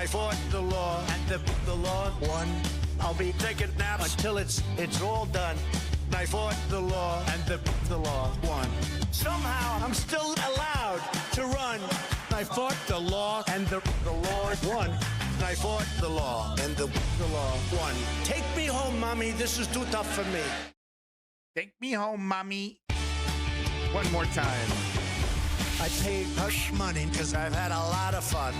I fought the law, and the law won. I'll be taking naps until it's all done. I fought the law, and the law won. Somehow I'm still allowed to run. I fought the law, and the law won. I fought the law, and the law won. Take me home, mommy. This is too tough for me. Take me home, mommy. One more time. I paid hush money because I've had a lot of fun.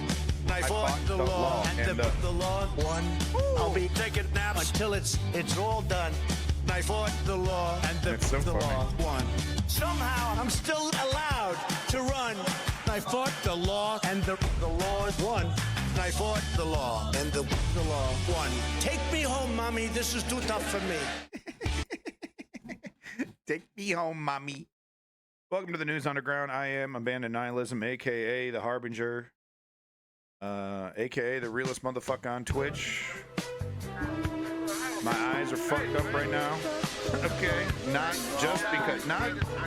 I fought the law, and the law won. I'll be taking naps until it's all done. I fought the law, and the law won. Somehow I'm still allowed to run. I fought the law, and the law won. I fought the law, and the law won. Take me home, mommy. This is too tough for me. Take me home, mommy. Welcome to the News Underground. I am Abandoned Nihilism, a.k.a. The Harbinger, a.k.a. the realest motherfucker on Twitch. My eyes are fucked up right now. Okay, not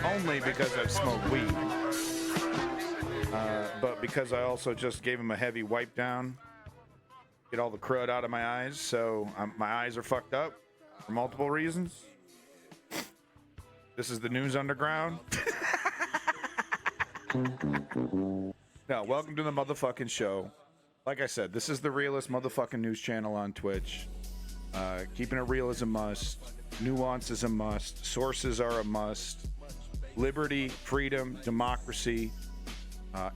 only because I've smoked weed, but because I also just gave him a heavy wipe down, get all the crud out of my eyes. So my eyes are fucked up for multiple reasons. This is the News Underground. No, welcome to the motherfucking show. Like I said, this is the realest motherfucking news channel on Twitch. Keeping it real is a must. Nuance is a must. Sources are a must. Liberty, freedom, democracy,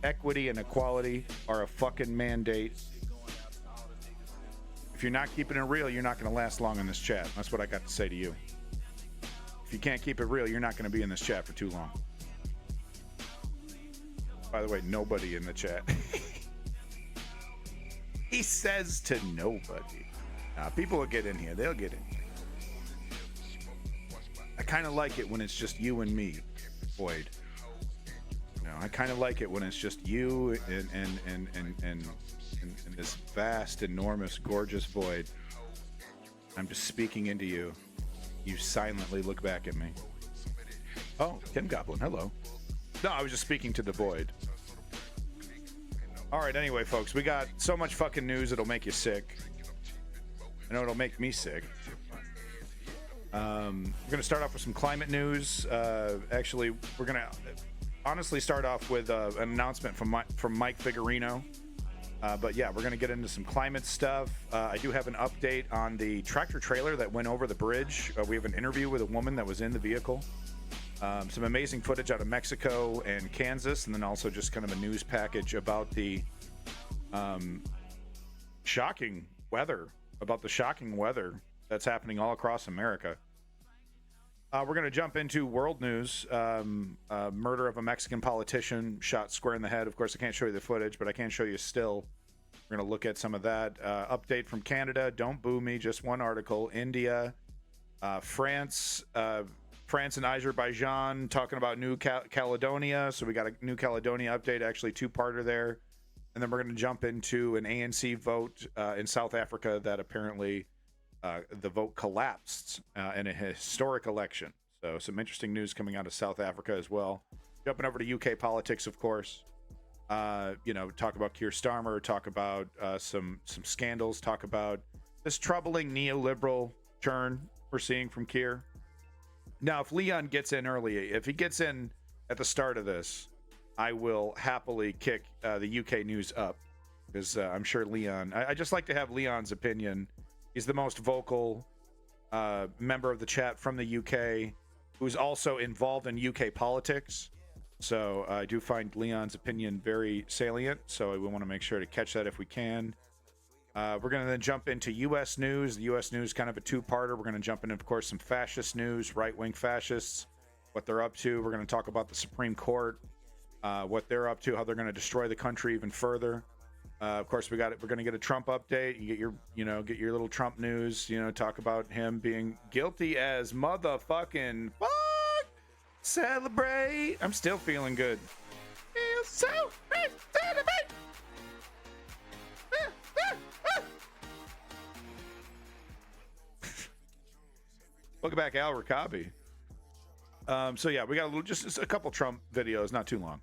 equity, and equality are a fucking mandate. If you're not keeping it real, you're not going to last long in this chat. That's what I got to say to you. If you can't keep it real, you're not going to be in this chat for too long. By the way, nobody in the chat. He says to nobody. People will get in here. They'll get in here. I kind of like it when it's just you and me, Boyd. You know, I kind of like it when it's just you and this vast, enormous, gorgeous void. I'm just speaking into you. You silently look back at me. Oh, Ken Goblin, hello. No, I was just speaking to the void. All right, anyway, folks, we got so much fucking news it'll make you sick. I know it'll make me sick. We're going to start off with some climate news. Actually, we're going to honestly start off with an announcement from Mike Figurino. But yeah, we're going to get into some climate stuff. I do have an update on the tractor trailer that went over the bridge. We have an interview with a woman that was in the vehicle. Some amazing footage out of Mexico and Kansas, and then also just kind of a news package about the shocking weather that's happening all across America. We're going to jump into world news. Murder of a Mexican politician shot square in the head. Of course, I can't show you the footage, but I can show you still. We're going to look at some of that. Update from Canada. Don't boo me. Just one article. India, France and Azerbaijan talking about New Caledonia. So we got a New Caledonia update, actually two-parter there. And then we're going to jump into an ANC vote in South Africa that apparently the vote collapsed in a historic election. So some interesting news coming out of South Africa as well. Jumping over to UK politics, of course. Talk about Keir Starmer, talk about some scandals, talk about this troubling neoliberal turn we're seeing from Keir. Now, if Leon gets in early, if he gets in at the start of this, I will happily kick the UK news up because I'm sure Leon, I just like to have Leon's opinion. He's the most vocal member of the chat from the UK who's also involved in UK politics. So I do find Leon's opinion very salient. So we want to make sure to catch that if we can. We're going to then jump into U.S. news. The U.S. news kind of a two-parter. We're going to jump in, of course, some fascist news, right-wing fascists, what they're up to. We're going to talk about the Supreme Court, what they're up to, how they're going to destroy the country even further. Of course, we're going to get a Trump update. You get your little Trump news. Talk about him being guilty as motherfucking fuck. Celebrate. I'm still feeling good. Feel so great. Celebrate. Welcome back, Al Rakabi. So yeah, we got just a couple Trump videos, not too long.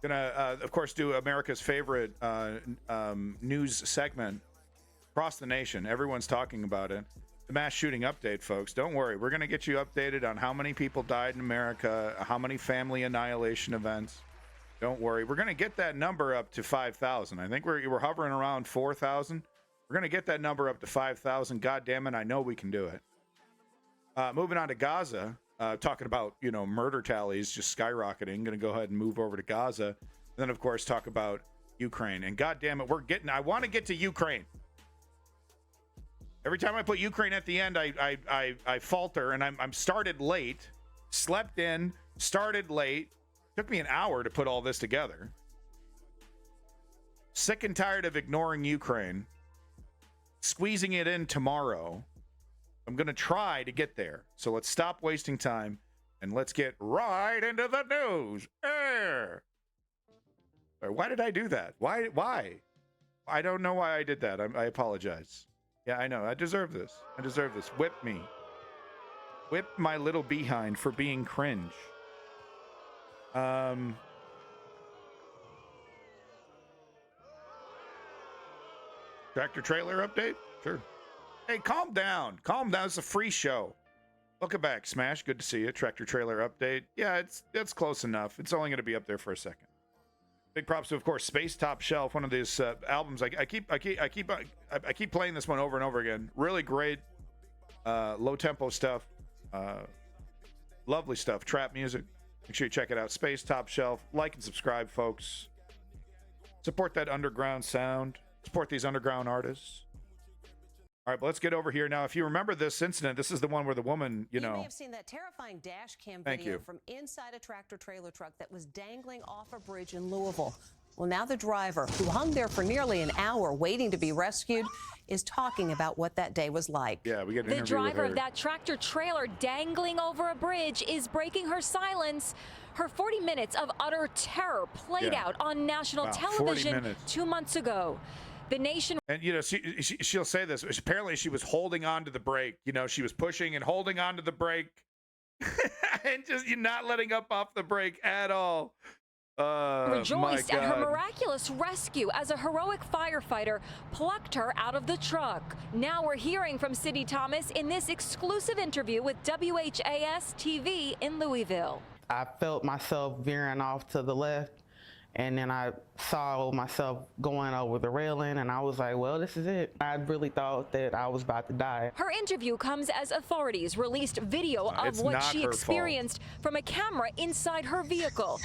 Gonna, of course, do America's favorite news segment across the nation. Everyone's talking about it. The mass shooting update, folks. Don't worry. We're going to get you updated on how many people died in America, how many family annihilation events. Don't worry. We're going to get that number up to 5,000. I think we're hovering around 4,000. We're going to get that number up to 5,000. God damn it. I know we can do it. Moving on to Gaza. Talking about, murder tallies just skyrocketing. Going to go ahead and move over to Gaza. And then, of course, talk about Ukraine. And God damn it, I want to get to Ukraine. Every time I put Ukraine at the end, I falter, and I'm started late, slept in, started late. Took me an hour to put all this together. Sick and tired of ignoring Ukraine. Squeezing it in tomorrow. I'm going to try to get there. So let's stop wasting time and let's get right into the news. Why did I do that? Why? I don't know why I did that. I apologize. Yeah, I know. I deserve this. Whip me. Whip my little behind for being cringe. Tractor trailer update? Sure. Hey, calm down. It's a free show. Welcome back, Smash. Good to see you. Tractor trailer update. Yeah, it's close enough. It's only going to be up there for a second. Big props to, of course, Space Top Shelf, one of these albums. I keep playing this one over and over again. Really great, low tempo stuff. Lovely stuff. Trap music. Make sure you check it out. Space Top Shelf. Like and subscribe, folks. Support that underground sound. Support these underground artists. All right, but let's get over here now. If you remember this incident, this is the one where the woman, you may have seen that terrifying dash cam video from inside a tractor trailer truck that was dangling off a bridge in Louisville. Well, now the driver, who hung there for nearly an hour waiting to be rescued, is talking about what that day was like. Yeah, we get an interview with her. The driver of that tractor trailer dangling over a bridge is breaking her silence. Her 40 minutes of utter terror played out on national television 2 months ago. The nation. And, she'll say this. Apparently, she was holding on to the brake. She was pushing and holding on to the brake and just not letting up off the brake at all. Rejoiced at her miraculous rescue as a heroic firefighter plucked her out of the truck. Now we're hearing from Sidney Thomas in this exclusive interview with WHAS TV in Louisville. I felt myself veering off to the left. And then I saw myself going over the railing, and I was like, well, this is it. I really thought that I was about to die. Her interview comes as authorities released video of what she experienced from a camera inside her vehicle.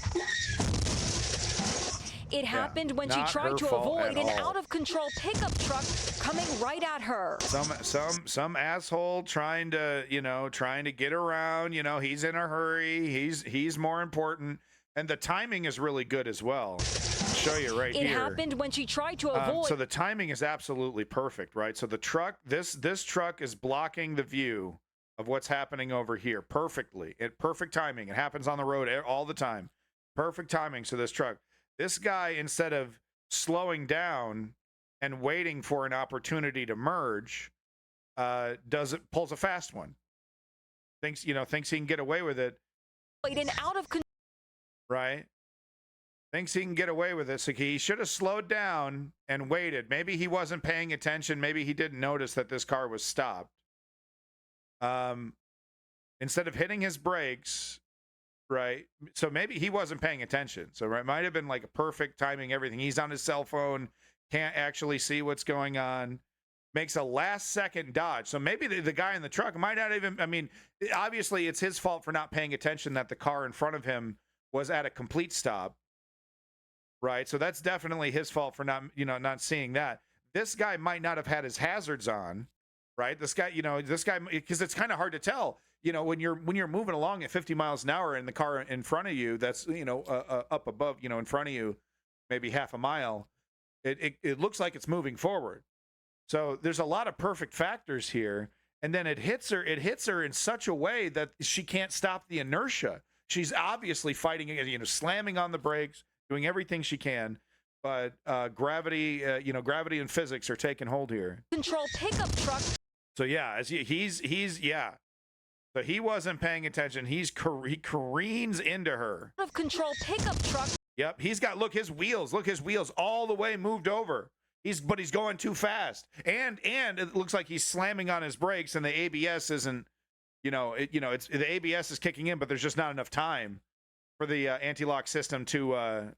It happened when she tried to avoid an out-of-control pickup truck coming right at her. Some asshole trying to get around. He's in a hurry. He's more important. And the timing is really good as well. I'll show you right here. It happened when she tried to avoid. So the timing is absolutely perfect, right? So the truck, this truck is blocking the view of what's happening over here perfectly. Perfect timing. It happens on the road all the time. Perfect timing. So this truck, this guy, instead of slowing down and waiting for an opportunity to merge, pulls a fast one. Thinks he can get away with it. An out of control. Right? Thinks he can get away with it. So he should have slowed down and waited. Maybe he wasn't paying attention. Maybe he didn't notice that this car was stopped. Instead of hitting his brakes, right? So maybe he wasn't paying attention. So it might have been like a perfect timing, everything. He's on his cell phone, can't actually see what's going on. Makes a last-second dodge. So maybe the guy in the truck might not even, obviously it's his fault for not paying attention that the car in front of him was at a complete stop, right? So that's definitely his fault for not seeing that. This guy might not have had his hazards on, right? This guy, because it's kind of hard to tell, when you're moving along at 50 miles an hour and the car in front of you, that's, up above, in front of you, maybe half a mile, it looks like it's moving forward. So there's a lot of perfect factors here. And then it hits her in such a way that she can't stop the inertia. She's obviously fighting against, slamming on the brakes, doing everything she can, but gravity and physics are taking hold here. Control pickup truck. So yeah, So he wasn't paying attention. He careens into her. Out of control pickup truck. Yep, he's got, look, his wheels all the way moved over. But he's going too fast. And it looks like he's slamming on his brakes, and the ABS isn't, it's the ABS is kicking in, but there's just not enough time for the anti-lock system to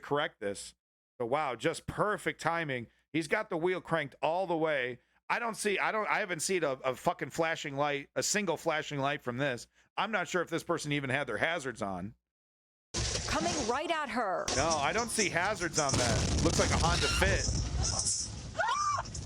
correct this. So wow, just perfect timing. He's got the wheel cranked all the way. I haven't seen a fucking flashing light, a single flashing light from this. I'm not sure if this person even had their hazards on. Coming right at her. No, I don't see hazards on that. Looks like a Honda Fit.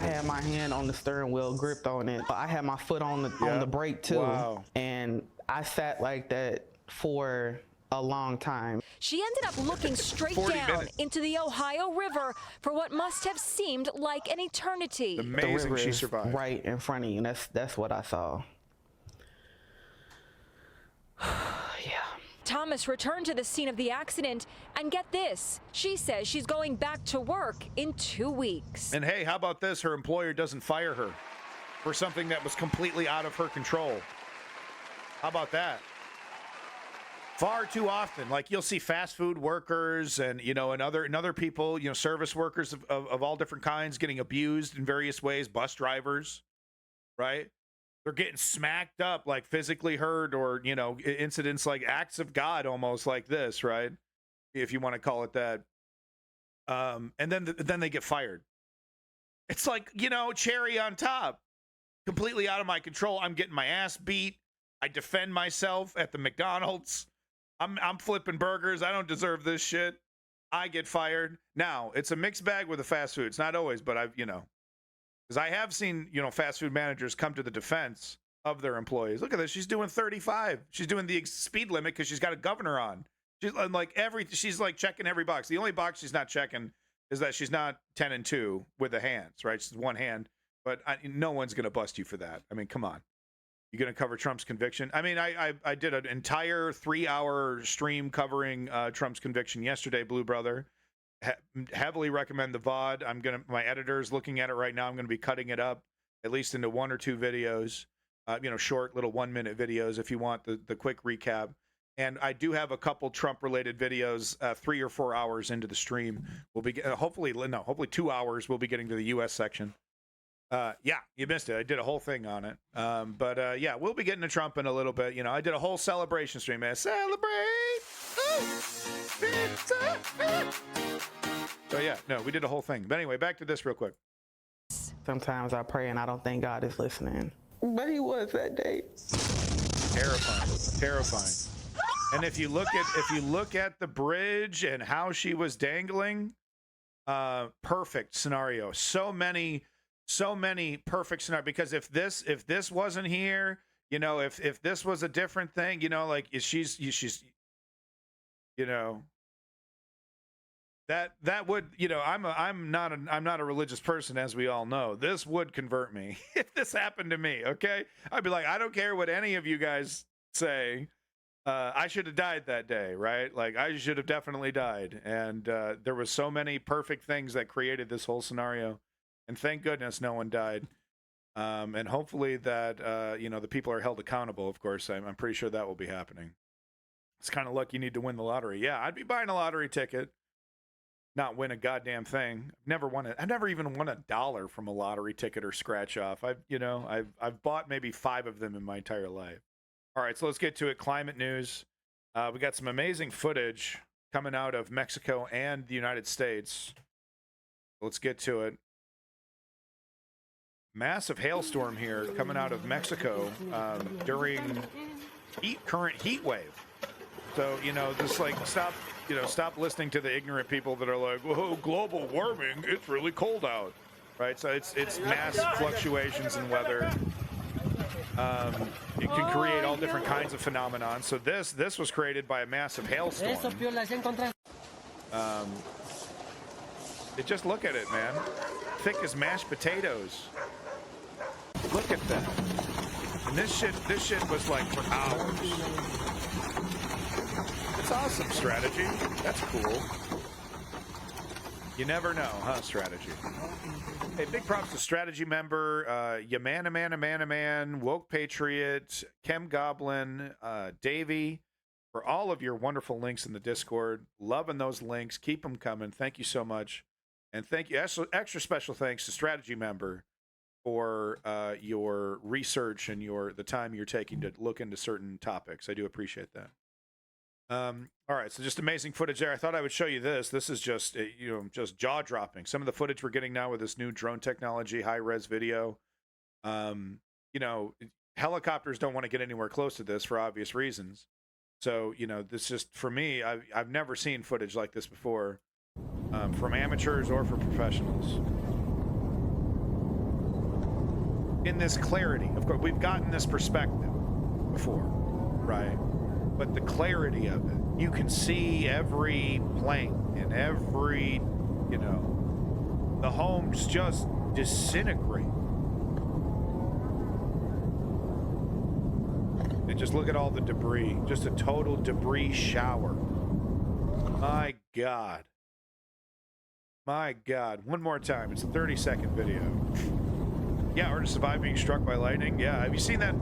I had my hand on the steering wheel, gripped on it. I had my foot on the brake too. Wow. And I sat like that for a long time. She ended up looking straight down into the Ohio River for what must have seemed like an eternity. Amazing she survived. Right in front of you, and that's what I saw. Yeah. Thomas returned to the scene of the accident, and get this, she says she's going back to work in 2 weeks. And hey, how about this? Her employer doesn't fire her for something that was completely out of her control. How about that? Far too often, like you'll see fast food workers and other people, service workers of all different kinds getting abused in various ways, bus drivers, right? They're getting smacked up, like physically hurt, or incidents like acts of God, almost like this, right? If you want to call it that. And then they get fired. It's like, cherry on top, completely out of my control. I'm getting my ass beat. I defend myself at the McDonald's. I'm flipping burgers. I don't deserve this shit. I get fired. Now it's a mixed bag with the fast food. It's not always, but because I have seen, fast food managers come to the defense of their employees. Look at this. She's doing 35. She's doing the speed limit because she's got a governor on. She's like checking every box. The only box she's not checking is that she's not 10 and 2 with the hands, right? She's one hand, but no one's going to bust you for that. I mean, come on. You're going to cover Trump's conviction? I mean, I did an entire 3-hour stream covering Trump's conviction yesterday, Blue Brother. Heavily recommend the VOD. My editor's looking at it right now. I'm going to be cutting it up at least into 1 or 2 videos, short little 1-minute videos if you want the quick recap. And I do have a couple Trump-related videos 3 or 4 hours into the stream. We'll be hopefully 2 hours. We'll be getting to the U.S. section. Yeah, you missed it. I did a whole thing on it. But yeah, we'll be getting to Trump in a little bit. I did a whole celebration stream, man. Celebrate! So yeah, no, we did a whole thing. But anyway, back to this real quick. Sometimes I pray and I don't think God is listening. But he was that day. Terrifying. And if you look at the bridge and how she was dangling, perfect scenario. So many perfect scenarios. Because if this wasn't here, if this was a different thing, like she's that would, I'm not a religious person, as we all know. This would convert me if this happened to me. Okay, I'd be like, I don't care what any of you guys say. I should have died that day, right? Like I should have definitely died. And there was so many perfect things that created this whole scenario. And thank goodness no one died. And hopefully that, the people are held accountable, of course. I'm pretty sure that will be happening. It's kind of luck you need to win the lottery. Yeah, I'd be buying a lottery ticket, not win a goddamn thing. I've never even won $1 from a lottery ticket or scratch off. I've bought maybe 5 of them in my entire life. All right, so let's get to it. Climate news. We got some amazing footage coming out of Mexico and the United States. Let's get to it. Massive hailstorm here coming out of Mexico during current heat wave. So, just like stop listening to the ignorant people that are like, whoa, global warming, it's really cold out, right? So it's mass fluctuations in weather. It can create all different kinds of phenomenon. So this was created by a massive hailstorm. Just look at it, man. Thick as mashed potatoes. Look at that. And this shit was like for hours. It's awesome, Strategy. That's cool. You never know, huh, Strategy? Hey, big props to Strategy member, Yamana Man, Woke Patriot, Chem Goblin, Davey, for all of your wonderful links in the Discord. Loving those links. Keep them coming. Thank you so much. And thank you. Extra special thanks to Strategy Member for your research and the time you're taking to look into certain topics. I do appreciate that. All right, so just amazing footage there. I thought I would show you this. This is just just jaw-dropping. Some of the footage we're getting now with this new drone technology, high-res video. Helicopters don't want to get anywhere close to this for obvious reasons. So, this just, for me, I've never seen footage like this before, from amateurs or for professionals. In this clarity, of course, we've gotten this perspective before, right? But the clarity of it, you can see every plane and every, the homes just disintegrate. And just look at all the debris, just a total debris shower. My God. My God. One more time. It's a 30-second video. Yeah, or to survive being struck by lightning. Yeah, have you seen that?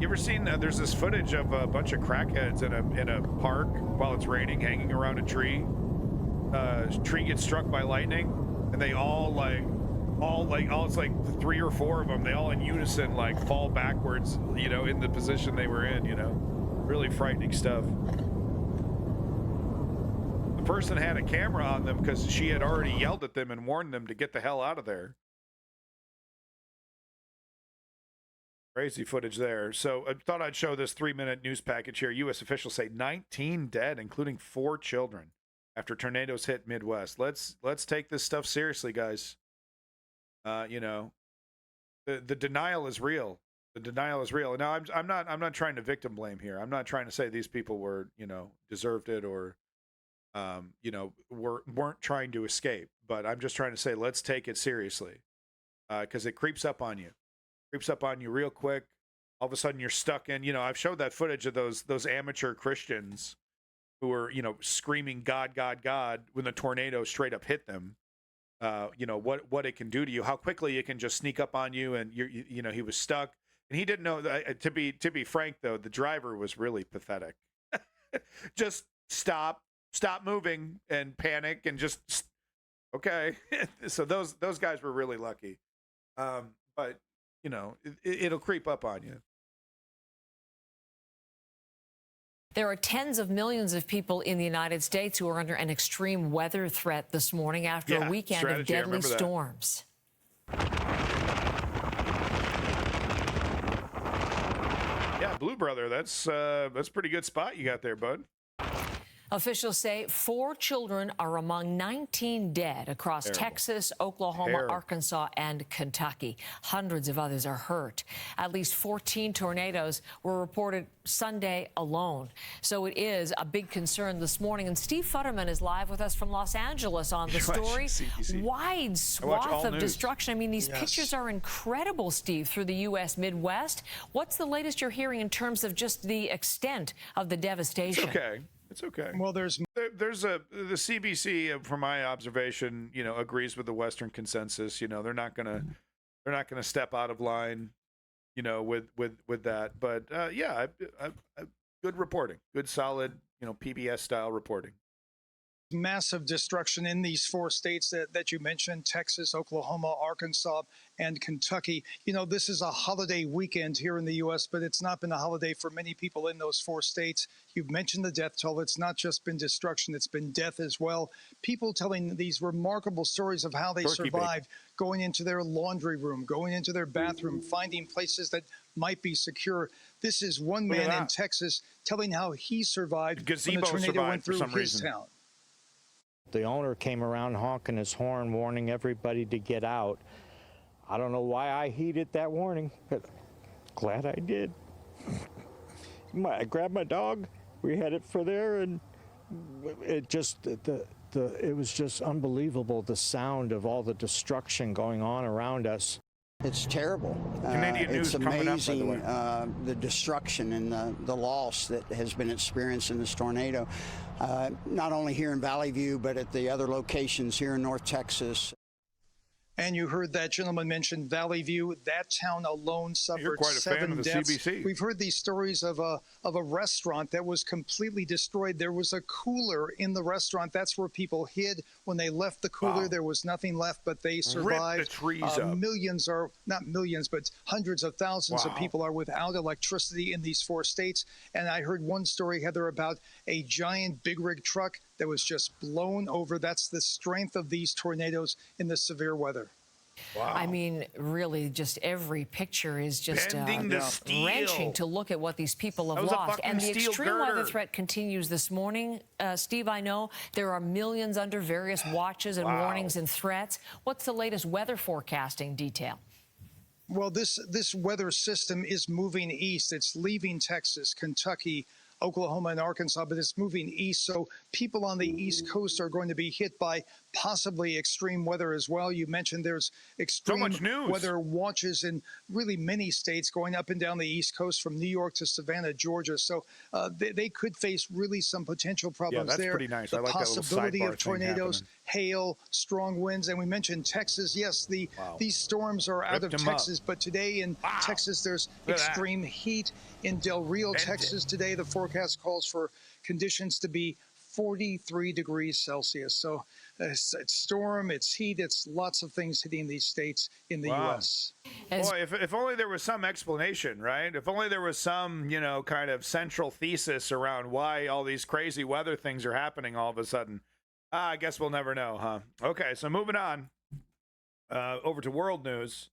You ever seen, there's this footage of a bunch of crackheads in a park while it's raining, hanging around a tree. Tree gets struck by lightning, and they all it's like 3 or 4 of them, they all in unison fall backwards, in the position they were in, really frightening stuff. The person had a camera on them because she had already yelled at them and warned them to get the hell out of there. Crazy footage there. So I thought I'd show this 3-minute news package here. U.S. officials say 19 dead, including 4 children, after tornadoes hit Midwest. Let's take this stuff seriously, guys. The denial is real. The denial is real. Now I'm not trying to victim blame here. I'm not trying to say these people were deserved it or weren't trying to escape. But I'm just trying to say let's take it seriously, because it creeps up on you. Creeps up on you real quick. All of a sudden you're stuck in, I've showed that footage of those amateur Christians who were, screaming God, God, God when the tornado straight up hit them. What it can do to you, how quickly it can just sneak up on you, and he was stuck and he didn't know that. To be frank though, the driver was really pathetic. Just stop moving and panic and just okay. So those guys were really lucky. But it'll creep up on you. There are tens of millions of people in the United States who are under an extreme weather threat this morning after a weekend of deadly storms. Yeah, Blue Brother, that's a pretty good spot you got there, bud. Officials say 4 children are among 19 dead across Texas, Oklahoma, Arkansas, and Kentucky. Hundreds of others are hurt. At least 14 tornadoes were reported Sunday alone. So it is a big concern this morning. And Steve Futterman is live with us from Los Angeles on the story. Wide swath of destruction. I mean, these pictures are incredible, Steve, through the U.S. Midwest. What's the latest you're hearing in terms of just the extent of the devastation? It's okay. It's okay. Well, there's the CBC, from my observation, agrees with the Western consensus. They're not gonna step out of line, with that. But good reporting, good solid, PBS style reporting. Massive destruction in these 4 states that you mentioned: Texas, Oklahoma, Arkansas, and Kentucky. This is a holiday weekend here in the U.S., but it's not been a holiday for many people in those 4 states. You've mentioned the death toll. It's not just been destruction, it's been death as well. People telling these remarkable stories of how they survived, going into their laundry room, going into their bathroom, finding places that might be secure. This is one man in Texas telling how he survived when the tornado went through his town. The owner came around honking his horn, warning everybody to get out. I don't know why I heeded that warning, but glad I did. I grabbed my dog, we headed for there, and it just, it was just unbelievable, the sound of all the destruction going on around us. It's terrible. It's amazing the destruction and the loss that has been experienced in this tornado, not only here in Valley View, but at the other locations here in North Texas. And you heard that gentleman mention Valley View. That town alone suffered quite a fan 7 of the deaths. CBC. We've heard these stories of a restaurant that was completely destroyed. There was a cooler in the restaurant. That's where people hid. When they left the cooler, Wow. there was nothing left, but they survived. Rip the trees up. Millions are, not millions, but hundreds of thousands of Wow. people are without electricity in these 4 states. And I heard one story, Heather, about a giant big rig truck that was just blown over. That's the strength of these tornadoes in the severe weather. Wow. I mean, really, just every picture is just Bending the steel. wrenching to look at what these people That have was a lost. fucking And the steel extreme weather girder. threat continues this morning. Steve, I know there are millions under various watches and Wow. warnings and threats. What's the latest weather forecasting detail? Well, this weather system is moving east. It's leaving Texas, Kentucky, Oklahoma, and Arkansas, but it's moving east. So people on the East Coast are going to be hit by possibly extreme weather as well. You mentioned there's extreme much news. weather watches in really many states going up and down the East Coast from New York to Savannah, Georgia. So they could face really some potential problems that's there. pretty nice. The I like that little possibility sidebar of thing tornadoes, happening. hail, strong winds. And we mentioned Texas. Yes, Wow. these storms are out Ripped of 'em up. Texas, but today in Wow. Texas, there's Look at that. extreme heat. In Del Rio, Bend it. Texas, today, the forecast calls for conditions to be 43 degrees Celsius. So it's storm, it's heat, it's lots of things hitting these states in the Wow. U.S. Boy, if only there was some explanation, right? If only there was some, kind of central thesis around why all these crazy weather things are happening all of a sudden. I guess we'll never know, huh? Okay, so moving on over to world news.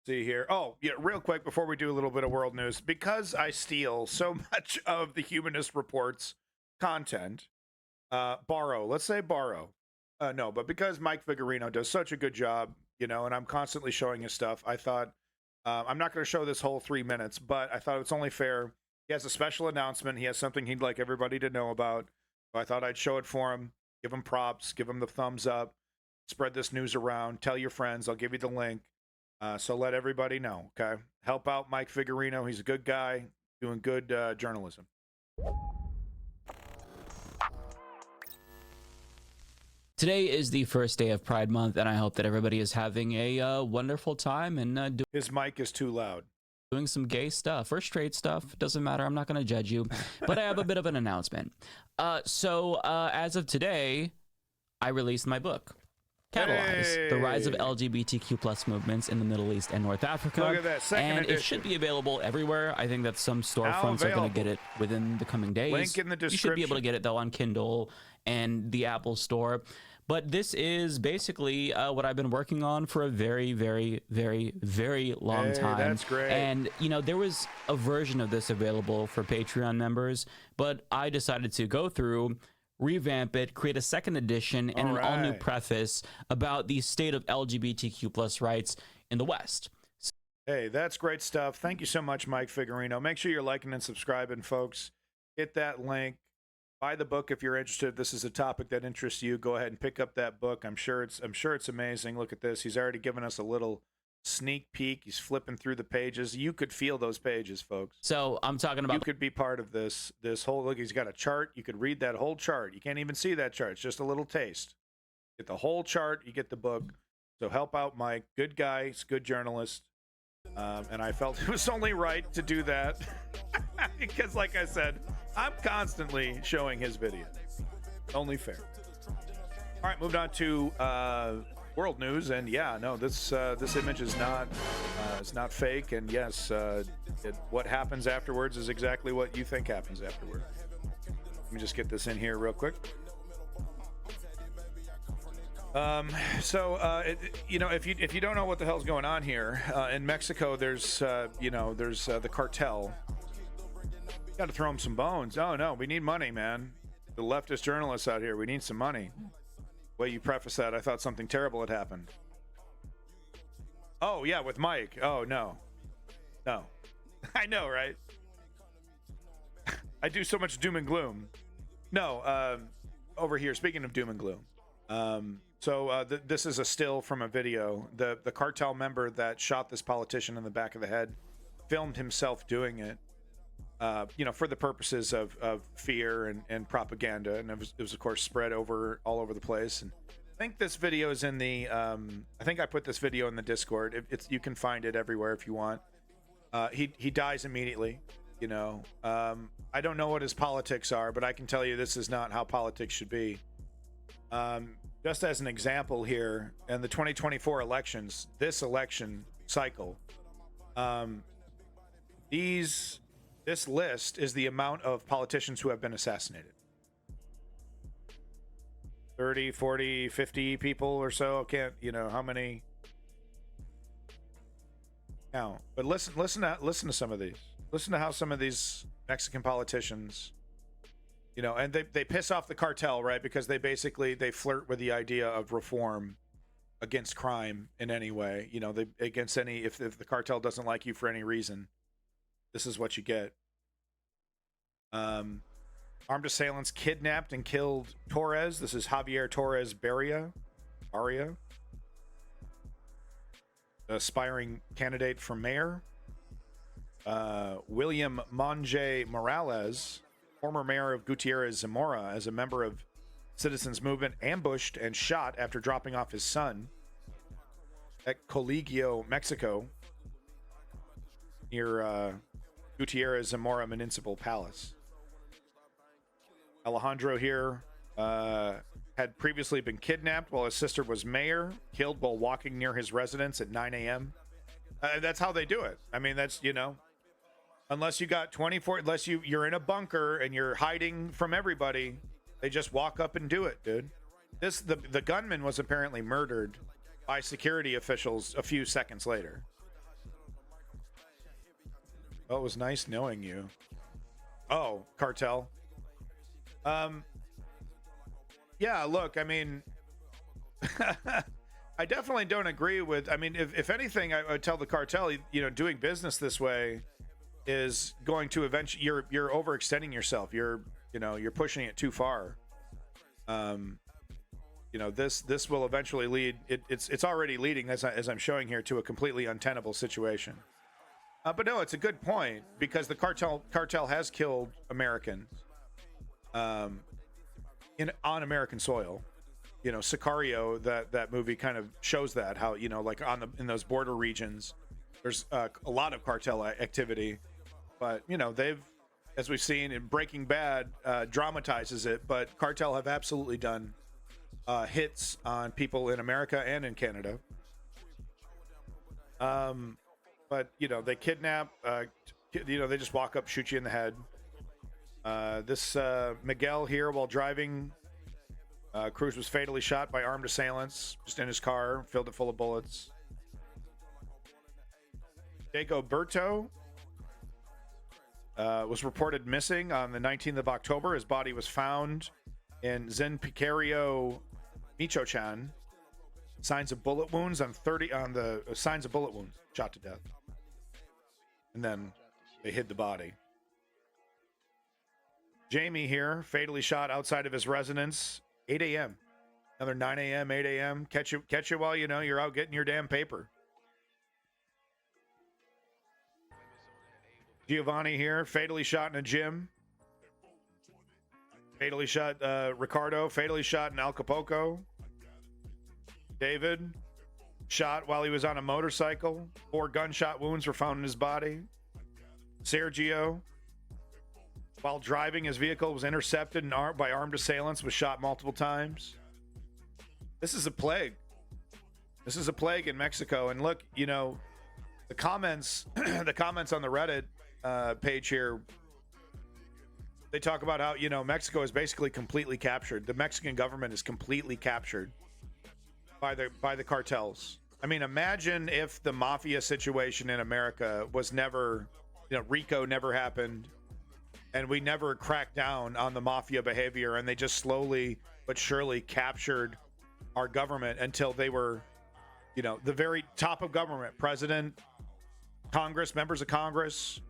See here. Oh, yeah, real quick before we do a little bit of world news, because I steal so much of the Humanist Report's content, let's say borrow. No, but because Mike Vigorino does such a good job, and I'm constantly showing his stuff, I thought I'm not going to show this whole 3 minutes, but I thought it's only fair. He has a special announcement. He has something he'd like everybody to know about. So I thought I'd show it for him, give him props, give him the thumbs up, spread this news around, tell your friends. I'll give you the link. So let everybody know, okay? Help out Mike Vigorino. He's a good guy, doing good journalism. Today is the first day of Pride Month, and I hope that everybody is having a wonderful time and His mic is too loud. doing some gay stuff or straight stuff. Doesn't matter. I'm not going to judge you. But I have a bit of an announcement. So as of today, I released my book, Catalyze, the rise of LGBTQ plus movements in the Middle East and North Africa. Look at that, second and edition. it should be available everywhere. I think that some storefronts are going to get it within the coming days. Link in the You should be able to description. get it, though, on Kindle and the Apple Store. But this is basically what I've been working on for a very, very, very, very long time. That's great. And, there was a version of this available for Patreon members, but I decided to go through, revamp it, create a second edition, and an all-new preface about the state of LGBTQ plus rights in the West. Hey, that's great stuff. Thank you so much, Mike Vigorino. Make sure you're liking and subscribing, folks. Hit that link. Buy the book if you're interested. If this is a topic that interests you, go ahead and pick up that book. I'm sure it's amazing. Look at this. He's already given us a little sneak peek. He's flipping through the pages. You could feel those pages, folks. So I'm talking about... You could be part of this whole... Look, he's got a chart. You could read that whole chart. You can't even see that chart. It's just a little taste. Get the whole chart. You get the book. So help out Mike. Good guy. He's a good journalist. And I felt it was only right to do that. Because, like I said, I'm constantly showing his videos. Only fair. All right, moved on to world news, and this image is not fake, and yes, what happens afterwards is exactly what you think happens afterward. Let me just get this in here real quick. If you don't know what the hell's going on here in Mexico, there's the cartel. Got to throw them some bones. Oh no, we need money, man. The leftist journalists out here, we need some money. The way you preface that, I thought something terrible had happened. Oh yeah, with Mike. Oh no, I know, right? I do so much doom and gloom. No, over here. Speaking of doom and gloom, this is a still from a video. The cartel member that shot this politician in the back of the head filmed himself doing it. For the purposes of fear and propaganda, and it was of course spread all over the place. And think this video is in the I think I put this video in the Discord. You can find it everywhere if you want. He dies immediately, you know. I don't know what his politics are, but I can tell you this is not how politics should be. Just as an example here, in the 2024 elections, this election cycle, this list is the amount of politicians who have been assassinated. 30, 40, 50 people or so. Can't, you know, how many count. But listen to some of these. Listen to how some of these Mexican politicians, you know, and they piss off the cartel, right? Because they flirt with the idea of reform against crime in any way. You know, if the cartel doesn't like you for any reason, this is what you get. Armed assailants kidnapped and killed Torres. This is Javier Torres Barria, aspiring candidate for mayor. William Monje Morales, former mayor of Gutierrez Zamora, as a member of Citizens Movement, ambushed and shot after dropping off his son at Colegio, Mexico, near Gutierrez Zamora Municipal Palace. Alejandro here had previously been kidnapped while his sister was mayor, killed while walking near his residence at 9 a.m. That's how they do it. I mean, that's, you know, unless you got 24, unless you're in a bunker and you're hiding from everybody, they just walk up and do it, dude. The gunman was apparently murdered by security officials a few seconds later. Oh, it was nice knowing you. Oh, cartel. Yeah, look, I mean, I definitely don't agree with, I mean, if anything, I would tell the cartel, you know, doing business this way is going to eventually, you're overextending yourself. You're pushing it too far. You know, this will eventually lead, it's already leading, as I'm showing here, to a completely untenable situation. But no, it's a good point, because the cartel has killed Americans on American soil. You know, Sicario, that movie kind of shows that, how, you know, like in those border regions, there's a lot of cartel activity. But, you know, they've, as we've seen in Breaking Bad, dramatizes it, but cartel have absolutely done hits on people in America and in Canada. But, you know, they kidnap, you know, they just walk up, shoot you in the head. This Miguel here, while driving, Cruz was fatally shot by armed assailants just in his car, filled it full of bullets. Dagoberto was reported missing on the 19th of October. His body was found in Zenpicario, Michoacan. Signs of bullet wounds signs of bullet wounds, shot to death. And then they hid the body. Jamie here, fatally shot outside of his residence, 8 a.m. Another 9 a.m., 8 a.m. Catch you while, you know, you're out getting your damn paper. Giovanni here, fatally shot in a gym. Fatally shot Ricardo, fatally shot in Acapulco. David, shot while he was on a motorcycle. 4 gunshot wounds were found in his body. Sergio, while driving his vehicle, was intercepted by armed assailants, was shot multiple times. This is a plague. This is a plague in Mexico. And look, you know, the comments on the Reddit page here, they talk about how, you know, Mexico is basically completely captured. The Mexican government is completely captured by the cartels. I mean, imagine if the mafia situation in America was never, you know, RICO never happened, and we never cracked down on the mafia behavior, and they just slowly but surely captured our government until they were, you know, the very top of government. President, Congress, members of Congress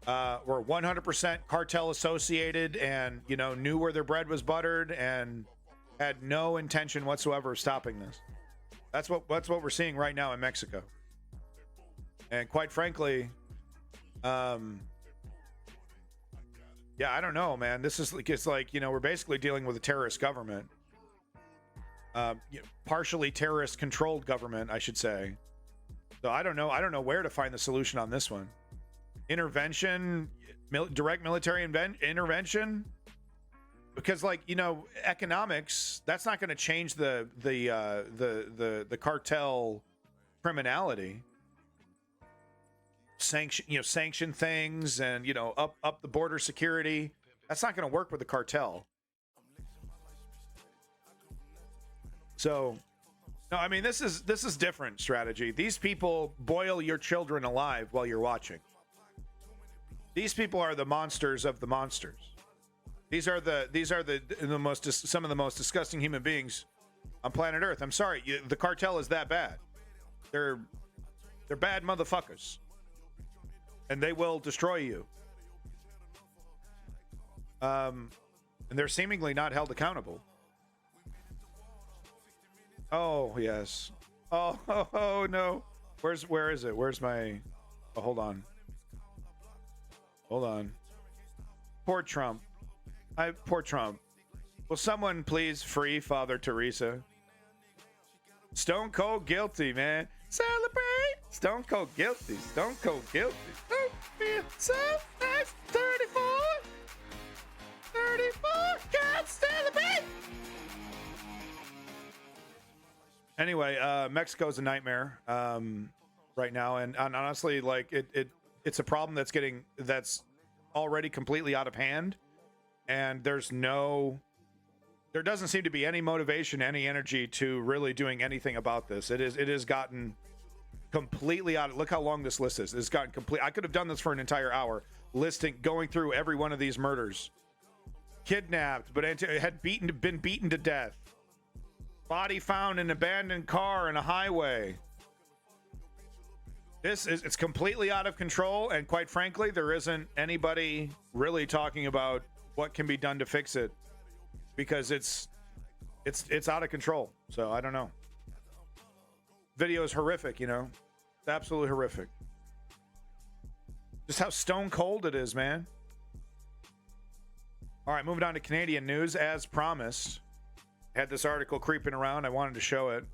were 100% cartel associated, and, you know, knew where their bread was buttered and had no intention whatsoever of stopping this. That's what we're seeing right now in Mexico. And quite frankly, yeah, I don't know, man. This is, it's like, you know, we're basically dealing with a terrorist government. partially terrorist controlled government, I should say. So I don't know where to find the solution on this one. Intervention, direct military intervention, because, like, you know, economics, that's not going to change the cartel criminality. Sanction things, and, you know, up the border security. That's not going to work with the cartel. So, no, I mean, this is different strategy. These people boil your children alive while you're watching. These people are the monsters of the monsters. These are some of the most disgusting human beings on planet Earth. I'm sorry, the cartel is that bad. They're bad motherfuckers, and they will destroy you. And they're seemingly not held accountable. Oh yes. Oh no. Where is it? Where's my? Oh, hold on. Poor Trump. Poor Trump. Will someone please free Father Teresa? Stone cold guilty, man. Celebrate. Stone cold guilty. Stone cold guilty. Oh, feel so nice. 34. Can't celebrate. Anyway, Mexico's a nightmare right now, and honestly, like it's a problem that's already completely out of hand, and there doesn't seem to be any motivation, any energy to really doing anything about this. It has gotten completely out. Look how long this list is. It's gotten complete. I could have done this for an entire hour, going through every one of these murders. Kidnapped, but had been beaten to death. Body found in an abandoned car in a highway. It's completely out of control, and quite frankly, there isn't anybody really talking about what can be done to fix it, because it's out of control. So I don't know. Video is horrific, you know. It's absolutely horrific. Just how stone cold it is, man. All right, moving on to Canadian news. As promised, had this article creeping around. I wanted to show it.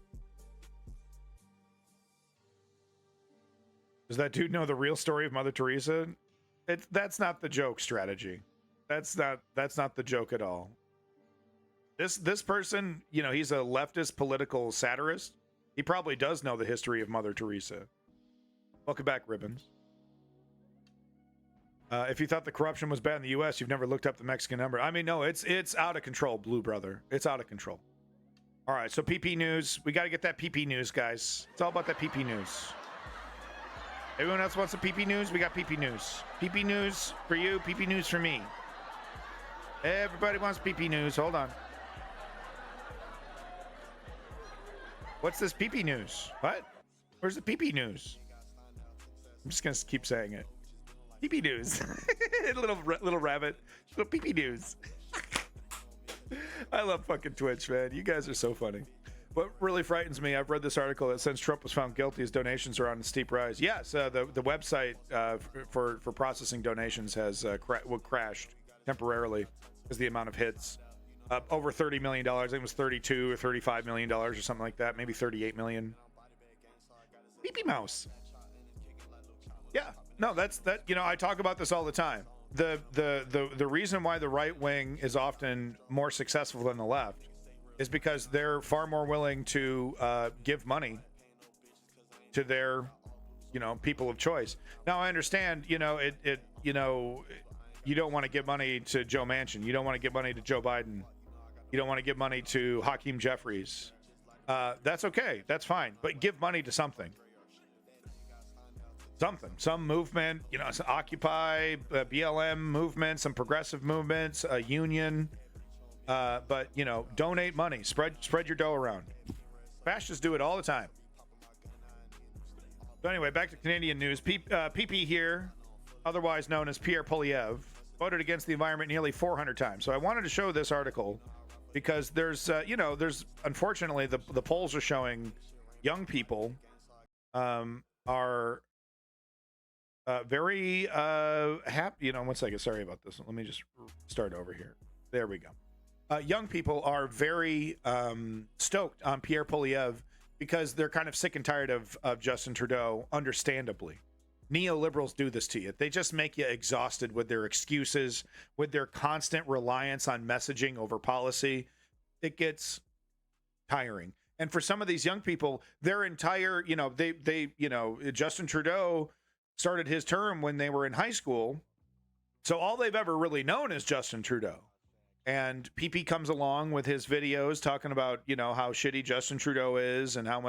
Does that dude know the real story of Mother Teresa? That's not the joke strategy. That's not the joke at all. This person, you know, he's a leftist political satirist. He probably does know the history of Mother Teresa. Welcome back, Ribbons. If you thought the corruption was bad in the U.S., you've never looked up the Mexican number. I mean, no, it's out of control, Blue Brother. It's out of control. All right, so PP news. We got to get that PP news, guys. It's all about that PP news. Everyone else wants some PP news? We got PP news. PP news for you, PP news for me. Everybody wants PP news. Hold on. What's this PP news? What? Where's the PP news? I'm just going to keep saying it. PP news. little rabbit. Little PP news. I love fucking Twitch, man. You guys are so funny. What really frightens me, I've read this article that since Trump was found guilty, his donations are on a steep rise. Yes, the website for processing donations has crashed temporarily because the amount of hits. Over $30 million. I think it was $32 or $35 million or something like that. Maybe $38 million. PP mouse. Yeah. No, that. You know, I talk about this all the time. The reason why the right wing is often more successful than the left is because they're far more willing to give money to their, you know, people of choice. Now I understand, you know, you know, you don't want to give money to Joe Manchin. You don't want to give money to Joe Biden. You don't want to give money to Hakeem Jeffries. That's okay. That's fine. But give money to something. Some movement, you know, some Occupy, BLM movement, some progressive movements, a union. But, you know, donate money. Spread your dough around. Fascists do it all the time. So anyway, back to Canadian news. PP here, otherwise known as Pierre Poilievre, voted against the environment nearly 400 times. So I wanted to show this article because there's, you know, there's unfortunately the polls are showing young people are very happy. You know, one second. Sorry about this. Let me just start over here. There we go. young people are very stoked on Pierre Poilievre because they're kind of sick and tired of Justin Trudeau, understandably. Neoliberals do this to you. They just make you exhausted with their excuses, with their constant reliance on messaging over policy. It gets tiring. And for some of these young people, their entire, Justin Trudeau started his term when they were in high school. So all they've ever really known is Justin Trudeau. And PP comes along with his videos talking about, how shitty Justin Trudeau is and how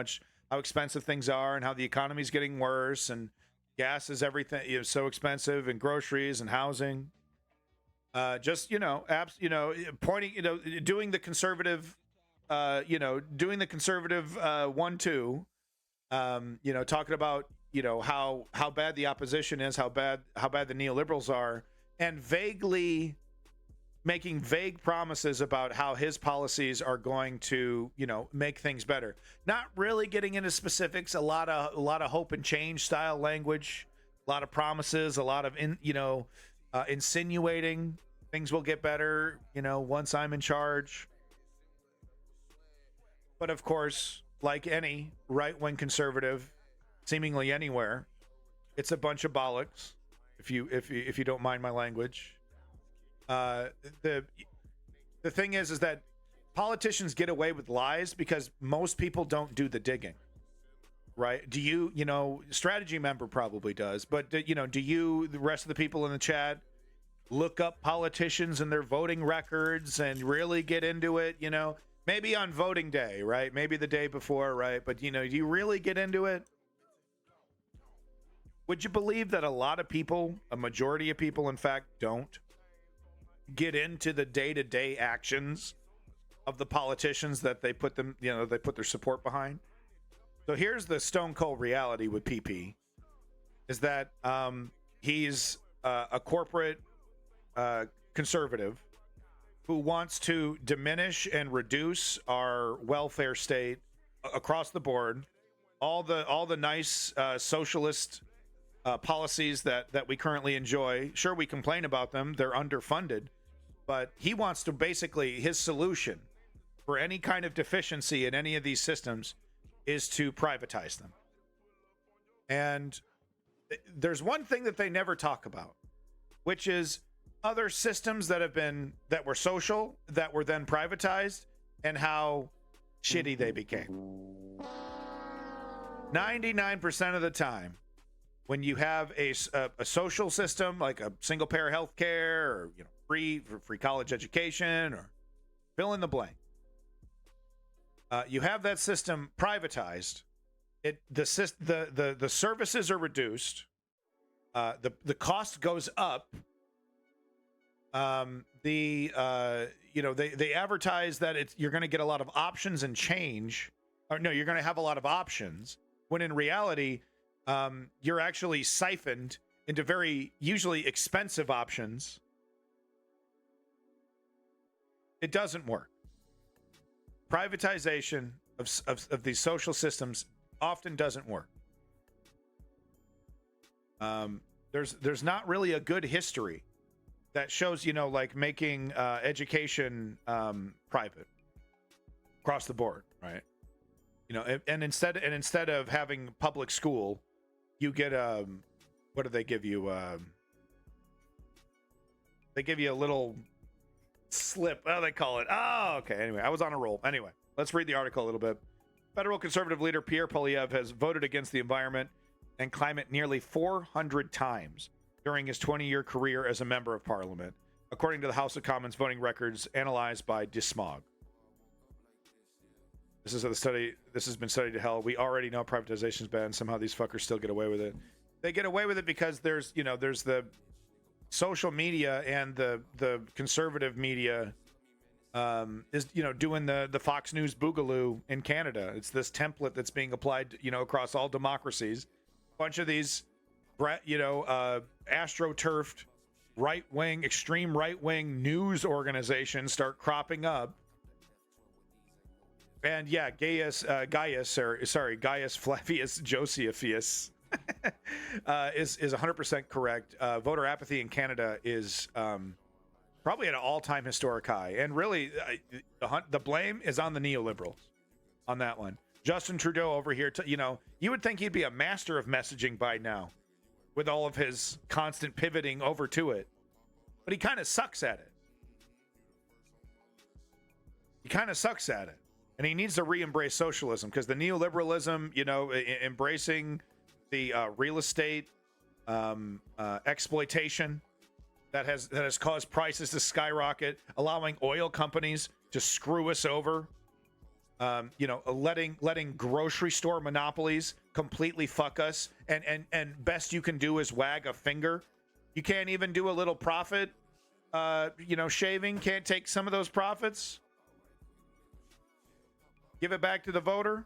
expensive things are and how the economy's getting worse and gas is everything, so expensive, and groceries and housing. Pointing, doing the conservative, 1-2, talking about, how bad the opposition is, how bad the neoliberals are, and making vague promises about how his policies are going to, make things better. Not really getting into specifics. A lot of hope and change style language, a lot of promises, a lot of insinuating things will get better, once I'm in charge. But of course, like any right-wing conservative, seemingly anywhere, it's a bunch of bollocks. If you don't mind my language. The thing is that politicians get away with lies because most people don't do the digging, right? Do you, strategy member probably does, but do you, the rest of the people in the chat, look up politicians and their voting records and really get into it? Maybe on voting day, right? Maybe the day before, right? But do you really get into it? Would you believe that a majority of people, in fact, don't get into the day-to-day actions of the politicians that they put their support behind? So here's the stone cold reality with PP, is that he's a corporate conservative who wants to diminish and reduce our welfare state across the board. All the nice socialist policies that we currently enjoy. Sure, we complain about them. They're underfunded. But he wants to basically, his solution for any kind of deficiency in any of these systems is to privatize them. And there's one thing that they never talk about, which is other systems that were social, that were then privatized, and how shitty they became. 99% of the time, when you have a social system like a single payer health care, or free college education, or fill in the blank, you have that system privatized. The services are reduced. The cost goes up. They advertise that you're going to get a lot of options and change, or no, you're going to have a lot of options, when in reality, you're actually siphoned into very usually expensive options. It doesn't work. Privatization of these social systems often doesn't work. There's not really a good history that shows, like making education private across the board, right? And instead of having public school, you get what do they give you? They give you a little slip. Oh, they call it. Oh, okay. Anyway, I was on a roll. Anyway, let's read the article a little bit. Federal conservative leader Pierre Poilievre has voted against the environment and climate nearly 400 times during his 20-year career as a member of parliament, according to the House of Commons voting records analyzed by Dismog. This is a study. This has been studied to hell. We already know privatization's bad, and somehow these fuckers still get away with it. They get away with it because there's the social media, and the conservative media is doing the Fox News boogaloo in Canada. It's this template that's being applied across all democracies. A bunch of these astroturfed extreme right-wing news organizations start cropping up. And yeah, Gaius Flavius Josephus is 100% correct. Voter apathy in Canada is Probably at an all-time historic high. And really, the blame is on the neoliberals on that one. Justin Trudeau over here, you would think he'd be a master of messaging by now with all of his constant pivoting over to it. But he kind of sucks at it. He kind of sucks at it. And he needs to re-embrace socialism because the neoliberalism, embracing the real estate exploitation that has caused prices to skyrocket, allowing oil companies to screw us over, letting grocery store monopolies completely fuck us, and best you can do is wag a finger. You can't even do a little profit, shaving. Can't take some of those profits, give it back to the voter.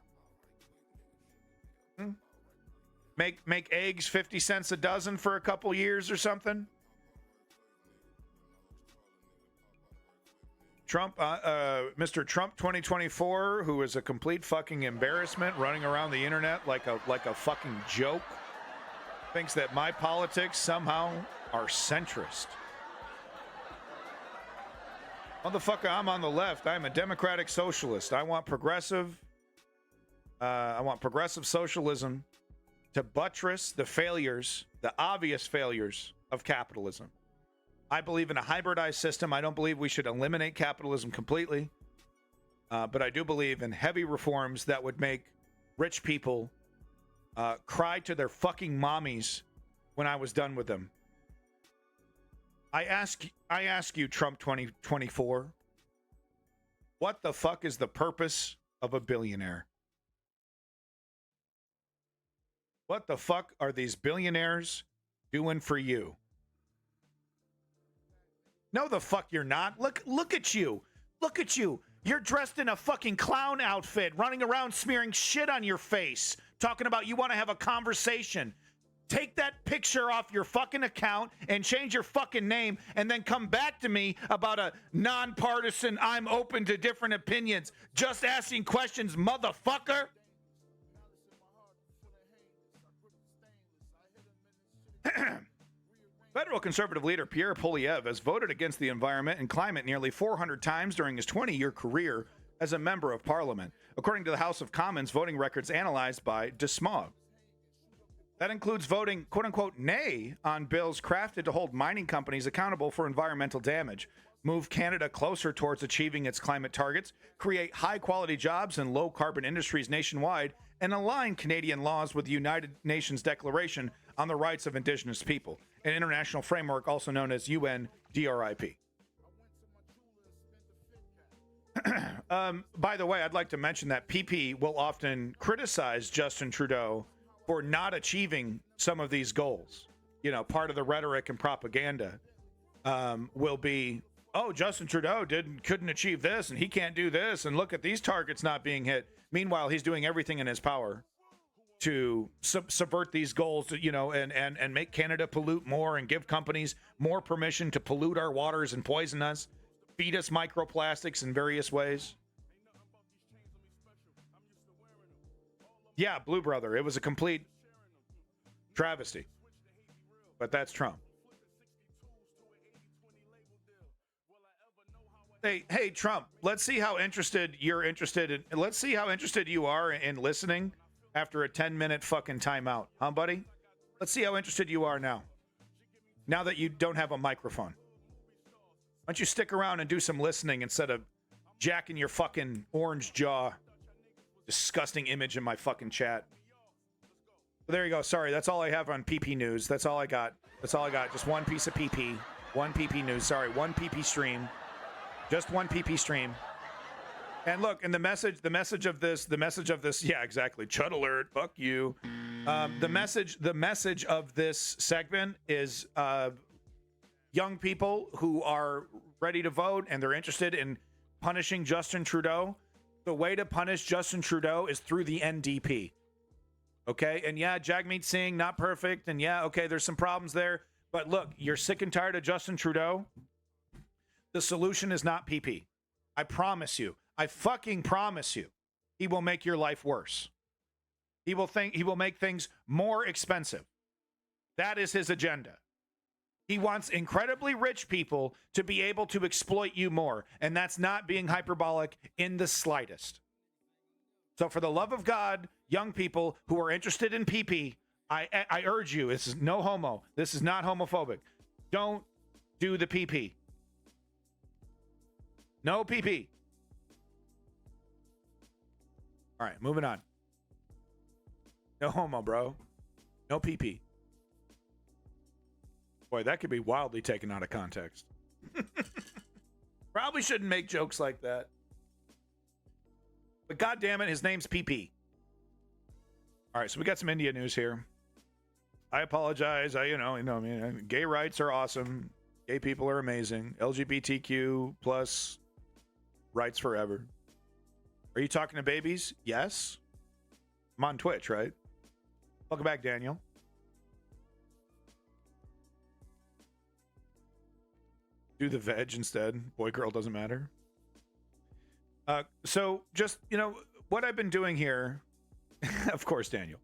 Make eggs 50 cents a dozen for a couple years or something. Trump, Mr. Trump 2024, who is a complete fucking embarrassment, running around the internet like a fucking joke, thinks that my politics somehow are centrist. Motherfucker, I'm on the left. I'm a democratic socialist. I want progressive socialism to buttress the failures, the obvious failures of capitalism. I believe in a hybridized system. I don't believe we should eliminate capitalism completely. But I do believe in heavy reforms that would make rich people cry to their fucking mommies when I was done with them. I ask you, Trump 2024, what the fuck is the purpose of a billionaire? What the fuck are these billionaires doing for you? No, the fuck you're not. Look at you. Look at you. You're dressed in a fucking clown outfit, running around smearing shit on your face, talking about you want to have a conversation. Take that picture off your fucking account and change your fucking name, and then come back to me about a nonpartisan, I'm open to different opinions, just asking questions, motherfucker. Federal conservative leader Pierre Poilievre has voted against the environment and climate nearly 400 times during his 20-year career as a member of parliament, according to the House of Commons voting records analyzed by DeSmog. That includes voting, quote-unquote, nay on bills crafted to hold mining companies accountable for environmental damage, move Canada closer towards achieving its climate targets, create high-quality jobs and low-carbon industries nationwide, and align Canadian laws with the United Nations Declaration on the Rights of Indigenous People, an international framework also known as UNDRIP. By the way, I'd like to mention that PP will often criticize Justin Trudeau for not achieving some of these goals. Part of the rhetoric and propaganda will be, oh, Justin Trudeau couldn't achieve this, and he can't do this, and look at these targets not being hit. Meanwhile, he's doing everything in his power to subvert these goals, and make Canada pollute more and give companies more permission to pollute our waters and poison us, feed us microplastics in various ways. Yeah, Blue Brother. It was a complete travesty. But that's Trump. Hey, Trump, let's see how interested you are in listening after a 10-minute fucking timeout. Huh, buddy? Let's see how interested you are now. Now that you don't have a microphone. Why don't you stick around and do some listening instead of jacking your fucking orange jaw. Disgusting image in my fucking chat. But there you go. Sorry, that's all I have on PP news. That's all I got. Just one piece of PP. One PP news. Sorry, one PP stream. Just one PP stream. And look, and the message of this, yeah, exactly. Chud alert, fuck you. The message of this segment is young people who are ready to vote and they're interested in punishing Justin Trudeau. The way to punish Justin Trudeau is through the NDP. Okay? And yeah, Jagmeet Singh, not perfect. And yeah, okay, there's some problems there. But look, you're sick and tired of Justin Trudeau. The solution is not PP. I promise you. I fucking promise you. He will make your life worse. He will make things more expensive. That is his agenda. He wants incredibly rich people to be able to exploit you more. And that's not being hyperbolic in the slightest. So for the love of God, young people who are interested in PP, I urge you, this is no homo. This is not homophobic. Don't do the PP. No PP. All right, moving on. No homo, bro. No PP. Boy, that could be wildly taken out of context. Probably shouldn't make jokes like that. But God damn it, his name's PP. All right, so we got some India news here. I apologize. Gay rights are awesome. Gay people are amazing. LGBTQ plus rights forever. Are you talking to babies? Yes. I'm on Twitch, right? Welcome back, Daniel. Do the veg instead. Boy, girl, doesn't matter. So just, what I've been doing here, of course, Daniel.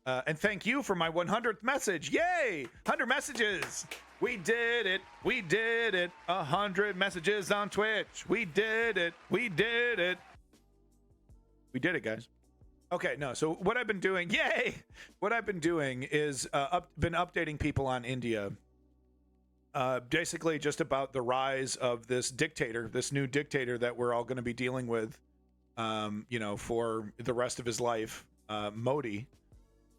And thank you for my 100th message. Yay! 100 messages. We did it. We did it. 100 messages on Twitch. We did it. We did it. We did it, guys. Okay, no. So what I've been doing, yay! What I've been doing is been updating people on India. Basically just about the rise of this dictator, this new dictator that we're all going to be dealing with, for the rest of his life, Modi.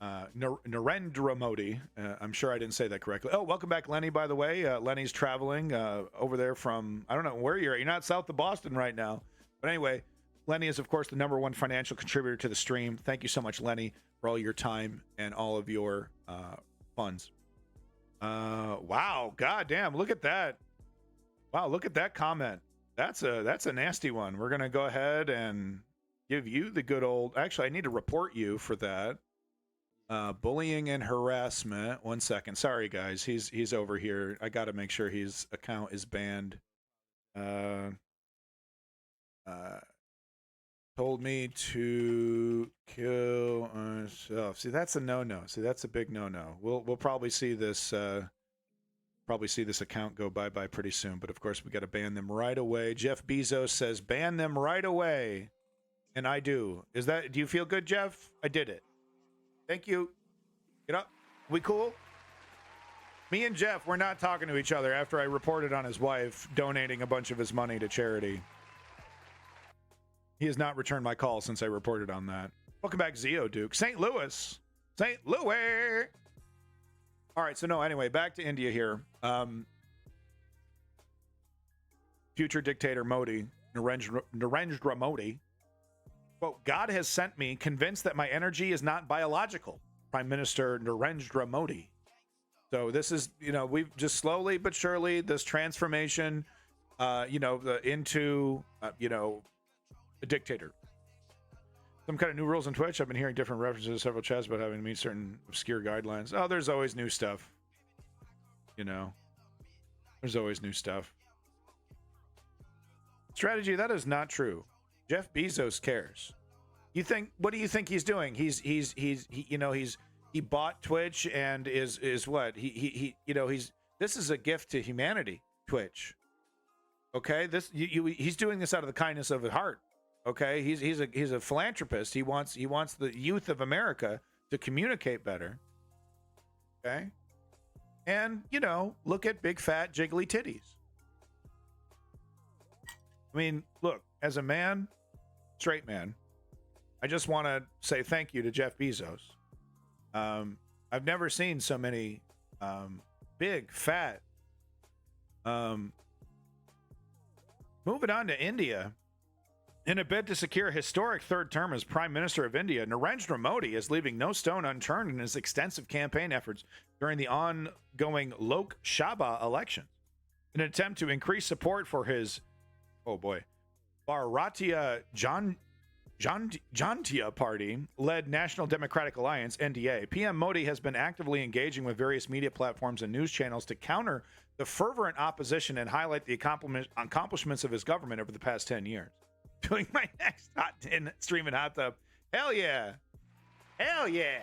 Narendra Modi. I'm sure I didn't say that correctly. Oh, welcome back, Lenny, by the way. Lenny's traveling over there from, I don't know where you're at. You're not south of Boston right now. But anyway, Lenny is, of course, the #1 financial contributor to the stream. Thank you so much, Lenny, for all your time and all of your funds. Wow. God damn. Look at that. Wow. Look at that comment. That's a nasty one. We're going to go ahead and give you the good old, actually, I need to report you for that. Bullying and harassment. 1 second. Sorry, guys. He's over here. I got to make sure his account is banned. Told me to kill myself. See, that's a no-no. See, that's a big no-no. We'll probably see this account go bye-bye pretty soon. But of course, we got to ban them right away. Jeff Bezos says ban them right away, and I do. Do you feel good, Jeff? I did it. Thank you. Get up. We cool? Me and Jeff, we're not talking to each other after I reported on his wife donating a bunch of his money to charity. He has not returned my call since I reported on that. Welcome back, Zeo Duke. St. Louis. St. Louis. All right, so no, anyway, back to India here. Future dictator Modi, Narendra Modi. Quote, God has sent me, convinced that my energy is not biological. Prime Minister Narendra Modi. So this is, we've just slowly but surely, this transformation, into, a dictator. Some kind of new rules on Twitch. I've been hearing different references to several chats about having to meet certain obscure guidelines. Oh, there's always new stuff. There's always new stuff. Strategy, that is not true. Jeff Bezos cares. What do you think he's doing? He bought Twitch and is what? This is a gift to humanity, Twitch. Okay? He's doing this out of the kindness of his heart. Okay? He's a philanthropist. He wants the youth of America to communicate better. Okay? And, look at big fat jiggly titties. I mean, look, as a man, straight man, I just want to say thank you to Jeff Bezos. I've never seen so many big, fat. Moving on to India. In a bid to secure a historic third term as Prime Minister of India, Narendra Modi is leaving no stone unturned in his extensive campaign efforts during the ongoing Lok Sabha election. In an attempt to increase support for his, Bharatiya Janata Party-led National Democratic Alliance, NDA, PM Modi has been actively engaging with various media platforms and news channels to counter the fervent opposition and highlight the accomplishments of his government over the past 10 years. Doing my next hot stream in hot tub. Hell yeah. Hell yeah.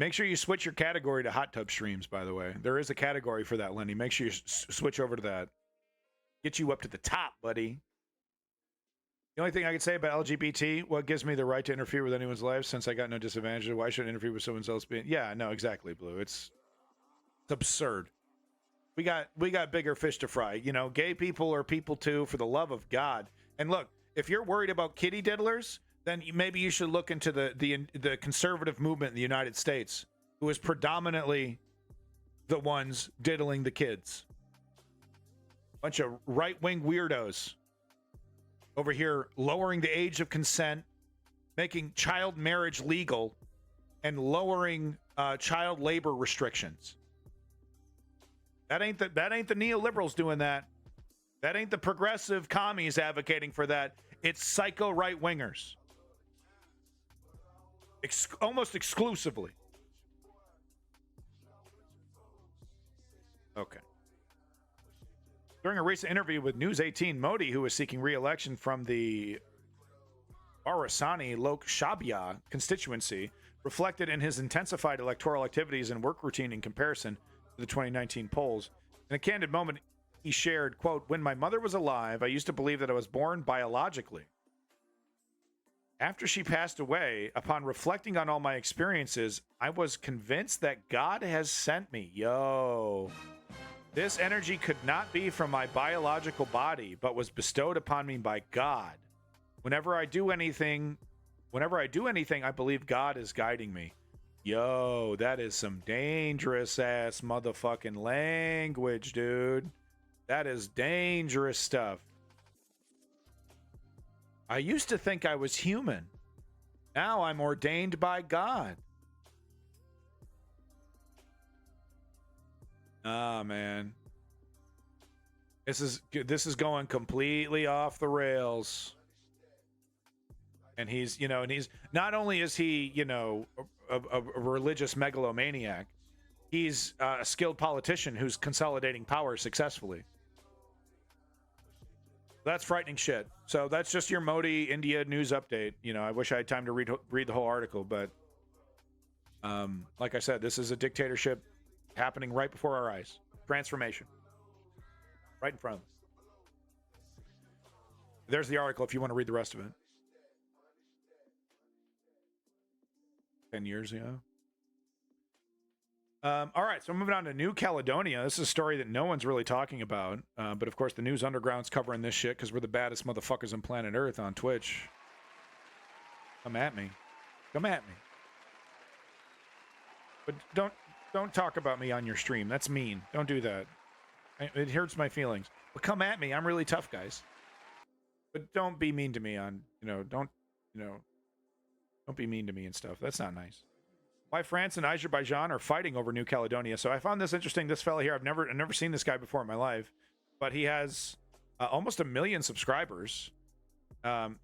Make sure you switch your category to hot tub streams, by the way. There is a category for that, Lenny. Make sure you switch over to that. Get you up to the top, buddy. The only thing I can say about LGBT, what gives me the right to interfere with anyone's life since I got no disadvantage? Why should I interfere with someone else being... Yeah, no, exactly, Blue. It's absurd. We got bigger fish to fry. You know, gay people are people too, for the love of God. And look, if you're worried about kitty diddlers, then maybe you should look into the conservative movement in the United States, who is predominantly the ones diddling the kids. Bunch of right-wing weirdos over here lowering the age of consent, making child marriage legal, and lowering child labor restrictions. That ain't the neoliberals doing that. That ain't the progressive commies advocating for that. It's psycho right-wingers. Almost exclusively. Okay. During a recent interview with News 18, Modi, who was seeking re-election from the Barasani Lok Sabha constituency, reflected in his intensified electoral activities and work routine in comparison to the 2019 polls. In a candid moment, he shared, quote, "When my mother was alive, I used to believe that I was born biologically. After she passed away, upon reflecting on all my experiences, I was convinced that God has sent me." Yo. "This energy could not be from my biological body, but was bestowed upon me by God. Whenever I do anything, I believe God is guiding me." Yo, that is some dangerous ass motherfucking language, dude. That is dangerous stuff. "I used to think I was human. Now I'm ordained by God." Ah, man. This is going completely off the rails. And he's not only is he, a religious megalomaniac, he's a skilled politician who's consolidating power successfully. That's frightening shit. So that's just your Modi India news update. I wish I had time to read the whole article, but like I said, this is a dictatorship happening right before our eyes. Transformation. Right in front of us. There's the article if you want to read the rest of it. 10 years ago. All right, so moving on to New Caledonia. This is a story that no one's really talking about, but of course the news underground's covering this shit because we're the baddest motherfuckers on planet Earth on Twitch. Come at me. Come at me. But don't talk about me on your stream. That's mean. Don't do that. It hurts my feelings. But come at me. I'm really tough, guys. But don't be mean to me on, don't be mean to me and stuff. That's not nice. Why France and Azerbaijan are fighting over New Caledonia. So I found this interesting. This fella here, I've never seen this guy before in my life, but he has almost 1 million subscribers.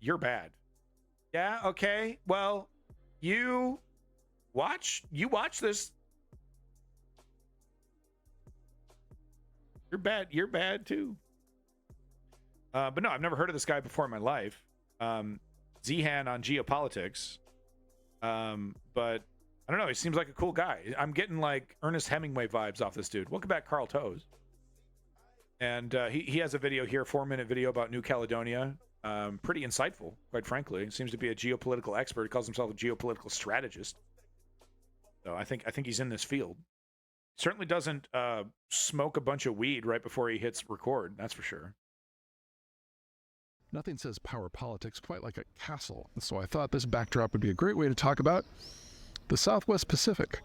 You're bad. Yeah. Okay. Well, you watch this. You're bad. You're bad too. But no, I've never heard of this guy before in my life. Zihan on geopolitics. But I don't know. He seems like a cool guy. I'm getting like Ernest Hemingway vibes off this dude. Welcome back, Carl Toes. And he has a video here, 4-minute video about New Caledonia. Pretty insightful, quite frankly. He seems to be a geopolitical expert. He calls himself a geopolitical strategist. So I think he's in this field. Certainly doesn't smoke a bunch of weed right before he hits record. That's for sure. Nothing says power politics quite like a castle. So I thought this backdrop would be a great way to talk about the Southwest Pacific.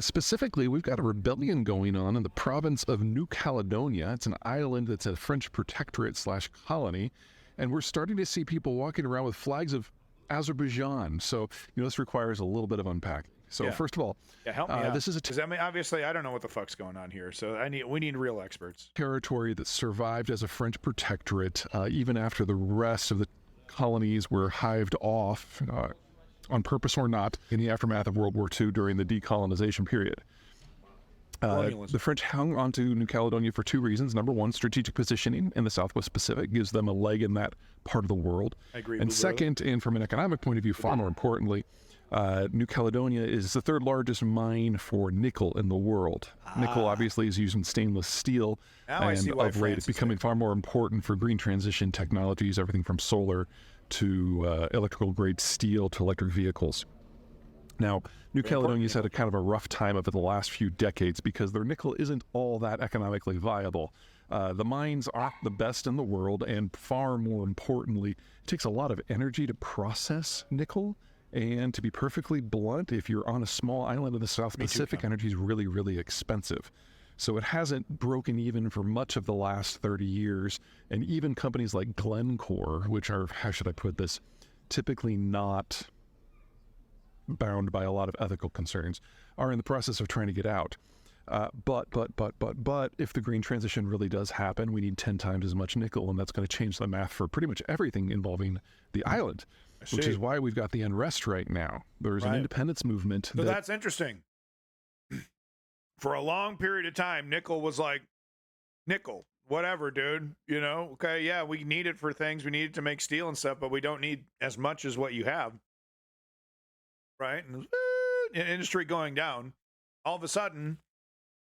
Specifically, we've got a rebellion going on in the province of New Caledonia. It's an island that's a French protectorate / colony. And we're starting to see people walking around with flags of Azerbaijan. So, this requires a little bit of unpacking. So yeah. First of all, help me out. This is obviously I don't know what the fuck's going on here. So we need real experts. Territory that survived as a French protectorate even after the rest of the colonies were hived off, on purpose or not, in the aftermath of World War II during the decolonization period. The French hung onto New Caledonia for 2 reasons. Number one, strategic positioning in the Southwest Pacific gives them a leg in that part of the world. I agree. And second, and from an economic point of view, far more importantly, New Caledonia is the third largest mine for nickel in the world. Nickel obviously is used in stainless steel, and of late it's becoming far more important for green transition technologies, everything from solar to electrical grade steel to electric vehicles. Now, New Caledonia's had a kind of a rough time over the last few decades because their nickel isn't all that economically viable. The mines aren't the best in the world, and far more importantly, it takes a lot of energy to process nickel. And to be perfectly blunt, if you're on a small island in the South Pacific, energy is really, really expensive. So it hasn't broken even for much of the last 30 years. And even companies like Glencore, which are, how should I put this, typically not bound by a lot of ethical concerns, are in the process of trying to get out. But if the green transition really does happen, we need 10 times as much nickel, and that's going to change the math for pretty much everything involving the island, which is why we've got the unrest right now. There's an independence movement. So that's interesting. For a long period of time, nickel was like, nickel, whatever, dude. You know, okay, yeah, we need it for things. We need it to make steel and stuff, but we don't need as much as what you have. Right? And industry going down. All of a sudden,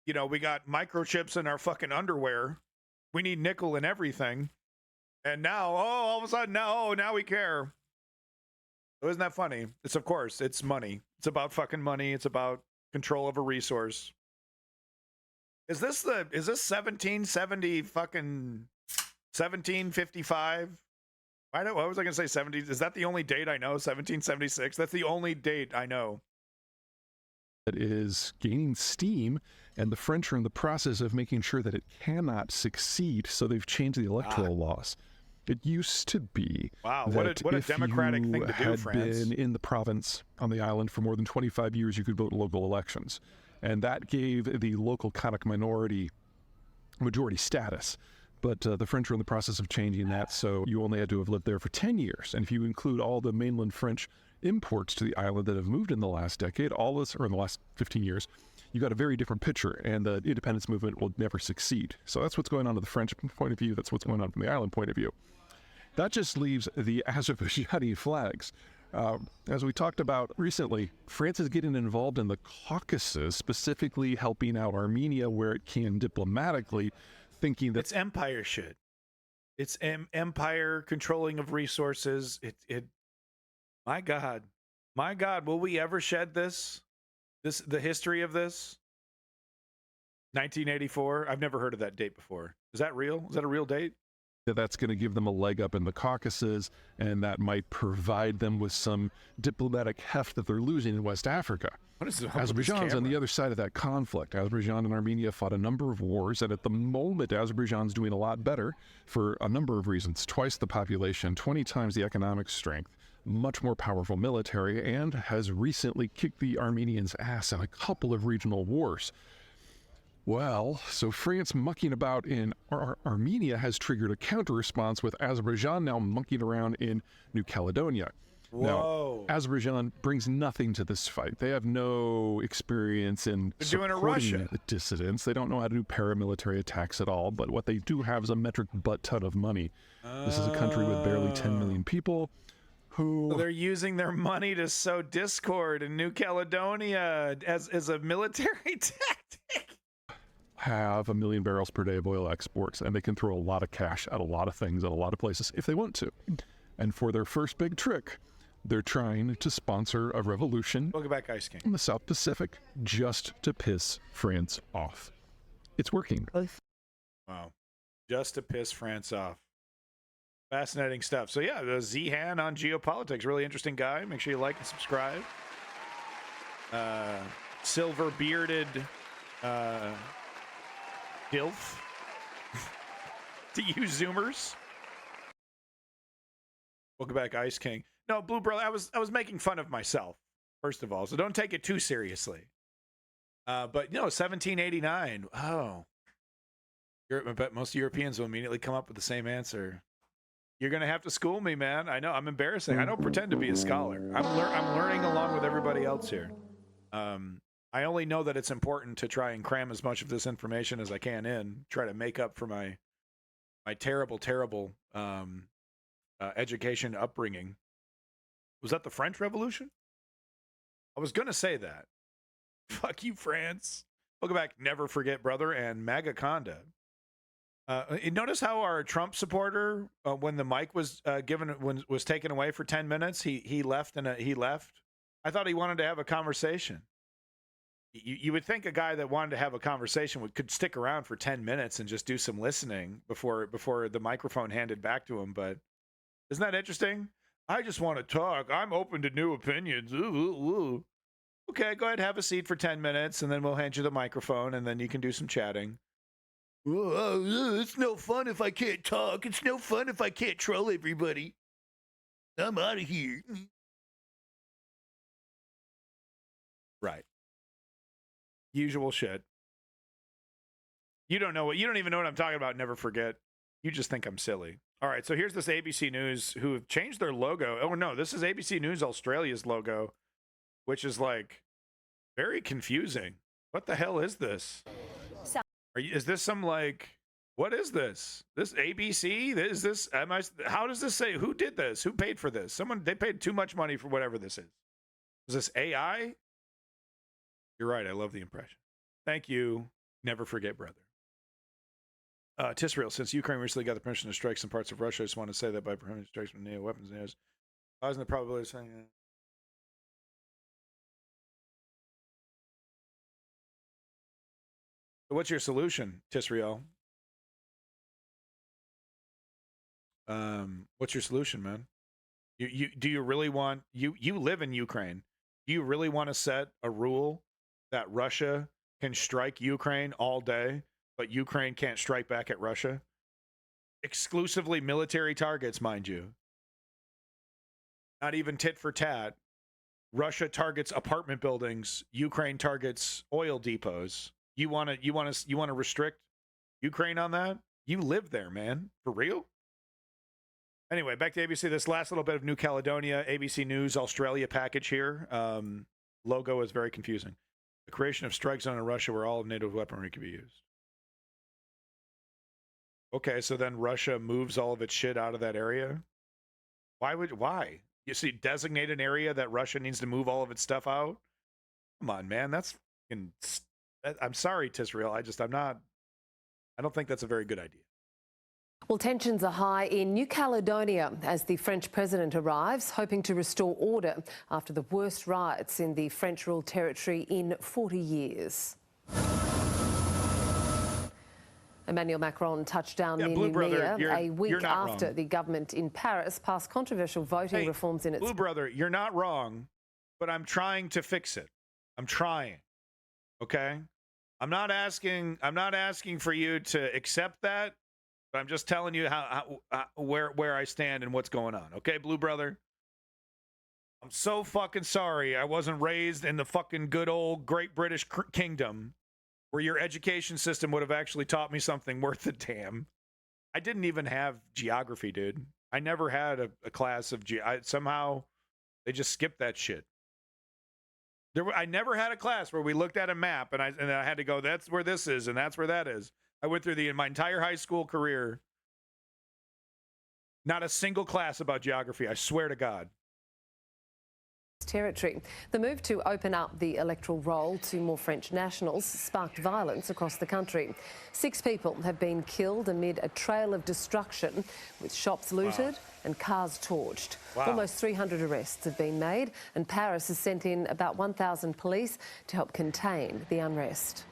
you know, we got microchips in our fucking underwear. We need nickel in everything. And now, all of a sudden, now we care. So isn't that funny? It's, of course, it's money. It's about fucking money. It's about control of a resource. Is this 1770 fucking 1755? What was I going to say 70? Is that the only date I know? 1776? That's the only date I know. That is gaining steam, and the French are in the process of making sure that it cannot succeed, so they've changed the electoral laws. It used to be what a democratic thing to do, France. If you had been in the province on the island for more than 25 years, you could vote in local elections. And that gave the local Kanak minority majority status. But the French are in the process of changing that, so you only had to have lived there for 10 years. And if you include all the mainland French imports to the island that have moved in the last decade, all this, or in the last 15 years, you got a very different picture, and the independence movement will never succeed. So that's what's going on to the French point of view. That's what's going on from the island point of view. That just leaves the Azerbaijani flags. As we talked about recently, France is getting involved in the Caucasus, specifically helping out Armenia where it can diplomatically, thinking that it's empire shit. It's empire controlling of resources. My God, will we ever shed the history of this? 1984. I've never heard of that date before. Is that real? Is that a real date? That's going to give them a leg up in the Caucasus, and that might provide them with some diplomatic heft that they're losing in West Africa. What is Azerbaijan's on the other side of that conflict. Azerbaijan and Armenia fought a number of wars, and at the moment, Azerbaijan's doing a lot better for a number of reasons. Twice the population, 20 times the economic strength, much more powerful military, and has recently kicked the Armenians' ass in a couple of regional wars. Well, so France mucking about in Armenia has triggered a counter-response with Azerbaijan now monkeying around in New Caledonia. Whoa. Now, Azerbaijan brings nothing to this fight. They have no experience in supporting the dissidents. They don't know how to do paramilitary attacks at all, but what they do have is a metric butt-ton of money. This is a country with barely 10 million people who... So they're using their money to sow discord in New Caledonia as a military tactic. Have 1 million barrels per day of oil exports, and they can throw a lot of cash at a lot of things at a lot of places if they want to. And for their first big trick, they're trying to sponsor a revolution Welcome back, Ice King. in the South Pacific just to piss France off. It's working. Wow. Just to piss France off. Fascinating stuff. So yeah, the Zihan on geopolitics. Really interesting guy. Make sure you like and subscribe. Silver-bearded... DILF to you Zoomers. Welcome back, Ice King. No, Blue Bro, I was making fun of myself, first of all, so don't take it too seriously. But you know, 1789. Oh, I bet most Europeans will immediately come up with the same answer. You're gonna have to school me, man. I know I'm embarrassing. I don't pretend to be a scholar. I'm learning along with everybody else here. I only know that it's important to try and cram as much of this information as I can in, try to make up for my terrible education upbringing. Was that the French Revolution? I was going to say that. Fuck you, France. Welcome back, Never Forget Brother and Magaconda. Notice how our Trump supporter, when the mic was was taken away for 10 minutes, he left and he left. I thought he wanted to have a conversation. You would think a guy that wanted to have a conversation could stick around for 10 minutes and just do some listening before the microphone handed back to him. But isn't that interesting? I just want to talk. I'm open to new opinions. Ooh, ooh, ooh. Okay, go ahead, have a seat for 10 minutes, and then we'll hand you the microphone, and then you can do some chatting. It's no fun if I can't talk. It's no fun if I can't troll everybody. I'm out of here. Right. Usual shit. You don't even know what I'm talking about. Never forget. You just think I'm silly. All right, so here's this ABC News who have changed their logo. Oh, no, this is ABC News Australia's logo, which is like very confusing. What the hell is this? Is this some like, what is this? This ABC? Is this, how does this say, who did this? Who paid for this? They paid too much money for whatever this is. Is this AI? You're right, I love the impression. Thank you. Never forget, brother. Tisrael, since Ukraine recently got the permission to strike some parts of Russia, I just want to say that by permitting strikes with NATO weapons, causing the probability of saying that. What's your solution, Tisrael? What's your solution, man? Do you really want you live in Ukraine? Do you really want to set a rule that Russia can strike Ukraine all day, but Ukraine can't strike back at Russia? Exclusively military targets, mind you. Not even tit for tat. Russia targets apartment buildings. Ukraine targets oil depots. You want to restrict Ukraine on that? You live there, man. For real? Anyway, back to ABC. This last little bit of New Caledonia, ABC News Australia package here. Logo is very confusing. The creation of strike zone in Russia where all of NATO weaponry can be used. Okay, so then Russia moves all of its shit out of that area? Why? You see, designate an area that Russia needs to move all of its stuff out? Come on, man. That's fucking... I'm sorry, Tisrael. I don't think that's a very good idea. Well, tensions are high in New Caledonia as the French president arrives, hoping to restore order after the worst riots in the French-ruled territory in 40 years. Emmanuel Macron touched down near Nouméa a week after the government in Paris passed controversial voting reforms in its... Blue Brother, you're not wrong, but I'm trying to fix it. I'm trying. Okay? I'm not asking for you to accept that, but I'm just telling you where I stand and what's going on. Okay, Blue Brother? I'm so fucking sorry I wasn't raised in the fucking good old Great British Kingdom where your education system would have actually taught me something worth a damn. I didn't even have geography, dude. I never had a class of somehow they just skipped that shit. I never had a class where we looked at a map and I had to go, that's where this is and that's where that is. I went through my entire high school career. Not a single class about geography, I swear to God. Territory. The move to open up the electoral roll to more French nationals sparked violence across the country. 6 people have been killed amid a trail of destruction, with shops looted and cars torched. Almost 300 arrests have been made, and Paris has sent in about 1,000 police to help contain the unrest.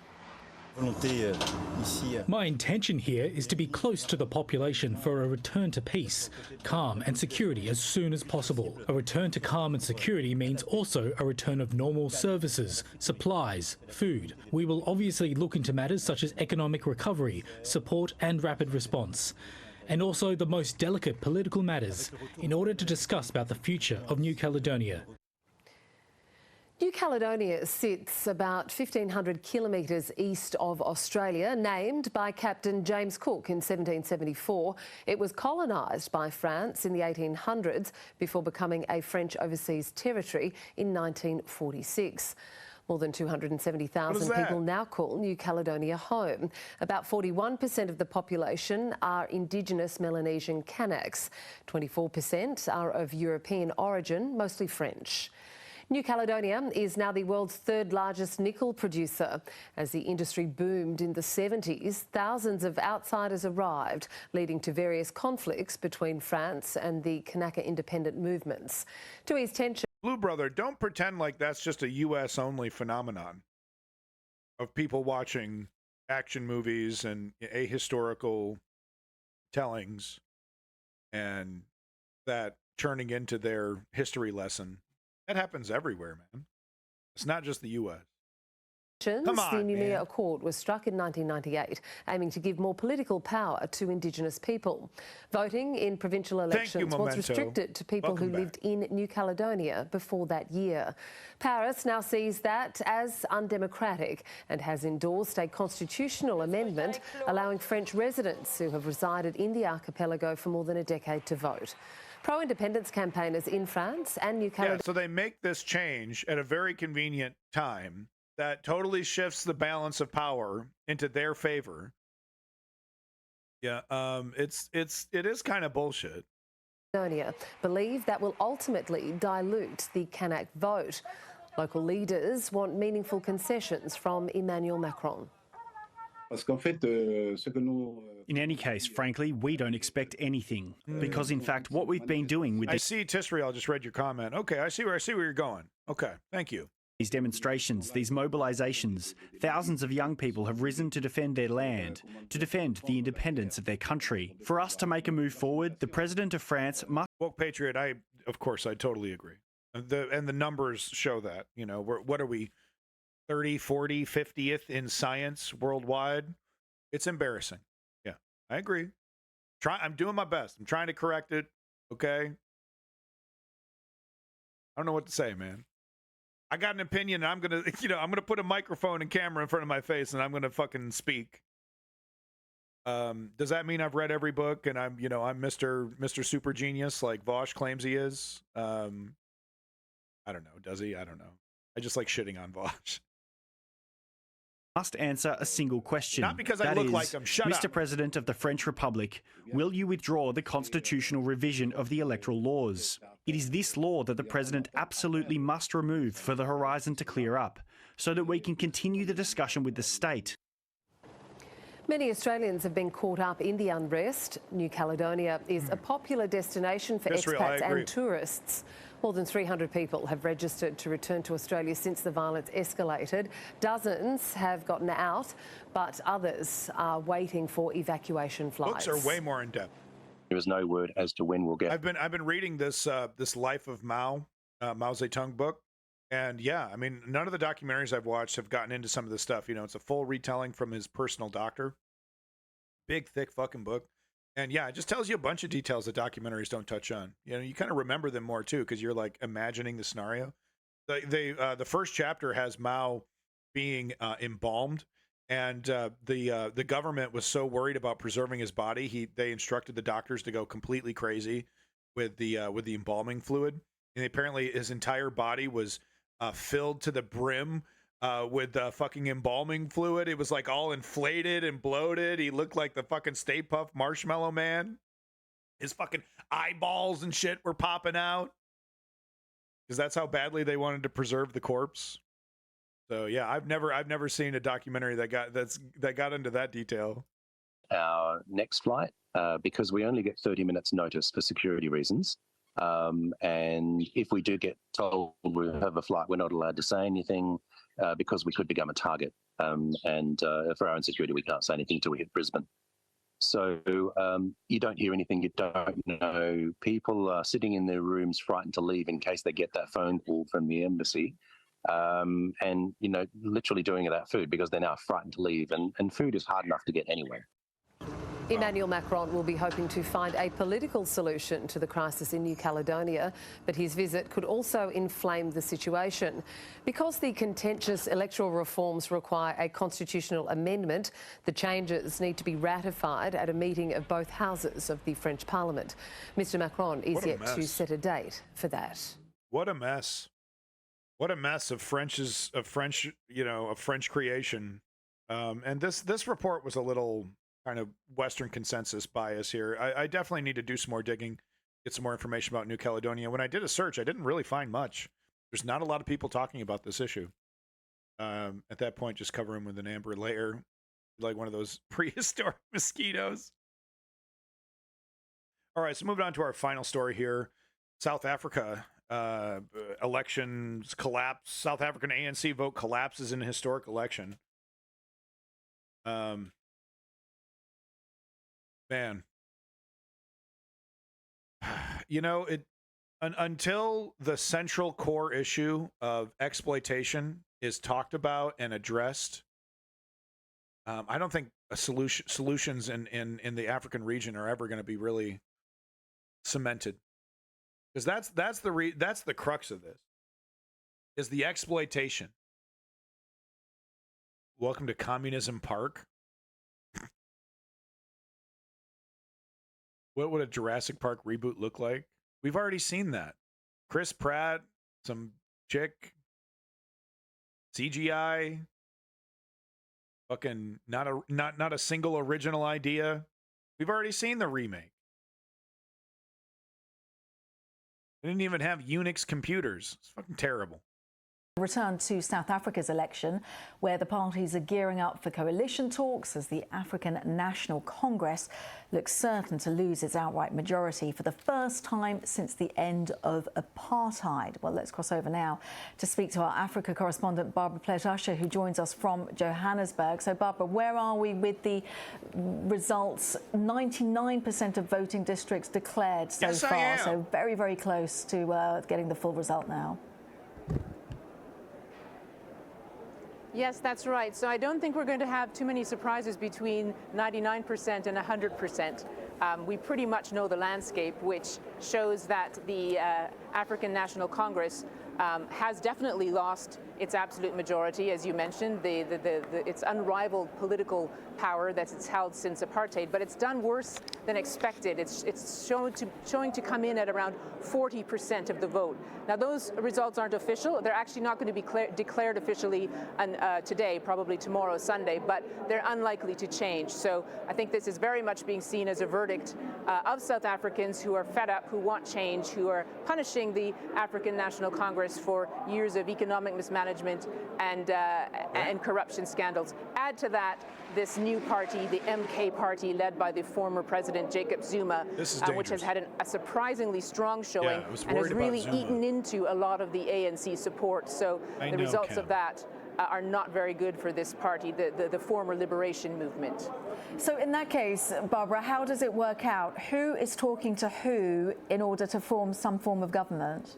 My intention here is to be close to the population for a return to peace, calm and security as soon as possible. A return to calm and security means also a return of normal services, supplies, food. We will obviously look into matters such as economic recovery, support and rapid response, and also the most delicate political matters in order to discuss about the future of New Caledonia. New Caledonia sits about 1,500 kilometres east of Australia, named by Captain James Cook in 1774. It was colonised by France in the 1800s before becoming a French overseas territory in 1946. More than 270,000 people now call New Caledonia home. About 41% of the population are Indigenous Melanesian Kanaks. 24% are of European origin, mostly French. New Caledonia is now the world's third largest nickel producer. As the industry boomed in the 70s, thousands of outsiders arrived, leading to various conflicts between France and the Kanaka independent movements. To ease tension, Blue Brother, don't pretend like that's just a U.S. only phenomenon of people watching action movies and ahistorical tellings and that turning into their history lesson. That happens everywhere, man. It's not just the U.S. Come on, the Noumea man. Accord was struck in 1998, aiming to give more political power to Indigenous people. Voting in provincial elections was restricted to people who lived in New Caledonia before that year. Paris now sees that as undemocratic and has endorsed a constitutional amendment allowing French residents who have resided in the archipelago for more than a decade to vote. Pro-independence campaigners in France and New Caledonia... Yeah, so they make this change at a very convenient time that totally shifts the balance of power into their favor. Yeah, it is kind of bullshit. Believe that will ultimately dilute the Kanak vote. Local leaders want meaningful concessions from Emmanuel Macron. In any case, frankly, we don't expect anything because, in fact, what we've been doing with I see, Tisri, I just read your comment. Okay, I see where you're going. Okay, thank you. These demonstrations, these mobilizations, thousands of young people have risen to defend their land, to defend the independence of their country. For us to make a move forward, the President of France must... Woke Patriot, of course, I totally agree. And the numbers show that. You know, what are we, 30, 40, 50th in science worldwide? It's embarrassing. Yeah, I agree. I'm doing my best. I'm trying to correct it, okay? I don't know what to say, man. I got an opinion, and I'm gonna put a microphone and camera in front of my face, and I'm gonna fucking speak. Does that mean I've read every book and I'm Mr. Super Genius like Vosh claims he is? I don't know. Does he? I don't know. I just like shitting on Vosh. Must answer a single question. Not because I look like him. Shut up. Mr. President of the French Republic, will you withdraw the constitutional revision of the electoral laws? It is this law that the President absolutely must remove for the horizon to clear up, so that we can continue the discussion with the state. Many Australians have been caught up in the unrest. New Caledonia is a popular destination for expats and tourists. More than 300 people have registered to return to Australia since the violence escalated. Dozens have gotten out, but others are waiting for evacuation flights. Books are way more in depth. There is no word as to when we'll get. I've been reading this this Life of Mao, Mao Zedong book, and yeah, I mean, none of the documentaries I've watched have gotten into some of this stuff. You know, it's a full retelling from his personal doctor. Big, thick fucking book. And yeah, it just tells you a bunch of details that documentaries don't touch on. You know, you kind of remember them more too because you're like imagining the scenario. The first chapter has Mao being embalmed, and the government was so worried about preserving his body, they instructed the doctors to go completely crazy with the embalming fluid. And apparently, his entire body was filled to the brim with fucking embalming fluid. It was like all inflated and bloated. He looked like the fucking Stay Puft Marshmallow Man. His fucking eyeballs and shit were popping out because that's how badly they wanted to preserve the corpse. So yeah, I've never seen a documentary that got into that detail. Our next flight, because we only get 30 minutes notice for security reasons. And if we do get told we have a flight, we're not allowed to say anything because we could become a target. And for our own security, we can't say anything until we hit Brisbane. So you don't hear anything, you don't know. People are sitting in their rooms frightened to leave in case they get that phone call from the embassy. And, you know, literally doing it without food because they're now frightened to leave. And food is hard enough to get anywhere. Emmanuel Macron will be hoping to find a political solution to the crisis in New Caledonia, but his visit could also inflame the situation. Because the contentious electoral reforms require a constitutional amendment, the changes need to be ratified at a meeting of both houses of the French Parliament. Mr. Macron is yet to set a date for that. What a mess. What a mess of French creation. And this report was a little kind of Western consensus bias here. I definitely need to do some more digging, get some more information about New Caledonia. When I did a search, I didn't really find much. There's not a lot of people talking about this issue. At that point, just cover him with an amber layer, like one of those prehistoric mosquitoes. All right, so moving on to our final story here. South Africa elections collapse. South African ANC vote collapses in a historic election. Man, you know, until the central core issue of exploitation is talked about and addressed, I don't think solutions in the African region are ever going to be really cemented, because that's the crux of this, is the exploitation. Welcome to Communism Park. What would a Jurassic Park reboot look like? We've already seen that. Chris Pratt, some chick, CGI, fucking not a single original idea. We've already seen the remake. They didn't even have Unix computers. It's fucking terrible. Return to South Africa's election, where the parties are gearing up for coalition talks as the African National Congress looks certain to lose its outright majority for the first time since the end of apartheid. Well, let's cross over now to speak to our Africa correspondent, Barbara Pletasher, who joins us from Johannesburg. So, Barbara, where are we with the results? 99% of voting districts declared so far, so very, very close to getting the full result now. Yes, that's right. So I don't think we're going to have too many surprises between 99% and 100%. We pretty much know the landscape, which shows that the African National Congress has definitely lost its absolute majority, as you mentioned, its unrivaled political power that it's held since apartheid. But it's done worse than expected. It's showing to come in at around 40% of the vote. Now, those results aren't official. They're actually not going to be declared officially today, probably tomorrow, Sunday, but they're unlikely to change. So I think this is very much being seen as a verdict of South Africans who are fed up, who want change, who are punishing the African National Congress for years of economic mismanagement and corruption scandals. Add to that this new party, the MK party, led by the former president Jacob Zuma, which has had a surprisingly strong showing and has really eaten into a lot of the ANC support. So the results of that are not very good for this party, the former liberation movement. So in that case, Barbara, how does it work out? Who is talking to who in order to form some form of government?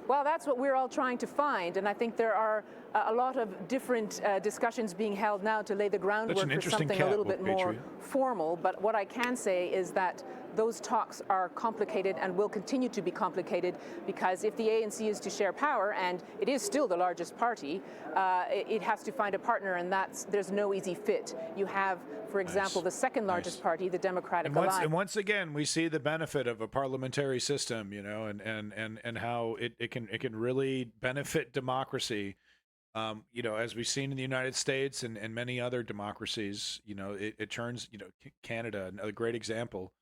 Well, that's what we're all trying to find, and I think there are a lot of different discussions being held now to lay the groundwork for something a little bit more formal. But what I can say is that those talks are complicated and will continue to be complicated, because if the ANC is to share power, and it is still the largest party, it has to find a partner, and there's no easy fit. You have, for example, the second largest party, the Democratic Alliance. And once again, we see the benefit of a parliamentary system, you know, and how it can really benefit democracy. You know, as we've seen in the United States and many other democracies, you know, it turns, you know, Canada, another great example.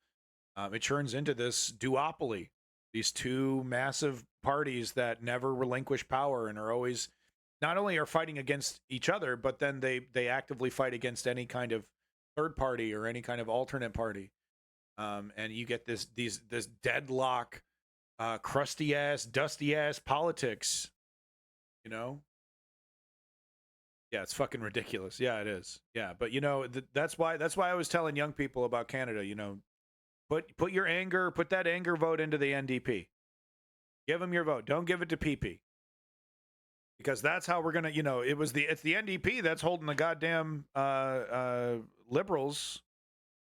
It turns into this duopoly, these two massive parties that never relinquish power and are always, not only are fighting against each other, but then they actively fight against any kind of third party or any kind of alternate party. And you get this deadlock, crusty ass, dusty ass politics, you know? Yeah, it's fucking ridiculous. Yeah, it is. Yeah, but you know, that's why I was telling young people about Canada, you know, put that anger vote into the NDP. Give them your vote. Don't give it to PP. Because that's how we're going to, you know, it's the NDP that's holding the goddamn liberals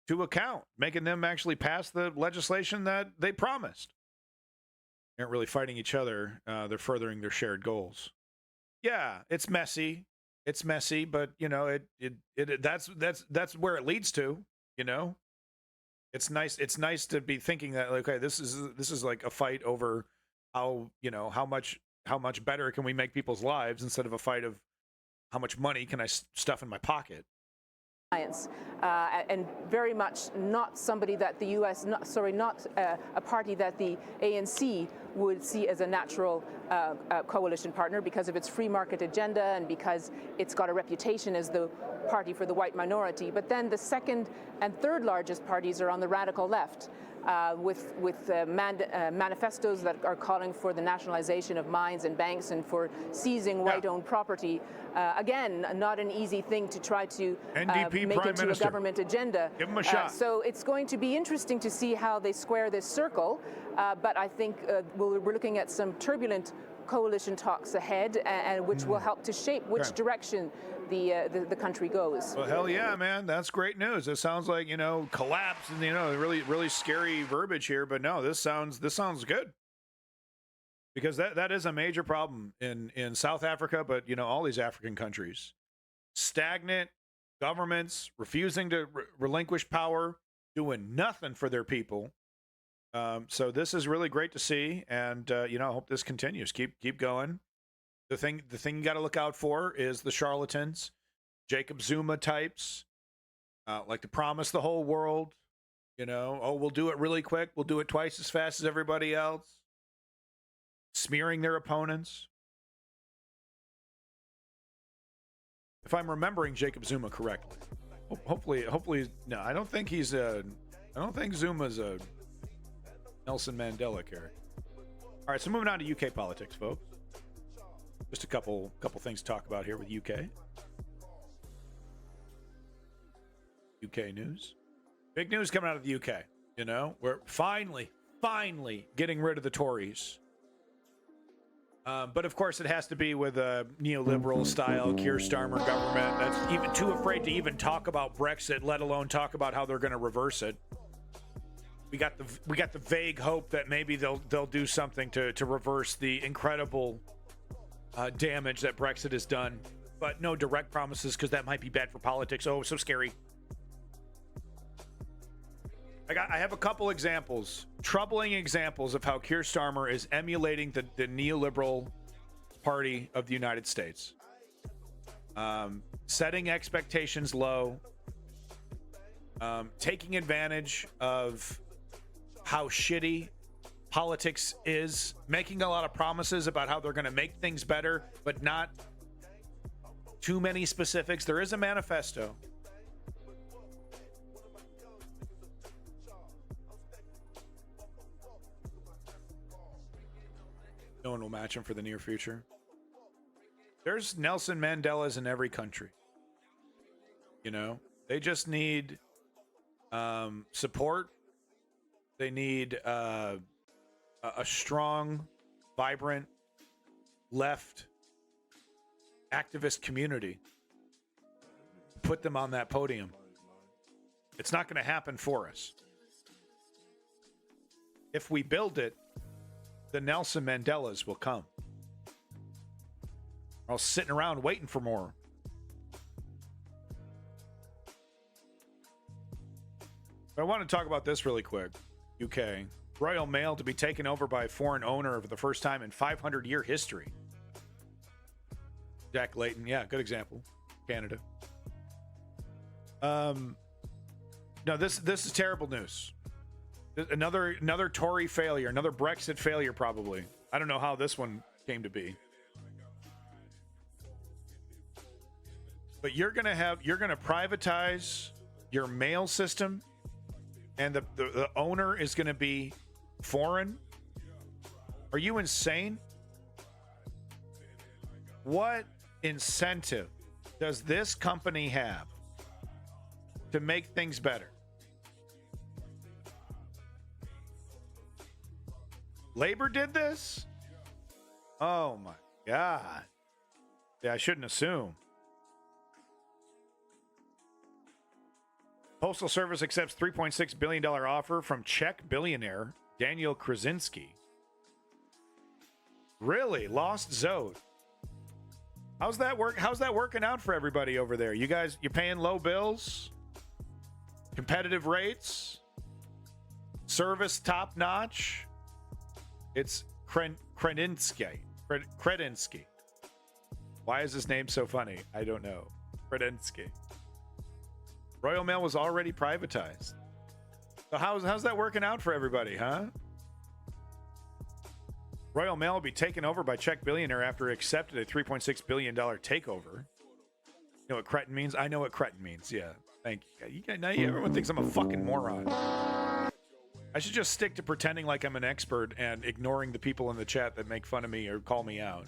to account, making them actually pass the legislation that they promised. They aren't really fighting each other. They're furthering their shared goals. Yeah, it's messy. It's messy, but you know, that's where it leads to, you know. It's nice to be thinking that, like, okay, this is like a fight over how, you know, how much better can we make people's lives, instead of a fight of how much money can I stuff in my pocket. and very much not somebody that the U.S., not a party that the ANC would see as a natural coalition partner because of its free market agenda and because it's got a reputation as the party for the white minority. But then the second and third largest parties are on the radical left. With manifestos that are calling for the nationalization of mines and banks and for seizing white-owned property. Again, not an easy thing to try to NDP make Prime into Minister. a government agenda. Give him a shot. So it's going to be interesting to see how they square this circle. But I think we're looking at some turbulent coalition talks ahead, and which will help to shape which direction the country goes. Well, hell yeah, man. That's great news. It sounds like, collapse and, really, really scary verbiage here. But no, this sounds good. Because that is a major problem in South Africa, but, all these African countries. Stagnant governments refusing to relinquish power, doing nothing for their people. So this is really great to see. And, I hope this continues. Keep going. The thing you got to look out for is the charlatans, Jacob Zuma types, like to promise the whole world, we'll do it really quick. We'll do it twice as fast as everybody else. Smearing their opponents. If I'm remembering Jacob Zuma correctly, hopefully, no, I don't think Zuma's a Nelson Mandela character. All right, so moving on to UK politics, folks. Just a couple things to talk about here with UK. UK news. Big news coming out of the UK. We're finally getting rid of the Tories. But of course, it has to be with a neoliberal style Keir Starmer government that's even too afraid to even talk about Brexit, let alone talk about how they're going to reverse it. We got the vague hope that maybe they'll do something to reverse the incredible damage that Brexit has done, but no direct promises because that might be bad for politics. Oh, so scary. I have a couple examples, troubling examples of how Keir Starmer is emulating the neoliberal party of the United States. Setting expectations low, taking advantage of how shitty politics is, making a lot of promises about how they're going to make things better, but not too many specifics. There is a manifesto. No one will match him for the near future. There's Nelson Mandelas in every country. They just need support. They need a strong, vibrant, left activist community. Put them on that podium. It's not going to happen for us. If we build it, the Nelson Mandelas will come. We're all sitting around waiting for more. But I want to talk about this really quick. UK. Royal Mail to be taken over by a foreign owner for the first time in 500-year history. Jack Layton, yeah, good example. Canada. No, this is terrible news. Another Tory failure, another Brexit failure, probably. I don't know how this one came to be. But you're gonna privatize your mail system, and the owner is gonna be foreign. Are you insane? What incentive does this company have to make things better? Labor did this? Oh my God. Yeah, I shouldn't assume. Postal Service accepts $3.6 billion offer from Czech billionaire Daniel Krasinski. Really? Lost Zode. How's that working out for everybody over there? You guys, you paying low bills? Competitive rates? Service top notch? It's Kredinsky. Why is his name so funny? I don't know. Kredinsky. Royal Mail was already privatized. So how's that working out for everybody, huh? Royal Mail will be taken over by Czech billionaire after it accepted a $3.6 billion takeover. You know what cretin means? I know what cretin means. Yeah, thank you. Now everyone thinks I'm a fucking moron. I should just stick to pretending like I'm an expert and ignoring the people in the chat that make fun of me or call me out,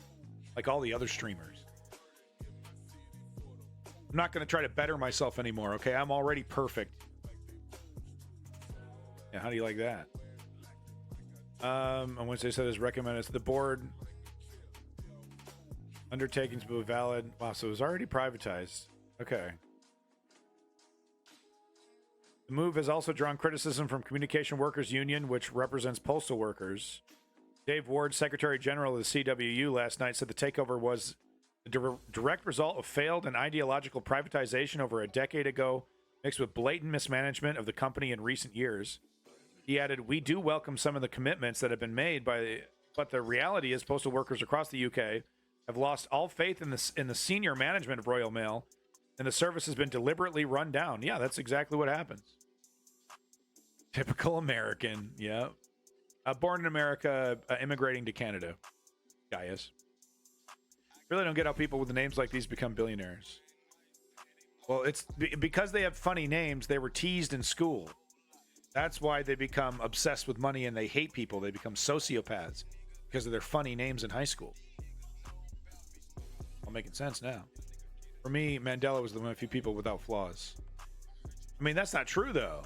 like all the other streamers. I'm not going to try to better myself anymore, okay? I'm already perfect. Yeah, how do you like that? On Wednesday said is recommended to the board. Undertakings will be valid. Wow, so it was already privatized. Okay. The move has also drawn criticism from Communication Workers Union, which represents postal workers. Dave Ward, Secretary General of the CWU, last night said the takeover was a direct result of failed and ideological privatization over a decade ago, mixed with blatant mismanagement of the company in recent years. He added, "We do welcome some of the commitments that have been made, but the reality is postal workers across the UK have lost all faith in the senior management of Royal Mail, and the service has been deliberately run down." Yeah, that's exactly what happens. Typical American, yeah. Born in America, immigrating to Canada. Guy is. Really don't get how people with names like these become billionaires. Well, it's because they have funny names. They were teased in school. That's why they become obsessed with money and they hate people. They become sociopaths because of their funny names in high school. All making sense now. For me, Mandela was one of the few people without flaws. I mean, that's not true, though.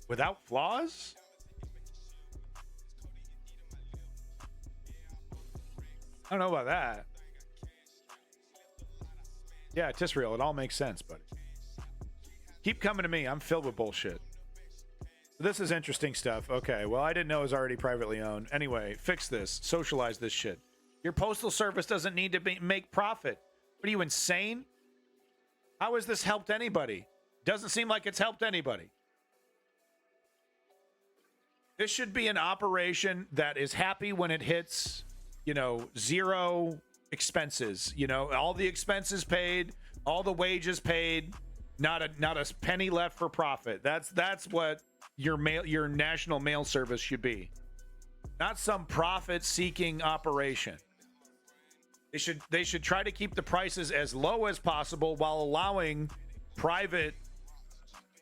Without flaws? I don't know about that. Yeah, Tisrael, it all makes sense, buddy. Keep coming to me. I'm filled with bullshit. This is interesting stuff. Okay, well, I didn't know it was already privately owned. Anyway, fix this. Socialize this shit. Your postal service doesn't need to make profit. What are you, insane? How has this helped anybody? Doesn't seem like it's helped anybody. This should be an operation that is happy when it hits, zero expenses. All the expenses paid, all the wages paid, not a penny left for profit. That's what your national mail service should be. Not some profit-seeking operation. They should try to keep the prices as low as possible while allowing private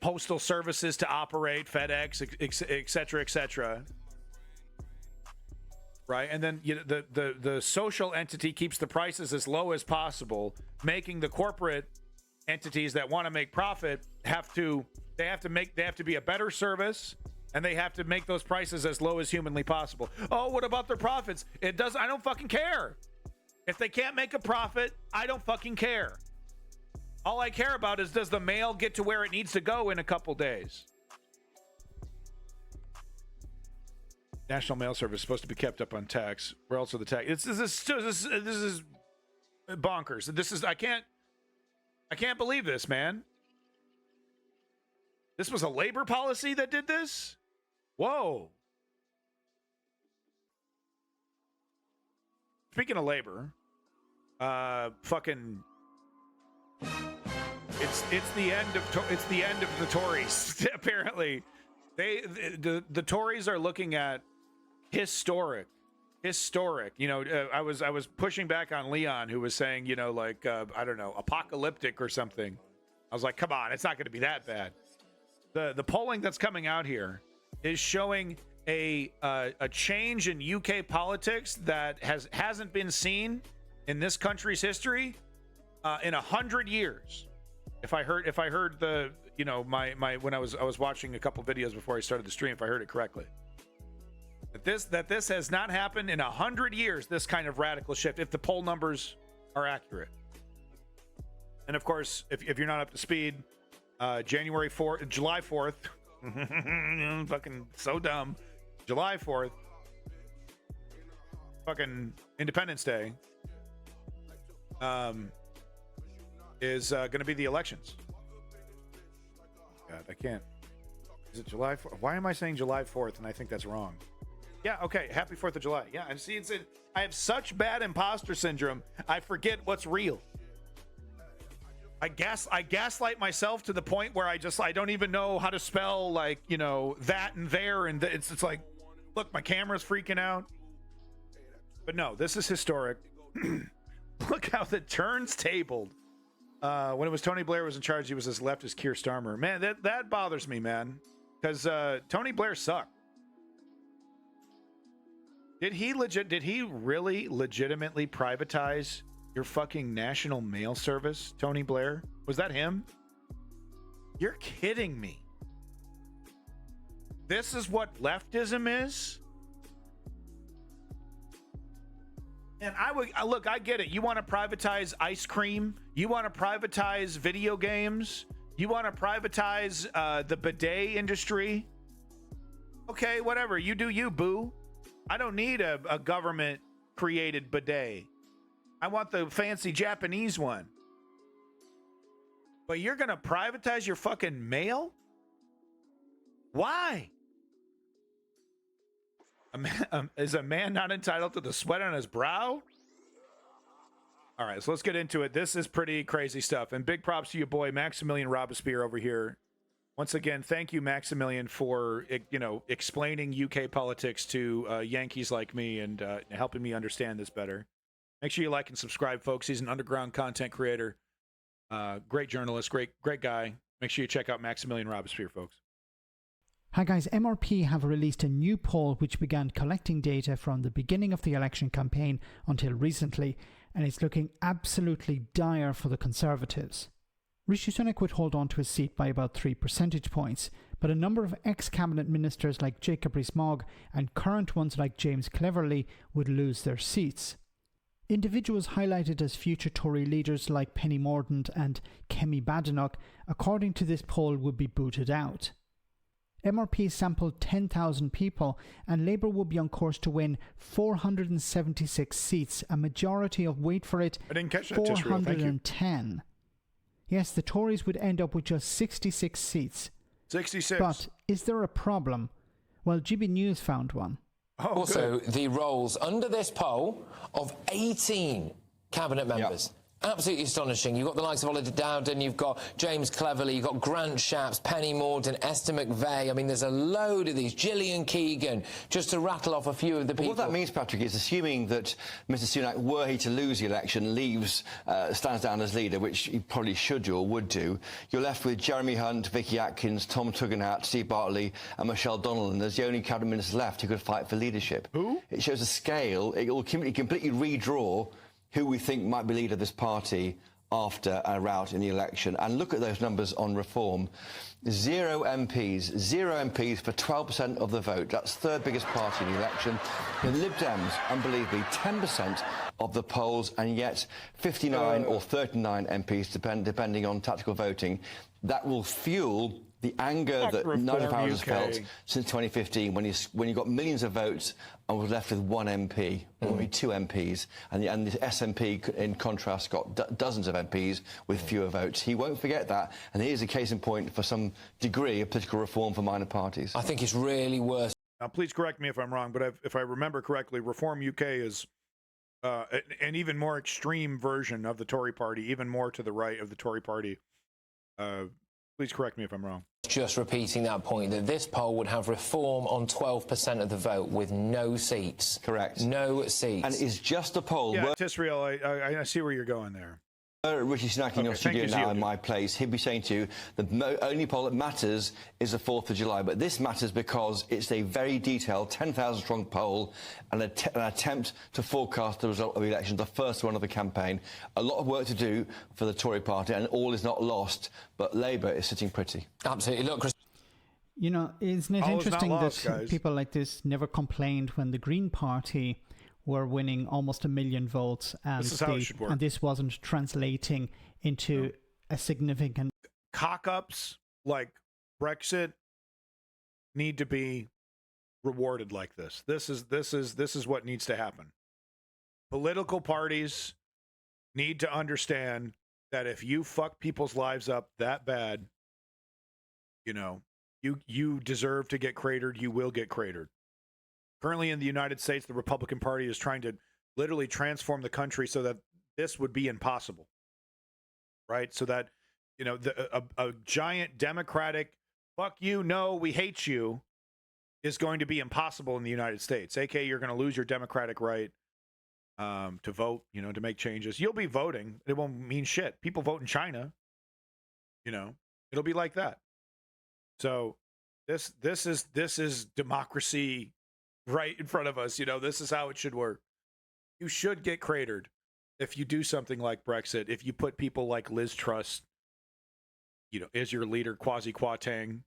postal services to operate, FedEx, et cetera, right? And then the social entity keeps the prices as low as possible, making the corporate entities that want to make profit have to be a better service, and they have to make those prices as low as humanly possible. Oh, what about their profits? I don't fucking care. If they can't make a profit, I don't fucking care. All I care about is, does the mail get to where it needs to go in a couple days? National Mail Service is supposed to be kept up on tax. Where else are the tax? This is bonkers. I can't believe this, man. This was a labor policy that did this? Whoa. Speaking of labor, fucking. It's the end of the Tories. Apparently, the Tories are looking at historic. I was pushing back on Leon, who was saying, I don't know, apocalyptic or something. I was like, come on, it's not going to be that bad. The polling that's coming out here is showing a change in UK politics that hasn't been seen in this country's history in 100 years. If I heard the when I was watching a couple videos before I started the stream, if I heard it correctly, that this has not happened in 100 years. This kind of radical shift, if the poll numbers are accurate. And of course, if you're not up to speed, July 4th, fucking so dumb. July 4th, fucking Independence Day, is going to be the elections. God, I can't. Is it July 4th? Why am I saying July 4th and I think that's wrong? Yeah, okay. Happy 4th of July. Yeah, and see, I have such bad imposter syndrome, I forget what's real. I gaslight myself to the point where I don't even know how to spell, like, you know, that and there, and it's like, look, my camera's freaking out. But no, this is historic. Look how the turn's tabled. When it was Tony Blair was in charge, he was as left as Keir Starmer. Man, that bothers me, man, because Tony Blair sucked. Did he really legitimately privatize your fucking national mail service, Tony Blair? Was that him? You're kidding me. This is what leftism is? And I get it. You want to privatize ice cream? You want to privatize video games? You want to privatize the bidet industry? Okay, whatever. You do you, boo. I don't need a government-created bidet. I want the fancy Japanese one. But you're going to privatize your fucking mail? Why? Is a man not entitled to the sweat on his brow? All right, so let's get into it. This is pretty crazy stuff. And big props to you, boy, Maximilian Robespierre over here. Once again, thank you, Maximilian, for, you know, explaining UK politics to Yankees like me and helping me understand this better. Make sure you like and subscribe, folks. He's an underground content creator. Great journalist, great guy. Make sure you check out Maximilian Robespierre, folks. Hi guys, MRP have released a new poll which began collecting data from the beginning of the election campaign until recently, and it's looking absolutely dire for the Conservatives. Rishi Sunak would hold on to his seat by about 3 percentage points, but a number of ex-cabinet ministers like Jacob Rees-Mogg and current ones like James Cleverly would lose their seats. Individuals highlighted as future Tory leaders like Penny Mordaunt and Kemi Badenoch, according to this poll, would be booted out. MRP sampled 10,000 people, and Labour will be on course to win 476 seats, a majority of, wait for it, I didn't catch that, 410. Yes, the Tories would end up with just 66 seats. 66. But is there a problem? Well, GB News found one. Oh, also, the roles under this poll of 18 cabinet members. Yep. Absolutely astonishing. You've got the likes of Oliver Dowden, you've got James Cleverly, you've got Grant Shapps, Penny Mordaunt, Esther McVeigh. I mean, there's a load of these. Gillian Keegan, just to rattle off a few of the people. What that means, Patrick, is assuming that Mr Sunak, were he to lose the election, stands down as leader, which he probably should do or would do, you're left with Jeremy Hunt, Vicky Atkins, Tom Tugendhat, Steve Bartley and Michelle Donnellan as the only cabinet ministers left who could fight for leadership. Who? It shows a scale. It will completely redraw who we think might be leader of this party after a rout in the election. And look at those numbers on reform. 0 MPs for 12% of the vote. That's third biggest party in the election. The Lib Dems, unbelievably, 10% of the polls, and yet 59 or 39 MPs, depending on tactical voting. That will fuel the anger that none of ours has felt since 2015, when you got millions of votes and was left with one MP, or maybe 2 MPs, and the SNP, in contrast, got dozens of MPs with fewer votes. He won't forget that, and here's a case in point for some degree of political reform for minor parties. I think it's really worth. Now, please correct me if I'm wrong, but if I remember correctly, Reform UK is an even more extreme version of the Tory party, even more to the right of the Tory party. Please correct me if I'm wrong. Just repeating that point, that this poll would have Reform on 12% of the vote with no seats. Correct. No seats. And it's just a poll. Yeah, Tisrael, I see where you're going there. Rishi Sunak in your studio now in my place, he'd be saying to you, the only poll that matters is the 4th of July. But this matters because it's a very detailed 10,000-strong poll and an attempt to forecast the result of the election, the first one of the campaign. A lot of work to do for the Tory party, and all is not lost, but Labour is sitting pretty. Absolutely. Look, you know, isn't it interesting that people like this never complained when the Green Party were winning almost 1 million votes, and this wasn't translating into a significant cock-ups like Brexit need to be rewarded like this. This is what needs to happen. Political parties need to understand that if you fuck people's lives up that bad, you know, you deserve to get cratered, you will get cratered. Currently in the United States, the Republican Party is trying to literally transform the country so that this would be impossible. right? So that, you know, a giant Democratic fuck you, no, we hate you is going to be impossible in the United States. AK, you're going to lose your democratic right to vote, you know, to make changes. You'll be voting. It won't mean shit. People vote in China. You know, it'll be like that. So this is democracy right in front of us. You know, this is how it should work. You should get cratered if you do something like Brexit, if you put people like Liz Truss, you know, as your leader, Kwasi Kwarteng.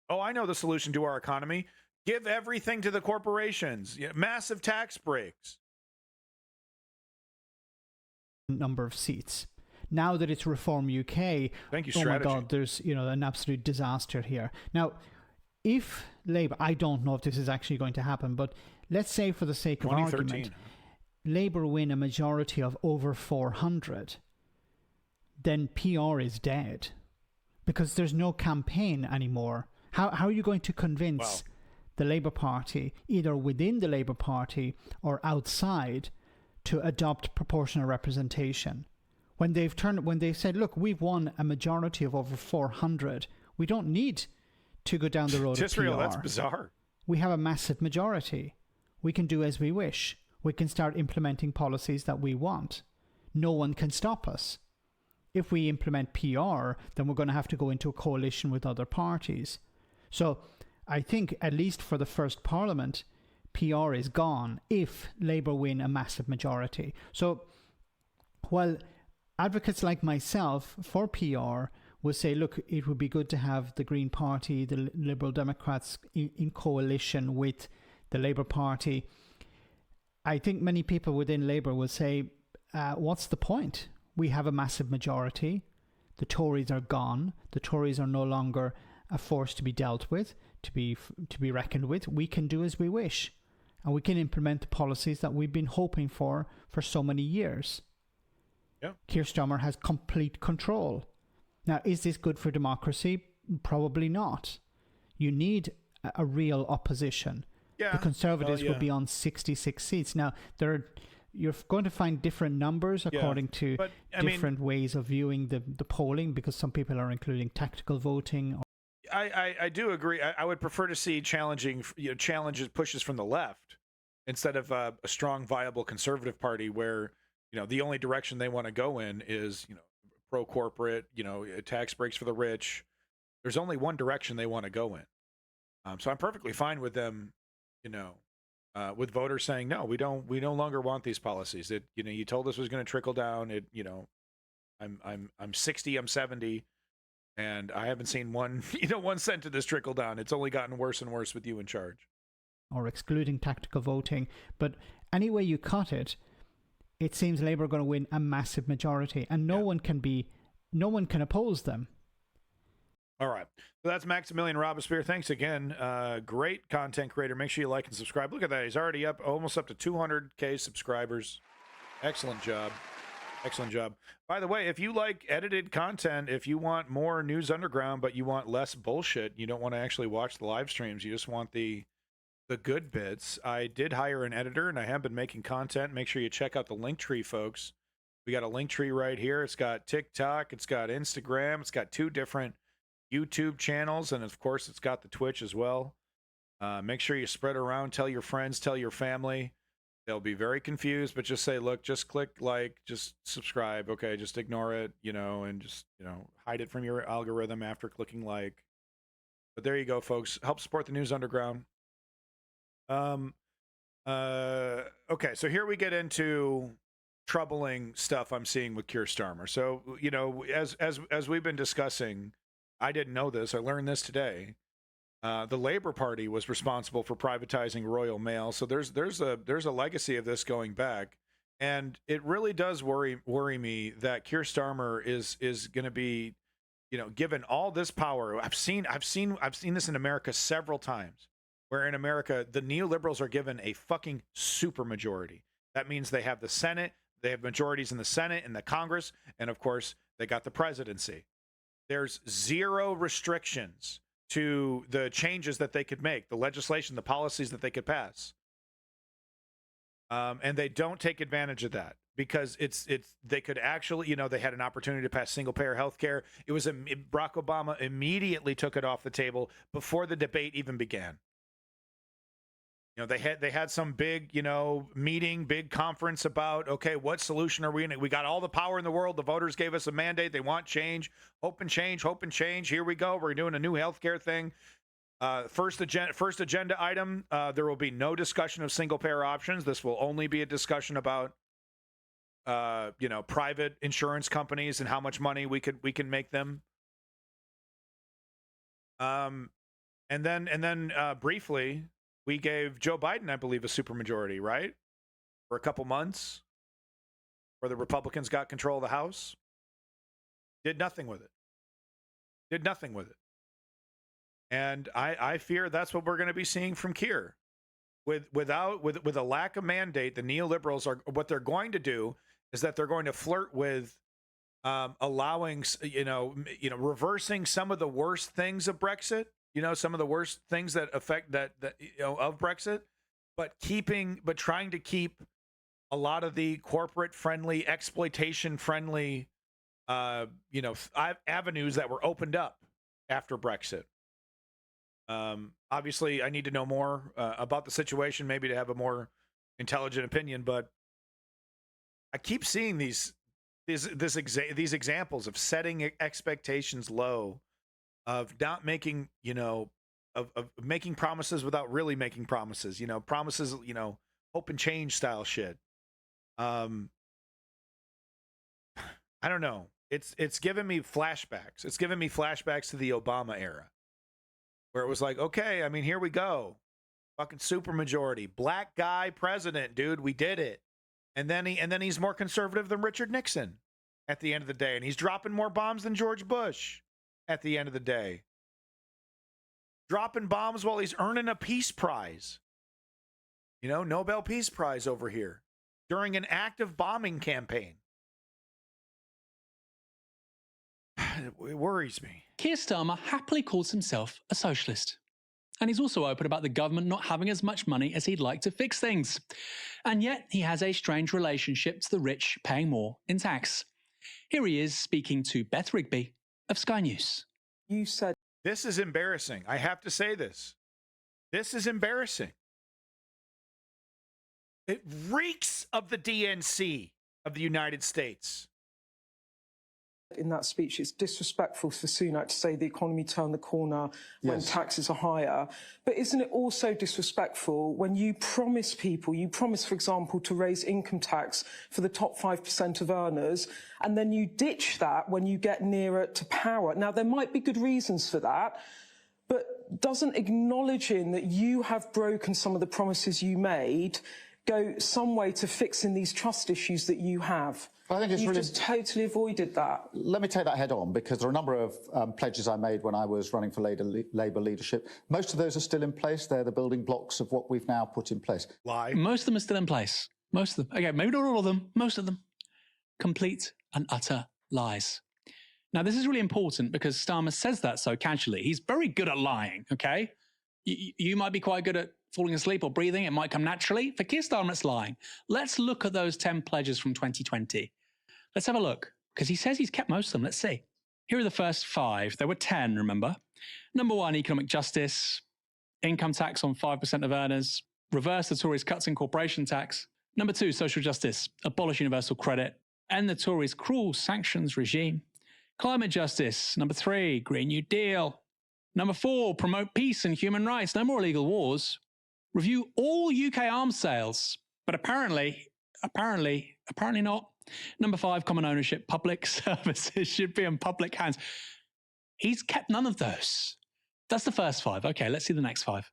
Oh, I know the solution to our economy. Give everything to the corporations. Massive tax breaks. Number of seats. Now that it's Reform UK, thank you, oh strategy. my God, there's, you know, an absolute disaster here. Now, if Labour, I don't know if this is actually going to happen, but let's say for the sake of argument, Labour win a majority of over 400, then PR is dead because there's no campaign anymore. How are you going to convince the Labour Party, either within the Labour Party or outside, to adopt proportional representation? When they've said, look, we've won a majority of over 400, we don't need to go down the road of PR. That's bizarre. We have a massive majority. We can do as we wish. We can start implementing policies that we want. No one can stop us. If we implement PR, then we're going to have to go into a coalition with other parties. So I think, at least for the first Parliament, PR is gone if Labour win a massive majority. So while advocates like myself for PR will say, look, it would be good to have the Green Party, the Liberal Democrats in coalition with the Labour Party, I think many people within Labour will say, what's the point? We have a massive majority. The Tories are gone. The Tories are no longer a force to be dealt with, to be reckoned with. We can do as we wish. And we can implement the policies that we've been hoping for so many years. Yeah. Keir Starmer has complete control. Now, is this good for democracy? Probably not. You need a real opposition. Yeah. The Conservatives will be on 66 seats. Now, you're going to find different numbers according to different ways of viewing the polling, because some people are including tactical voting. I do agree. I would prefer to see challenges, pushes from the left instead of a strong, viable Conservative Party where, you know, the only direction they want to go in is, you know, pro-corporate, you know, tax breaks for the rich. There's only one direction they want to go in. So I'm perfectly fine with them, you know, with voters saying, no, we no longer want these policies. It, you know, you told us it was going to trickle down. It, you know, I'm 60, I'm 70, and I haven't seen one cent of this trickle down. It's only gotten worse and worse with you in charge. Or excluding tactical voting. But any way you cut it, it seems Labour are going to win a massive majority, and no one can oppose them. All right. So that's Maximilian Robespierre. Thanks again. Great content creator. Make sure you like and subscribe. Look at that. He's already almost up to 200K subscribers. Excellent job. Excellent job. By the way, if you like edited content, if you want more News Underground, but you want less bullshit, you don't want to actually watch the live streams, you just want the good bits, I did hire an editor, and I have been making content. Make sure you check out the Linktree, folks. We got a Linktree right here. It's got TikTok. It's got Instagram. It's got 2 different YouTube channels, and of course, it's got the Twitch as well. Make sure you spread around. Tell your friends. Tell your family. They'll be very confused, but just say, look, just click like, just subscribe. Okay, just ignore it, you know, and just, you know, hide it from your algorithm after clicking like. But there you go, folks. Help support the News Underground. Okay, so here we get into troubling stuff I'm seeing with Keir Starmer. So, you know, as we've been discussing, I didn't know this. I learned this today. The Labour Party was responsible for privatizing Royal Mail. So there's a legacy of this going back, and it really does worry me that Keir Starmer is going to be, you know, given all this power. I've seen this in America several times, where in America the neoliberals are given a fucking supermajority. That means they have the Senate, they have majorities in the Senate and the Congress, and of course they got the presidency. There's zero restrictions to the changes that they could make, the legislation, the policies that they could pass. And they don't take advantage of that because they could actually, they had an opportunity to pass single payer health care. Barack Obama immediately took it off the table before the debate even began. They had some big, meeting, big conference about, okay, what solution are we in? We got all the power in the world. The voters gave us a mandate. They want change. Hope and change, hope and change. Here we go. We're doing a new healthcare thing. First agenda item, there will be no discussion of single payer options. This will only be a discussion about, private insurance companies and how much money we can make them. And then briefly, we gave Joe Biden, I believe, a supermajority, right? For a couple months, where the Republicans got control of the House. Did nothing with it. And I fear that's what we're going to be seeing from Keir. With a lack of mandate, the neoliberals what they're going to do is that they're going to flirt with allowing, reversing some of the worst things of Brexit. Some of the worst things that affect that of Brexit, but trying to keep a lot of the corporate friendly, exploitation friendly, avenues that were opened up after Brexit. Obviously, I need to know more about the situation, maybe to have a more intelligent opinion. But I keep seeing these examples of setting expectations low, of not making, of making promises without really making promises, promises, hope and change style shit. I don't know. It's given me flashbacks. It's given me flashbacks to the Obama era, where it was like, okay, here we go. Fucking supermajority. Black guy president, dude. We did it. And then he's more conservative than Richard Nixon at the end of the day. And he's dropping more bombs than George Bush at the end of the day. Dropping bombs while he's earning a peace prize. Nobel Peace Prize over here. During an active bombing campaign. It worries me. Keir Starmer happily calls himself a socialist. And he's also open about the government not having as much money as he'd like to fix things. And yet he has a strange relationship to the rich paying more in tax. Here he is speaking to Beth Rigby of Sky News. You said this is embarrassing. I have to say this. This is embarrassing. It reeks of the DNC of the United States. In that speech, it's disrespectful for Sunak to say the economy turned the corner when taxes are higher. But isn't it also disrespectful when you promise people, for example, to raise income tax for the top 5% of earners, and then you ditch that when you get nearer to power? Now, there might be good reasons for that, but doesn't acknowledging that you have broken some of the promises you made go some way to fixing these trust issues that you have? I think it's You've really just totally avoided that. Let me take that head on, because there are a number of pledges I made when I was running for Labour leadership. Most of those are still in place. They're the building blocks of what we've now put in place. Lie. Most of them are still in place. Most of them. Okay, maybe not all of them. Most of them. Complete and utter lies. Now, this is really important because Starmer says that so casually. He's very good at lying, okay? You might be quite good at falling asleep or breathing. It might come naturally. For Keir Starmer, it's lying. Let's look at those 10 pledges from 2020. Let's have a look, because he says he's kept most of them. Let's see. Here are the first 5. There were 10, remember? Number 1, economic justice, income tax on 5% of earners, reverse the Tories' cuts in corporation tax. Number 2, social justice, abolish universal credit, end the Tories' cruel sanctions regime. Climate justice. Number 3, Green New Deal. Number 4, promote peace and human rights, no more illegal wars. Review all UK arms sales, but apparently not. Number 5, common ownership. Public services should be in public hands. He's kept none of those. That's the first 5. Okay, let's see the next 5.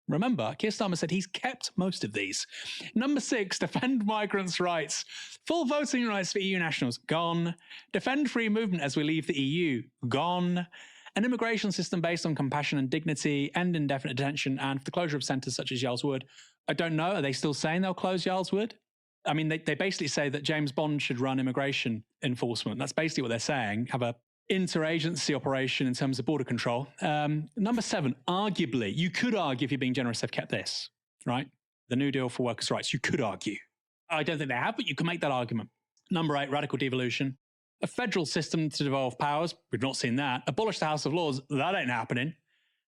Remember, Keir Starmer said he's kept most of these. Number 6, defend migrants' rights. Full voting rights for EU nationals. Gone. Defend free movement as we leave the EU. Gone. An immigration system based on compassion and dignity, end indefinite detention, and the closure of centres such as Yarl's Wood. I don't know. Are they still saying they'll close Yarl's Wood? I mean, they basically say that James Bond should run immigration enforcement. That's basically what they're saying. Have a interagency operation in terms of border control. Number 7, arguably, you could argue, if you're being generous, they've kept this, right? The New Deal for workers' rights. You could argue. I don't think they have, but you can make that argument. Number 8, radical devolution. A federal system to devolve powers. We've not seen that. Abolish the House of Lords. That ain't happening.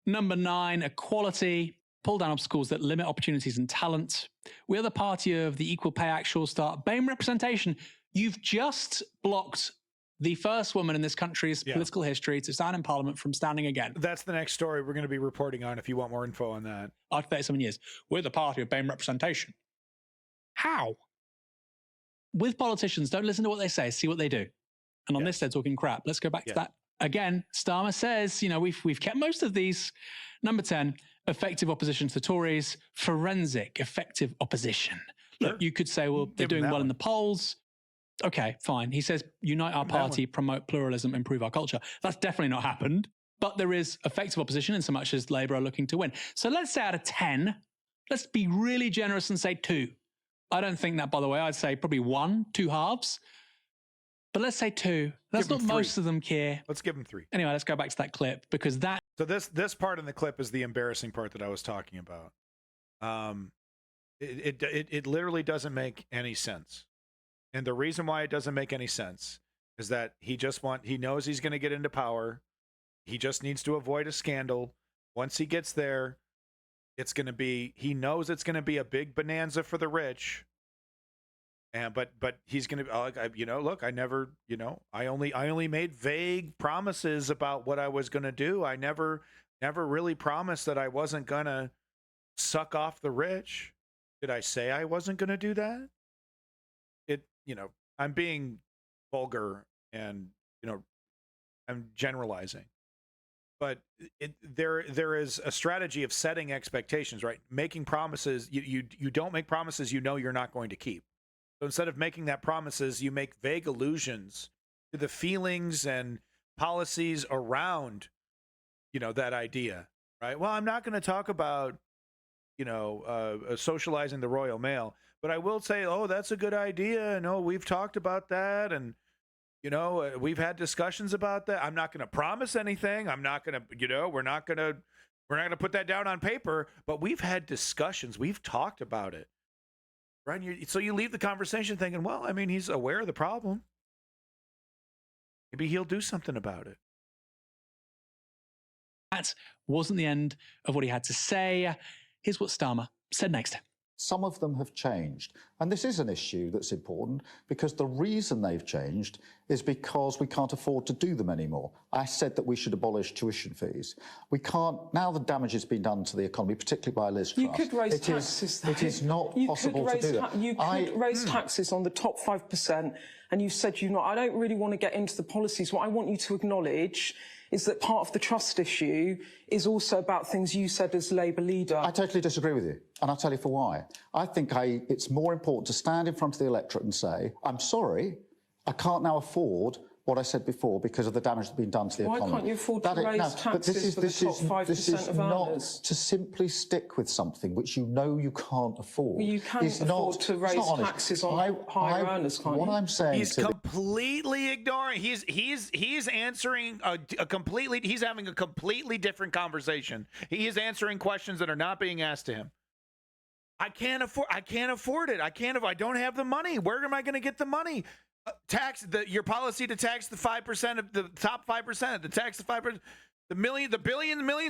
Number 9, equality. Pull down obstacles that limit opportunities and talent. We are the party of the Equal Pay Act shall start. BAME representation. You've just blocked the first woman in this country's political history to stand in Parliament from standing again. That's the next story we're going to be reporting on if you want more info on that. After 37 years. We're the party of BAME representation. How? With politicians, don't listen to what they say, see what they do. And on this, they're talking crap. Let's go back to that. Again, Starmer says, you know, we've kept most of these. Number 10, effective opposition to the Tories, forensic effective opposition. Look, you could say, well, they're doing well in the polls. Okay, fine. He says, unite our party, promote pluralism, improve our culture. That's definitely not happened. But there is effective opposition in so much as Labour are looking to win. So let's say out of 10, let's be really generous and say 2. I don't think that, by the way. I'd say probably 1, 2 halves. But let's say 2. That's not most of them, Keir. Let's give them 3. Anyway, let's go back to that clip because that. So this part in the clip is the embarrassing part that I was talking about. It literally doesn't make any sense, and the reason why it doesn't make any sense is that he knows he's going to get into power. He just needs to avoid a scandal. Once he gets there, he knows it's going to be a big bonanza for the rich. And but he's going to, look, I only made vague promises about what I was going to do. I never really promised that I wasn't going to suck off the rich. Did I say I wasn't going to do that? I'm being vulgar and, I'm generalizing. But there is a strategy of setting expectations, right? Making promises, you don't make promises you're not going to keep. So instead of making that promises, you make vague allusions to the feelings and policies around, that idea, right? Well, I'm not going to talk about, socializing the Royal Mail, but I will say, oh, that's a good idea. No, we've talked about that, and we've had discussions about that. I'm not going to promise anything. I'm not going to, we're not going to put that down on paper. But we've had discussions. We've talked about it. Right. So you leave the conversation thinking, well, I mean, he's aware of the problem. Maybe he'll do something about it. That wasn't the end of what he had to say. Here's what Starmer said next. Some of them have changed. And this is an issue that's important because the reason they've changed is because we can't afford to do them anymore. I said that we should abolish tuition fees. We can't, now the damage has been done to the economy, particularly by Liz Truss. You could raise taxes. It is not possible to do that. You could raise taxes on the top 5%, and you said I don't really want to get into the policies. What I want you to acknowledge is that part of the trust issue is also about things you said as Labour leader. I totally disagree with you, and I'll tell you for why. I think it's more important to stand in front of the electorate and say, I'm sorry, I can't now afford what I said before because of the damage that's been done to the economy. Why can't you afford to raise taxes for the top 5% of earners? This is not to simply stick with something which you can't afford. Well, you can afford to raise taxes on higher earners, can't you? What I'm saying he's completely ignoring. He's answering he's having a completely different conversation. He is answering questions that are not being asked to him. I can't afford it. I don't have the money. Where am I going to get the money? Your policy to tax the 5% of the top 5%, the tax the 5%, the millions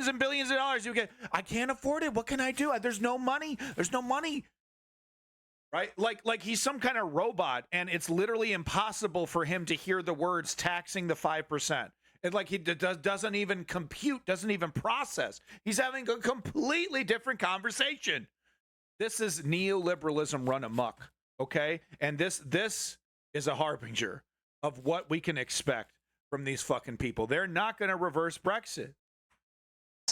and billions of dollars you get. I can't afford it. What can I do? There's no money. Right? Like he's some kind of robot, and it's literally impossible for him to hear the words taxing the 5%. And like he doesn't even compute, doesn't even process. He's having a completely different conversation. This is neoliberalism run amok, okay? And this is a harbinger of what we can expect from these fucking people. They're not going to reverse Brexit.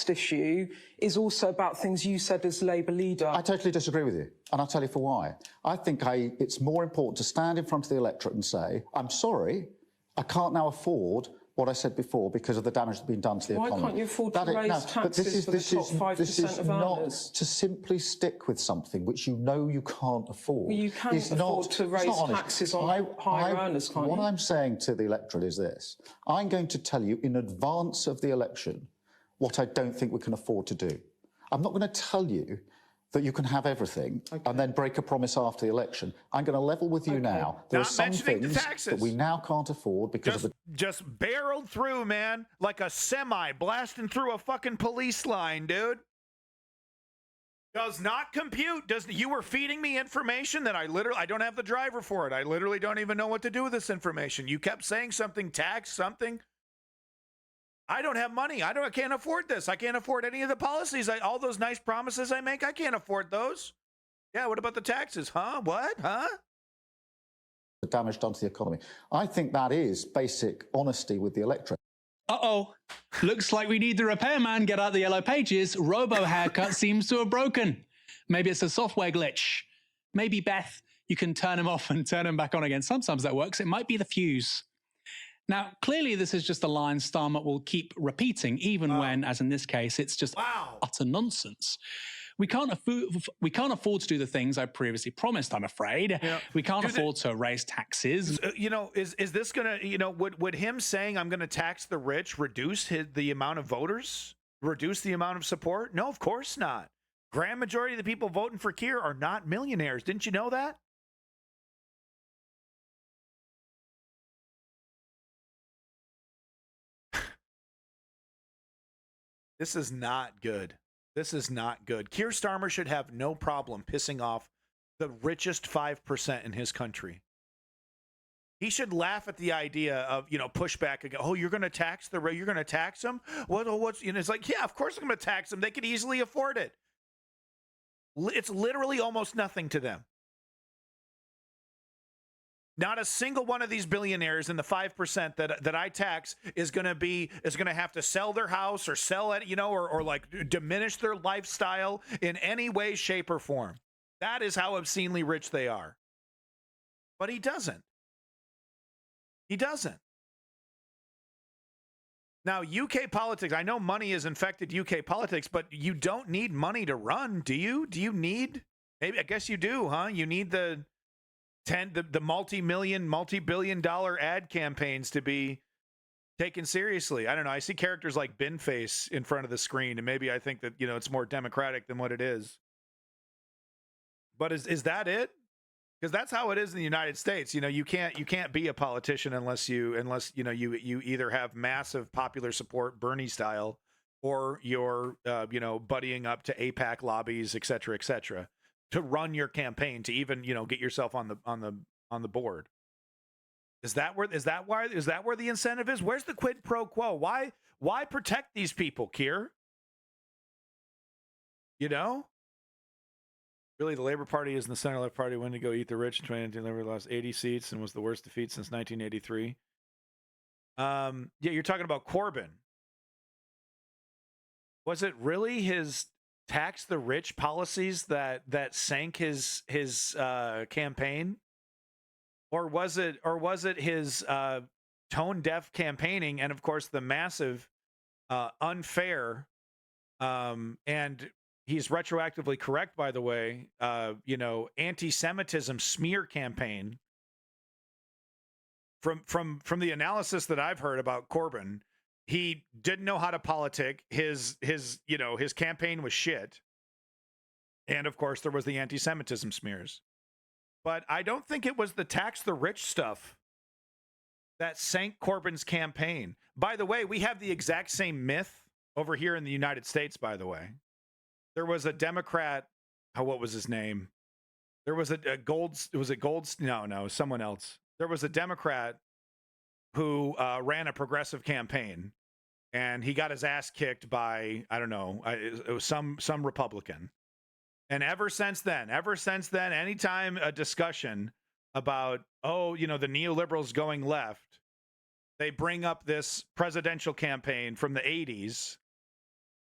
Issue is also about things you said as Labour leader. I totally disagree with you, and I'll tell you for why. I think it's more important to stand in front of the electorate and say, I'm sorry, I can't now afford what I said before because of the damage that's been done to the economy. Why can't you afford to raise taxes for the top 5% of earners? This is not to simply stick with something which you can't afford. Well, you can afford to raise taxes on higher earners, can't you? What I'm saying to the electorate is this. I'm going to tell you in advance of the election what I don't think we can afford to do. I'm not going to tell you that you can have everything and then break a promise after the election. I'm going to level with you now. There are some things that we now can't afford because of the... Just barreled through, man, like a semi blasting through a fucking police line, dude. Does not compute. You were feeding me information that I don't have the driver for it. I literally don't even know what to do with this information. You kept saying something, tax something. I don't have money. I can't afford this. I can't afford any of the policies. All those nice promises I make, I can't afford those. Yeah, what about the taxes? Huh? What? Huh? The damage done to the economy. I think that is basic honesty with the electorate. Uh-oh. Looks like we need the repairman. Get out the yellow pages. Robo haircut seems to have broken. Maybe it's a software glitch. Maybe, Beth, you can turn him off and turn him back on again. Sometimes that works. It might be the fuse. Now, clearly this is just a line Starmer will keep repeating, even when, as in this case, it's just utter nonsense. We can't afford to do the things I previously promised, I'm afraid. Yeah. We can't afford to raise taxes. Is this going to, would him saying I'm going to tax the rich reduce the amount of voters? Reduce the amount of support? No, of course not. Grand majority of the people voting for Keir are not millionaires. Didn't you know that? This is not good. This is not good. Keir Starmer should have no problem pissing off the richest 5% in his country. He should laugh at the idea of, pushback again. Oh, you're going to tax you're going to tax them? What's, it's like, yeah, of course I'm going to tax them. They could easily afford it. It's literally almost nothing to them. Not a single one of these billionaires in the 5% that I tax is going to have to sell their house or sell it, or like diminish their lifestyle in any way, shape, or form. That is how obscenely rich they are. But he doesn't. He doesn't. Now, UK politics, I know money has infected UK politics, but you don't need money to run, do you? Do you need? Maybe, I guess you do, huh? You need the multi-million, multi-billion-dollar ad campaigns to be taken seriously. I don't know. I see characters like Binface in front of the screen, and maybe I think that it's more democratic than what it is. But is that it? Because that's how it is in the United States. You can't be a politician unless you either have massive popular support, Bernie style, or you're buddying up to AIPAC lobbies, et cetera, to run your campaign, to even get yourself on the board. Is that where the incentive is? Where's the quid pro quo? Why protect these people, Keir? Really, the Labor Party is in the center-left party. When to go eat the rich in 2019, Labor lost 80 seats and was the worst defeat since 1983. Yeah, you're talking about Corbyn. Was it really his tax the rich policies that sank his campaign, or was it his tone deaf campaigning, and of course the massive unfair and he's retroactively correct, by the way, anti-Semitism smear campaign. From the analysis that I've heard about Corbyn, he didn't know how to politic. His campaign was shit. And of course there was the anti-Semitism smears. But I don't think it was the tax the rich stuff that sank Corbyn's campaign. By the way, we have the exact same myth over here in the United States, by the way. There was a Democrat, what was his name? There was no, someone else. There was a Democrat who ran a progressive campaign, and he got his ass kicked by, I don't know, it was some Republican. And ever since then, anytime a discussion about, the neoliberals going left, they bring up this presidential campaign from the 80s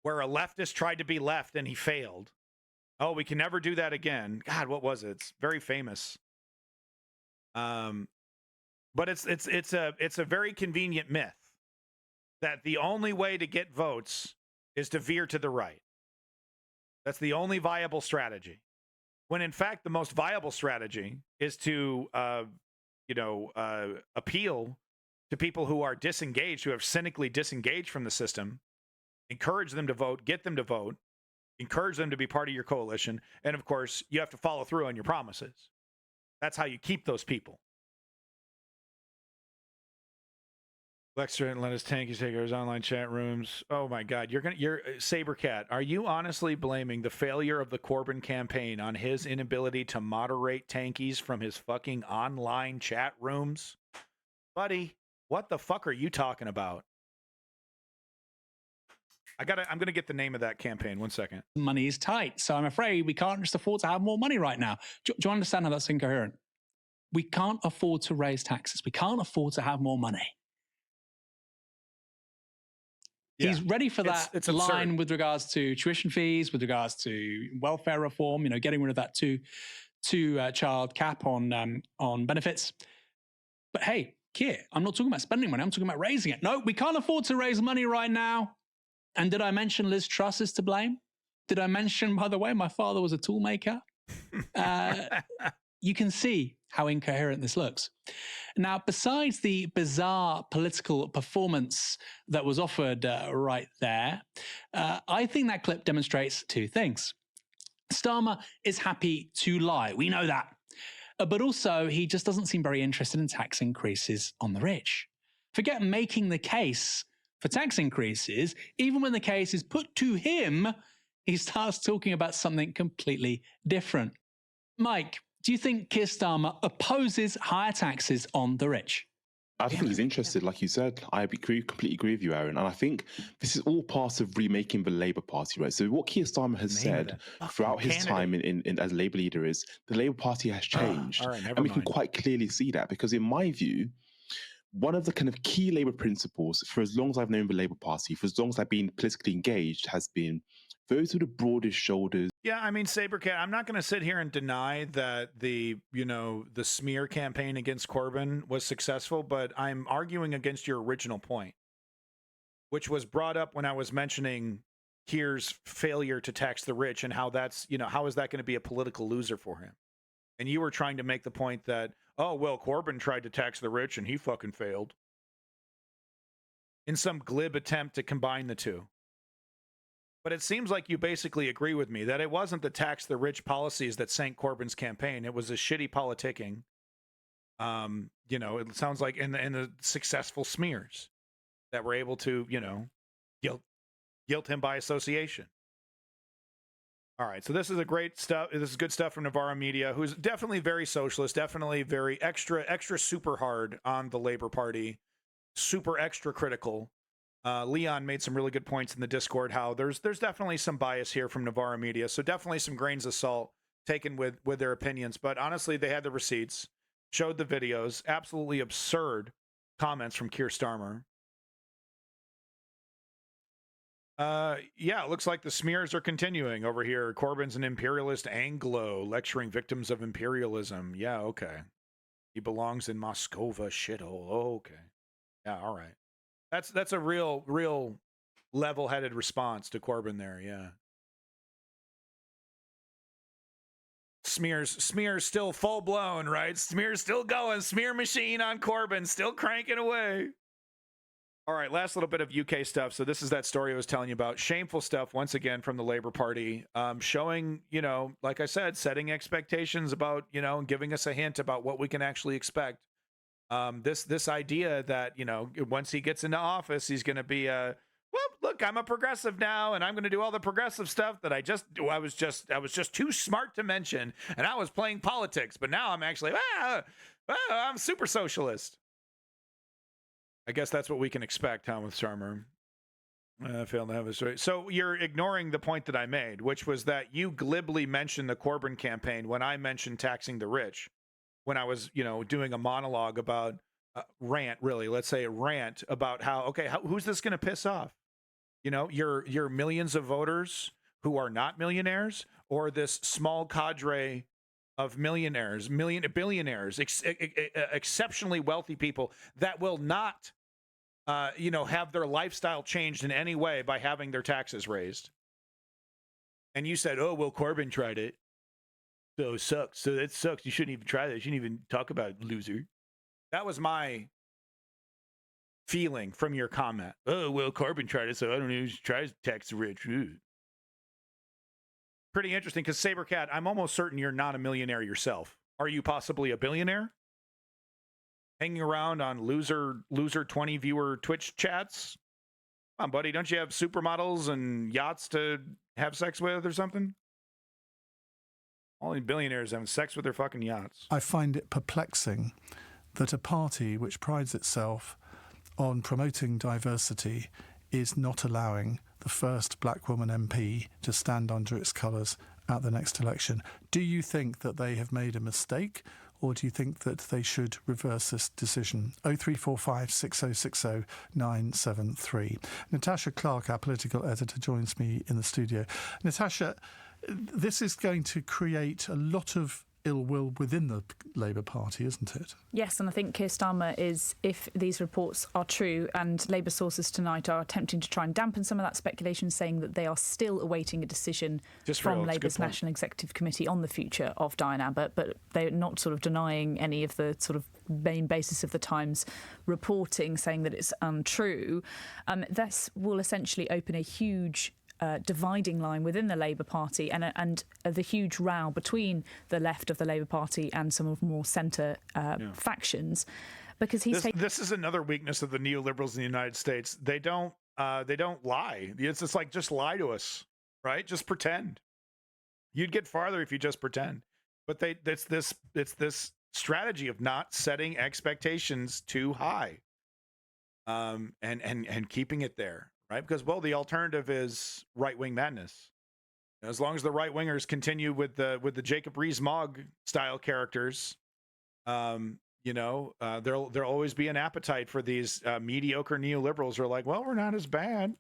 where a leftist tried to be left and he failed. Oh, we can never do that again. God, what was it? It's very famous. But it's a very convenient myth that the only way to get votes is to veer to the right. That's the only viable strategy. When in fact, the most viable strategy is to, appeal to people who are disengaged, who have cynically disengaged from the system, encourage them to vote, get them to vote, encourage them to be part of your coalition, and of course, you have to follow through on your promises. That's how you keep those people. Lexter and let us tanky take his online chat rooms. Oh my God, you're Sabercat. Are you honestly blaming the failure of the Corbyn campaign on his inability to moderate tankies from his fucking online chat rooms, buddy? What the fuck are you talking about? I'm gonna get the name of that campaign. 1 second. Money is tight, so I'm afraid we can't just afford to have more money right now. Do you understand how that's incoherent? We can't afford to raise taxes. We can't afford to have more money. Yeah. He's ready for that it's line absurd. with regards to tuition fees, with regards to welfare reform, getting rid of that two-child cap on benefits. But hey, Keir, I'm not talking about spending money. I'm talking about raising it. No, we can't afford to raise money right now. And did I mention Liz Truss is to blame? Did I mention, by the way, my father was a tool maker? You can see how incoherent this looks. Now, besides the bizarre political performance that was offered right there, I think that clip demonstrates two things. Starmer is happy to lie. We know that. But also, he just doesn't seem very interested in tax increases on the rich. Forget making the case for tax increases. Even when the case is put to him, he starts talking about something completely different. Mike, do you think Keir Starmer opposes higher taxes on the rich? I think he's interested, like you said. I completely agree with you, Aaron. And I think this is all part of remaking the Labour Party, right? So what Keir Starmer has said throughout his time in as Labour leader is the Labour Party has changed. And we can quite clearly see that because in my view, one of the kind of key Labour principles for as long as I've known the Labour Party, for as long as I've been politically engaged, has been those with the broadest shoulders. Yeah, I mean, Sabercat, I'm not going to sit here and deny that the smear campaign against Corbyn was successful, but I'm arguing against your original point, which was brought up when I was mentioning Keir's failure to tax the rich and how that's, how is that going to be a political loser for him? And you were trying to make the point that, oh, well, Corbyn tried to tax the rich and he fucking failed in some glib attempt to combine the two. But it seems like you basically agree with me that it wasn't the tax the rich policies that sank Corbyn's campaign. It was a shitty politicking. It sounds like in the successful smears that were able to, guilt him by association. All right, so this is great stuff. This is good stuff from Navarro Media, who's definitely very socialist, definitely very extra super hard on the Labor Party, super extra critical. Leon made some really good points in the Discord, how there's definitely some bias here from Navarro Media, so definitely some grains of salt taken with their opinions. But honestly, they had the receipts, showed the videos, absolutely absurd comments from Keir Starmer. Yeah, it looks like the smears are continuing over here. Corbyn's an imperialist Anglo, lecturing victims of imperialism. Yeah, okay. He belongs in Moscova shithole. Oh, okay. Yeah, all right. That's a real level-headed response to Corbyn there, yeah. Smears still full-blown, right? Smear's still going. Smear machine on Corbyn, still cranking away. All right, last little bit of UK stuff. So this is that story I was telling you about. Shameful stuff, once again, from the Labour Party, showing, like I said, setting expectations about, and giving us a hint about what we can actually expect. This idea that, once he gets into office, he's going to be well, look, I'm a progressive now, and I'm going to do all the progressive stuff that I was just too smart to mention, and I was playing politics, but now I'm actually, I'm super socialist. I guess that's what we can expect, huh, with Starmer. I failed to have a story. So you're ignoring the point that I made, which was that you glibly mentioned the Corbyn campaign when I mentioned taxing the rich. When I was, doing a monologue about let's say a rant about who's this going to piss off? Your millions of voters who are not millionaires, or this small cadre of millionaires, billionaires, exceptionally wealthy people that will not, have their lifestyle changed in any way by having their taxes raised. And you said, oh, well, Corbyn tried it. So it sucks. So that sucks. You shouldn't even try that. You shouldn't even talk about it, loser. That was my feeling from your comment. Oh, well, Corbyn tried it, so I don't know. He tries to tax the rich. pretty interesting because Sabercat, I'm almost certain you're not a millionaire yourself. Are you possibly a billionaire? Hanging around on loser 20 viewer Twitch chats? Come on, buddy, don't you have supermodels and yachts to have sex with or something? All these billionaires having sex with their fucking yachts. I find it perplexing that a party which prides itself on promoting diversity is not allowing the first black woman MP to stand under its colours at the next election. Do you think that they have made a mistake, or do you think that they should reverse this decision? 0345 6060 973. Natasha Clark, our political editor, joins me in the studio. Natasha, this is going to create a lot of ill will within the Labour Party, isn't it? Yes, and I think Keir Starmer is, if these reports are true, and Labour sources tonight are attempting to try and dampen some of that speculation, saying that they are still awaiting a decision from Labour's National Executive Committee on the future of Diane Abbott, but they're not sort of denying any of the sort of main basis of the Times reporting, saying that it's untrue. This will essentially open a huge dividing line within the Labour Party and the huge row between the left of the Labour Party and some of more centre factions, because this is another weakness of the neoliberals in the United States. They don't lie. It's just like, just lie to us, right? Just pretend. You'd get farther if you just pretend. But it's this strategy of not setting expectations too high, and keeping it there. Right, because the alternative is right-wing madness. As long as the right-wingers continue with the Jacob Rees-Mogg style characters, there'll always be an appetite for these mediocre neoliberals who are like, well, we're not as bad.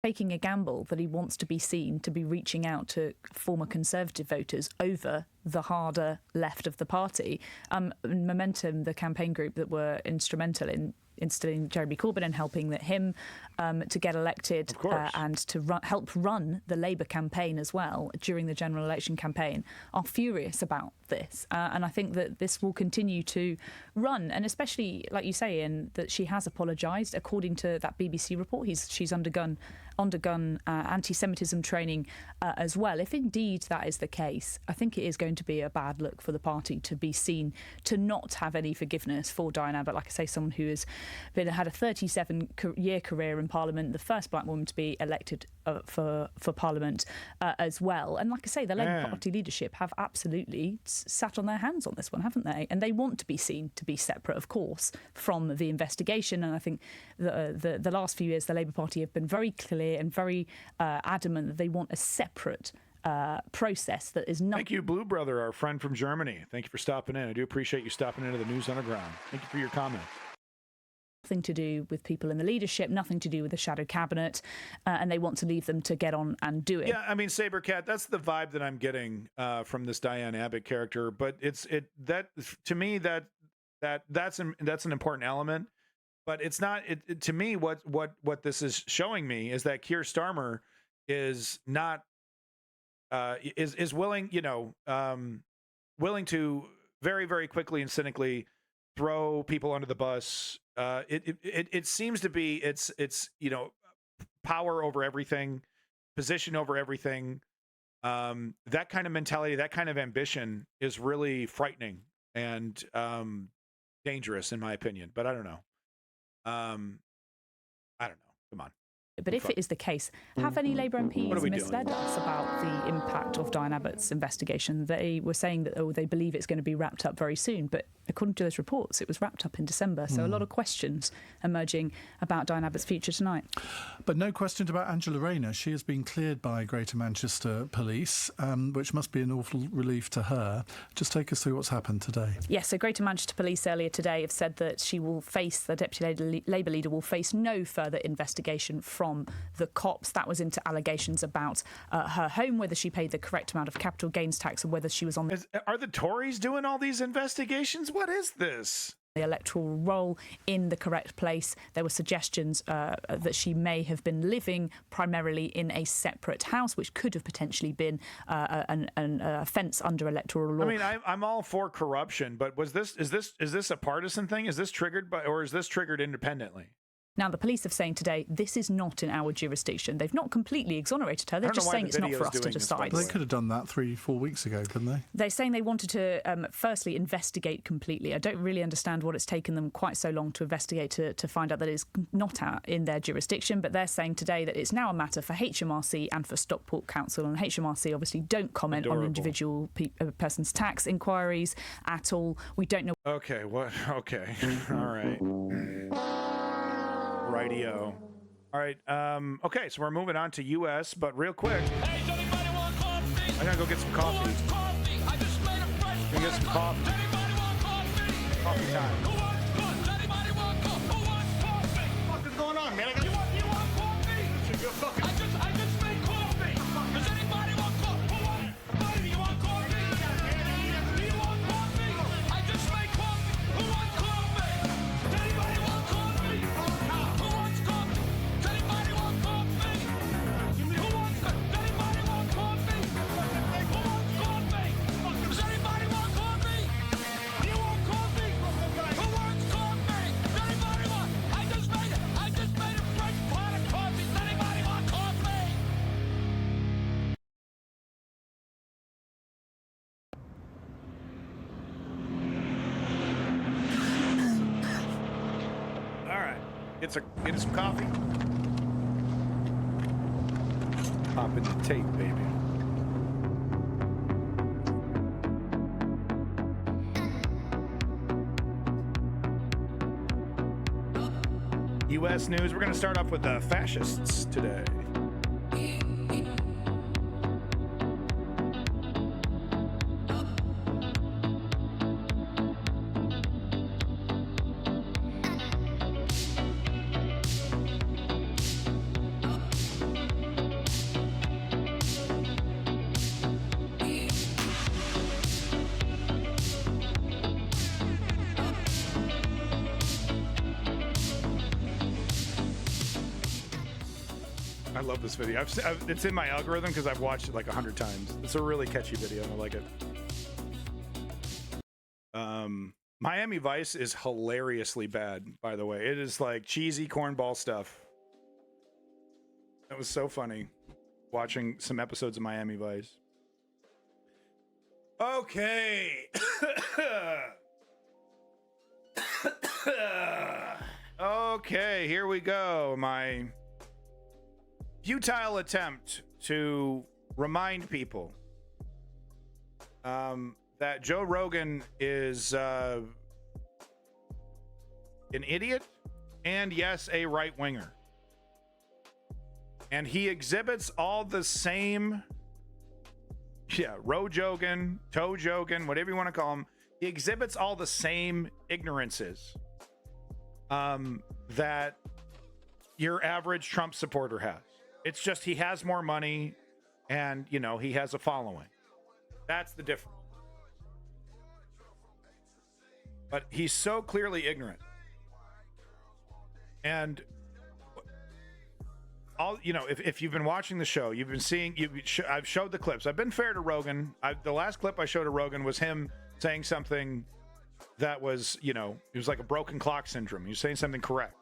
Taking a gamble that he wants to be seen to be reaching out to former Conservative voters over the harder left of the party. Momentum, the campaign group that were instrumental in instilling Jeremy Corbyn and helping him to get elected and to help run the Labour campaign as well during the general election campaign, are furious about this. And I think that this will continue to run, and especially, like you say, in that she has apologised. According to that BBC report, she's undergone anti-Semitism training as well. If indeed that is the case, I think it is going to be a bad look for the party to be seen to not have any forgiveness for Diane Abbott. Like I say, someone who has had a 37-year career in Parliament, the first black woman to be elected for Parliament as well. And like I say, the Labour Party leadership have absolutely sat on their hands on this one, haven't they? And they want to be seen to be separate, of course, from the investigation. And I think the last few years, the Labour Party have been very clear and very adamant that they want a separate process that is not. Thank you, Blue Brother, our friend from Germany. Thank you for stopping in. I do appreciate you stopping into the News Underground. Thank you for your comment. Nothing to do with people in the leadership, nothing to do with the shadow cabinet, and they want to leave them to get on and do it. Yeah, I mean, Sabercat, that's the vibe that I'm getting from this Diane Abbott character. But to me that's an important element. But it's not. To me, what this is showing me is that Keir Starmer is not is willing, willing to very, very quickly and cynically throw people under the bus. It seems to be it's power over everything, position over everything. That kind of mentality, that kind of ambition is really frightening and dangerous, in my opinion. But I don't know. Come on. But if it is the case, have any Labour MPs misled us about the impact of Diane Abbott's investigation? They were saying that, they believe it's going to be wrapped up very soon. But according to those reports, it was wrapped up in December. So a lot of questions emerging about Diane Abbott's future tonight. But no questions about Angela Rayner. She has been cleared by Greater Manchester Police, which must be an awful relief to her. Just take us through what's happened today. Yes, so Greater Manchester Police earlier today have said that the Deputy Labour leader will face no further investigation from the cops. That was into allegations about her home, whether she paid the correct amount of capital gains tax and whether she was on Are the Tories doing all these investigations? What is this? The electoral roll in the correct place. There were suggestions that she may have been living primarily in a separate house, which could have potentially been an offence under electoral law. I mean, I'm all for corruption, but is this a partisan thing? Is this triggered by, or is this triggered independently? Now, the police are saying today this is not in our jurisdiction. They've not completely exonerated her. They're just saying it's not for us to decide. They could have done that 3-4 weeks ago, couldn't they? They're saying they wanted to, firstly, investigate completely. I don't really understand what it's taken them quite so long to investigate to find out that it's not in their jurisdiction. But they're saying today that it's now a matter for HMRC and for Stockport Council. And HMRC obviously don't comment on individual person's tax inquiries at all. We don't know. Okay, what? Okay. All right. Rightio. All right. Okay, so we're moving on to U.S., but real quick. Hey, does anybody want coffee? I gotta go get some coffee. I just made a fresh go get some coffee. Does anybody want coffee? Coffee time. Who wants coffee? Does anybody want coffee? Who wants coffee? What is going on, man? You want coffee? I just made coffee. Does anybody want coffee? Who wants coffee? You want coffee? Do you want coffee? I just made coffee. Who wants coffee? Does anybody want coffee? Who wants coffee? Does anybody want coffee? Who wants coffee? Does anybody want coffee? Who wants coffee? Does anybody want coffee? Do you want coffee? Who wants coffee? Does anybody want? I just made a fresh pot of coffee. Does anybody want coffee? All right, get us some coffee. Pop in the tape, baby. U.S. news. We're going to start off with the fascists today. I love this video. It's in my algorithm because I've watched it like 100 times. It's a really catchy video. I like it. Miami Vice is hilariously bad, by the way. It is like cheesy cornball stuff. It was so funny watching some episodes of Miami Vice. Okay. Okay, here we go. My futile attempt to remind people that Joe Rogan is an idiot and, yes, a right-winger. And he exhibits all the same, Rojogan, Toe-Jogan, whatever you want to call him. He exhibits all the same ignorances that your average Trump supporter has. It's just he has more money and, he has a following. That's the difference. But he's so clearly ignorant. And if you've been watching the show, you've been seeing, I've showed the clips. I've been fair to Rogan. The last clip I showed to Rogan was him saying something that was, it was like a broken clock syndrome. He was saying something correct.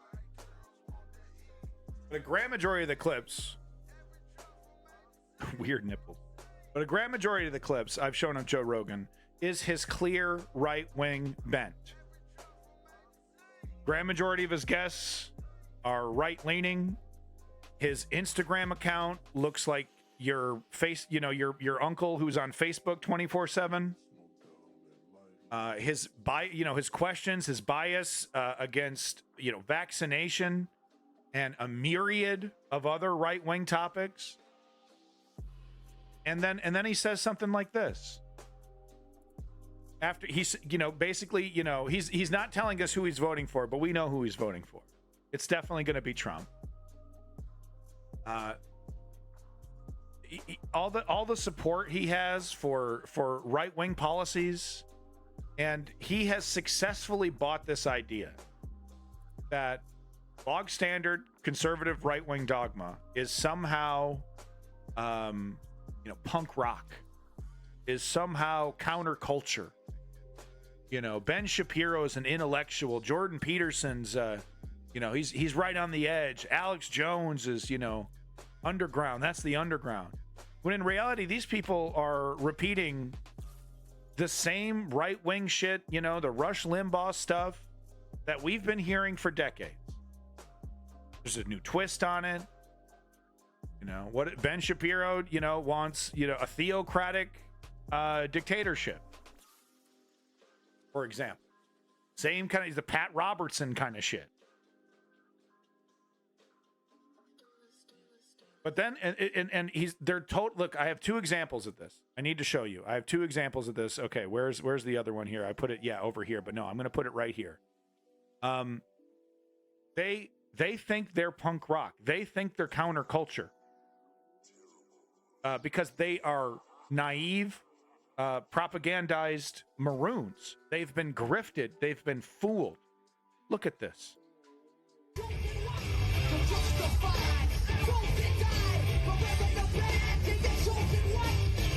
But a grand majority of the clips, weird nipples, but a grand majority of the clips I've shown of Joe Rogan is his clear right-wing bent. Grand majority of his guests are right-leaning. His Instagram account looks like your your uncle who's on Facebook 24/7. His questions, his bias against vaccination, and a myriad of other right-wing topics. And then he says something like this. After he's basically he's not telling us who he's voting for, but we know who he's voting for. It's definitely going to be Trump. All the support he has for right-wing policies, and he has successfully bought this idea that bog standard conservative right-wing dogma is somehow punk rock, is somehow counterculture. Ben Shapiro is an intellectual. Jordan Peterson's You know, he's right on the edge. Alex Jones is, you know, underground. That's the underground. When in reality, these people are repeating the same right-wing shit, you know, the Rush Limbaugh stuff that we've been hearing for decades. There's a new twist on it. You know, what Ben Shapiro, you know, wants, you know, a theocratic dictatorship, for example. Same kind of the Pat Robertson kind of shit. But then, and they're total. Look, I have two examples of this. I need to show you. I have two examples of this. Okay, where's the other one here? I put it, yeah, over here. But no, I'm going to put it right here. They think they're punk rock. They think they're counterculture. Because they are naive, propagandized maroons. They've been grifted. They've been fooled. Look at this.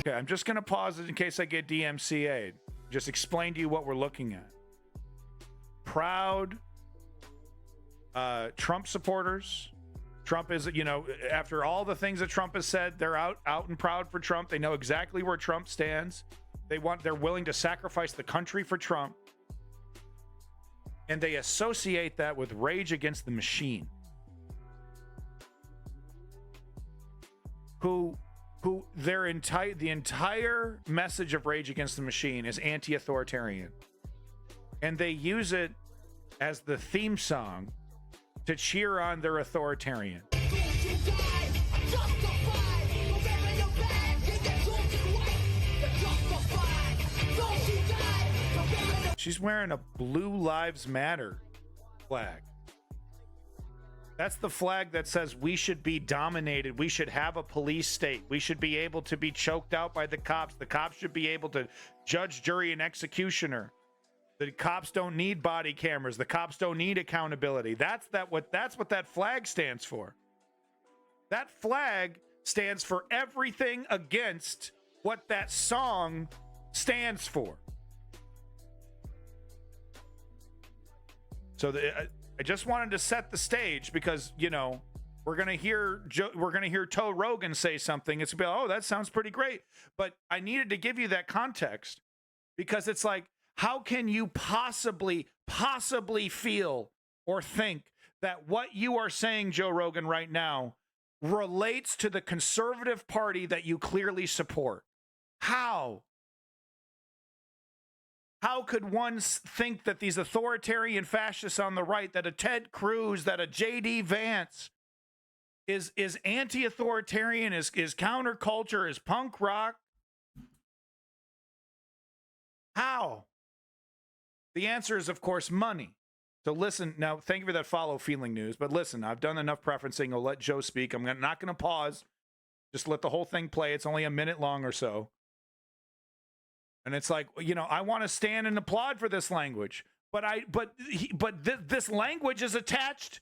Okay, I'm just going to pause it in case I get DMCA'd. Just explain to you what we're looking at. Proud Trump supporters. Trump is, you know, after all the things that Trump has said, they're out and proud for Trump. They know exactly where Trump stands. They're willing to sacrifice the country for Trump. And they associate that with Rage Against the Machine. Who the entire message of Rage Against the Machine is anti-authoritarian. And they use it as the theme song to cheer on their authoritarian. She's wearing a Blue Lives Matter flag. That's the flag that says we should be dominated. We should have a police state. We should be able to be choked out by the cops. The cops should be able to judge, jury, and executioner. The cops don't need body cameras. The cops don't need accountability. That's what that flag stands for. That flag stands for everything against what that song stands for. So I just wanted to set the stage because, you know, we're gonna hear Joe Rogan say something. It's gonna be, oh, that sounds pretty great. But I needed to give you that context because it's like, how can you possibly feel or think that what you are saying, Joe Rogan, right now relates to the conservative party that you clearly support? How? How could one think that these authoritarian fascists on the right, that a Ted Cruz, that a J.D. Vance is anti-authoritarian, is counterculture, is punk rock? How? The answer is, of course, money. So listen, now, thank you for that follow, Feeling News. But listen, I've done enough preferencing. I'll let Joe speak. I'm not going to pause. Just let the whole thing play. It's only a minute long or so. And it's like, you know, I want to stand and applaud for this language. But this language is attached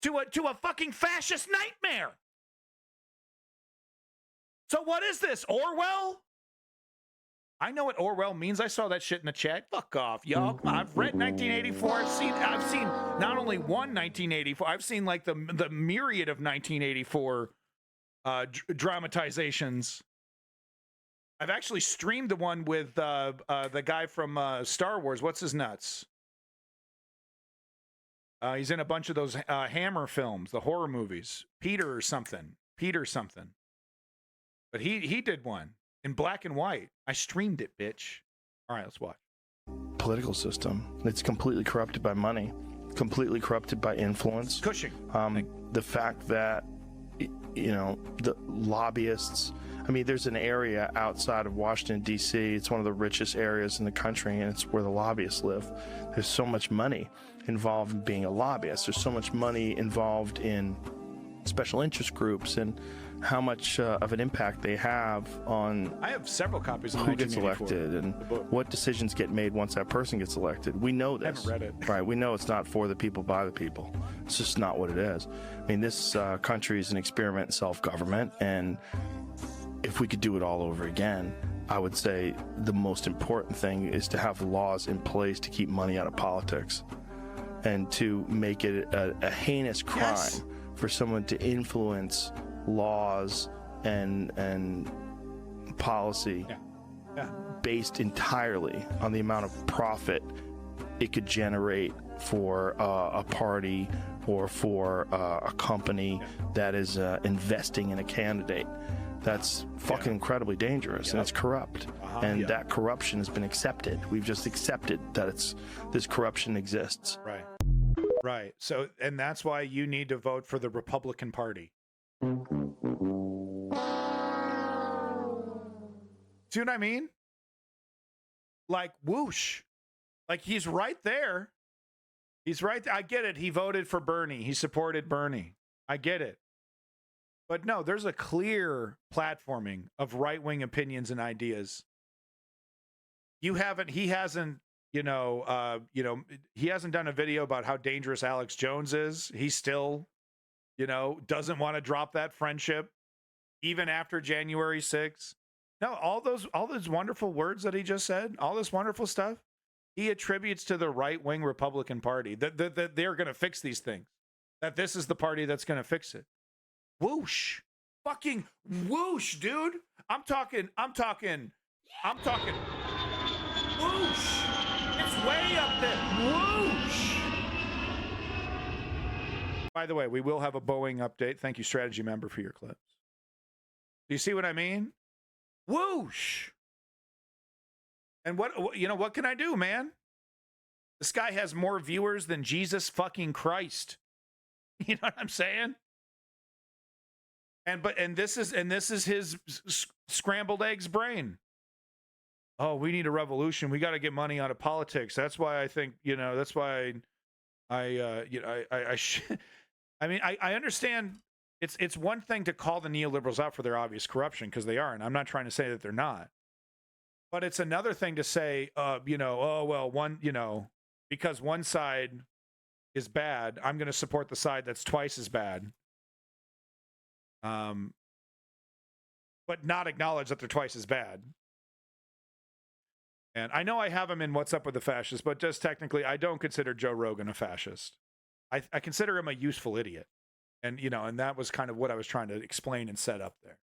to a fucking fascist nightmare. So what is this, Orwell? I know what Orwell means. I saw that shit in the chat. Fuck off, y'all. Come on. I've read 1984. I've seen not only one 1984. I've seen like the myriad of 1984 dramatizations. I've actually streamed the one with the guy from Star Wars. What's his nuts? He's in a bunch of those Hammer films, the horror movies. Peter something. But he did one in black and white. I streamed it, bitch. All right, let's watch. Political system. It's completely corrupted by money, completely corrupted by influence. Cushing. The fact that, you know, the lobbyists. I mean, there's an area outside of Washington, D.C. It's one of the richest areas in the country, and it's where the lobbyists live. There's so much money involved in being a lobbyist. There's so much money involved in special interest groups and how much of an impact they have on I have several copies of who gets elected and what decisions get made once that person gets elected. We know this. I haven't read it. Right. We know it's not for the people, by the people. It's just not what it is. I mean, this country is an experiment in self-government, and if we could do it all over again, I would say the most important thing is to have laws in place to keep money out of politics. and to make it a heinous crime for someone to influence laws and policy based entirely on the amount of profit it could generate for a party or for a company that is investing in a candidate. That's fucking incredibly dangerous, and it's corrupt. And that corruption has been accepted. We've just accepted that this corruption exists. Right. Right. So, and that's why you need to vote for the Republican Party. See what I mean? Like, whoosh. Like, he's right there. He's right there. I get it. He voted for Bernie. He supported Bernie. I get it. But no, there's a clear platforming of right-wing opinions and ideas. He hasn't done a video about how dangerous Alex Jones is. He still, doesn't want to drop that friendship, even after January 6th. No, all those wonderful words that he just said, all this wonderful stuff, he attributes to the right-wing Republican Party, that they're going to fix these things, that this is the party that's going to fix it. Whoosh. Fucking whoosh, dude. I'm talking whoosh. It's way up there. Whoosh. By the way, we will have a Boeing update. Thank you, strategy member, for your clips. Do you see what I mean? Whoosh. And what can I do, man? This guy has more viewers than Jesus fucking Christ. You know what I'm saying? And this is his scrambled eggs brain. Oh, we need a revolution. We got to get money out of politics. That's why I think, that's why I understand it's one thing to call the neoliberals out for their obvious corruption, because they are, and I'm not trying to say that they're not. But it's another thing to say, because one side is bad, I'm going to support the side that's twice as bad. But not acknowledge that they're twice as bad. And I know I have him in What's Up with the Fascists, but just technically, I don't consider Joe Rogan a fascist. I consider him a useful idiot. And, and that was kind of what I was trying to explain and set up there.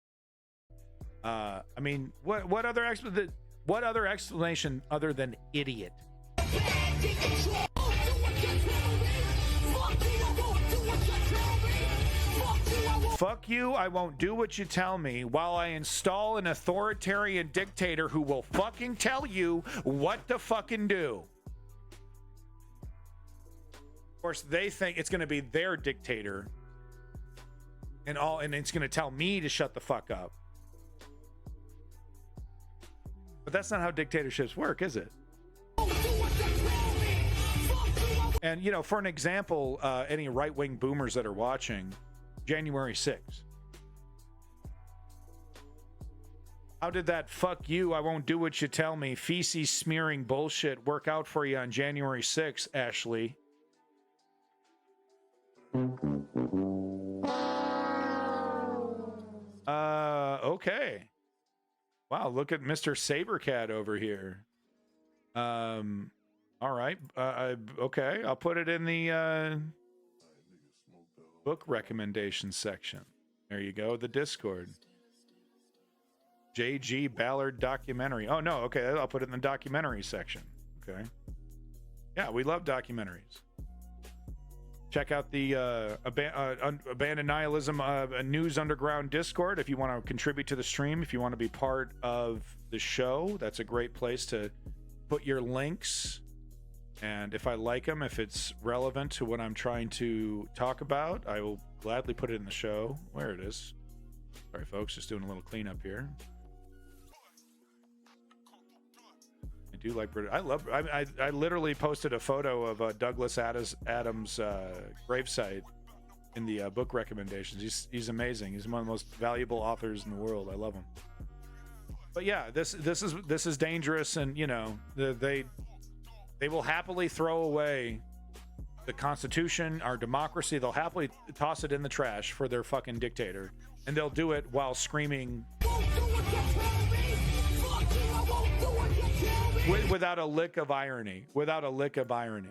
What other explanation other than idiot? Fuck you, I won't do what you tell me, while I install an authoritarian dictator who will fucking tell you what to fucking do. Of course, they think it's going to be their dictator and it's going to tell me to shut the fuck up. But that's not how dictatorships work, is it? And, for an example, any right-wing boomers that are watching, January 6th. How did that fuck you, I won't do what you tell me, feces smearing bullshit work out for you on January 6th, Ashley? Okay. Wow, look at Mr. Sabercat over here. All right. Okay, I'll put it in the book recommendations section. There you go, the Discord. J.G. Ballard documentary. Oh, no, okay, I'll put it in the documentary section. Okay. Yeah, we love documentaries. Check out the Abandoned Nihilism News Underground Discord if you want to contribute to the stream, if you want to be part of the show. That's a great place to put your links. And if I like them, if it's relevant to what I'm trying to talk about, I will gladly put it in the show. Where it is. Sorry, folks, just doing a little cleanup here. I do like British. I literally posted a photo of Douglas Adams' gravesite in the book recommendations. He's amazing. He's one of the most valuable authors in the world. I love him. But yeah, this is dangerous, and they will happily throw away the Constitution, our democracy. They'll happily toss it in the trash for their fucking dictator, and they'll do it while screaming without a lick of irony. Without a lick of irony.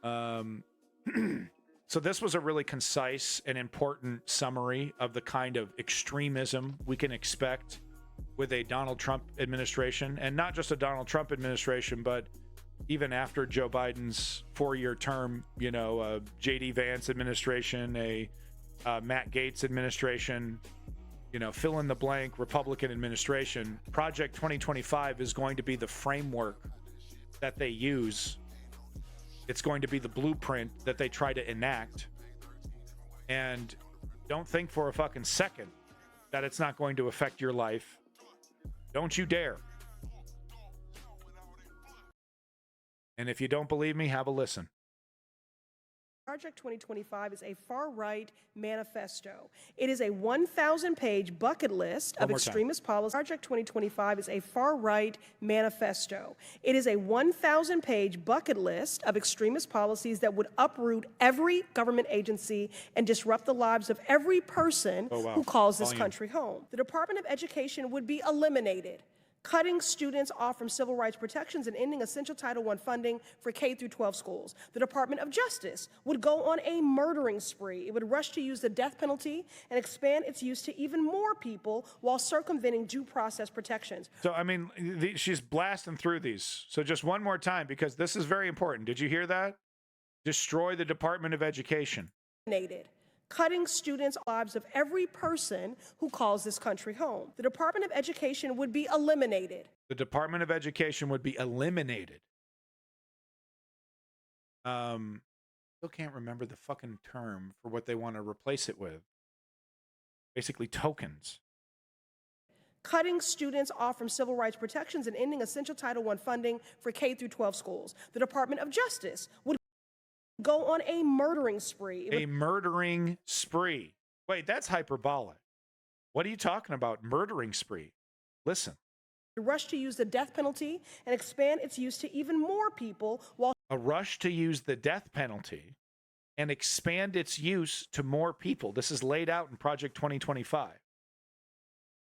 So this was a really concise and important summary of the kind of extremism we can expect with a Donald Trump administration, and not just a Donald Trump administration, but even after Joe Biden's 4-year term, you know, a J.D. Vance administration, a Matt Gaetz administration, you know, fill in the blank Republican administration. Project 2025 is going to be the framework that they use. It's going to be the blueprint that they try to enact. And don't think for a fucking second that it's not going to affect your life. Don't you dare. And if you don't believe me, have a listen. Project 2025 is a far-right manifesto. It is a 1,000-page bucket list of extremist policies. Project 2025 is a far-right manifesto. It is a 1,000-page bucket list of extremist policies that would uproot every government agency and disrupt the lives of every person who calls this country home. The Department of Education would be eliminated, cutting students off from civil rights protections and ending essential Title I funding for K-12 schools. The Department of Justice would go on a murdering spree. It would rush to use the death penalty and expand its use to even more people while circumventing due process protections. So, I mean, she's blasting through these. So just one more time, because this is very important. Did you hear that? Destroy the Department of Education. Cutting students' lives of every person who calls this country home. The Department of Education would be eliminated. The Department of Education would be eliminated. Still can't remember the fucking term for what they want to replace it with. Basically tokens. Cutting students off from civil rights protections and ending essential Title I funding for K-12 schools. The Department of Justice would go on a murdering spree. A murdering spree. Wait, that's hyperbolic. What are you talking about? Murdering spree. Listen. Rush to use the death penalty and expand its use to even more people while a rush to use the death penalty and expand its use to more people. This is laid out in Project 2025.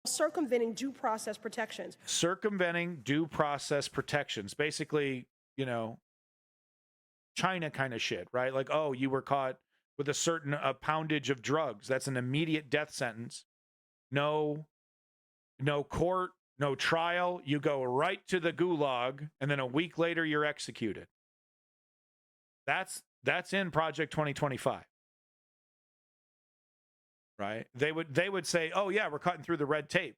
Circumventing due process protections. Circumventing due process protections. Basically, you know, China kind of shit, right? Like, oh, you were caught with a certain poundage of drugs. That's an immediate death sentence. No court, no trial. You go right to the gulag, and then a week later, you're executed. That's in Project 2025, right? They would say, oh yeah, we're cutting through the red tape.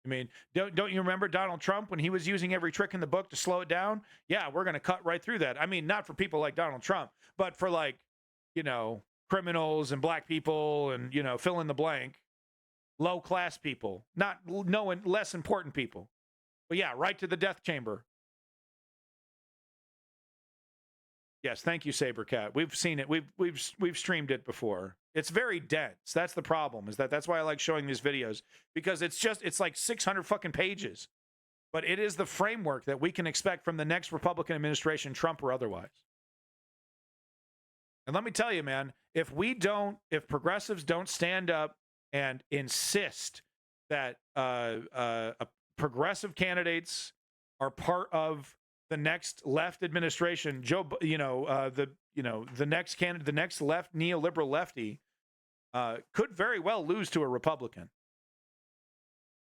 I mean, don't you remember Donald Trump when he was using every trick in the book to slow it down? Yeah, we're going to cut right through that. I mean, not for people like Donald Trump, but for, like, you know, criminals and black people and, you know, fill in the blank, low class people, not less important people. But yeah, right to the death chamber. Yes, thank you, Sabercat. We've seen it. We've streamed it before. It's very dense. That's the problem. That's why I like showing these videos, because it's like 600 fucking pages. But it is the framework that we can expect from the next Republican administration, Trump or otherwise. And let me tell you, man, if progressives don't stand up and insist that progressive candidates are part of the next left administration, the next left neoliberal lefty could very well lose to a Republican,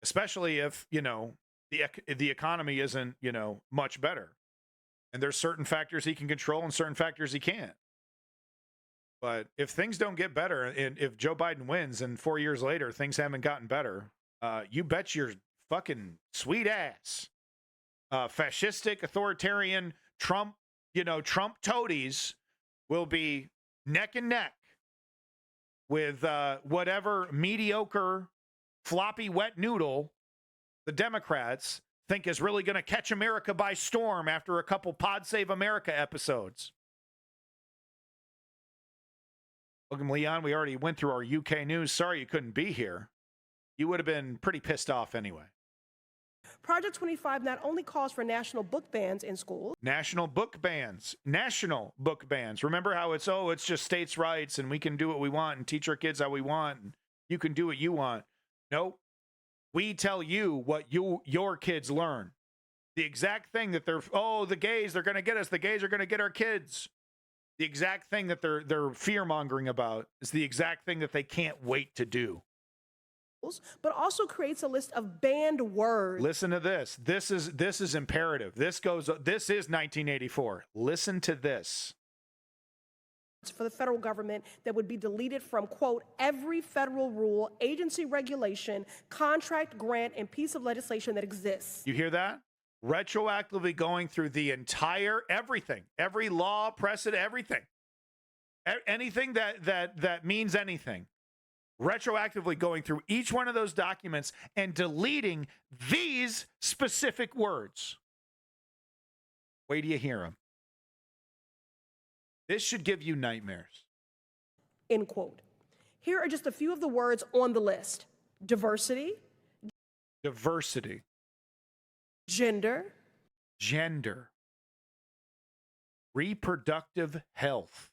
especially if, you know, the economy isn't, you know, much better, and there's certain factors he can control and certain factors he can't. But if things don't get better, and if Joe Biden wins and 4 years later things haven't gotten better, you bet your fucking sweet ass, fascistic, authoritarian Trump toadies will be neck and neck with whatever mediocre, floppy, wet noodle the Democrats think is really going to catch America by storm after a couple Pod Save America episodes. Welcome, Leon. We already went through our UK news. Sorry you couldn't be here. You would have been pretty pissed off anyway. Project 25 not only calls for national book bans in schools. National book bans. National book bans. Remember how it's just states' rights and we can do what we want and teach our kids how we want and you can do what you want. Nope. We tell you what your kids learn. The exact thing that the gays, they're going to get us. The gays are going to get our kids. The exact thing that they're fear-mongering about is the exact thing that they can't wait to do. But also creates a list of banned words. Listen to this. This is imperative. This is 1984. Listen to this. For the federal government that would be deleted from, quote, every federal rule, agency regulation, contract, grant, and piece of legislation that exists. You hear that? Retroactively going through the entire everything, every law, precedent, everything, anything that means anything. Retroactively going through each one of those documents and deleting these specific words. Wait till you hear them. This should give you nightmares. End quote. Here are just a few of the words on the list. Diversity. Diversity. Gender. Gender. Reproductive health.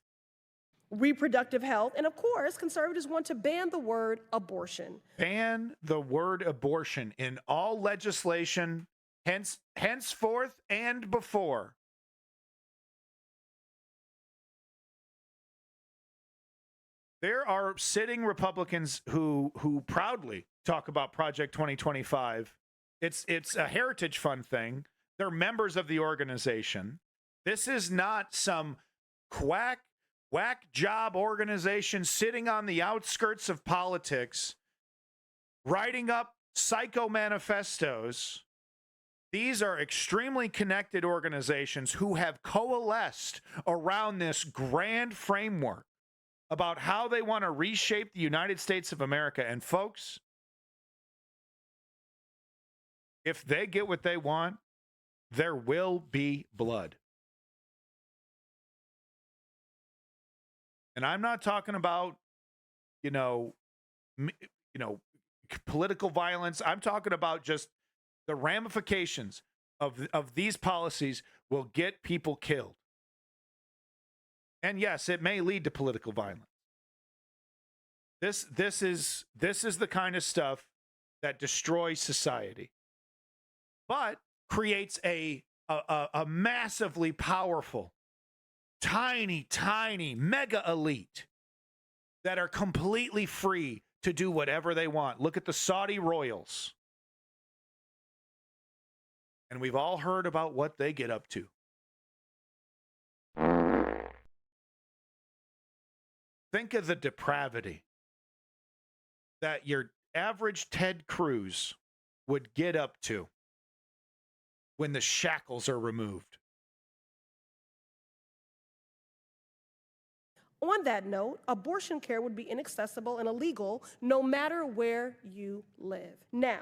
Reproductive health. And of course, conservatives want to ban the word abortion. Ban the word abortion in all legislation, henceforth and before. There are sitting Republicans who proudly talk about Project 2025. It's a heritage fund thing. They're members of the organization. This is not some whack job organization sitting on the outskirts of politics, writing up psycho manifestos. These are extremely connected organizations who have coalesced around this grand framework about how they want to reshape the United States of America. And folks, if they get what they want, there will be blood. And I'm not talking about, political violence. I'm talking about just the ramifications of these policies will get people killed. And yes, it may lead to political violence. This is the kind of stuff that destroys society, but creates a massively powerful, tiny mega elite that are completely free to do whatever they want. Look at the Saudi royals. And we've all heard about what they get up to. Think of the depravity that your average Ted Cruz would get up to when the shackles are removed. On that note, abortion care would be inaccessible and illegal no matter where you live. Now,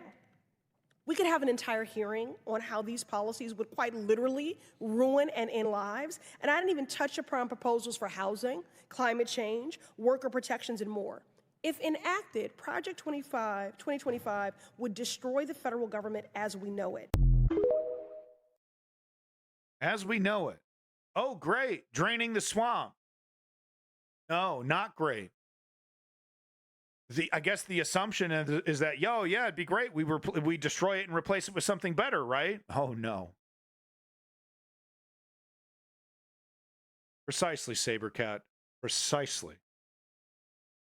we could have an entire hearing on how these policies would quite literally ruin and end lives. And I didn't even touch upon proposals for housing, climate change, worker protections, and more. If enacted, Project 2025 would destroy the federal government as we know it. As we know it. Oh, great. Draining the swamp. No, not great. I guess the assumption is that, it'd be great. We destroy it and replace it with something better, right? Oh, no. Precisely, Sabercat. Precisely.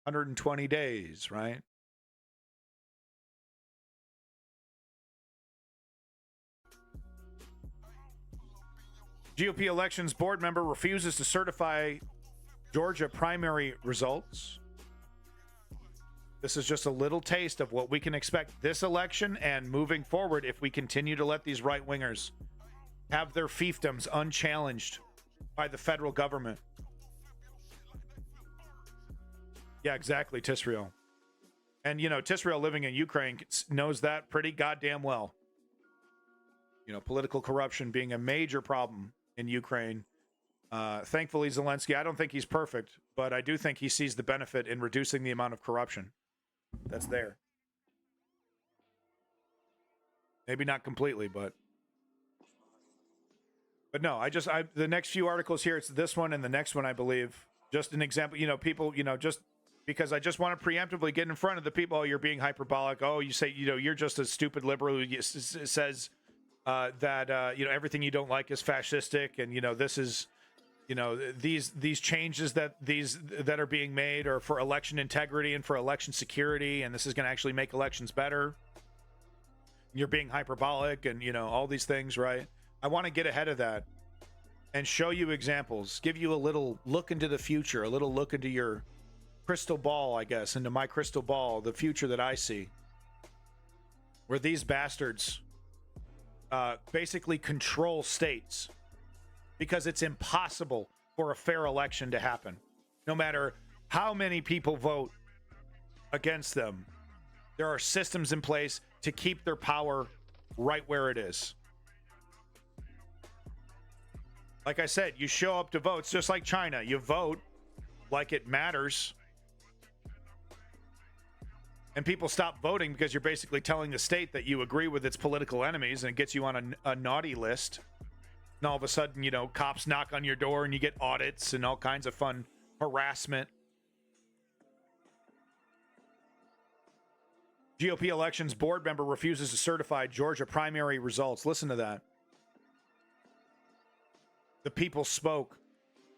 120 days, right? GOP elections board member refuses to certify Georgia primary results. This is just a little taste of what we can expect this election and moving forward if we continue to let these right-wingers have their fiefdoms unchallenged by the federal government. Yeah, exactly, Tisrael. And, Tisrael living in Ukraine knows that pretty goddamn well. Political corruption being a major problem in Ukraine. Thankfully, Zelensky, I don't think he's perfect, but I do think he sees the benefit in reducing the amount of corruption that's there. Maybe not completely, but no, the next few articles here, it's this one and the next one, I believe. Just an example, people, just because I just want to preemptively get in front of the people. Oh, you're being hyperbolic. Oh, you say, you're just a stupid liberal who says that, everything you don't like is fascistic. And, this is you know, these changes that are being made are for election integrity and for election security, and this is going to actually make elections better. You're being hyperbolic and, you know, all these things, right? I want to get ahead of that and show you examples, give you a little look into the future, a little look into your crystal ball, I guess, into my crystal ball, the future that I see, where these bastards basically control states because it's impossible for a fair election to happen. No matter how many people vote against them, there are systems in place to keep their power right where it is. Like I said, you show up to vote. It's just like China. You vote like it matters. And people stop voting because you're basically telling the state that you agree with its political enemies, and it gets you on a naughty list. And all of a sudden, you know, cops knock on your door and you get audits and all kinds of fun harassment. GOP elections board member refuses to certify Georgia primary results. Listen to that. The people spoke.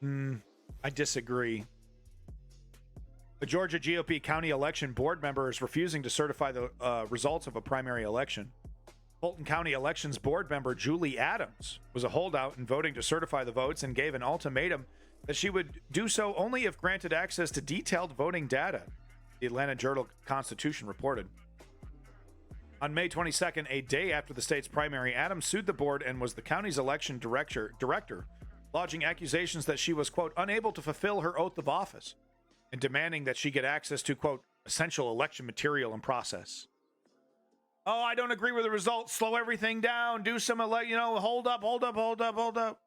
I disagree. The Georgia GOP county election board member is refusing to certify the results of a primary election. Fulton County Elections board member Julie Adams was a holdout in voting to certify the votes and gave an ultimatum that she would do so only if granted access to detailed voting data, the Atlanta Journal-Constitution reported. On May 22nd, a day after the state's primary, Adams sued the board and was the county's election director, lodging accusations that she was, quote, unable to fulfill her oath of office and demanding that she get access to, quote, essential election material and process. Oh, I don't agree with the results. Slow everything down. Do some, hold up.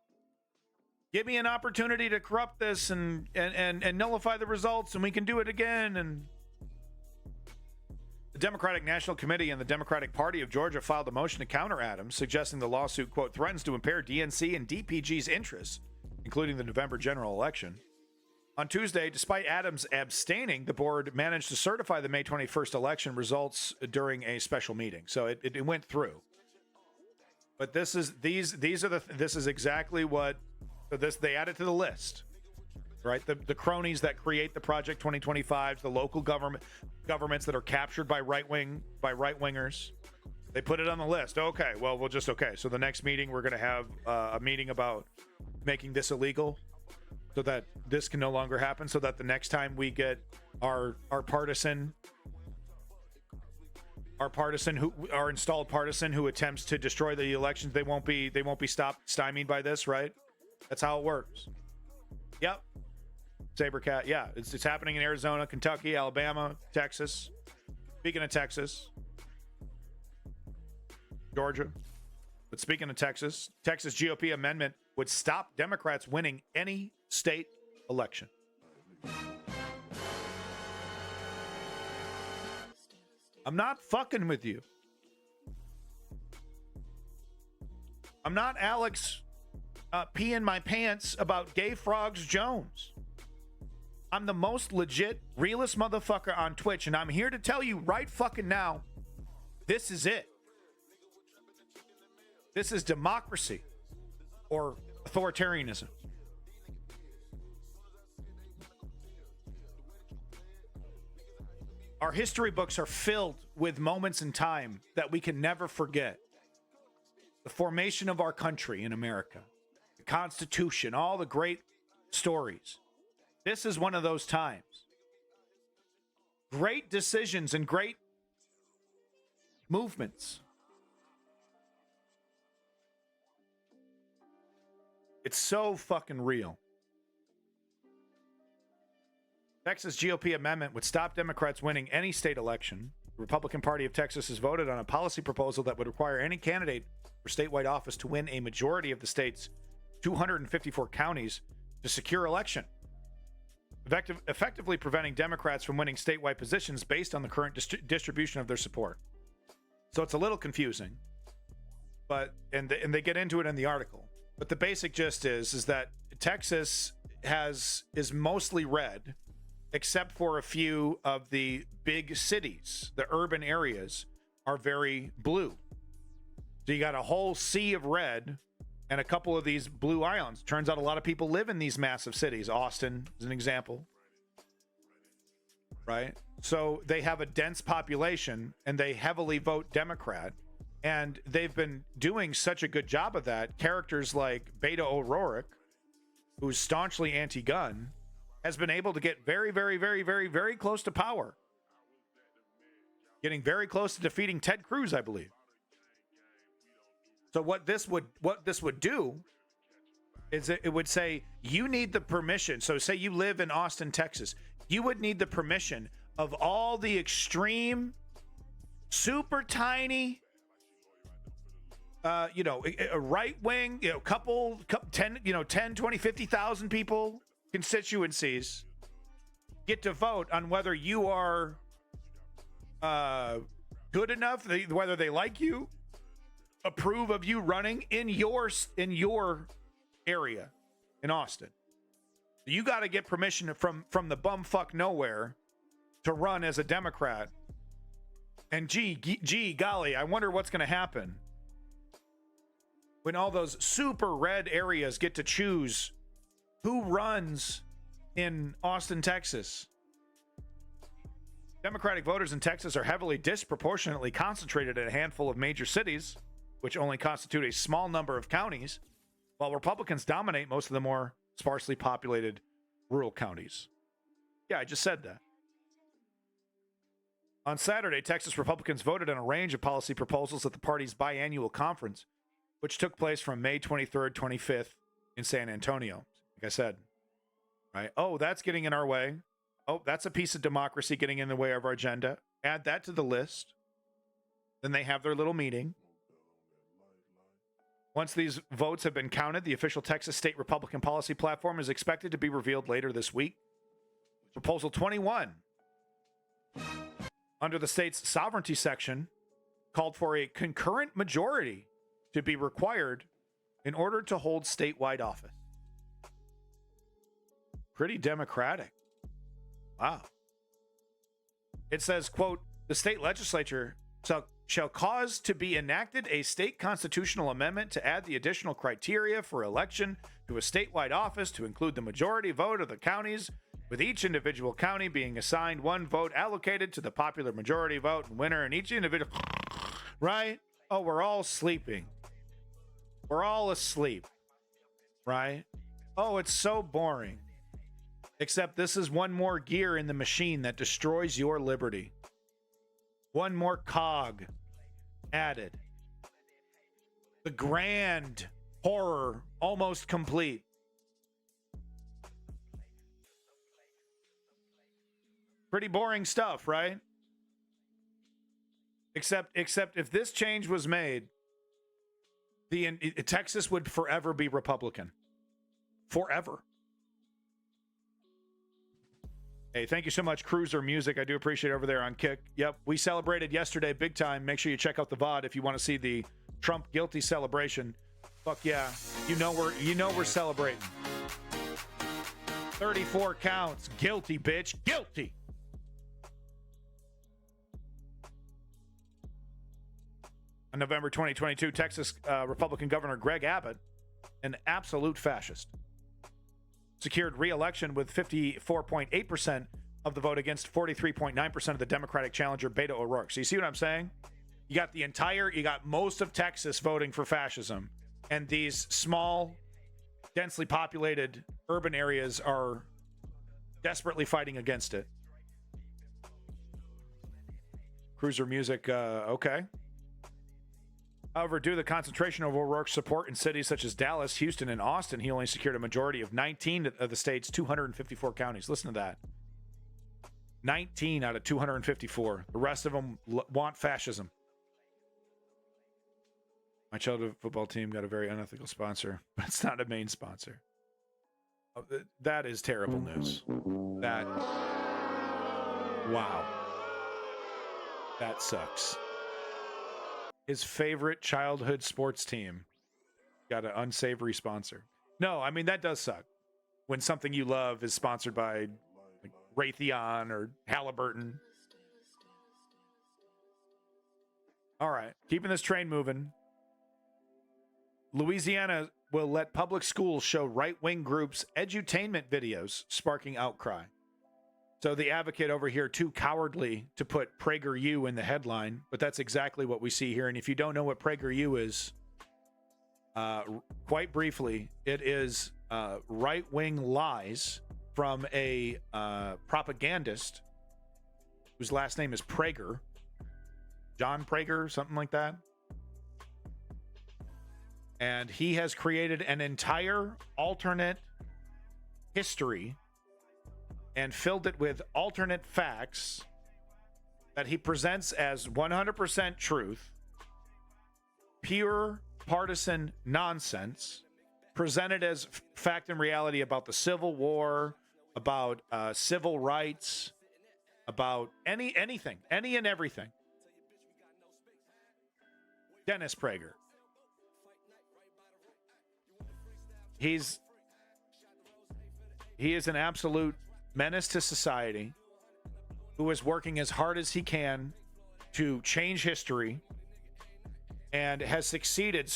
Give me an opportunity to corrupt this and nullify the results, and we can do it again. And the Democratic National Committee and the Democratic Party of Georgia filed a motion to counter Adams, suggesting the lawsuit, quote, threatens to impair DNC and DPG's interests, including the November general election. On Tuesday, despite Adams abstaining, the board managed to certify the May 21st election results during a special meeting. So it went through. But this is exactly what they added to the list, right? The cronies that create the Project 2025, the local governments that are captured by right wingers. They put it on the list. Okay, well, So the next meeting, we're going to have a meeting about making this illegal, so that this can no longer happen, so that the next time we get our installed partisan who attempts to destroy the elections, they won't be stymied by this, right? That's how it works. Yep. Sabercat. Yeah, it's happening in Arizona, Kentucky, Alabama, Texas. Speaking of Texas, Georgia. But speaking of Texas GOP amendment would stop Democrats winning any state election. I'm not fucking with you. I'm not Alex peeing my pants about Gay Frogs Jones. I'm the most legit, realest motherfucker on Twitch, and I'm here to tell you right fucking now, this is it. This is democracy or authoritarianism. Our history books are filled with moments in time that we can never forget. The formation of our country in America, the Constitution, all the great stories. This is one of those times. Great decisions and great movements. It's so fucking real. Texas GOP amendment would stop Democrats winning any state election. The Republican Party of Texas has voted on a policy proposal that would require any candidate for statewide office to win a majority of the state's 254 counties to secure election, effectively preventing Democrats from winning statewide positions based on the current distribution of their support. So it's a little confusing, but and they get into it in the article. But the basic gist is that Texas is mostly red, except for a few of the big cities. The urban areas are very blue. So you got a whole sea of red and a couple of these blue islands. Turns out a lot of people live in these massive cities. Austin is an example, right? So they have a dense population and they heavily vote Democrat. And they've been doing such a good job of that. Characters like Beto O'Rourke, who's staunchly anti-gun, has been able to get very, very, very, very, very close to power. Getting very close to defeating Ted Cruz, I believe. So what this would do is it would say you need the permission. So say you live in Austin, Texas. You would need the permission of all the extreme, super tiny, a right wing, couple 10, 10, 20, 50,000 people, constituencies get to vote on whether you are good enough, whether they like you, approve of you running in your area in Austin. You got to get permission from the bumfuck nowhere to run as a Democrat. And gee golly, I wonder what's going to happen when all those super red areas get to choose who runs in Austin, Texas. Democratic voters in Texas are heavily disproportionately concentrated in a handful of major cities, which only constitute a small number of counties, while Republicans dominate most of the more sparsely populated rural counties. Yeah, I just said that. On Saturday, Texas Republicans voted on a range of policy proposals at the party's biannual conference, which took place from May 23rd, 25th in San Antonio. Like I said, right? Oh, that's getting in our way. Oh, that's a piece of democracy getting in the way of our agenda. Add that to the list. Then they have their little meeting. Once these votes have been counted, the official Texas state Republican policy platform is expected to be revealed later this week. Proposal 21, under the state's sovereignty section, called for a concurrent majority to be required in order to hold statewide office. Pretty democratic. Wow. It says, quote, the state legislature shall cause to be enacted a state constitutional amendment to add the additional criteria for election to a statewide office to include the majority vote of the counties, with each individual county being assigned one vote allocated to the popular majority vote and winner in each individual. Right? Oh, we're all sleeping. We're all asleep. Right? Oh, it's so boring. Except this is one more gear in the machine that destroys your liberty. One more cog added. The grand horror almost complete. Pretty boring stuff, right? Except if this change was made, Texas would forever be Republican. Forever. Hey, thank you so much, Cruiser Music. I do appreciate it over there on Kick. Yep, we celebrated yesterday big time. Make sure you check out the VOD if you want to see the Trump guilty celebration. Fuck yeah. You know we're celebrating. 34 counts. Guilty, bitch. Guilty. On November 2022, Texas Republican Governor Greg Abbott, an absolute fascist, secured re-election with 54.8% of the vote against 43.9% of the Democratic challenger Beto O'Rourke. So you see what I'm saying? You got most of Texas voting for fascism, and these small, densely populated urban areas are desperately fighting against it. Cruiser Music, okay. However, due to the concentration of O'Rourke's support in cities such as Dallas, Houston, and Austin, he only secured a majority of 19 of the state's 254 counties. Listen to that. 19 out of 254. The rest of them want fascism. My childhood football team got a very unethical sponsor, but it's not a main sponsor. That is terrible news. Wow. That sucks. His favorite childhood sports team got an unsavory sponsor. No, I mean, that does suck. When something you love is sponsored by like Raytheon or Halliburton. All right, keeping this train moving. Louisiana will let public schools show right-wing groups' edutainment videos, sparking outcry. So the advocate over here, too cowardly to put PragerU in the headline, but that's exactly what we see here. And if you don't know what PragerU is, quite briefly, it is right-wing lies from a propagandist whose last name is Prager, John Prager, something like that. And he has created an entire alternate history and filled it with alternate facts that he presents as 100% truth, pure partisan nonsense, presented as fact and reality about the Civil War, about civil rights, about anything, any and everything. Dennis Prager. He is an absolute menace to society who is working as hard as he can to change history and has succeeded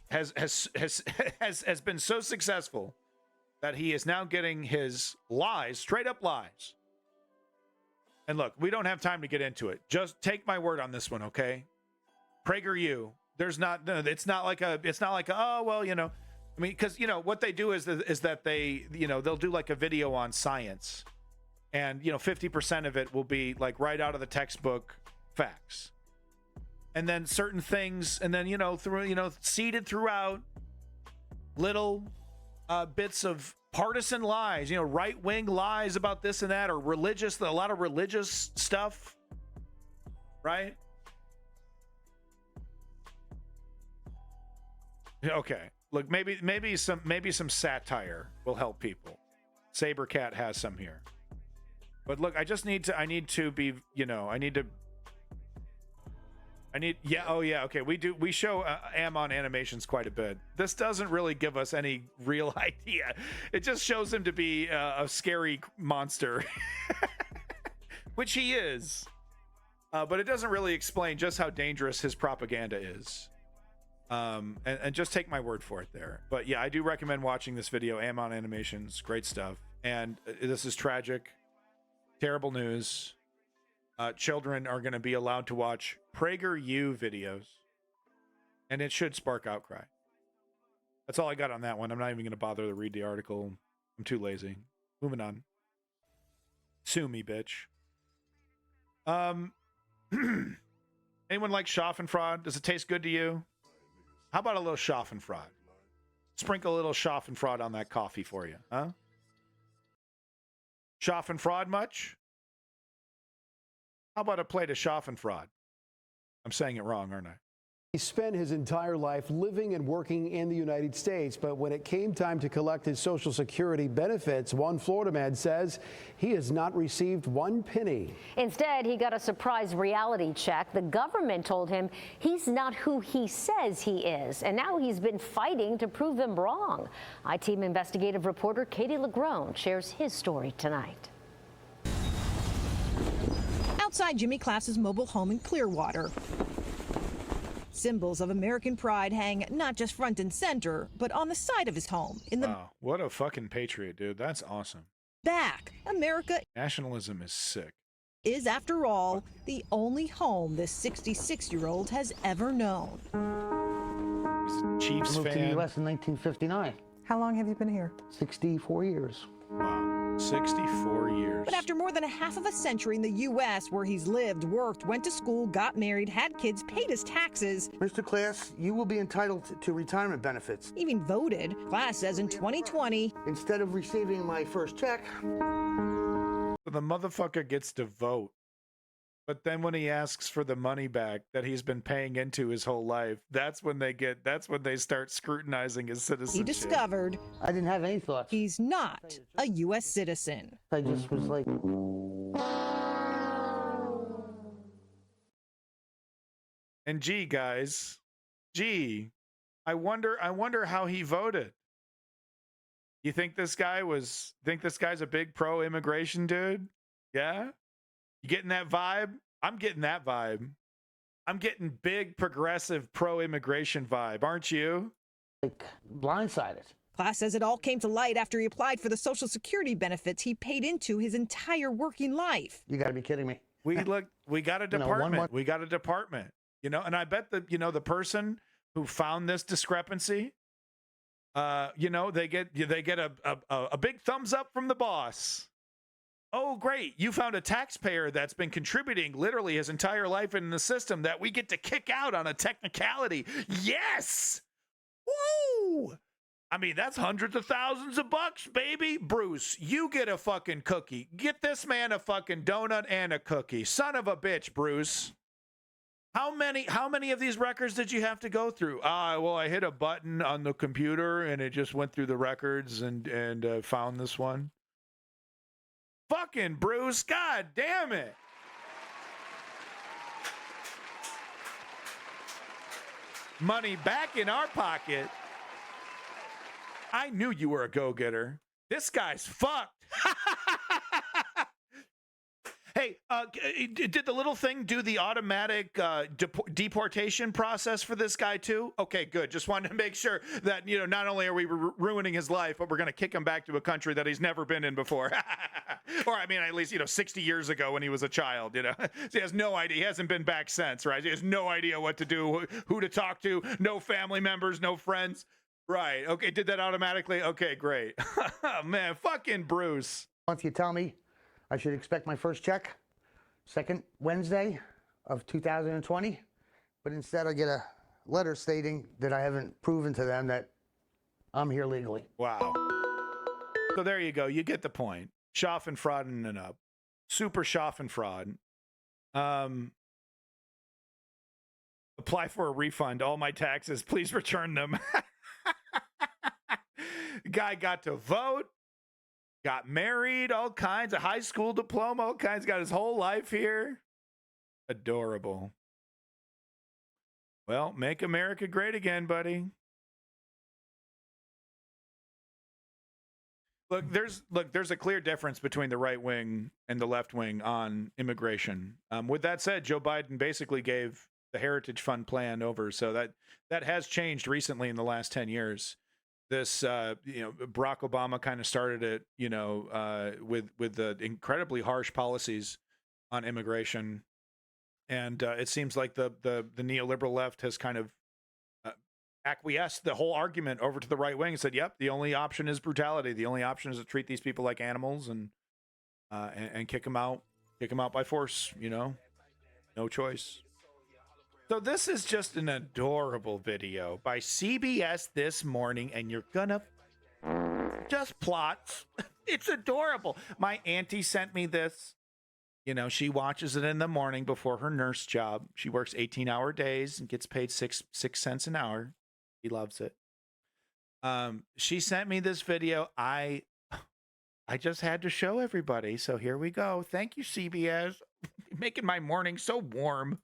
has been so successful that he is now getting his lies, straight up lies. And look, we don't have time to get into it. Just take my word on this one, okay? PragerU. It's not like oh well, you know, I mean, because you know what they do is that they, you know, they'll do like a video on science, and you know 50% of it will be like right out of the textbook facts, and then certain things, and then seeded throughout little bits of partisan lies, you know, right-wing lies about this and that, or a lot of religious stuff, right? Okay, look, maybe some satire will help people. Sabercat has some here, but look, I need okay. We show Ammon animations quite a bit. This doesn't really give us any real idea. It just shows him to be a scary monster, which he is, but it doesn't really explain just how dangerous his propaganda is. And just take my word for it there. But yeah, I do recommend watching this video. Ammon animations, great stuff. And this is tragic, terrible news. Children are going to be allowed to watch PragerU videos, and it should spark outcry. That's all I got on that one. I'm not even going to bother to read the article. I'm too lazy. Moving on. Sue me, bitch. Anyone like Schadenfreude? Does it taste good to you? How about a little Schadenfreude? Sprinkle a little Schadenfreude on that coffee for you, huh? Schadenfreude much? How about a plate of Schadenfreude? I'm saying it wrong, aren't I? He spent his entire life living and working in the United States, but when it came time to collect his Social Security benefits, one Florida man says he has not received one penny. Instead, he got a surprise reality check. The government told him he's not who he says he is, and now he's been fighting to prove them wrong. I-Team investigative reporter Katie Lagrone shares his story tonight. Outside Jimmy Class's mobile home in Clearwater, symbols of American pride hang not just front and center, but on the side of his home. Wow, what a fucking patriot, dude. That's awesome. Back, America nationalism is sick. Is, after all, the only home this 66-year-old has ever known. He's a Chiefs I moved fan. to the U.S. in 1959. How long have you been here? 64 years. Wow, 64 years. But after more than a half of a century in the U.S., where he's lived, worked, went to school, got married, had kids, paid his taxes. Mr. Class, you will be entitled to retirement benefits. Even voted. Class says in 2020, instead of receiving my first check, the motherfucker gets to vote. But then when he asks for the money back that he's been paying into his whole life, that's when they start scrutinizing his citizenship. he discovered I didn't have any thoughts. he's not a U.S. citizen. I just was like... And gee, guys, I wonder how he voted. You think this guy's a big pro-immigration dude? Yeah? You getting that vibe? I'm getting that vibe. I'm getting big progressive pro-immigration vibe, aren't you? Like blindsided. Class says it all came to light after he applied for the Social Security benefits he paid into his entire working life. You got to be kidding me. We got a department. We got a department. You know, and I bet that, you know, the person who found this discrepancy, you know, they get a big thumbs up from the boss. Oh, great. You found a taxpayer that's been contributing literally his entire life in the system that we get to kick out on a technicality. Yes. Woo. I mean, that's hundreds of thousands of bucks, baby. Bruce, you get a fucking cookie. Get this man a fucking donut and a cookie. Son of a bitch, Bruce. How many of these records did you have to go through? Well, I hit a button on the computer and it just went through the records and found this one. Fucking Bruce, god damn it. Money back in our pocket. I knew you were a go-getter. This guy's fucked. Hey, did the little thing do the automatic deportation process for this guy too? Okay, good. Just wanted to make sure that, you know, not only are we ruining his life, but we're going to kick him back to a country that he's never been in before. Or, I mean, at least, you know, 60 years ago when he was a child, you know. So he has no idea. He hasn't been back since, right? He has no idea what to do, who to talk to, no family members, no friends. Right. Okay, did that automatically? Okay, great. Man, fucking Bruce. Once you tell me I should expect my first check, second Wednesday of 2020, but instead I get a letter stating that I haven't proven to them that I'm here legally. Wow. So there you go. You get the point. Schadenfreude and up. Super Schadenfreude. Apply for a refund. All my taxes. Please return them. Guy got to vote. Got married, all kinds of high school diploma, all kinds, got his whole life here. Adorable. Well, make America great again, buddy. Look, there's a clear difference between the right wing and the left wing on immigration. With that said, Joe Biden basically gave the Heritage Fund plan over, so that has changed recently in the last 10 years. This, you know, Barack Obama kind of started it, you know, with the incredibly harsh policies on immigration, and it seems like the neoliberal left has kind of acquiesced the whole argument over to the right wing and said, "Yep, the only option is brutality. The only option is to treat these people like animals and kick them out by force. You know, no choice." So this is just an adorable video by CBS this morning, and you're gonna just plots. It's adorable. My auntie sent me this. You know, she watches it in the morning before her nurse job. She works 18-hour days and gets paid six cents an hour. He loves it. She sent me this video. I just had to show everybody. So here we go. Thank you, CBS. Making my morning so warm.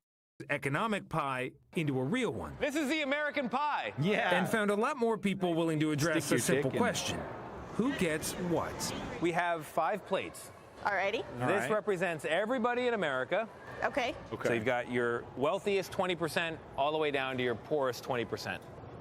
Economic pie into a real one. This is the American pie. Yeah. And found a lot more people willing to address a simple question. Who gets what? We have 5 plates. Alrighty. This represents everybody in America. Okay. So you've got your wealthiest 20% all the way down to your poorest 20%.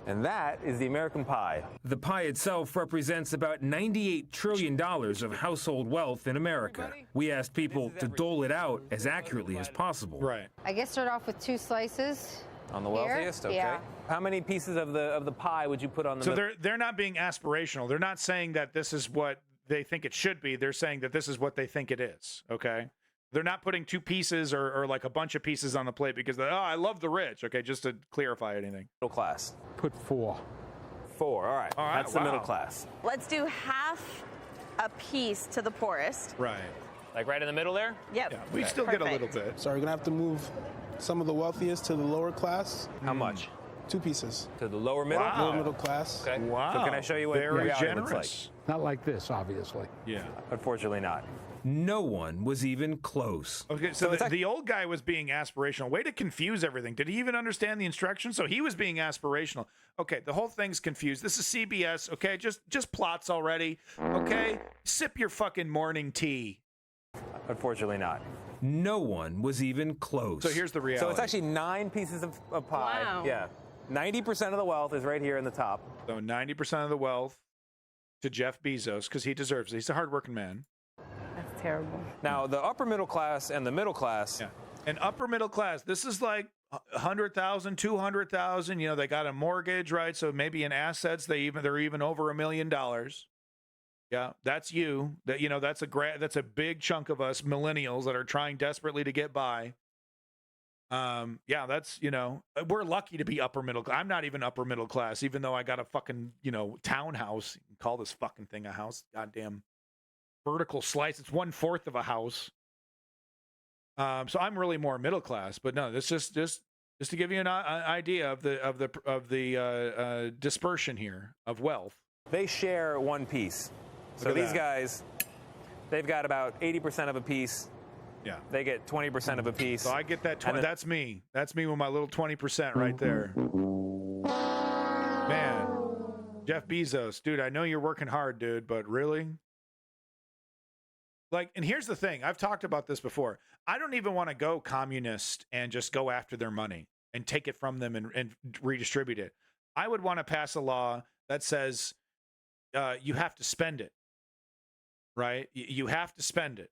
And that is the American pie. The pie itself represents about $98 trillion of household wealth in America. We asked people to dole it out as accurately as possible. Right. I guess start off with 2 slices. On the wealthiest? Okay. Yeah. How many pieces of the pie would you put on the So they're not being aspirational. They're not saying that this is what they think it should be. They're saying that this is what they think it is. Okay. They're not putting 2 pieces or like a bunch of pieces on the plate because I love the rich. Okay, just to clarify anything. Middle class. Put 4. 4. All right. That's the middle class. Let's do half a piece to the poorest. Right. Like right in the middle there? Yep. Yeah, we still get a little bit. So we're gonna have to move some of the wealthiest to the lower class. How much? 2 pieces. To the lower middle? Wow. Lower middle class. Okay. Wow. So can I show you what Very reality generous. looks like? Not like this, obviously. Yeah. Unfortunately not. No one was even close. Okay, so the old guy was being aspirational. Way to confuse everything. Did he even understand the instructions? So he was being aspirational. Okay, the whole thing's confused. This is CBS, okay? Just plots already, okay? Sip your fucking morning tea. Unfortunately not. no one was even close. So here's the reality. So it's actually 9 pieces of pie. Wow. Yeah. 90% of the wealth is right here in the top. So 90% of the wealth to Jeff Bezos, because he deserves it. He's a hardworking man. That's terrible. Now, the upper middle class and the middle class. Yeah. And upper middle class, this is like 100,000, 200,000. You know, they got a mortgage, right? So maybe in assets, they're even over $1 million. Yeah, that's you. That's a big chunk of us millennials that are trying desperately to get by. Yeah, that's, we're lucky to be upper middle class. I'm not even upper middle class, even though I got a fucking, townhouse. You can call this fucking thing a house. Goddamn vertical slice. It's 1/4 of a house. So I'm really more middle class, but no, this just to give you an idea of the dispersion here of wealth. They share one piece. So these guys, they've got about 80% of a piece. Yeah. They get 20% of a piece. So I get that 20. That's me. That's me with my little 20% right there. Man, Jeff Bezos, dude, I know you're working hard, dude, but really? And here's the thing. I've talked about this before. I don't even want to go communist and just go after their money and take it from them and redistribute it. I would want to pass a law that says you have to spend it, right? You have to spend it.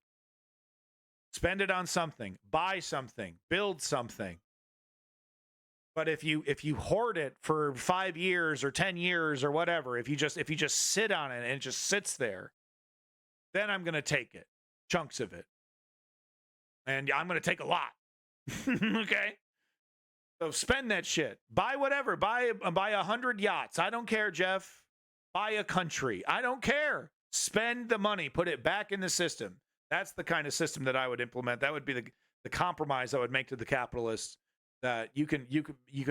Spend it on something, buy something, build something. But if you hoard it for 5 years or 10 years or whatever, if you just sit on it and it just sits there, then I'm going to take it, chunks of it. And I'm going to take a lot. Okay? So spend that shit. Buy whatever. Buy 100 yachts. I don't care, Jeff. Buy a country. I don't care. Spend the money. Put it back in the system. That's the kind of system that I would implement. That would be the compromise I would make to the capitalists, that you can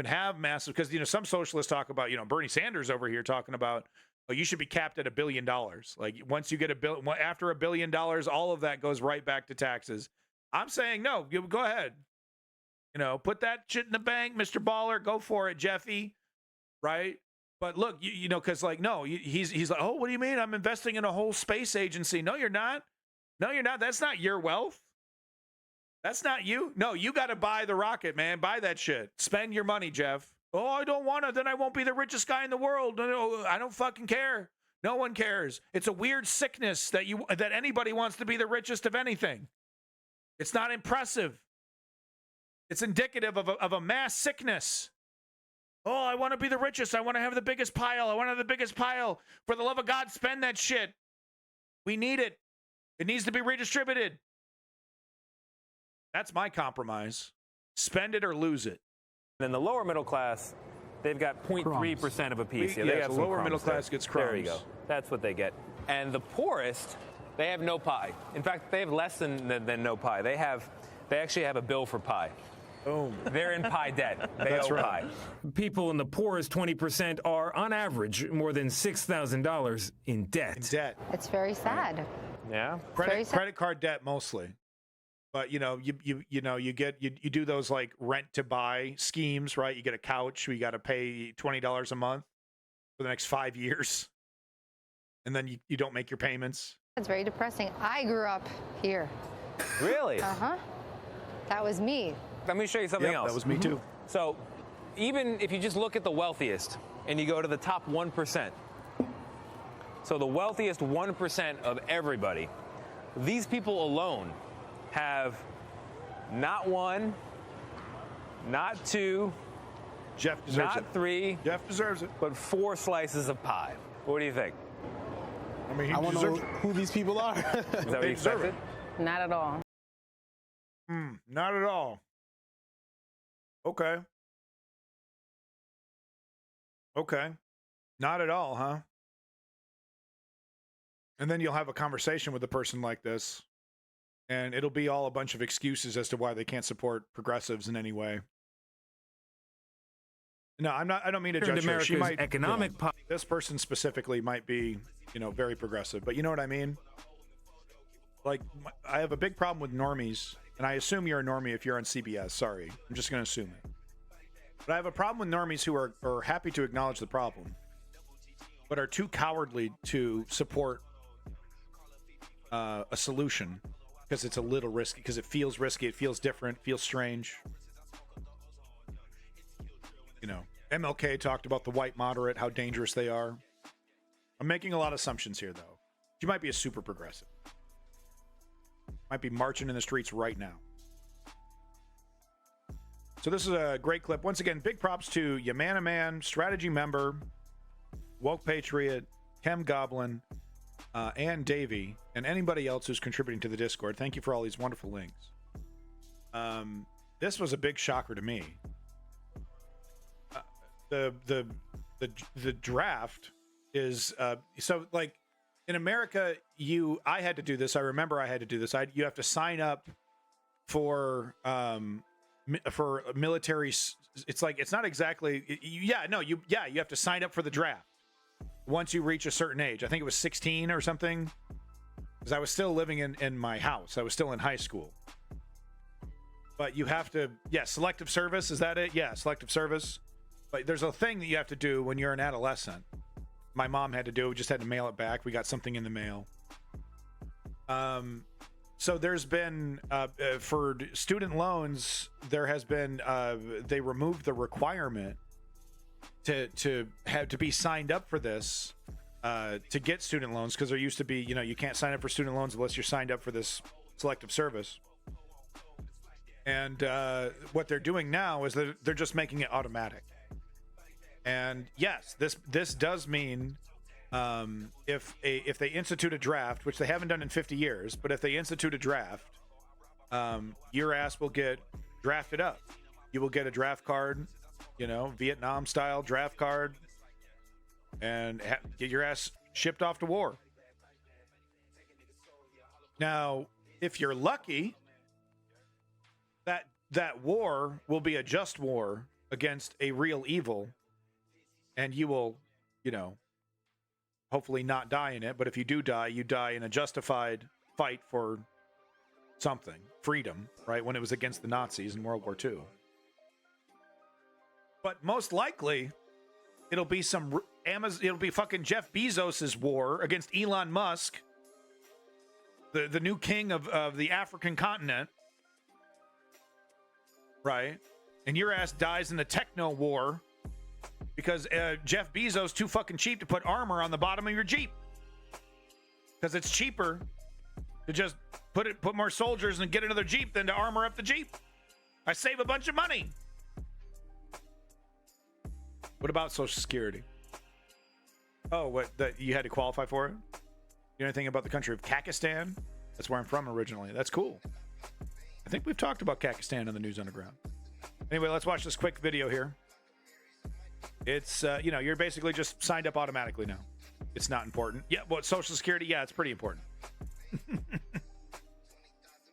have massive, because some socialists talk about, Bernie Sanders over here talking about, oh, you should be capped at $1 billion. Like once you get after $1 billion, all of that goes right back to taxes. I'm saying no, go ahead. Put that shit in the bank, Mr. Baller, go for it, Jeffy. Right? But look, because no, he's like, oh, what do you mean? I'm investing in a whole space agency. No, you're not. No, you're not. That's not your wealth. That's not you. No, you got to buy the rocket, man. Buy that shit. Spend your money, Jeff. Oh, I don't want to. Then I won't be the richest guy in the world. No, I don't fucking care. No one cares. It's a weird sickness that anybody wants to be the richest of anything. It's not impressive. It's indicative of a mass sickness. Oh, I want to be the richest. I want to have the biggest pile. I want to have the biggest pile. For the love of God, spend that shit. We need it. It needs to be redistributed. That's my compromise. Spend it or lose it. And then the lower middle class, they've got 0.3% of a piece. The lower middle class gets crumbs. There you go. That's what they get. And the poorest, they have no pie. In fact, they have less than no pie. They actually have a bill for pie. Boom. They're in pie debt. They owe pie. People in the poorest 20% are, on average, more than $6,000 in debt. It's very sad. Yeah. Credit card debt mostly. But you do those like rent to buy schemes, right? You get a couch, you got to pay $20 a month for the next 5 years. And then you don't make your payments. It's very depressing. I grew up here. Really? Uh-huh. That was me. Let me show you something else. That was me too. So even if you just look at the wealthiest and you go to the top 1%, so the wealthiest 1% of everybody, these people alone have not one, not two, Jeff deserves not three, Jeff deserves it, but 4 slices of pie. What do you think? I mean, I want to know who these people are. Is that what you expected? Not at all. Not at all. Okay. Not at all, huh? And then you'll have a conversation with a person like this, and it'll be all a bunch of excuses as to why they can't support progressives in any way. No, I don't mean to judge her. She might, this person specifically might be, very progressive, but you know what I mean? Like, I have a big problem with normies, and I assume you're a normie if you're on CBS. Sorry. I'm just going to assume it. But I have a problem with normies who are happy to acknowledge the problem, but are too cowardly to support a solution because it's a little risky, because it feels risky, it feels different, feels strange. You know, MLK talked about the white moderate, how dangerous they are. I'm making a lot of assumptions here, though. You might be a super progressive. Might be marching in the streets right now. So this is a great clip. Once again, big props to Yamana Man, strategy member, Woke Patriot, Chem Goblin, and Davey, and anybody else who's contributing to the Discord. Thank you for all these wonderful links. This was a big shocker to me. The draft is so, like, in America, I had to do this. I remember I had to do this. You have to sign up for military. It's like, it's not exactly. You have to sign up for the draft once you reach a certain age. I think it was 16 or something, because I was still living in my house. I was still in high school. But you have to, selective service. Is that it? Yeah, selective service. But there's a thing that you have to do when you're an adolescent. My mom had to do it. We just had to mail it back. We got something in the mail. So there's been, for student loans, there has been, they removed the requirement to have to be signed up for this to get student loans, because there used to be, you can't sign up for student loans unless you're signed up for this selective service. And what they're doing now is they're just making it automatic. And yes, this does mean if they institute a draft, which they haven't done in 50 years, but if they institute a draft, your ass will get drafted up. You will get a draft card, Vietnam style draft card, and get your ass shipped off to war. Now, if you're lucky, that war will be a just war against a real evil, and you will, hopefully not die in it. But if you do die, you die in a justified fight for something, freedom, right? When it was against the Nazis in World War II. But most likely, it'll be it'll be fucking Jeff Bezos's war against Elon Musk, the new king of the African continent, right? And your ass dies in the techno war because Jeff Bezos too fucking cheap to put armor on the bottom of your Jeep, because it's cheaper to just put more soldiers and get another Jeep than to armor up the Jeep. I save a bunch of money. What about Social Security? Oh, what, that you had to qualify for it? You know anything about the country of Kakistan? That's where I'm from originally. That's cool. I think we've talked about Kakistan on the News Underground. Anyway, let's watch this quick video here. It's, you're basically just signed up automatically now. It's not important. Yeah, well, Social Security, yeah, it's pretty important.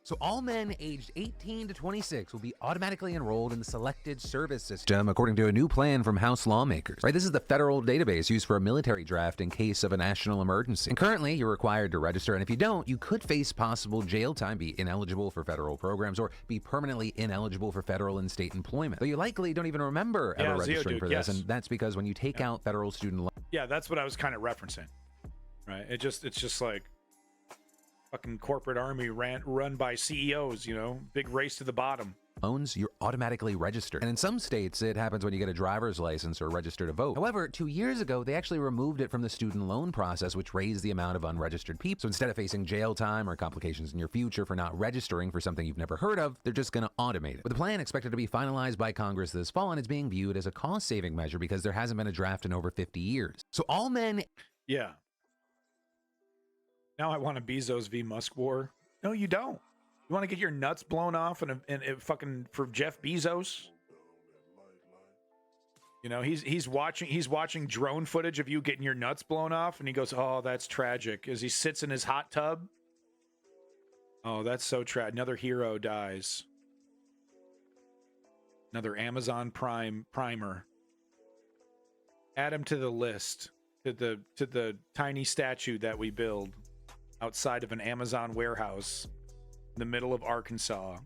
So all men aged 18 to 26 will be automatically enrolled in the selected service system, according to a new plan from House lawmakers. Right, this is the federal database used for a military draft in case of a national emergency. And currently, you're required to register, and if you don't, you could face possible jail time, be ineligible for federal programs, or be permanently ineligible for federal and state employment. Though you likely don't even remember ever registering for this, and that's because when you take out federal student loans... Yeah, that's what I was kind of referencing. Right? It's just like fucking corporate army run by CEOs, big race to the bottom. Loans, you're automatically registered. And in some states, it happens when you get a driver's license or register to vote. However, 2 years ago, they actually removed it from the student loan process, which raised the amount of unregistered people. So instead of facing jail time or complications in your future for not registering for something you've never heard of, they're just going to automate it. With the plan expected to be finalized by Congress this fall, and it's being viewed as a cost-saving measure because there hasn't been a draft in over 50 years. So all men... Yeah. Now I want a Bezos v. Musk war. No, you don't. You want to get your nuts blown off and fucking for Jeff Bezos? He's watching drone footage of you getting your nuts blown off, and he goes, "Oh, that's tragic." As he sits in his hot tub. Oh, that's so tragic. Another hero dies. Another Amazon Prime primer. Add him to the list. To the tiny statue that we build outside of an Amazon warehouse in the middle of Arkansas.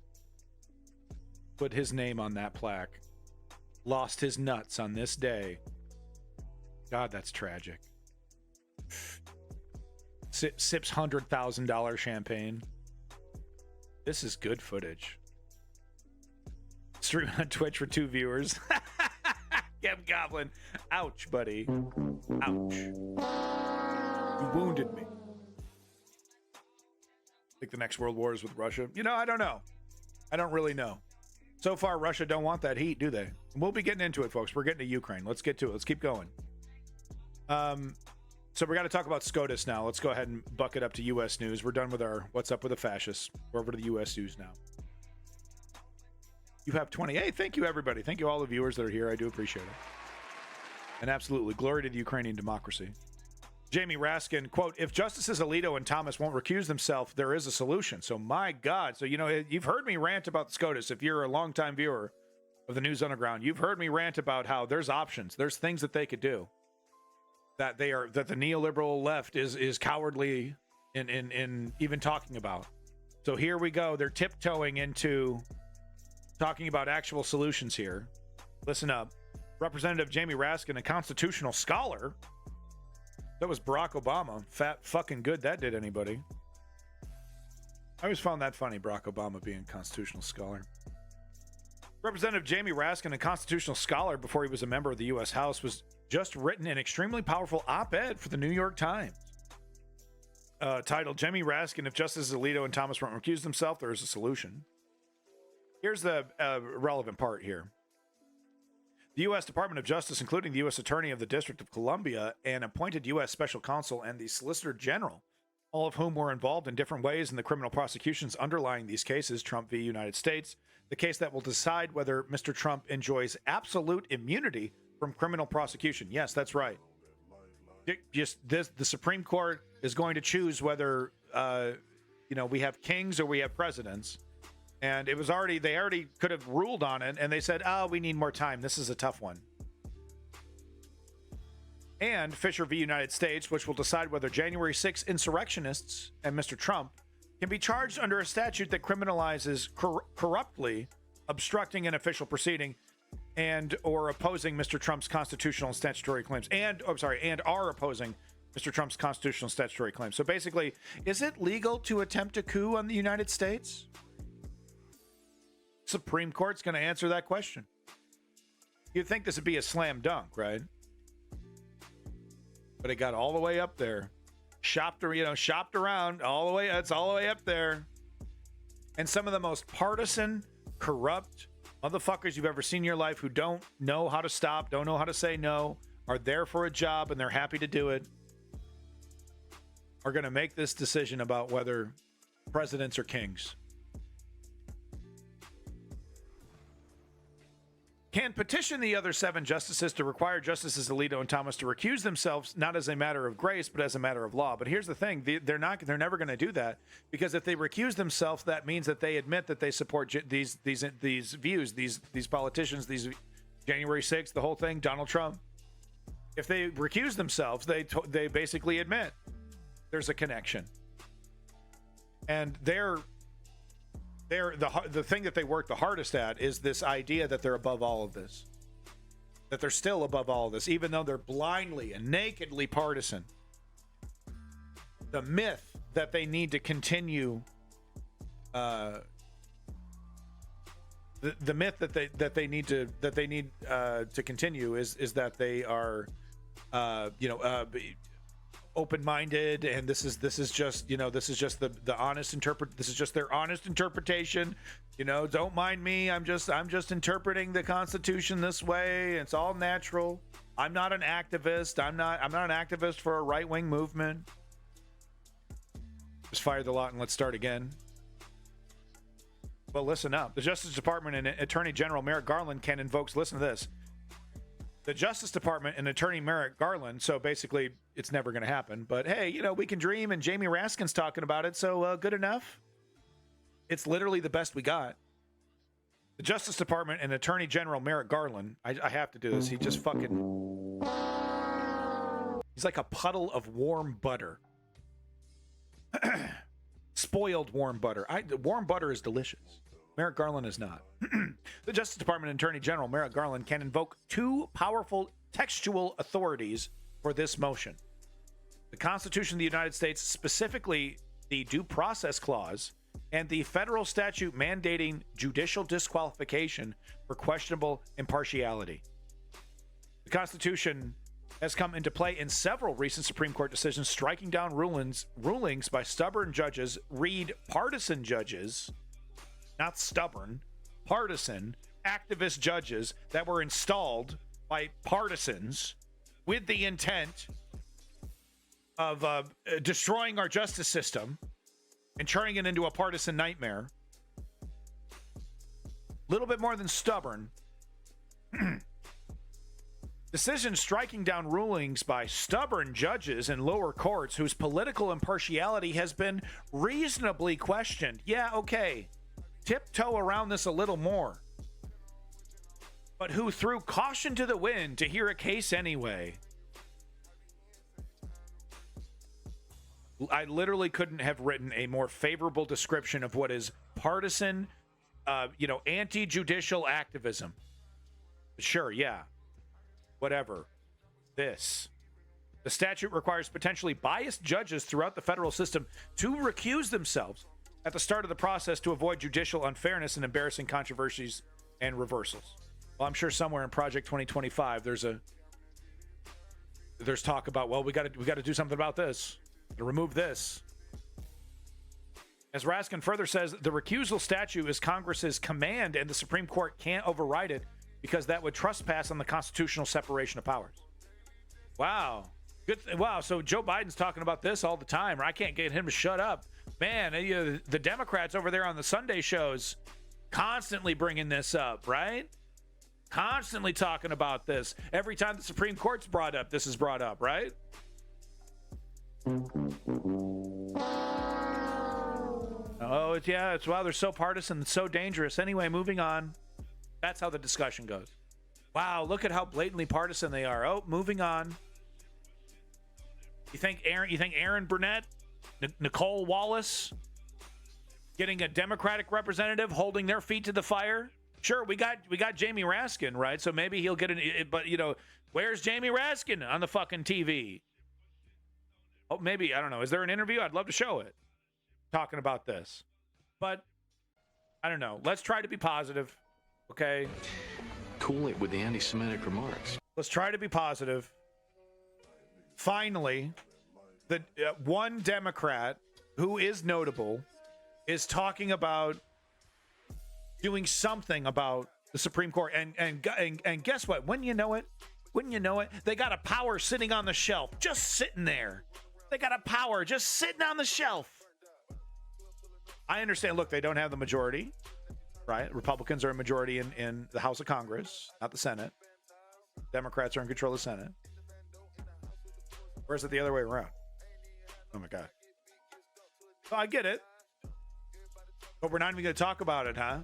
Put his name on that plaque. Lost his nuts on this day. God, that's tragic. Sips $100,000 champagne. This is good footage. Stream on Twitch for 2 viewers. Kev Goblin. Ouch, buddy. Ouch. You wounded me. Think the next world war is with Russia? You know, I don't know. I don't really know. So far, Russia don't want that heat, do they? We'll be getting into it, folks. We're getting to Ukraine. Let's get to it. Let's keep going. So we got to talk about SCOTUS now. Let's go ahead and buck it up to U.S. news. We're done with our What's Up with the Fascists. We're over to the U.S. news now. You have 20. Hey, thank you, everybody. Thank you, all the viewers that are here. I do appreciate it. And absolutely, glory to the Ukrainian democracy. Jamie Raskin, quote, if Justices Alito and Thomas won't recuse themselves, there is a solution. So, my God. So, you know, you've heard me rant about SCOTUS. If you're a longtime viewer of the News Underground, you've heard me rant about how there's options. There's things that they could do. That the neoliberal left is cowardly in even talking about. So here we go. They're tiptoeing into talking about actual solutions here. Listen up. Representative Jamie Raskin, a constitutional scholar. That was Barack Obama. Fat fucking good that did anybody. I always found that funny, Barack Obama being a constitutional scholar. Representative Jamie Raskin, a constitutional scholar before he was a member of the U.S. House, was just written an extremely powerful op-ed for the New York Times. Titled, Jamie Raskin, if Justices Alito and Thomas won't recuse themselves, there is a solution. Here's the relevant part here. The U.S. Department of Justice, including the U.S. Attorney of the District of Columbia, and appointed U.S. Special Counsel and the Solicitor General, all of whom were involved in different ways in the criminal prosecutions underlying these cases, Trump v. United States, the case that will decide whether Mr. Trump enjoys absolute immunity from criminal prosecution. Yes, that's right. The Supreme Court is going to choose whether, we have kings or we have presidents. And they already could have ruled on it, and they said, we need more time. This is a tough one. And Fisher v. United States, which will decide whether January 6 insurrectionists and Mr. Trump can be charged under a statute that criminalizes corruptly obstructing an official proceeding and or opposing Mr. Trump's constitutional and statutory claims, and are opposing Mr. Trump's constitutional and statutory claims. So basically, is it legal to attempt a coup on the United States? Supreme Court's going to answer that question. You'd think this would be a slam dunk, right? But it got all the way up there. Shopped around all the way. It's all the way up there. And some of the most partisan, corrupt motherfuckers you've ever seen in your life who don't know how to stop, don't know how to say no, are there for a job and they're happy to do it, are going to make this decision about whether presidents are kings. Can petition the other 7 justices to require Justices Alito and Thomas to recuse themselves, not as a matter of grace, but as a matter of law. But here's the thing. They're never going to do that, because if they recuse themselves, that means that they admit that they support these views, these politicians, these January 6th, the whole thing, Donald Trump. If they recuse themselves, they basically admit there's a connection. And the thing that they work the hardest at is this idea that they're above all of this, that they're still above all of this, even though they're blindly and nakedly partisan. The myth that they need to continue, the myth that they need to continue is that they are, open-minded, and this is just the honest this is just their honest interpretation. Don't mind me. I'm just interpreting the Constitution this way. It's all natural. I'm not an activist. I'm not an activist for a right-wing movement. Just fire the lot and let's start again. Well, listen up. The Justice Department and Attorney General Merrick Garland can invoke. Listen to this. The Justice Department and Attorney Merrick Garland, so basically it's never going to happen, but hey, we can dream, and Jamie Raskin's talking about it, so good enough. It's literally the best we got. The Justice Department and Attorney General Merrick Garland, I have to do this, he's like a puddle of warm butter. Spoiled warm butter. Warm butter is delicious. Merrick Garland is not. The Justice Department and Attorney General Merrick Garland can invoke 2 powerful textual authorities for this motion. The Constitution of the United States, specifically the Due Process Clause, and the federal statute mandating judicial disqualification for questionable impartiality. The Constitution has come into play in several recent Supreme Court decisions, striking down rulings by stubborn judges, read partisan judges, not stubborn, partisan, activist judges that were installed by partisans with the intent of destroying our justice system and turning it into a partisan nightmare. A little bit more than stubborn. Decisions striking down rulings by stubborn judges in lower courts whose political impartiality has been reasonably questioned. Yeah, okay. Tiptoe around this a little more. But who threw caution to the wind to hear a case anyway. I literally couldn't have written a more favorable description of what is partisan, anti-judicial activism. Sure, yeah. Whatever. This. The statute requires potentially biased judges throughout the federal system to recuse themselves at the start of the process to avoid judicial unfairness and embarrassing controversies and reversals. Well, I'm sure somewhere in Project 2025 there's talk about, well, we got to do something about this. To remove this. As Raskin further says, the recusal statute is Congress's command and the Supreme Court can't override it because that would trespass on the constitutional separation of powers. Wow. Good. Wow. So Joe Biden's talking about this all the time. I can't get him to shut up. Man, the Democrats over there on the Sunday shows constantly bringing this up, right? Constantly talking about this. Every time the Supreme Court's brought up, this is brought up, right? Oh, it's wow, they're so partisan and so dangerous. Anyway, moving on. That's how the discussion goes. Wow, look at how blatantly partisan they are. Oh, moving on. You think Aaron Burnett, Nicole Wallace, getting a Democratic representative holding their feet to the fire? Sure, we got Jamie Raskin, right? So maybe he'll get but where's Jamie Raskin on the fucking TV? Oh, maybe, I don't know. Is there an interview? I'd love to show it. Talking about this. But, I don't know. Let's try to be positive, okay? Cool it with the anti-Semitic remarks. Let's try to be positive. Finally, the one Democrat who is notable is talking about doing something about the Supreme Court. And guess what? Wouldn't you know it, they got a power sitting on the shelf, just sitting there. They got a power just sitting on the shelf. I understand. Look, they don't have the majority, right? Republicans are a majority in the House of Congress, not the Senate. Democrats are in control of the Senate. Or is it the other way around? Oh, my God. So I get it. But we're not even going to talk about it, huh?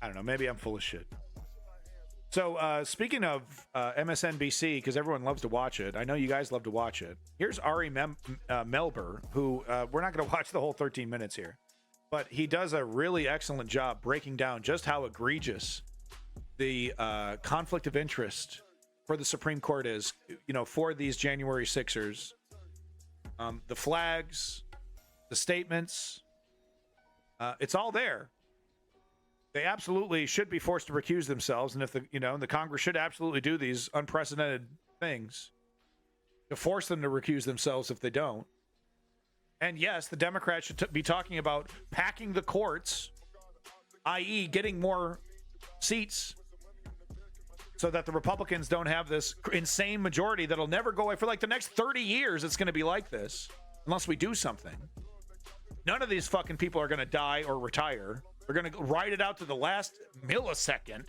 I don't know. Maybe I'm full of shit. So speaking of MSNBC, because everyone loves to watch it. I know you guys love to watch it. Here's Ari Melber, who we're not going to watch the whole 13 minutes here. But he does a really excellent job breaking down just how egregious the conflict of interest for the Supreme Court is, for these January 6ers. The flags, the statements, it's all there. They absolutely should be forced to recuse themselves, and if the Congress should absolutely do these unprecedented things to force them to recuse themselves if they don't. And yes, the Democrats should be talking about packing the courts, i.e., getting more seats, so that the Republicans don't have this insane majority that'll never go away for like the next 30 years. It's going to be like this unless we do something. None of these fucking people are going to die or retire. They're going to ride it out to the last millisecond.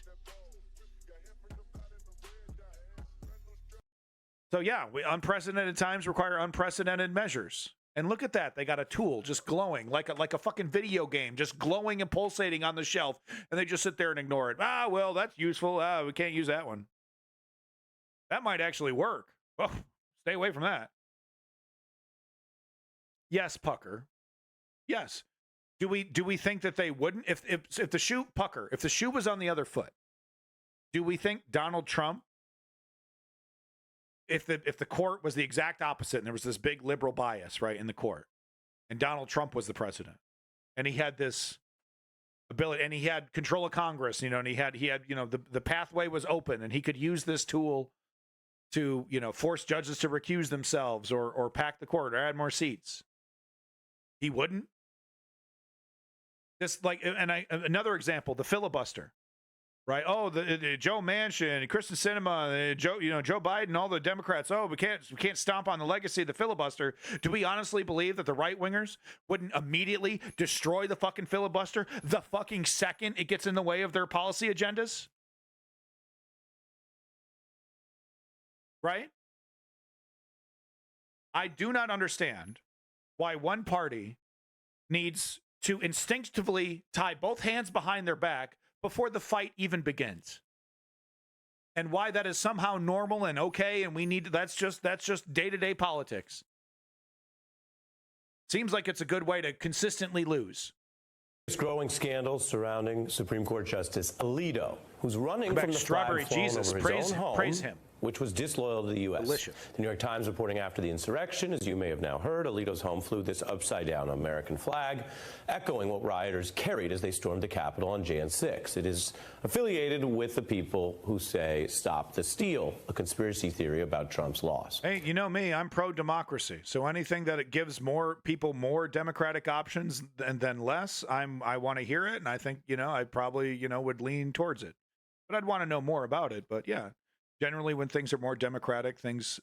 So yeah, unprecedented times require unprecedented measures. And look at that. They got a tool just glowing like a fucking video game, just glowing and pulsating on the shelf. And they just sit there and ignore it. Ah, well, that's useful. We can't use that one. That might actually work. Oh, stay away from that. Yes, Pucker. Yes. Do we think that they wouldn't? If the shoe, Pucker, if the shoe was on the other foot, do we think Donald Trump if the court was the exact opposite and there was this big liberal bias, right, in the court, and Donald Trump was the president, and he had this ability, and he had control of Congress, and he had the pathway was open, and he could use this tool to force judges to recuse themselves or pack the court or add more seats. He wouldn't. Just like, another example, the filibuster. Right? Oh, the Joe Manchin, Kristen Sinema, Joe Biden, all the Democrats. Oh, we can't stomp on the legacy of the filibuster. Do we honestly believe that the right wingers wouldn't immediately destroy the fucking filibuster the fucking second it gets in the way of their policy agendas? Right? I do not understand why one party needs to instinctively tie both hands behind their back before the fight even begins, and why that is somehow normal and okay, and we need that's just day-to-day politics. Seems like it's a good way to consistently lose. Growing scandals surrounding Supreme Court Justice Alito, who's running from the Strawberry flag Jesus, over his own home, praise him. Which was disloyal to the U.S. Delicious. The New York Times reporting after the insurrection, as you may have now heard, Alito's home flew this upside-down American flag, echoing what rioters carried as they stormed the Capitol on Jan 6. It is affiliated with the people who say, "Stop the steal," a conspiracy theory about Trump's loss. Hey, you know me, I'm pro-democracy. So anything that it gives more people more democratic options than less, I want to hear it, and I think, I probably, would lean towards it. But I'd want to know more about it. But yeah. Generally, when things are more democratic, things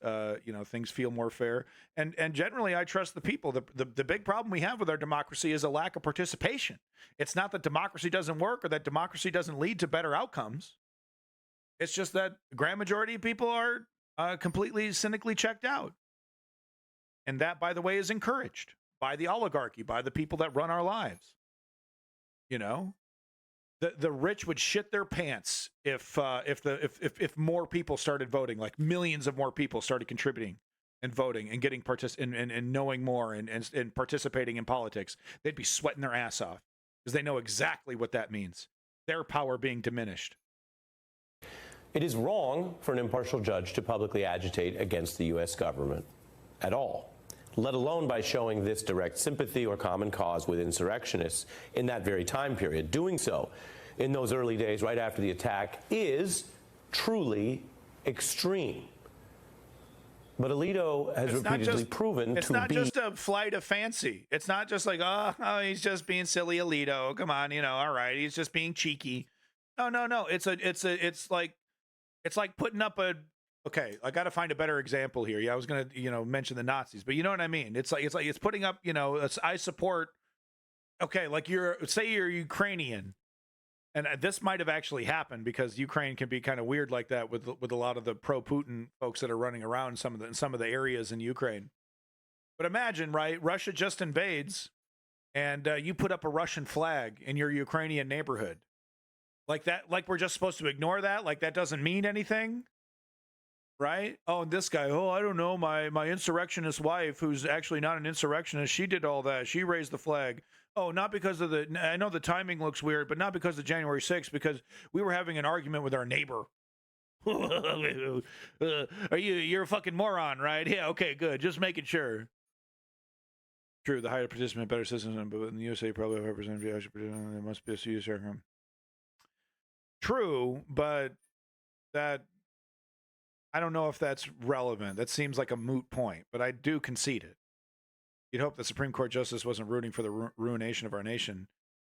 things feel more fair, and generally, I trust the people. The big problem we have with our democracy is a lack of participation. It's not that democracy doesn't work or that democracy doesn't lead to better outcomes. It's just that the grand majority of people are completely cynically checked out, and that, by the way, is encouraged by the oligarchy, by the people that run our lives. The rich would shit their pants if more people started voting, like millions of more people started contributing and voting and getting and knowing more and participating in politics. They'd be sweating their ass off because they know exactly what that means. Their power being diminished. It is wrong for an impartial judge to publicly agitate against the U.S. government at all, let alone by showing this direct sympathy or common cause with insurrectionists in that very time period. Doing so in those early days right after the attack is truly extreme. But Alito has repeatedly proven to be... It's not just a flight of fancy. It's not just like, oh, he's just being silly Alito. Come on, all right, he's just being cheeky. No. It's like putting up a... Okay, I got to find a better example here. Yeah, I was going to, mention the Nazis, but you know what I mean? It's putting up, I support... Okay, like say you're Ukrainian, and this might have actually happened because Ukraine can be kind of weird like that with a lot of the pro-Putin folks that are running around in some of the areas in Ukraine. But imagine, right? Russia just invades, and you put up a Russian flag in your Ukrainian neighborhood, like that. Like we're just supposed to ignore that? Like that doesn't mean anything, right? Oh, and this guy. Oh, I don't know. My insurrectionist wife, who's actually not an insurrectionist, she did all that. She raised the flag. Oh, not because of I know the timing looks weird, but not because of January 6th, because we were having an argument with our neighbor. You're a fucking moron, right? Yeah, okay, good. Just making sure. True, the higher participant, better citizens, but in the USA, probably 5% there must be a CSR. True, but that, I don't know if that's relevant. That seems like a moot point, but I do concede it. You'd hope the Supreme Court justice wasn't rooting for the ruination of our nation.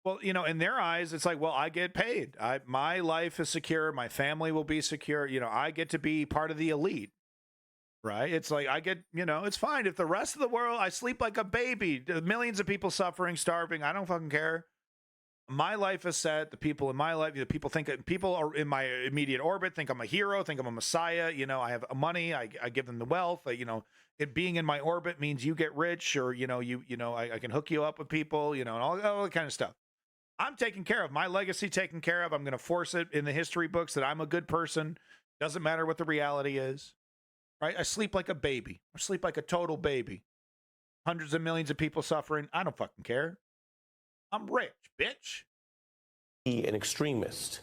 Well, in their eyes, it's like, well, I get paid. My life is secure. My family will be secure. I get to be part of the elite, right? It's like I get, it's fine. If the rest of the world, I sleep like a baby. Millions of people suffering, starving. I don't fucking care. My life is set. The people in my life, people are in my immediate orbit think I'm a hero, think I'm a messiah. I have money. I give them the wealth. It being in my orbit means you get rich, or I can hook you up with people, and all that kind of stuff. I'm taken care of. My legacy taken care of. I'm going to force it in the history books that I'm a good person. Doesn't matter what the reality is, right? I sleep like a baby. I sleep like a total baby. Hundreds of millions of people suffering. I don't fucking care. I'm rich, bitch. An extremist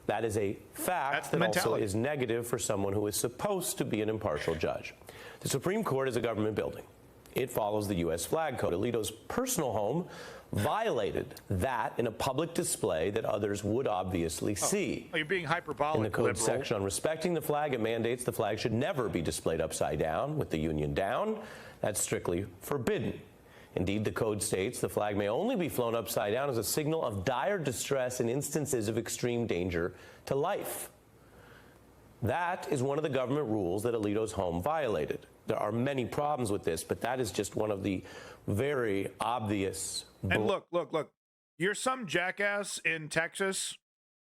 That is a fact that also is negative for someone who is supposed to be an impartial judge. The Supreme Court is a government building. It follows the U.S. flag code. Alito's personal home violated that in a public display that others would obviously see. Oh, you're being hyperbolic. In the code liberal. section on respecting the flag, it mandates the flag should never be displayed upside down with the Union down. That's strictly forbidden. Indeed, the code states the flag may only be flown upside down as a signal of dire distress in instances of extreme danger to life. That is one of the government rules that Alito's home violated. There are many problems with this, but that is just one of the very obvious. And look. You're some jackass in Texas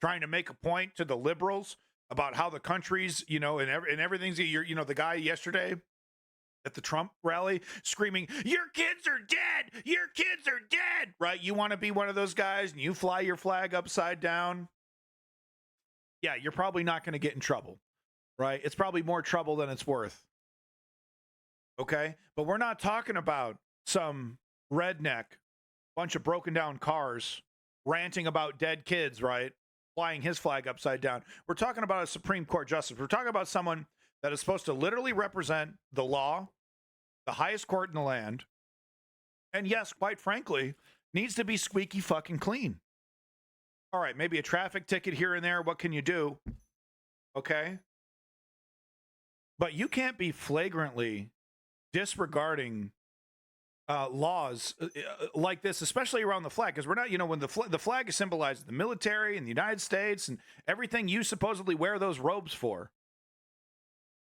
trying to make a point to the liberals about how the country's, and everything's, the guy yesterday at the Trump rally screaming, "Your kids are dead! Your kids are dead!" Right? You want to be one of those guys and you fly your flag upside down? Yeah, you're probably not going to get in trouble, right? It's probably more trouble than it's worth. Okay? But we're not talking about some redneck, bunch of broken down cars ranting about dead kids, right? Flying his flag upside down. We're talking about a Supreme Court justice. We're talking about someone that is supposed to literally represent the law, the highest court in the land, and yes, quite frankly, needs to be squeaky fucking clean. All right, maybe a traffic ticket here and there. What can you do? Okay? But you can't be flagrantly disregarding laws like this, especially around the flag, because we're not, when the flag is symbolized the military and the United States and everything you supposedly wear those robes for.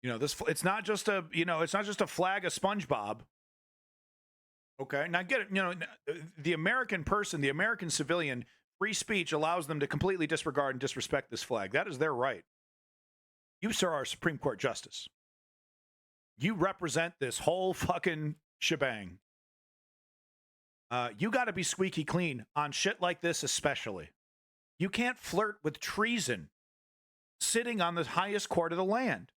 It's not just a, it's not just a flag of SpongeBob. Okay, now get it. The American person, the American civilian, free speech allows them to completely disregard and disrespect this flag. That is their right. You, sir, are Supreme Court justice. You represent this whole fucking shebang. You got to be squeaky clean on shit like this, especially. You can't flirt with treason sitting on the highest court of the land.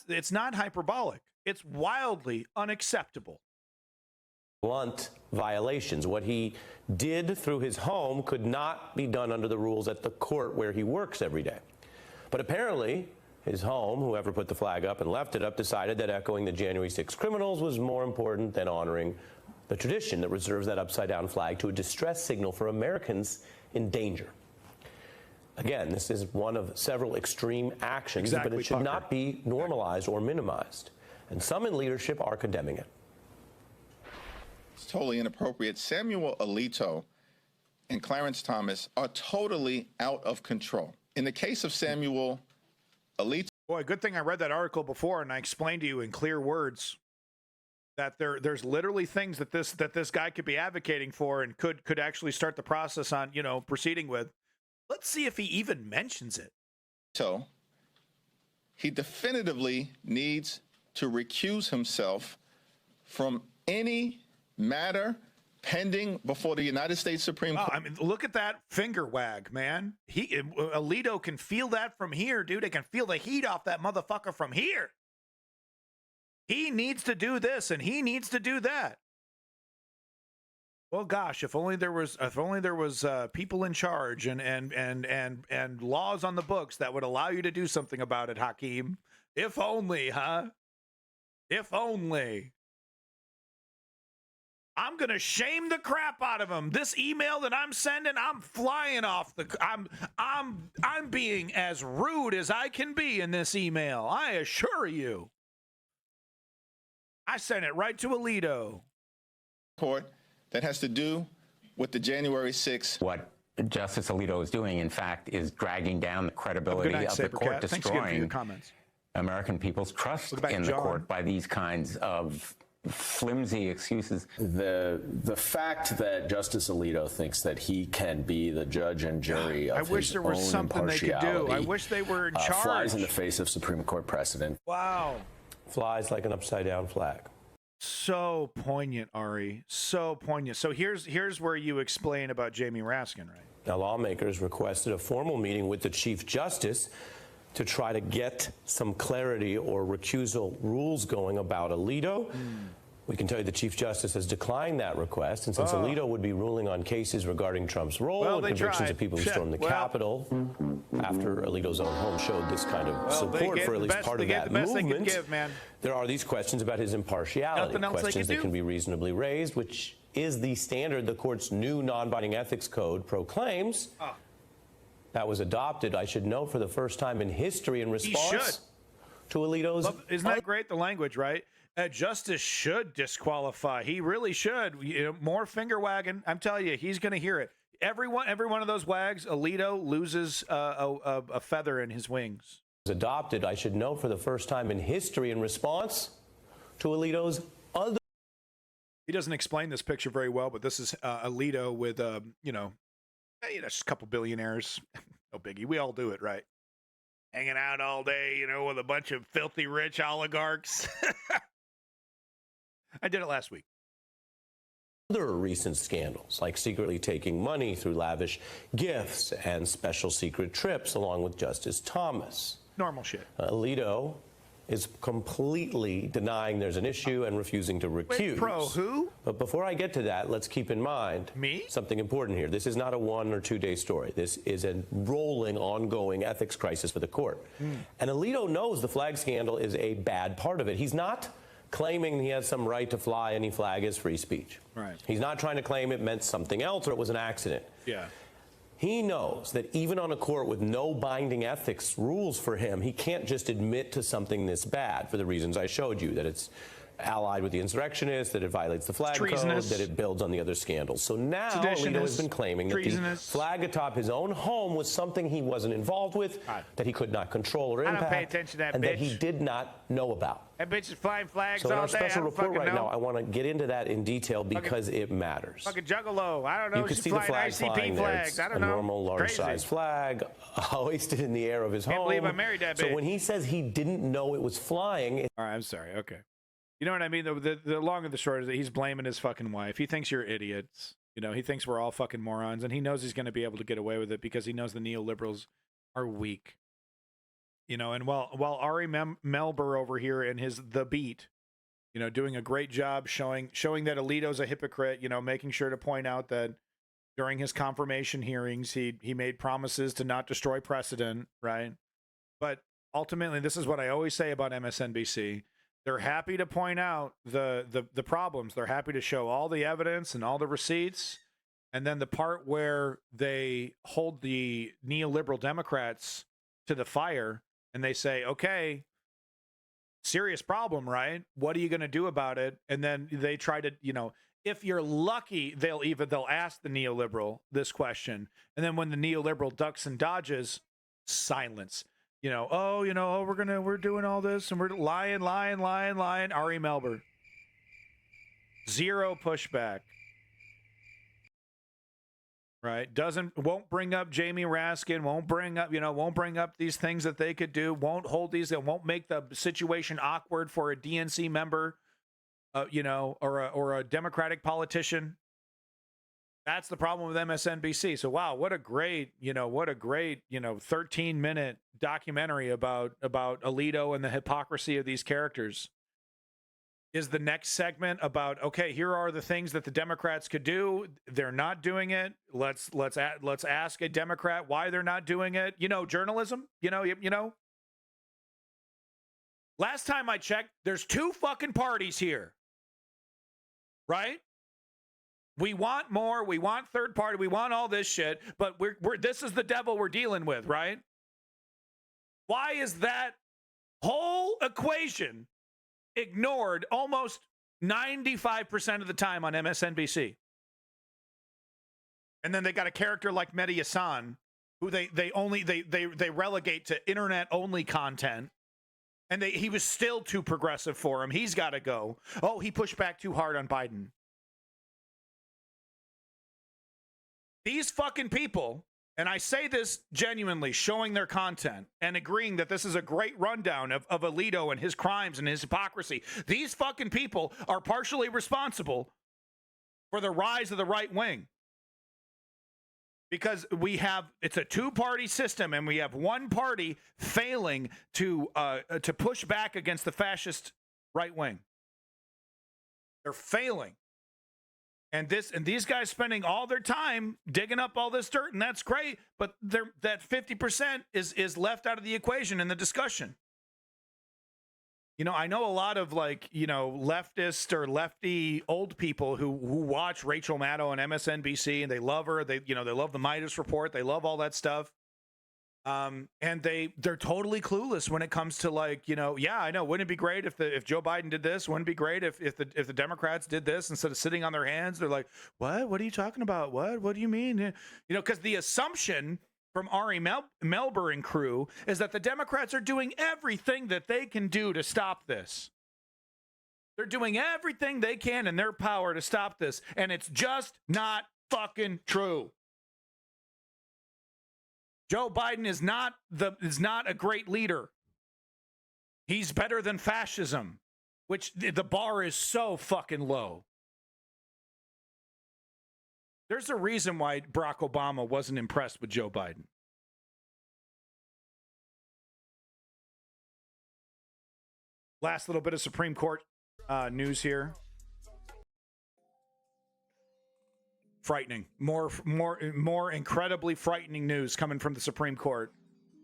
It's not hyperbolic. It's wildly unacceptable. Blunt violations. What he did through his home could not be done under the rules at the court where he works every day. But apparently, his home, whoever put the flag up and left it up, decided that echoing the January 6 criminals was more important than honoring the tradition that reserves that upside-down flag to a distress signal for Americans in danger. Again, this is one of several extreme actions, but it should not be normalized or minimized. And some in leadership are condemning it. It's totally inappropriate. Samuel Alito and Clarence Thomas are totally out of control. In the case of Samuel Alito. Boy, good thing I read that article before and I explained to you in clear words that there's literally things that this guy could be advocating for and could actually start the process on, proceeding with. Let's see if he even mentions it. So he definitively needs to recuse himself from any matter pending before the United States Supreme Court. I mean, look at that finger wag, man. Alito can feel that from here, dude. It can feel the heat off that motherfucker from here. He needs to do this and he needs to do that. Well, gosh, if only there was people in charge and laws on the books that would allow you to do something about it, Hakeem. If only, huh? If only. I'm going to shame the crap out of him. This email that I'm sending, I'm flying off I'm being as rude as I can be in this email. I assure you. I sent it right to Alito. Court that has to do with the January 6th. What Justice Alito is doing, in fact, is dragging down the credibility of the court, destroying American people's trust in the court by these kinds of flimsy excuses. The fact that Justice Alito thinks that he can be the judge and jury of his own impartiality, I wish they were in charge. Flies in the face of Supreme Court precedent. Wow. Flies like an upside-down flag. So poignant, Ari. So poignant. So here's where you explain about Jamie Raskin, right? Now, lawmakers requested a formal meeting with the Chief Justice to try to get some clarity or recusal rules going about Alito. We can tell you the Chief Justice has declined that request, and since Alito would be ruling on cases regarding Trump's role and convictions of people who stormed the Capitol, after Alito's own home showed this kind of support for at least part of that movement, there are these questions about his impartiality, questions that can be reasonably raised, which is the standard the court's new non-binding ethics code proclaims. That was adopted, I should note, for the first time in history in response to Alito's... Isn't that great, the language, right? Justice should disqualify. He really should. More finger wagging. I'm telling you, he's going to hear it. Every one of those wags, Alito loses a feather in his wings. Was adopted, I should note, for the first time in history in response to Alito's other... He doesn't explain this picture very well, but this is Alito with, just a couple billionaires. No biggie. We all do it, right? Hanging out all day, with a bunch of filthy rich oligarchs. I did it last week. Other recent scandals, like secretly taking money through lavish gifts and special secret trips along with Justice Thomas. Normal shit. Alito is completely denying there's an issue and refusing to recuse. Wait, pro who? But before I get to that, let's keep in mind something important here. This is not a 1 or 2 day story. This is a rolling, ongoing ethics crisis for the court. And Alito knows the flag scandal is a bad part of it. He's not claiming he has some right to fly any flag as free speech. Right. He's not trying to claim it meant something else or it was an accident. Yeah. He knows that even on a court with no binding ethics rules for him, he can't just admit to something this bad for the reasons I showed you, that it's allied with the insurrectionists, that it violates the flag code, that it builds on the other scandals. So now Alito has been claiming that the flag atop his own home was something he wasn't involved with, that he could not control or impact, I don't pay attention to that and bitch. That he did not know about. That bitch is flying flags all day. So in our special report right now, I want to get into that in detail because it matters. Fucking juggalo. I don't know. You can see the flag flying there. It's a normal, large-size flag hoisted in the air of his home. Can't believe I married that bitch. So when he says he didn't know it was flying... All right, I'm sorry. Okay. You know what I mean? The long and the short is that he's blaming his fucking wife. He thinks you're idiots. He thinks we're all fucking morons, and he knows he's going to be able to get away with it because he knows the neoliberals are weak. And while Ari Melber over here in his The Beat, doing a great job showing that Alito's a hypocrite, making sure to point out that during his confirmation hearings, he made promises to not destroy precedent, right? But ultimately, this is what I always say about MSNBC. They're happy to point out the problems. They're happy to show all the evidence and all the receipts. And then the part where they hold the neoliberal Democrats to the fire and they say, okay, serious problem, right? What are you going to do about it? And then they try to, if you're lucky, they'll ask the neoliberal this question. And then when the neoliberal ducks and dodges, silence. We're doing all this and we're lying. Ari Melber. Zero pushback. Right? Won't bring up Jamie Raskin, won't bring up these things that they could do, won't hold these, that won't make the situation awkward for a DNC member, or a Democratic politician. That's the problem with MSNBC. So, wow, what a great 13-minute documentary about Alito and the hypocrisy of these characters. Is the next segment about, okay, here are the things that the Democrats could do. They're not doing it. Let's ask a Democrat why they're not doing it. Journalism. Last time I checked, there's 2 fucking parties here. Right? We want more. We want third party. We want all this shit. But this is the devil we're dealing with, right? Why is that whole equation ignored almost 95% of the time on MSNBC? And then they got a character like Mehdi Hassan, who they relegate to internet only content. And he was still too progressive for him. He's got to go. Oh, he pushed back too hard on Biden. These fucking people, and I say this genuinely, showing their content and agreeing that this is a great rundown of Alito and his crimes and his hypocrisy. These fucking people are partially responsible for the rise of the right wing. Because it's a 2-party system, and we have one party failing to push back against the fascist right wing. They're failing. And these guys spending all their time digging up all this dirt, and that's great, but that 50% is left out of the equation in the discussion. You know, I know a lot of leftist or lefty old people who watch Rachel Maddow on MSNBC, and they love her. They love the Midas Report. They love all that stuff. And they're totally clueless when it comes to I know. Wouldn't it be great if Joe Biden did this? Wouldn't it be great if the Democrats did this instead of sitting on their hands? They're like, what are you talking about? What do you mean? Because the assumption from Ari Melber and crew is that the Democrats are doing everything that they can do to stop this. They're doing everything they can in their power to stop this, and it's just not fucking true. Joe Biden is not a great leader. He's better than fascism, which the bar is so fucking low. There's a reason why Barack Obama wasn't impressed with Joe Biden. Last little bit of Supreme Court news here. Frightening. More incredibly frightening news coming from the Supreme Court.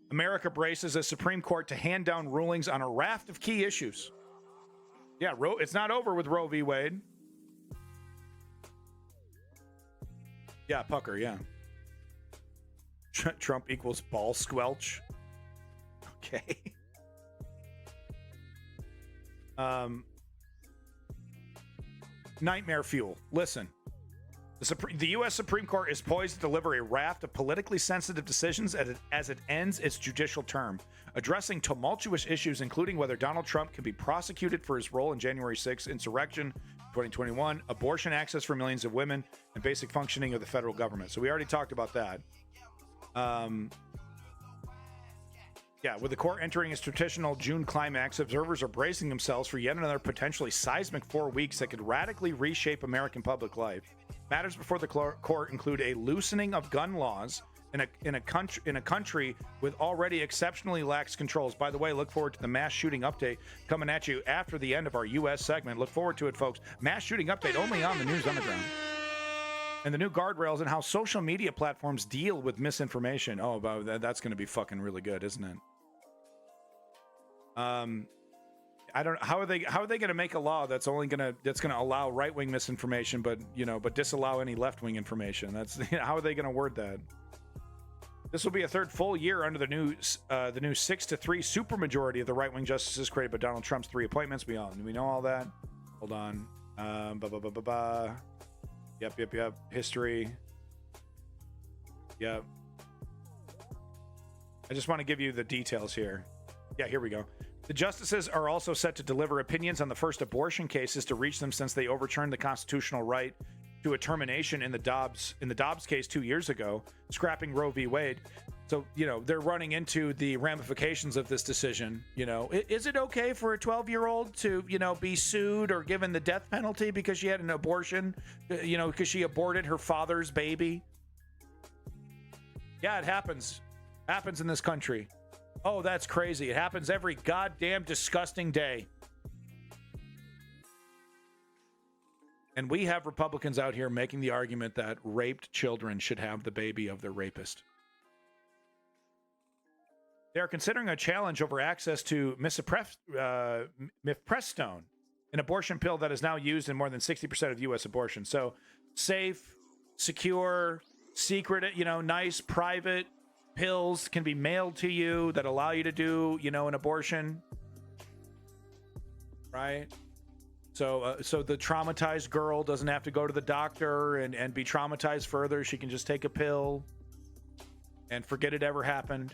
America braces a Supreme Court to hand down rulings on a raft of key issues. Yeah, it's not over with Roe v. Wade. Yeah, pucker, yeah. Trump equals ball squelch. Okay. Nightmare fuel. Listen. The U.S. Supreme Court is poised to deliver a raft of politically sensitive decisions as it ends its judicial term, addressing tumultuous issues including whether Donald Trump can be prosecuted for his role in January 6th insurrection 2021, abortion access for millions of women, and basic functioning of the federal government. So we already talked about that. With the court entering its traditional June climax, observers are bracing themselves for yet another potentially seismic 4 weeks that could radically reshape American public life. Matters before the court include a loosening of gun laws in a country with already exceptionally lax controls. By the way, look forward to the mass shooting update coming at you after the end of our U.S. segment. Look forward to it, folks. Mass shooting update only on the News Underground. And the new guardrails and how social media platforms deal with misinformation. Oh, that's going to be fucking really good, isn't it? I don't. How are they going to make a law that's going to allow right-wing misinformation, but disallow any left-wing information? That's how are they going to word that? This will be a third full year under the new 6-3 supermajority of the right-wing justices created by Donald Trump's 3 appointments. We know all that. Hold on. Yep. History. Yep. I just want to give you the details here. Yeah, here we go. The justices are also set to deliver opinions on the first abortion cases to reach them since they overturned the constitutional right to a termination in the Dobbs case 2 years ago, scrapping Roe v. Wade. So, they're running into the ramifications of this decision. Is it okay for a 12-year-old to, be sued or given the death penalty because she had an abortion, because she aborted her father's baby? Yeah, it happens. Happens in this country. Oh, that's crazy. It happens every goddamn disgusting day. And we have Republicans out here making the argument that raped children should have the baby of their rapist. They are considering a challenge over access to mifepristone, an abortion pill that is now used in more than 60% of U.S. abortions. So safe, secure, secret, nice, private pills can be mailed to you that allow you to do, an abortion. Right? So the traumatized girl doesn't have to go to the doctor and be traumatized further. She can just take a pill and forget it ever happened.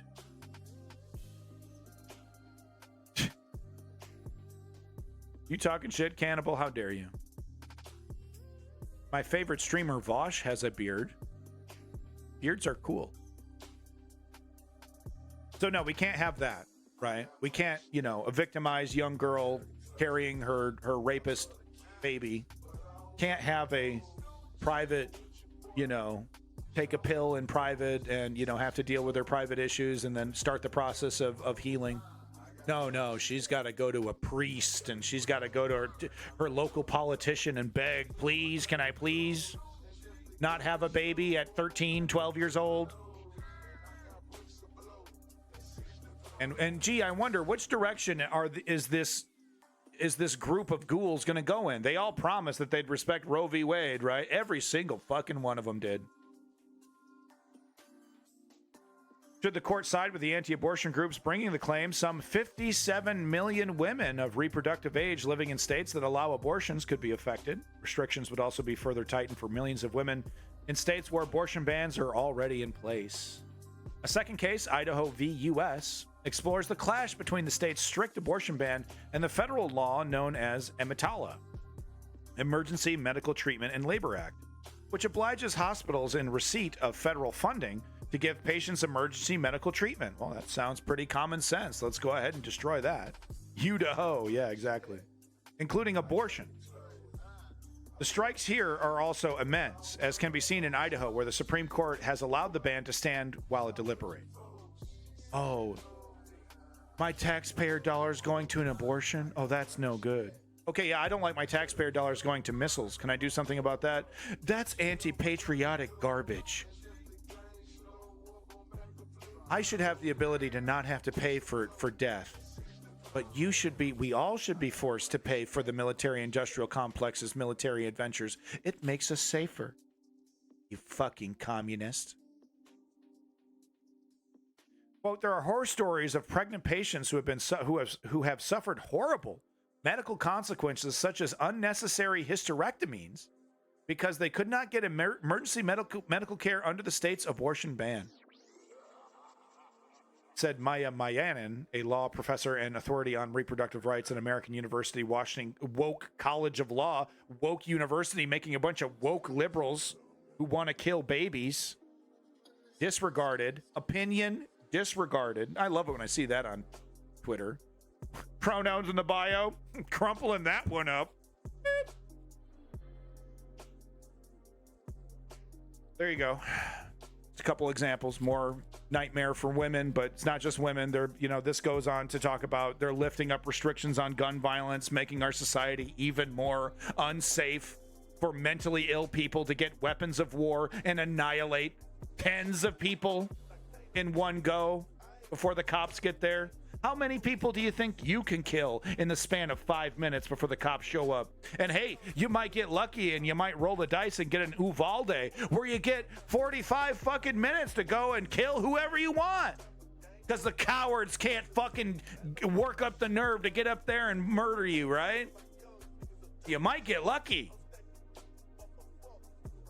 You talking shit, cannibal? How dare you? My favorite streamer, Vosh, has a beard. Beards are cool. So no, we can't have that, right? We can't, a victimized young girl carrying her rapist baby. Can't have a private, take a pill in private and, have to deal with their private issues and then start the process of healing. No, she's got to go to a priest, and she's got to go to her local politician and beg, please, can I please not have a baby at 13, 12 years old? And gee, I wonder which direction is this group of ghouls going to go in? They all promised that they'd respect Roe v. Wade, right? Every single fucking one of them did. Should the court side with the anti-abortion groups bringing the claim, some 57 million women of reproductive age living in states that allow abortions could be affected. Restrictions would also be further tightened for millions of women in states where abortion bans are already in place. A second case, Idaho v. U.S., explores the clash between the state's strict abortion ban and the federal law known as EMTALA, Emergency Medical Treatment and Labor Act, which obliges hospitals in receipt of federal funding to give patients emergency medical treatment. Well, that sounds pretty common sense. Let's go ahead and destroy that. Idaho, yeah, exactly. Including abortions. The strikes here are also immense, as can be seen in Idaho, where the Supreme Court has allowed the ban to stand while it deliberates. Oh, my taxpayer dollars going to an abortion? Oh, that's no good. Okay, yeah, I don't like my taxpayer dollars going to missiles. Can I do something about that? That's anti-patriotic garbage. I should have the ability to not have to pay for death, but we all should be forced to pay for the military-industrial complex's military adventures. It makes us safer. You fucking communist. Quote, there are horror stories of pregnant patients who have suffered horrible medical consequences such as unnecessary hysterectomies because they could not get emergency medical care under the state's abortion ban. Said Maya Mayanan, a law professor and authority on reproductive rights at American University, Washington Woke College of Law, Woke University, making a bunch of woke liberals who want to kill babies. Disregarded. Opinion disregarded. I love it when I see that on Twitter. Pronouns in the bio. Crumpling that one up. There you go. A couple examples, more nightmare for women, but it's not just women. This goes on to talk about they're lifting up restrictions on gun violence, making our society even more unsafe for mentally ill people to get weapons of war and annihilate tens of people in one go before the cops get there. How many people do you think you can kill in the span of 5 minutes before the cops show up? And hey, you might get lucky and you might roll the dice and get an Uvalde where you get 45 fucking minutes to go and kill whoever you want. Because the cowards can't fucking work up the nerve to get up there and murder you, right? You might get lucky.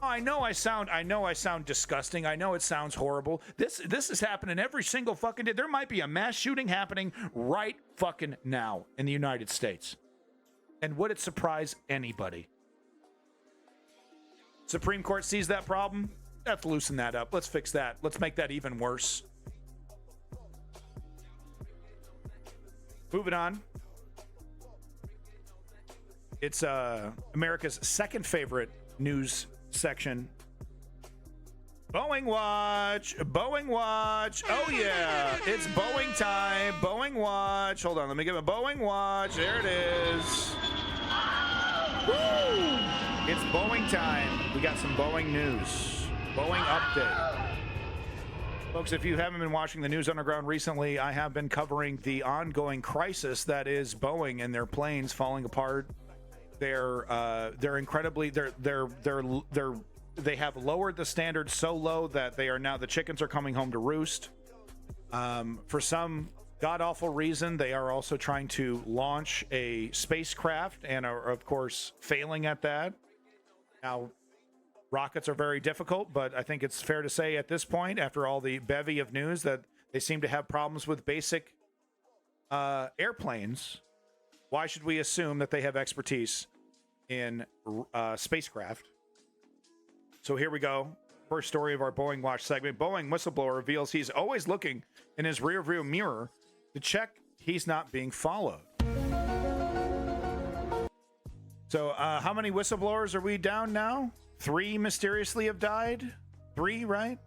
I know I sound disgusting. I know it sounds horrible. This is happening every single fucking day. There might be a mass shooting happening right fucking now in the United States. And would it surprise anybody? Supreme Court sees that problem. Let's loosen that up. Let's fix that. Let's make that even worse. Moving on. It's America's second favorite news section. Boeing watch. Oh yeah, it's Boeing time. Boeing watch. Hold on, let me give a Boeing watch. There it is. Woo! It's Boeing time. We got some Boeing news. Boeing update. Folks, if you haven't been watching the News Underground recently, I have been covering the ongoing crisis that is Boeing and their planes falling apart. They're incredibly they have lowered the standard so low that they are now the chickens are coming home to roost. For some god-awful reason, they are also trying to launch a spacecraft and are, of course, failing at that. Now, rockets are very difficult, but I think it's fair to say at this point, after all the bevy of news, that they seem to have problems with basic airplanes. Why should we assume that they have expertise in spacecraft? So here we go. First story of our Boeing Watch segment. Boeing whistleblower reveals he's always looking in his rearview mirror to check he's not being followed. So how many whistleblowers are we down now? 3 mysteriously have died? 3, right?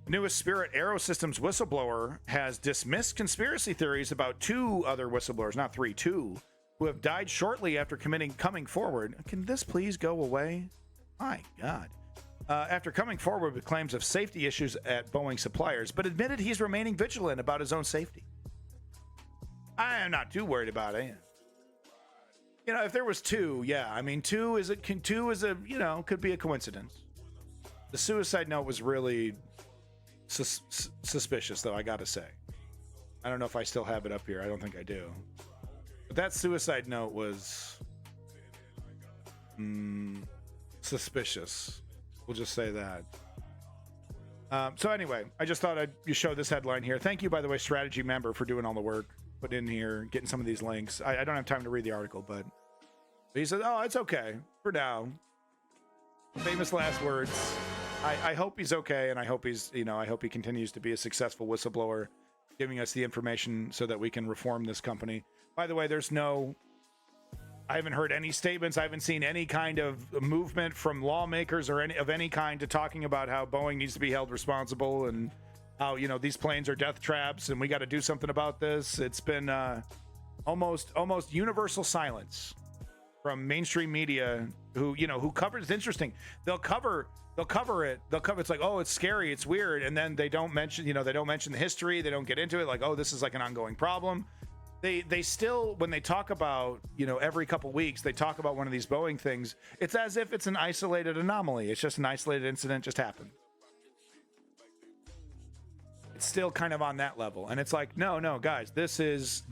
Newest Spirit Aerosystems whistleblower has dismissed conspiracy theories about 2 other whistleblowers, not 3, 2, who have died shortly after coming forward. Can this please go away? My God. After coming forward with claims of safety issues at Boeing suppliers, but admitted he's remaining vigilant about his own safety. I am not too worried about it. You know, if there was 2, yeah, I mean, 2 is a, you know, could be a coincidence. The suicide note was really suspicious, though, I gotta say. I don't know if I still have it up here. I don't think I do. But that suicide note was suspicious. We'll just say that. So anyway, I just thought I'd show this headline here. Thank you, by the way, Strategy member, for doing all the work, putting in here, getting some of these links. I don't have time to read the article, but he said, oh, it's okay for now. Famous last words. I hope he's okay, and I hope he's, you know, I hope he continues to be a successful whistleblower, giving us the information so that we can reform this company. By the way, I haven't heard any statements. I haven't seen any kind of movement from lawmakers or any kind to talking about how Boeing needs to be held responsible and how, you know, these planes are death traps and we got to do something about this. It's been almost universal silence from mainstream media who covers. It's interesting. They'll cover it. It's like, oh, it's scary, it's weird, and then they don't mention the history. They don't get into it. Like, oh, this is like an ongoing problem. They still, when they talk about, you know, every couple weeks they talk about one of these Boeing things, it's as if it's an isolated anomaly. It's just an isolated incident, just happened. It's still kind of on that level, and it's like, no, guys, this is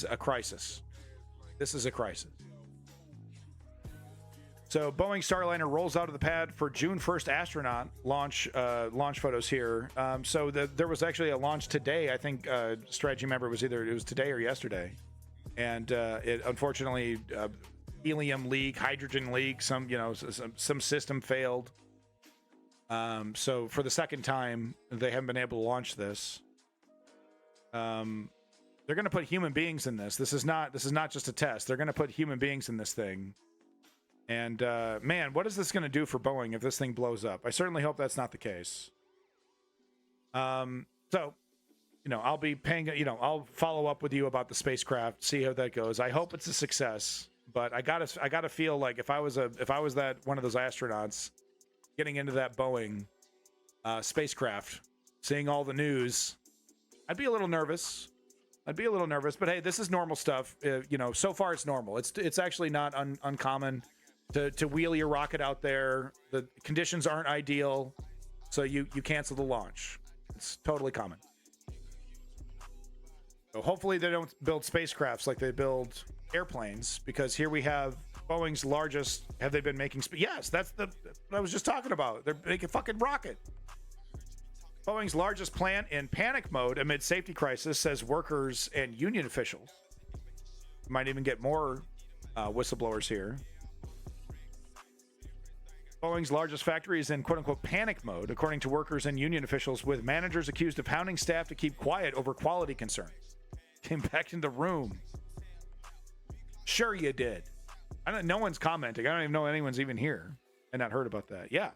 a crisis. This is a crisis. So Boeing Starliner rolls out of the pad for June 1st astronaut launch photos here. So there was actually a launch today. I think Strategy member was it was today or yesterday, and it unfortunately helium leak, hydrogen leak, some system failed. So for the second time, they haven't been able to launch this. They're going to put human beings in this. This is not just a test. They're going to put human beings in this thing. And man, what is this going to do for Boeing if this thing blows up? I certainly hope that's not the case. So, you know, I'll be paying, you know, I'll follow up with you about the spacecraft, see how that goes. I hope it's a success, but I gotta feel like if I was that one of those astronauts getting into that Boeing spacecraft, seeing all the news, I'd be a little nervous. But hey, this is normal stuff. You know, so far it's normal. It's actually not uncommon to wheel your rocket out there. The conditions aren't ideal, so you cancel the launch. It's totally common. So hopefully they don't build spacecrafts like they build airplanes, because here we have Boeing's largest. Have they been making? Yes, that's what I was just talking about. They're making fucking rocket. Boeing's largest plant in panic mode amid safety crisis, says workers and union officials. Might even get more whistleblowers here. Boeing's largest factory is in quote-unquote panic mode, according to workers and union officials, with managers accused of hounding staff to keep quiet over quality concerns. Came back in the room. Sure you did. No one's commenting. I don't even know anyone's even here and not heard about that. Yeah.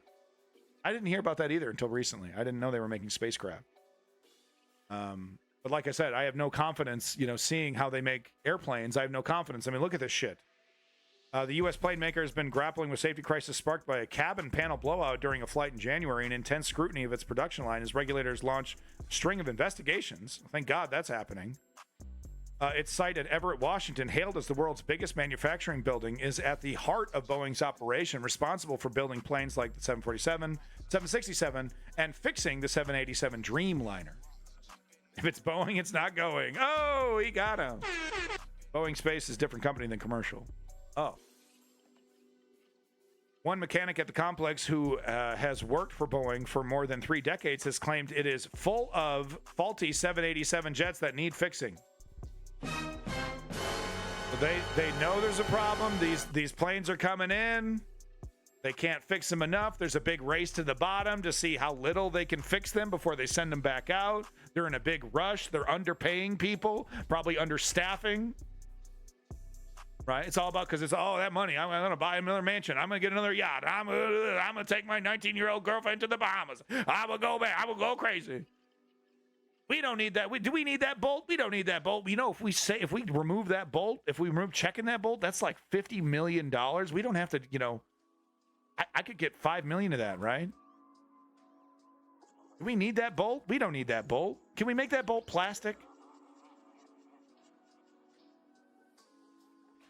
I didn't hear about that either until recently. I didn't know they were making spacecraft. But like I said, I have no confidence, you know, seeing how they make airplanes. I have no confidence. I mean, look at this shit. The U.S. plane maker has been grappling with safety crisis sparked by a cabin panel blowout during a flight in January and intense scrutiny of its production line as regulators launch a string of investigations. Thank God that's happening. Its site at Everett, Washington, hailed as the world's biggest manufacturing building, is at the heart of Boeing's operation, responsible for building planes like the 747, 767, and fixing the 787 Dreamliner. If it's Boeing, it's not going. Oh, he got him. Boeing Space is a different company than commercial. Oh. One mechanic at the complex who has worked for Boeing for more than 3 decades has claimed it is full of faulty 787 jets that need fixing. They know there's a problem. These planes are coming in. They can't fix them enough. There's a big race to the bottom to see how little they can fix them before they send them back out. They're in a big rush. They're underpaying people, probably understaffing. right? It's all about, because it's all that money. I'm going to buy another mansion. I'm going to get another yacht. I'm going to take my 19-year-old girlfriend to the Bahamas. I will go back. I will go crazy. We don't need that. Do we need that bolt? We don't need that bolt. You know, if we remove that bolt, if we remove checking that bolt, that's like $50 million. We don't have to, you know, I could get $5 million of that, right? Do we need that bolt? We don't need that bolt. Can we make that bolt plastic?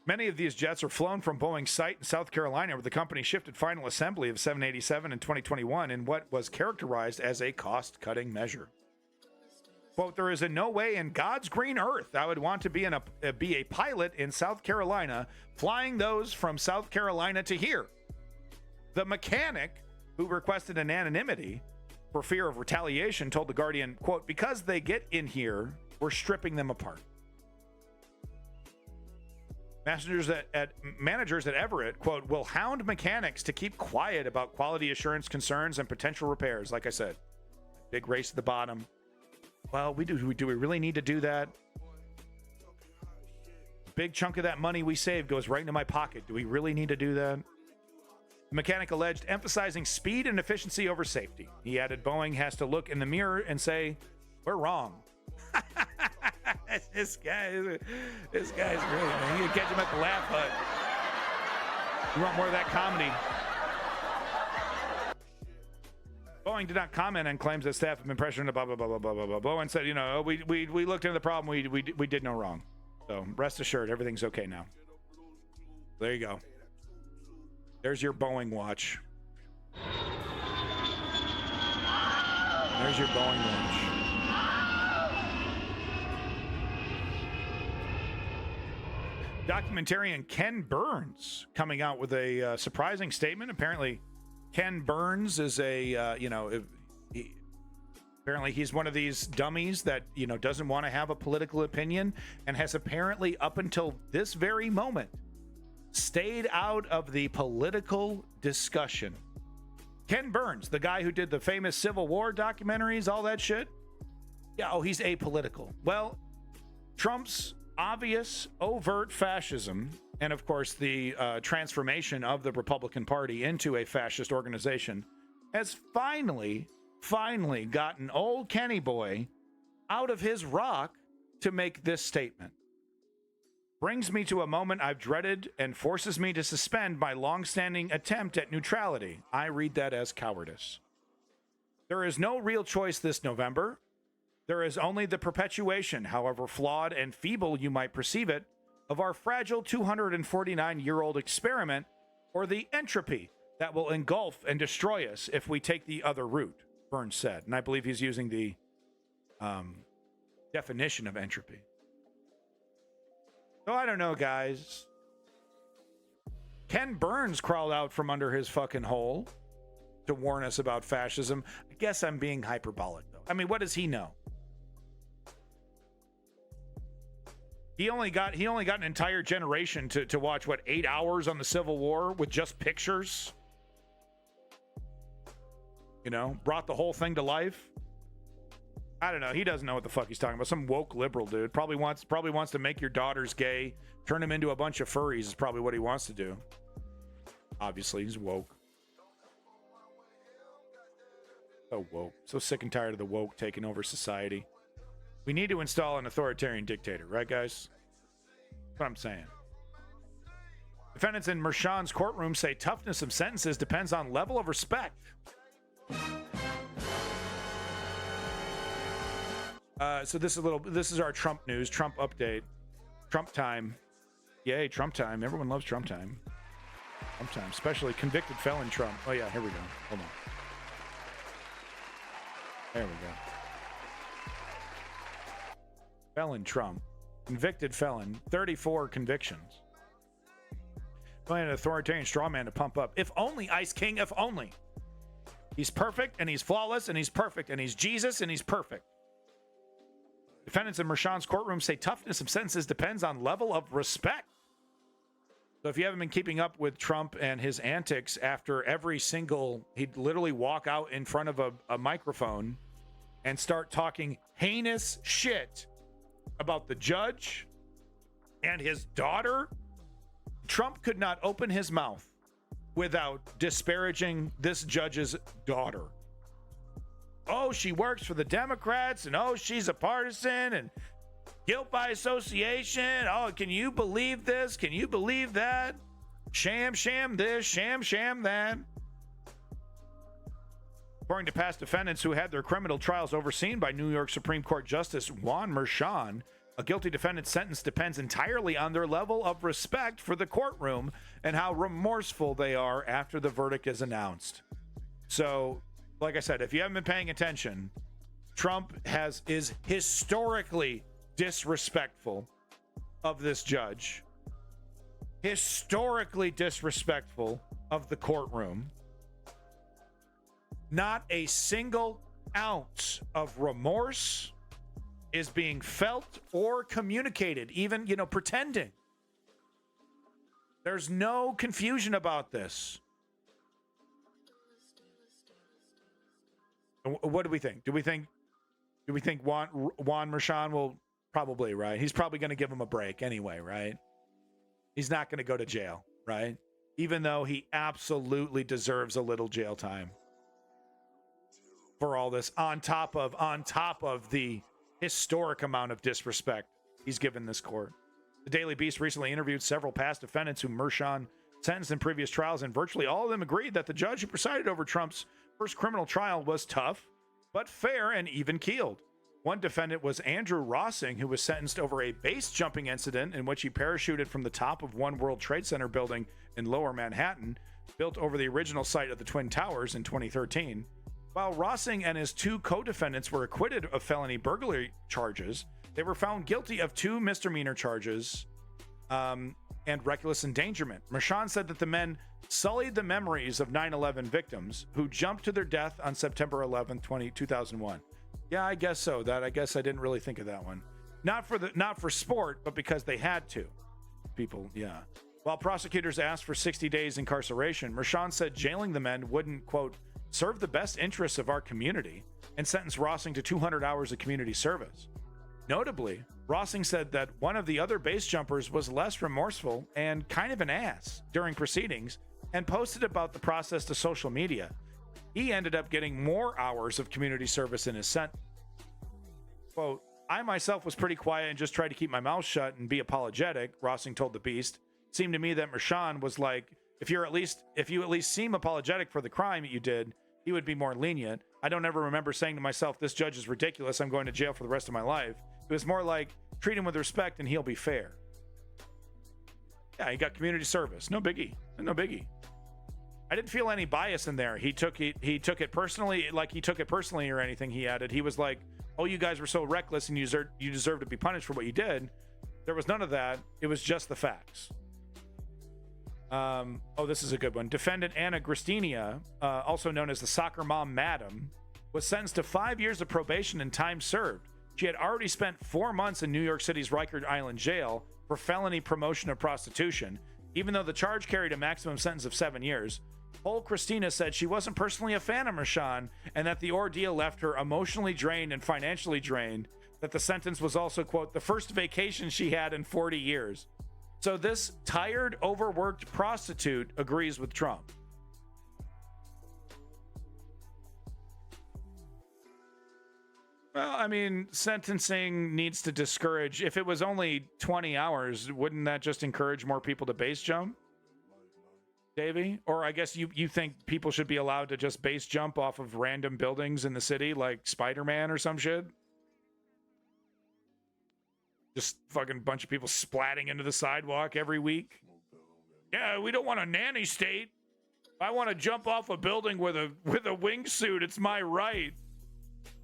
Many of these jets are flown from Boeing's site in South Carolina, where the company shifted final assembly of 787 in 2021 in what was characterized as a cost-cutting measure. Quote, there is in no way in God's green earth I would want to be a pilot in South Carolina, flying those from South Carolina to here. The mechanic, who requested an anonymity for fear of retaliation, told The Guardian, quote, because they get in here, we're stripping them apart. Managers at Everett, quote, will hound mechanics to keep quiet about quality assurance concerns and potential repairs. Like I said, big race at the bottom. Well, do we really need to do that? Big chunk of that money we save goes right into my pocket. Do we really need to do that? The mechanic alleged emphasizing speed and efficiency over safety. He added Boeing has to look in the mirror and say, we're wrong. This guy's great, man. You can catch him at the Laugh Hut. You want more of that comedy? Boeing did not comment on claims that staff have been pressuring blah, blah, blah, blah, blah, blah, blah. Boeing said, you know, we looked into the problem. We did no wrong. So rest assured, everything's okay now. There you go. There's your Boeing watch. There's your Boeing watch. Documentarian Ken Burns coming out with a surprising statement. Apparently, Ken Burns is apparently he's one of these dummies that, you know, doesn't want to have a political opinion and has apparently up until this very moment stayed out of the political discussion. Ken Burns, the guy who did the famous Civil War documentaries, all that shit. Yeah, oh, he's apolitical. Well, Trump's obvious, overt fascism, and of course the transformation of the Republican Party into a fascist organization, has finally gotten old Kenny Boy out of his rock to make this statement. Brings me to a moment I've dreaded and forces me to suspend my long-standing attempt at neutrality. I read that as cowardice. There is no real choice this November. There is only the perpetuation, however flawed and feeble you might perceive it, of our fragile 249-year-old experiment, or the entropy that will engulf and destroy us if we take the other route, Burns said. And I believe he's using the definition of entropy. So I don't know, guys. Ken Burns crawled out from under his fucking hole to warn us about fascism. I guess I'm being hyperbolic, though. I mean, what does he know? He only got an entire generation to watch, what, 8 hours on the Civil War with just pictures? You know, brought the whole thing to life. I don't know. He doesn't know what the fuck he's talking about. Some woke liberal dude. Probably wants to make your daughters gay, turn them into a bunch of furries is probably what he wants to do. Obviously, he's woke. So woke. So sick and tired of the woke taking over society. We need to install an authoritarian dictator, right, guys? That's what I'm saying. Defendants in Merchan's courtroom say toughness of sentences depends on level of respect. So this is our Trump news, Trump update, Trump time. Yay, Trump time. Everyone loves Trump time. Trump time, especially convicted felon Trump. Oh yeah, here we go. Hold on. There we go. Felon Trump. Convicted felon. 34 convictions. Playing an authoritarian straw man to pump up. If only, Ice King, if only. He's perfect and he's flawless and he's perfect and he's Jesus and he's perfect. Defendants in Merchan's courtroom say toughness of sentences depends on level of respect. So if you haven't been keeping up with Trump and his antics after every single, he'd literally walk out in front of a microphone and start talking heinous shit about the judge and his daughter Trump could not open his mouth without disparaging this judge's daughter. Oh, she works for the Democrats, and oh, she's a partisan, and guilt by association. Oh, can you believe this? Can you believe that? Sham this, sham that. According to past defendants who had their criminal trials overseen by New York Supreme Court Justice Juan Merchan, a guilty defendant's sentence depends entirely on their level of respect for the courtroom and how remorseful they are after the verdict is announced. So, like I said, if you haven't been paying attention, Trump is historically disrespectful of this judge, historically disrespectful of the courtroom. Not a single ounce of remorse is being felt or communicated, even, pretending. There's no confusion about this. What do we think? Do we think Juan Merchan will probably, right? He's probably going to give him a break anyway, right? He's not going to go to jail, right? Even though he absolutely deserves a little jail time for all this, on top of the historic amount of disrespect he's given this court. The Daily Beast recently interviewed several past defendants who Merchan sentenced in previous trials, and virtually all of them agreed that the judge who presided over Trump's first criminal trial was tough, but fair and even-keeled. One defendant was Andrew Rossing, who was sentenced over a base jumping incident in which he parachuted from the top of One World Trade Center building in Lower Manhattan, built over the original site of the Twin Towers in 2013. While Rossing and his two co-defendants were acquitted of felony burglary charges, they were found guilty of 2 misdemeanor charges and reckless endangerment. Merchan said that the men sullied the memories of 9/11 victims who jumped to their death on September 11, 2001. Yeah, I guess so. I guess I didn't really think of that one. Not for sport, but because they had to. People, yeah. While prosecutors asked for 60 days incarceration, Merchan said jailing the men wouldn't, quote, serve the best interests of our community, and sentenced Rossing to 200 hours of community service. Notably, Rossing said that one of the other base jumpers was less remorseful and kind of an ass during proceedings and posted about the process to social media. He ended up getting more hours of community service in his sentence. Quote, I myself was pretty quiet and just tried to keep my mouth shut and be apologetic, Rossing told the Beast. It seemed to me that Merchan was like, if you at least seem apologetic for the crime that you did, he would be more lenient. I don't ever remember saying to myself, this judge is ridiculous, I'm going to jail for the rest of my life. It was more like, treat him with respect and he'll be fair. Yeah, he got community service. No biggie. I didn't feel any bias in there. He took it personally, like he took it personally or anything, he added. He was like, oh, you guys were so reckless and you deserve to be punished for what you did. There was none of that. It was just the facts. This is a good one. Defendant Anna Gristinia, also known as the soccer mom madam, was sentenced to 5 years of probation and time served. She had already spent 4 months in New York City's Rikers Island jail for felony promotion of prostitution, even though the charge carried a maximum sentence of 7 years. Whole Christina said she wasn't personally a fan of Merchan and that the ordeal left her emotionally drained and financially drained, that the sentence was also, quote, the first vacation she had in 40 years. So this tired, overworked prostitute agrees with Trump. Well, I mean, sentencing needs to discourage. If it was only 20 hours, wouldn't that just encourage more people to base jump? Davey? Or I guess you think people should be allowed to just base jump off of random buildings in the city like Spider-Man or some shit? Just fucking bunch of people splatting into the sidewalk every week. Yeah, we don't want a nanny state. If I want to jump off a building with a wingsuit, it's my right.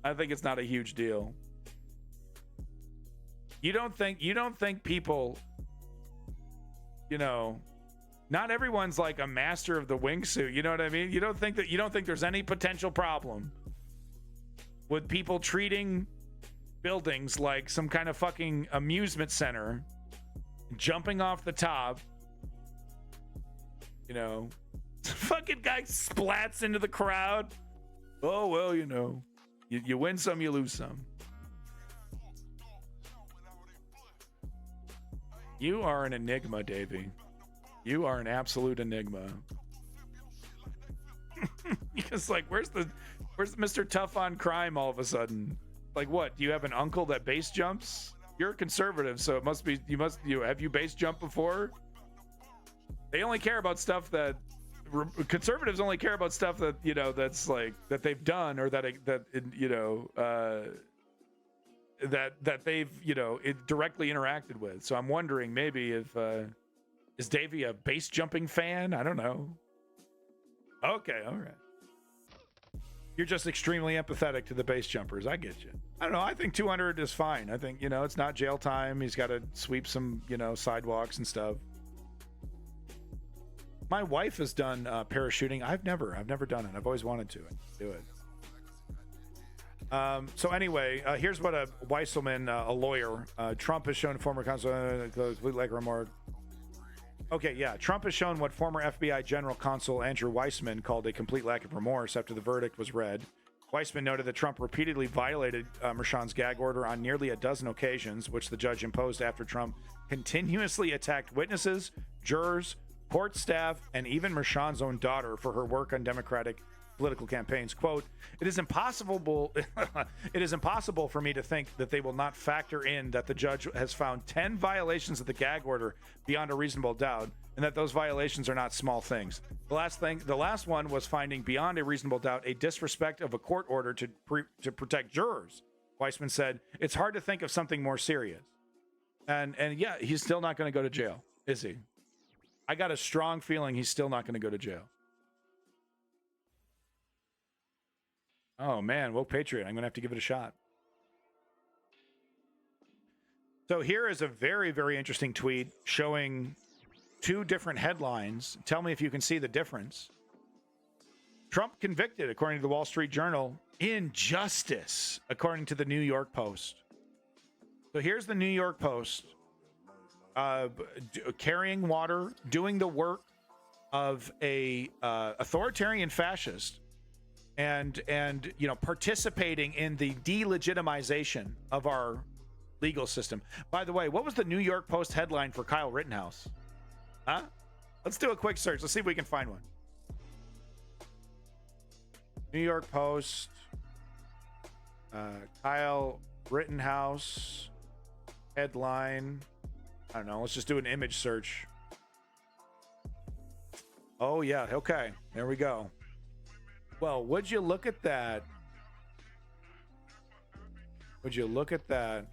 I think it's not a huge deal. You don't think people, not everyone's like a master of the wingsuit. You know what I mean? You don't think there's any potential problem with people treating buildings like some kind of fucking amusement center, jumping off the top, fucking guy splats into the crowd. Oh, well, you win some, you lose some. You are an enigma, Davey. You are an absolute enigma. Because like, where's Mr. Tough on Crime all of a sudden? Like, what? Do you have an uncle that base jumps? You're a conservative, so it must be have you base jumped before? They only care about stuff that conservatives only care about stuff that that's like that they've done or that they've directly interacted with. So I'm wondering maybe if is Davey a base jumping fan? I don't know. Okay, all right. You're just extremely empathetic to the base jumpers. I get you. I don't know. I think 200 is fine. I think, it's not jail time. He's got to sweep some, sidewalks and stuff. My wife has done parachuting. I've never done it. I've always wanted to do it. So anyway, here's what a Weisselman, a lawyer, Trump has shown former consul, like remark. Okay, yeah. Trump has shown what former FBI General Counsel Andrew Weissman called a complete lack of remorse after the verdict was read. Weissman noted that Trump repeatedly violated Merchan's gag order on nearly a dozen occasions, which the judge imposed after Trump continuously attacked witnesses, jurors, court staff, and even Merchan's own daughter for her work on Democratic political campaigns. Quote, it is impossible for me to think that they will not factor in that the judge has found 10 violations of the gag order beyond a reasonable doubt, and that those violations are not small things. The last one was finding beyond a reasonable doubt a disrespect of a court order to protect jurors. Weissman said, it's hard to think of something more serious. And yeah, he's still not going to go to jail, is he? I got a strong feeling he's still not going to go to jail. Oh, man. Woke Patriot. I'm going to have to give it a shot. So here is a very, very interesting tweet showing two different headlines. Tell me if you can see the difference. Trump convicted, according to the Wall Street Journal. Injustice, according to the New York Post. So here's the New York Post. Carrying water, doing the work of a authoritarian fascist. And participating in the delegitimization of our legal system. By the way, what was the New York Post headline for Kyle Rittenhouse? Huh? Let's do a quick search. Let's see if we can find one. New York Post, Kyle Rittenhouse headline. I don't know. Let's just do an image search. Oh, yeah. Okay. There we go. Well, would you look at that? Would you look at that?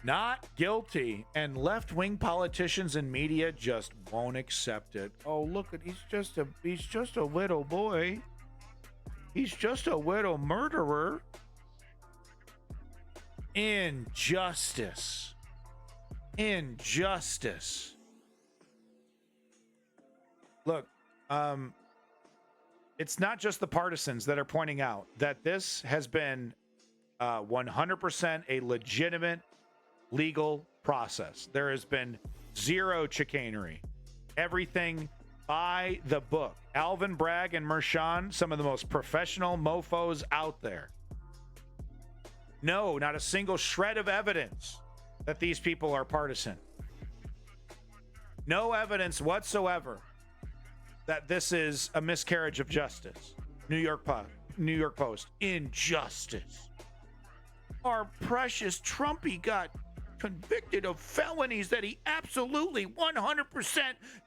Not guilty, and left-wing politicians and media just won't accept it. Oh, look at he's just a widow boy. He's just a widow murderer. Injustice. Injustice. Look, it's not just the partisans that are pointing out that this has been 100% a legitimate legal process. There has been zero chicanery. Everything by the book. Alvin Bragg and Merchan, some of the most professional mofos out there. No, not a single shred of evidence that these people are partisan. No evidence whatsoever that this is a miscarriage of justice. New York Post. Injustice. Our precious Trumpy got convicted of felonies that he absolutely 100%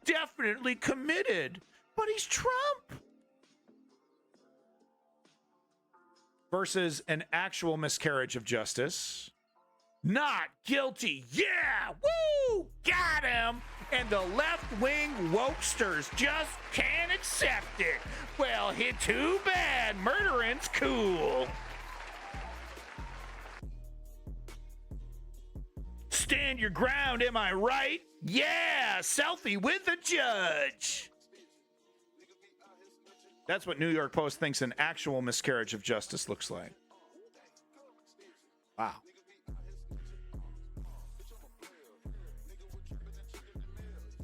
definitely committed. But he's Trump. Versus an actual miscarriage of justice. Not guilty. Yeah! Woo! Got him! And the left-wing wokesters just can't accept it. Well, too bad. Murdering's cool. Stand your ground, am I right? Yeah! Selfie with the judge. That's what New York Post thinks an actual miscarriage of justice looks like. Wow.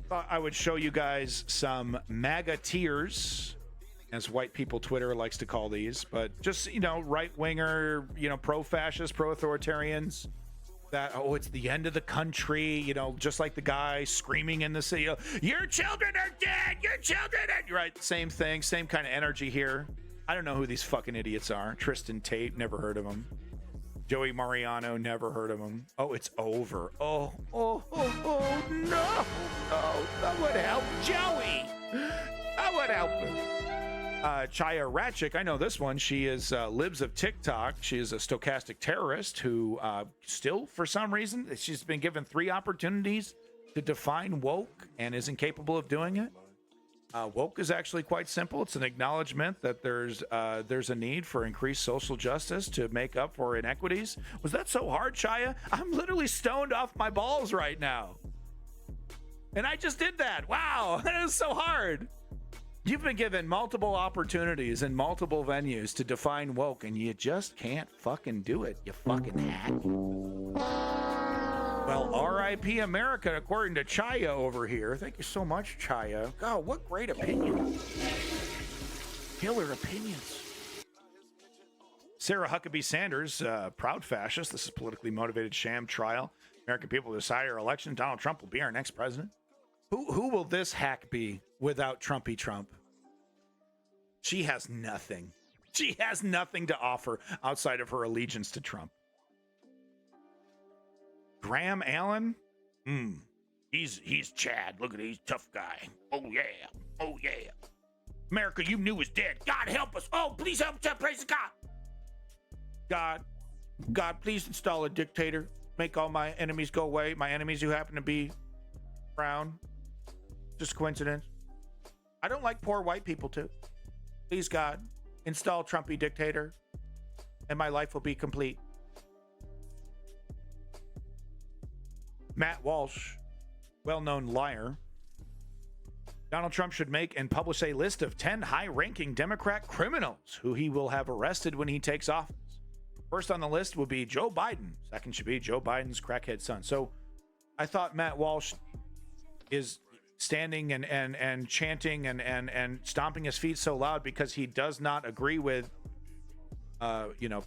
Thought I would show you guys some MAGA tears, as white people Twitter likes to call these, but just, right-winger, pro-fascist, pro-authoritarians that, oh, it's the end of the country, you know, just like the guy screaming in the city, your children are dead, your children are, right? Same thing, same kind of energy here. I don't know who these fucking idiots are. Tristan Tate, never heard of him. Joey Mariano, never heard of him. Oh, it's over. Oh, no. Oh, that would help Joey. That would help him. Chaya Ratchik, I know this one. She is Libs of TikTok. She is a stochastic terrorist who still, for some reason, she's been given 3 opportunities to define woke and is incapable of doing it. Woke is actually quite simple. It's an acknowledgement that there's a need for increased social justice to make up for inequities. Was that so hard, Chaya? I'm literally stoned off my balls right now. And I just did that. Wow, that is so hard. You've been given multiple opportunities in multiple venues to define woke, and you just can't fucking do it, you fucking hack. Well, R.I.P. America, according to Chaya over here. Thank you so much, Chaya. God, what great opinion. Killer opinions. Sarah Huckabee Sanders, proud fascist. This is politically motivated sham trial. American people decide our election. Donald Trump will be our next president. Who will this hack be without Trumpy Trump? She has nothing. She has nothing to offer outside of her allegiance to Trump. Graham Allen? He's Chad. Look at it, he's a tough guy. Oh yeah. Oh yeah. America you knew was dead. God help us. Oh, please help us. Praise God. God, please install a dictator. Make all my enemies go away. My enemies who happen to be brown. Just coincidence. I don't like poor white people too. Please God, install Trumpy dictator and my life will be complete. Matt Walsh, well-known liar. Donald Trump should make and publish a list of 10 high-ranking Democrat criminals who he will have arrested when he takes office. First on the list will be Joe Biden. Second should be Joe Biden's crackhead son. So I thought Matt Walsh is standing and chanting and stomping his feet so loud because he does not agree with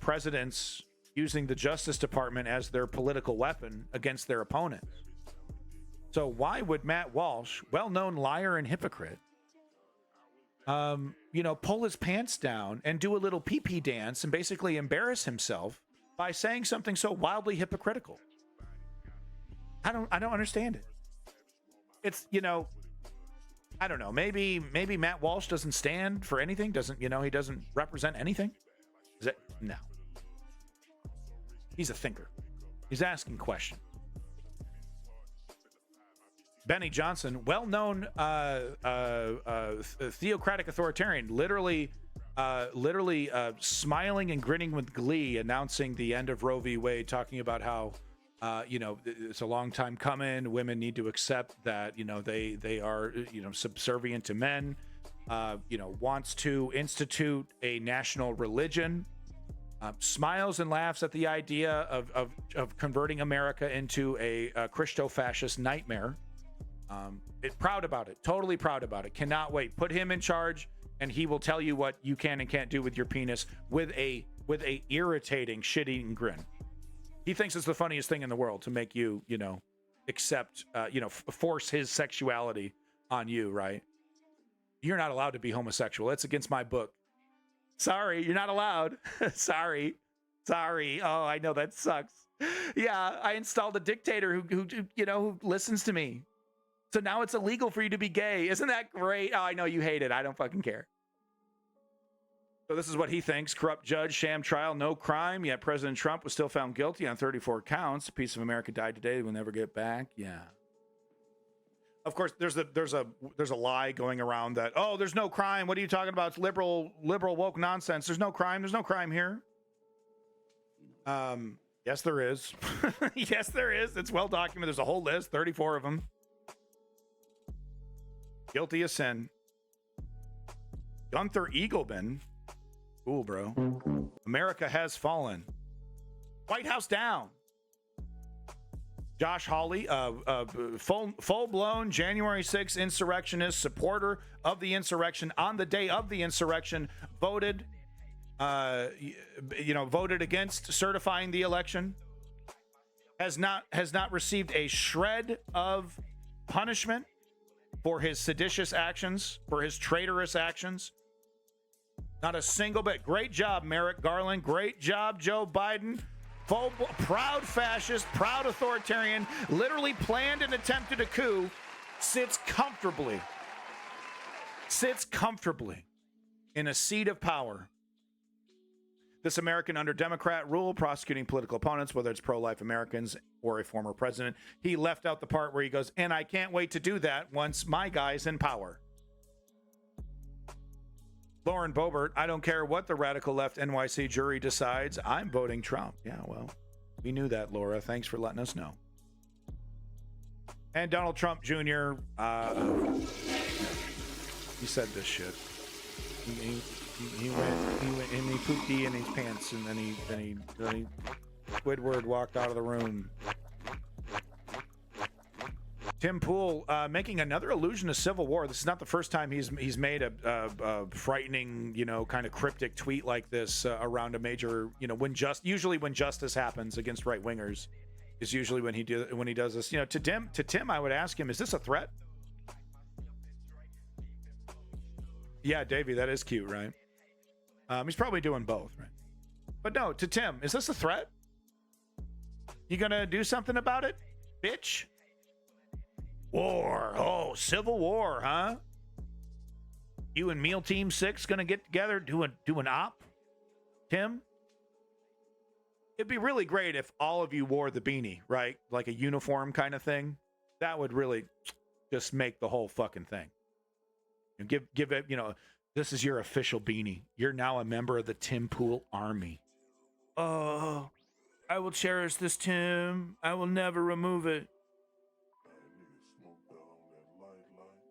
presidents using the Justice Department as their political weapon against their opponents. So why would Matt Walsh, well-known liar and hypocrite, pull his pants down and do a little pee-pee dance and basically embarrass himself by saying something so wildly hypocritical? I don't understand it. It's, I don't know. Maybe Matt Walsh doesn't stand for anything. He doesn't represent anything. Is it? No. He's a thinker. He's asking questions. Benny Johnson, well-known theocratic authoritarian, literally smiling and grinning with glee, announcing the end of Roe v. Wade, talking about how it's a long time coming. Women need to accept that they are subservient to men. Wants to institute a national religion. Smiles and laughs at the idea of converting America into a Christo-fascist nightmare. Proud about it. Totally proud about it. Cannot wait. Put him in charge, and he will tell you what you can and can't do with your penis with a irritating, shit-eating grin. He thinks it's the funniest thing in the world to make you, accept, force his sexuality on you, right? You're not allowed to be homosexual. It's against my book. Sorry, you're not allowed. Sorry. Oh, I know that sucks. Yeah, I installed a dictator who listens to me. So now it's illegal for you to be gay. Isn't that great? Oh, I know you hate it. I don't fucking care. So this is what he thinks. Corrupt judge, sham trial, no crime. Yet President Trump was still found guilty on 34 counts. A piece of America died today. We'll never get back. Yeah. Of course, there's a lie going around that, oh, there's no crime. What are you talking about? It's liberal woke nonsense. There's no crime. There's no crime here. Yes, there is. Yes, there is. It's well documented. There's a whole list, 34 of them. Guilty of sin. Gunther Eagleman. Cool, bro. America has fallen. White House down. Josh Hawley, full-blown January 6th insurrectionist, supporter of the insurrection on the day of the insurrection, voted against certifying the election. has not received a shred of punishment for his seditious actions, for his traitorous actions. Not a single bit. Great job, Merrick Garland. Great job, Joe Biden. Proud fascist, proud authoritarian, literally planned and attempted a coup, sits comfortably in a seat of power. This American under Democrat rule, prosecuting political opponents, whether it's pro-life Americans or a former president. He left out the part where he goes, and I can't wait to do that once my guy's in power. Lauren Boebert, I don't care what the radical left NYC jury decides, I'm voting Trump. Yeah, well, we knew that, Laura. Thanks for letting us know. And Donald Trump Jr., he said this shit. He went and he pooped in his pants, and then he Squidward walked out of the room. Tim Pool making another allusion to civil war. This is not the first time he's made a frightening, kind of cryptic tweet like this around a major, usually when justice happens against right wingers, is usually when he does this. To Tim, I would ask him, is this a threat? Yeah, Davey, that is cute, right? He's probably doing both, right? But no, to Tim, is this a threat? You gonna do something about it, bitch? War. Oh, civil war, huh? You and Meal Team 6 gonna get together, do an op? Tim? It'd be really great if all of you wore the beanie, right? Like a uniform kind of thing. That would really just make the whole fucking thing. And give it, this is your official beanie. You're now a member of the Tim Pool Army. Oh, I will cherish this, Tim. I will never remove it.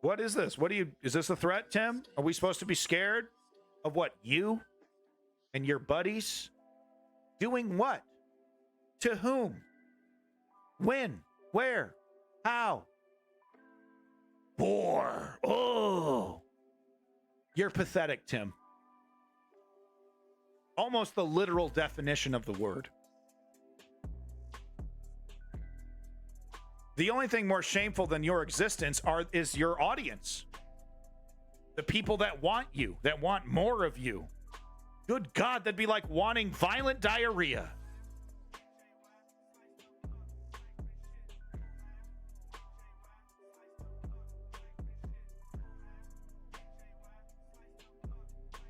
What is this? Is this a threat, Tim? Are we supposed to be scared of what, you and your buddies? Doing what? To whom? When? Where? How? War. Oh. You're pathetic, Tim. Almost the literal definition of the word. The only thing more shameful than your existence is your audience. The people that want you, that want more of you. Good God, that'd be like wanting violent diarrhea.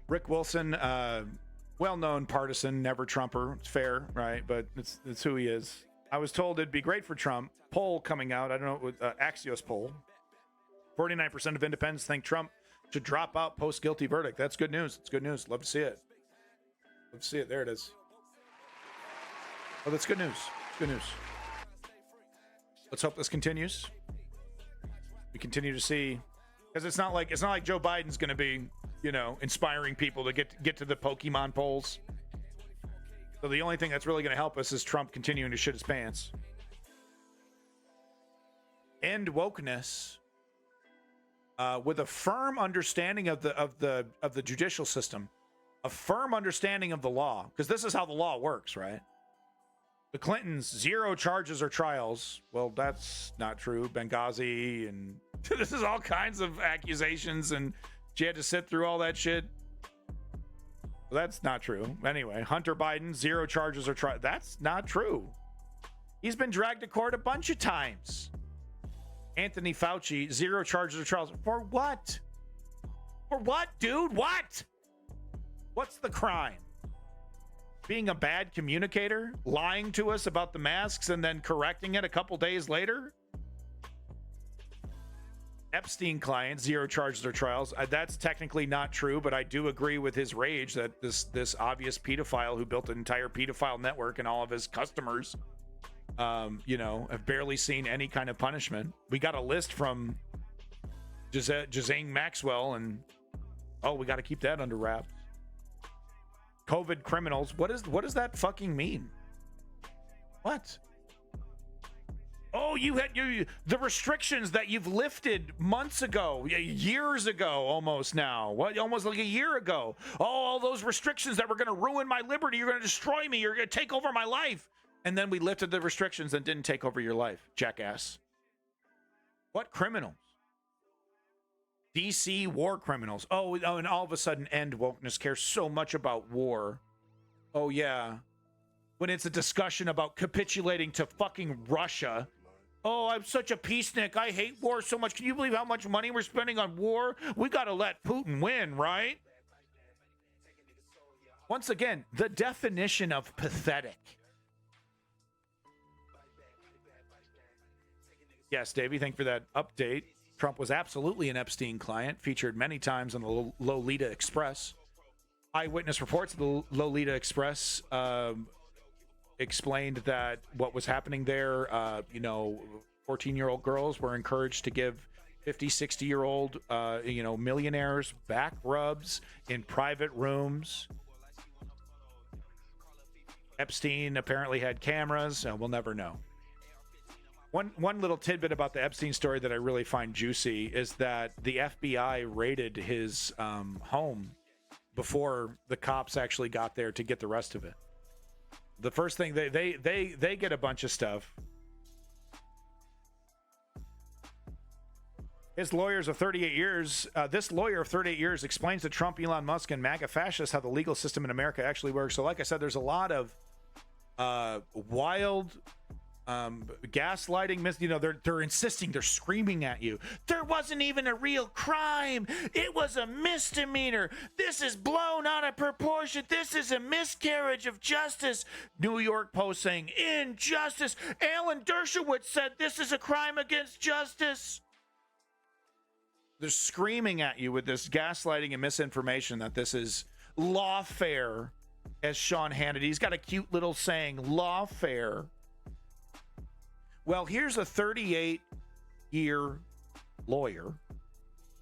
Rick Wilson, well-known partisan, never Trumper. It's fair, right? But it's who he is. I was told it'd be great for Trump. Poll coming out, I don't know, Axios poll. 49% of independents think Trump should drop out post-guilty verdict. That's good news. It's good news. Love to see it. Love to see it. There it is. Oh, that's good news. It's good news. Let's hope this continues. We continue to see, because it's not like Joe Biden's going to be, inspiring people to get to the Pokemon polls. So the only thing that's really going to help us is Trump continuing to shit his pants. End wokeness with a firm understanding of the judicial system, a firm understanding of the law, because this is how the law works, right? The Clintons, 0 charges or trials. Well, that's not true. Benghazi, and this is all kinds of accusations, and she had to sit through all that shit. Well, that's not true. Anyway, Hunter Biden, 0 charges or trials. That's not true. He's been dragged to court a bunch of times. Anthony Fauci, 0 charges or trials. For what? For what, dude? What? What's the crime? Being a bad communicator? Lying to us about the masks and then correcting it a couple days later? Epstein client, 0 charges or trials. That's technically not true, but I do agree with his rage that this obvious pedophile who built an entire pedophile network and all of his customers have barely seen any kind of punishment. We got a list from Ghislaine Maxwell, and we got to keep that under wraps. COVID criminals. What does that fucking mean? What? Oh, you had the restrictions that you've lifted months ago, years ago, almost now. What? Almost like a year ago. Oh, all those restrictions that were going to ruin my liberty. You're going to destroy me. You're going to take over my life. And then we lifted the restrictions and didn't take over your life, jackass. What criminals? DC war criminals. Oh, and all of a sudden, End Wokeness cares so much about war. Oh, yeah. When it's a discussion about capitulating to fucking Russia. Oh, I'm such a peacenik. I hate war so much. Can you believe how much money we're spending on war? We got to let Putin win, right? Once again, the definition of pathetic. Yes, Davey, thank you for that update. Trump was absolutely an Epstein client, featured many times on the Lolita Express. Eyewitness reports of the Lolita Express explained that what was happening there, 14-year-old girls were encouraged to give 50, 60-year-old, millionaires back rubs in private rooms. Epstein apparently had cameras. We'll never know. One little tidbit about the Epstein story that I really find juicy is that the FBI raided his home before the cops actually got there to get the rest of it. The first thing they get a bunch of stuff. His lawyers of 38 years, this lawyer of 38 years explains to Trump, Elon Musk, and MAGA fascists how the legal system in America actually works. So like I said, there's a lot of wild gaslighting. They're insisting, they're screaming at you. There wasn't even a real crime. It was a misdemeanor. This is blown out of proportion. This is a miscarriage of justice. New York Post saying injustice. Alan Dershowitz said this is a crime against justice. They're screaming at you with this gaslighting and misinformation that this is lawfare, as Sean Hannity. He's got a cute little saying, lawfare. Well, here's a 38-year lawyer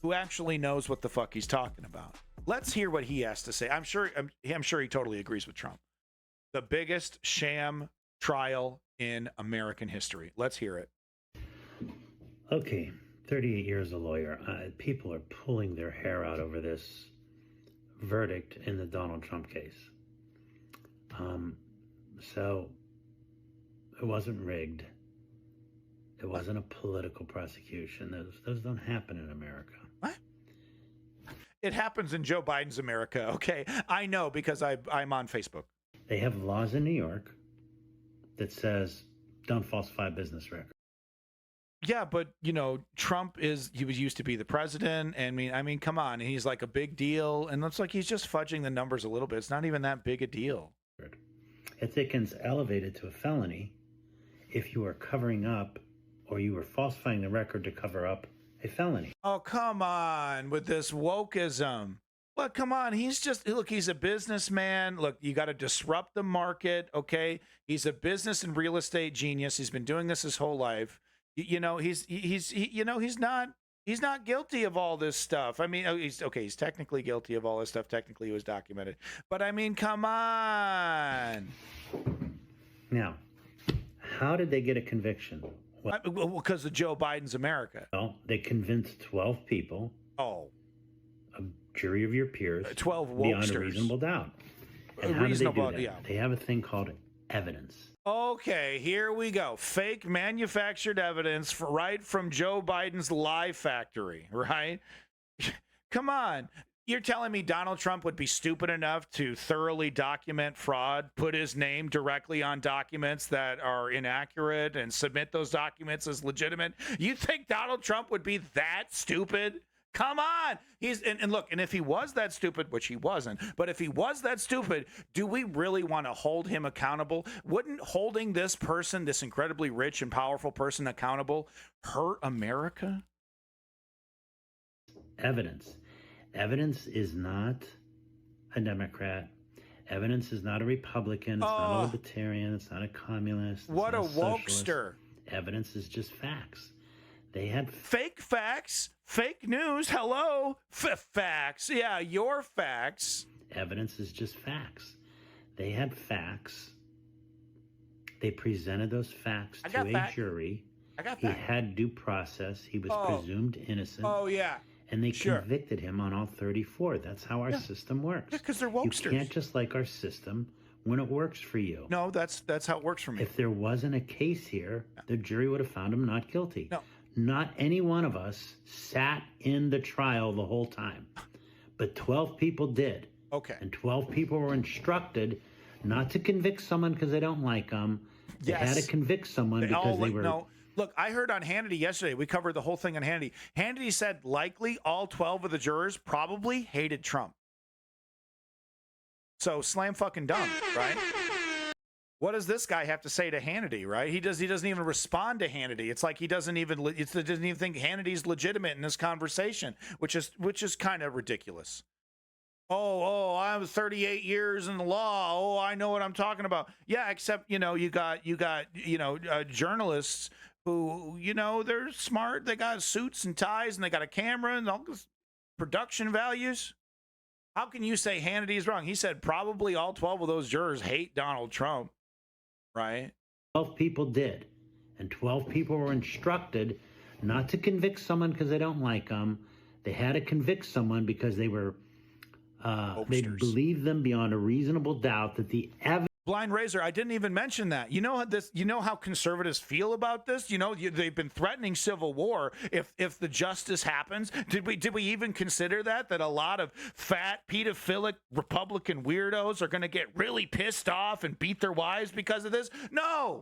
who actually knows what the fuck he's talking about. Let's hear what he has to say. I'm sure he totally agrees with Trump. The biggest sham trial in American history. Let's hear it. Okay, 38 years a lawyer. People are pulling their hair out over this verdict in the Donald Trump case. So it wasn't rigged. It wasn't a political prosecution. Those don't happen in America. What? It happens in Joe Biden's America, okay? I know because I'm on Facebook. They have laws in New York that says don't falsify business records. Yeah, but, Trump he was used to be the president. And I mean, come on. He's like a big deal. And it's like he's just fudging the numbers a little bit. It's not even that big a deal. It gets elevated to a felony if you are covering up or you were falsifying the record to cover up a felony. Oh, come on with this wokeism. Well, come on. He's a businessman. Look, you got to disrupt the market, okay? He's a business and real estate genius. He's been doing this his whole life. He's not guilty of all this stuff. I mean, he's technically guilty of all this stuff. Technically, it was documented. But I mean, come on. Now, how did they get a conviction? Well, because of Joe Biden's America. Well, they convinced 12 people. Oh. A jury of your peers. 12 wokesters. Beyond a reasonable doubt. And how do they do that? Yeah. They have a thing called evidence. Okay, here we go. Fake manufactured evidence right from Joe Biden's lie factory, right? Come on. You're telling me Donald Trump would be stupid enough to thoroughly document fraud, put his name directly on documents that are inaccurate, and submit those documents as legitimate? You think Donald Trump would be that stupid? Come on. And look, and if he was that stupid, which he wasn't, but if he was that stupid, do we really want to hold him accountable? Wouldn't holding this person, this incredibly rich and powerful person, accountable hurt America? Evidence. Evidence is not a Democrat. Evidence is not a Republican. It's not a libertarian. It's not a communist. What a wokester. Evidence is just facts. They had fake facts, fake news. Hello, facts. Yeah, your facts. Evidence is just facts. They had facts. They presented those facts to a jury. He had due process. He was presumed innocent. Oh, yeah. And they convicted him on all 34. That's how our system works. Yeah, because they're wokesters. You can't just like our system when it works for you. No, that's how it works for me. If there wasn't a case here, the jury would have found him not guilty. No. Not any one of us sat in the trial the whole time, but 12 people did. Okay. And 12 people were instructed not to convict someone because they don't like them. They had to convict someone because they were... No. Look, I heard on Hannity yesterday, we covered the whole thing on Hannity. Hannity said likely all 12 of the jurors probably hated Trump. So slam fucking dunk, right? What does this guy have to say to Hannity, right? He doesn't even respond to Hannity. It's like he doesn't even think Hannity's legitimate in this conversation, which is kind of ridiculous. Oh, I was 38 years in the law. Oh, I know what I'm talking about. Yeah, except, you got journalists who, they're smart. They got suits and ties and they got a camera and all this production values. How can you say Hannity is wrong? He said probably all 12 of those jurors hate Donald Trump, right? 12 people did. And 12 people were instructed not to convict someone because they don't like them. They had to convict someone because they were... they believed them beyond a reasonable doubt that the evidence... Blind Razor, I didn't even mention that. You know how conservatives feel about this? They've been threatening civil war if the justice happens. Did we even consider that a lot of fat pedophilic Republican weirdos are going to get really pissed off and beat their wives because of this? No.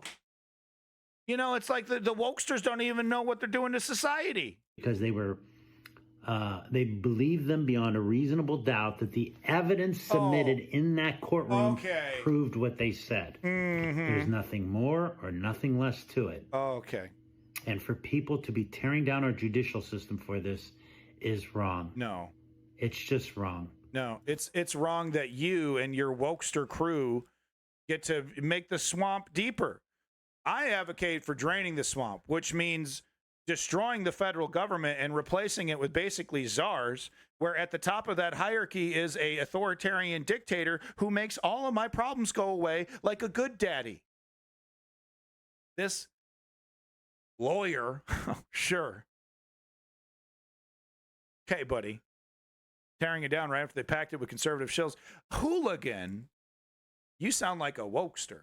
It's like the wokesters don't even know what they're doing to society. Because they were they believed them beyond a reasonable doubt that the evidence submitted in that courtroom proved what they said. Mm-hmm. There's nothing more or nothing less to it. Okay. And for people to be tearing down our judicial system for this is wrong. No. It's just wrong. No, it's wrong that you and your wokester crew get to make the swamp deeper. I advocate for draining the swamp, which means destroying the federal government and replacing it with basically czars, where at the top of that hierarchy is a authoritarian dictator who makes all of my problems go away like a good daddy. This lawyer, sure. Okay, buddy. Tearing it down right after they packed it with conservative shills. Hooligan, you sound like a wokester.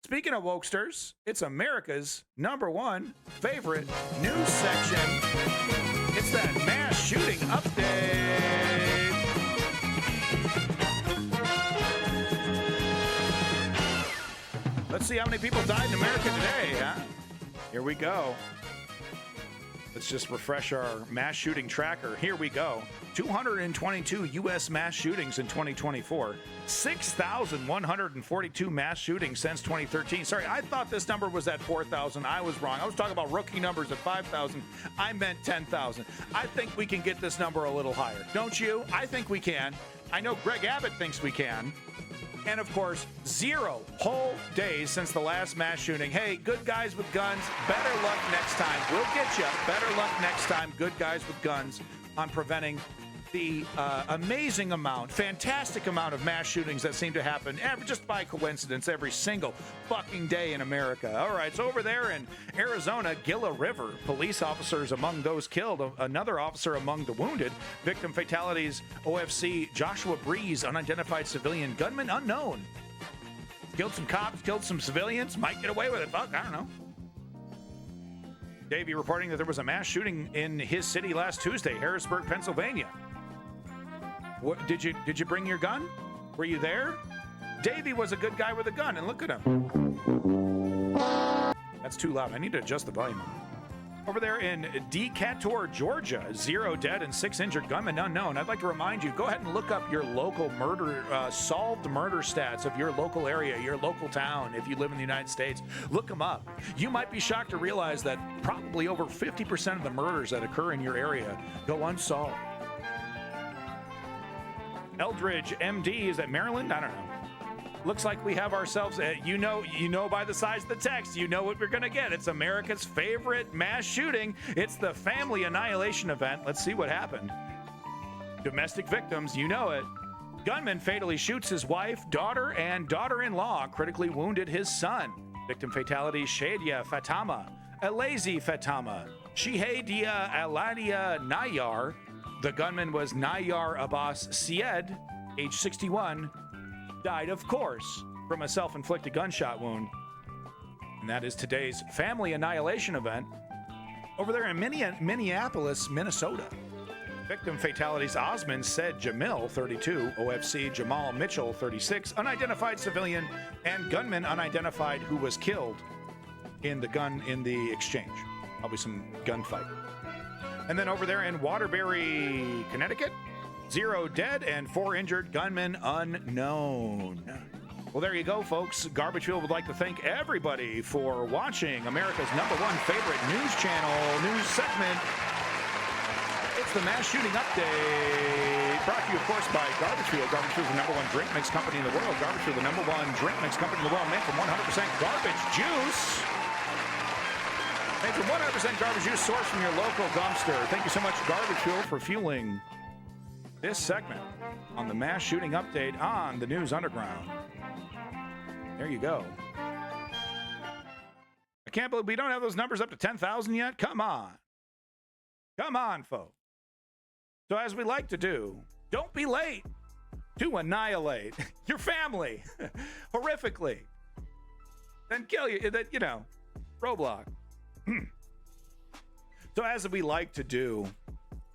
Speaking of wokesters, it's America's #1 favorite news section. It's that mass shooting update. Let's see how many people died in America today, huh? Here we go. Let's just refresh our mass shooting tracker. Here we go. 222 U.S. mass shootings in 2024. 6,142 mass shootings since 2013. Sorry, I thought this number was at 4,000. I was wrong. I was talking about rookie numbers at 5,000. I meant 10,000. I think we can get this number a little higher. Don't you? I think we can. I know Greg Abbott thinks we can. And of course, 0 whole days since the last mass shooting. Hey, good guys with guns, better luck next time. We'll get you. Better luck next time, good guys with guns, on preventing the amazing amount, fantastic amount of mass shootings that seem to happen just by coincidence every single fucking day in America. All right, so over there in Arizona, Gila River, police officers among those killed, another officer among the wounded. Victim fatalities, OFC Joshua Breeze, unidentified civilian gunman unknown. Killed some cops, killed some civilians, might get away with it. Fuck, I don't know. Davey reporting that there was a mass shooting in his city last Tuesday, Harrisburg, Pennsylvania. What, did you bring your gun? Were you there? Davey was a good guy with a gun, and look at him. That's too loud. I need to adjust the volume. Over there in Decatur, Georgia, 0 dead and 6 injured, gunman unknown. I'd like to remind you, go ahead and look up your local solved murder stats of your local area, your local town, if you live in the United States. Look them up. You might be shocked to realize that probably over 50% of the murders that occur in your area go unsolved. Eldridge, MD, is that Maryland? I don't know. Looks like we have ourselves, you know by the size of the text, you know what we're going to get. It's America's favorite mass shooting. It's the family annihilation event. Let's see what happened. Domestic victims, you know it. Gunman fatally shoots his wife, daughter, and daughter-in-law, critically wounded his son. Victim fatalities, Shadia Fatama, Alazi Fatama, Shihadia Aladia Nayar. The gunman was Nayar Abbas Syed, age 61. died, of course, from a self-inflicted gunshot wound. And that is today's family annihilation event over there in Minneapolis, Minnesota. Victim fatalities: Osmond said Jamil, 32, OFC Jamal Mitchell, 36, unidentified civilian, and gunman unidentified who was killed in the exchange. Probably some gunfight. And then over there in Waterbury, Connecticut, 0 dead and 4 injured, gunmen unknown. Well, there you go, folks. Garbagefield would like to thank everybody for watching America's #1 favorite news channel, news segment. It's the mass shooting update, brought to you, of course, by Garbagefield. Garbagefield is the #1 drink mix company in the world. Garbagefield, the #1 drink mix company in the world, made from 100% garbage juice. Made from 100% garbage juice sourced from your local dumpster. Thank you so much, Garbagefield, for fueling this segment on the mass shooting update on the News Underground. There you go. I can't believe we don't have those numbers up to 10,000 yet. Come on. Come on, folks. So as we like to do, don't be late to annihilate your family horrifically. Then kill you, Roblox. So as we like to do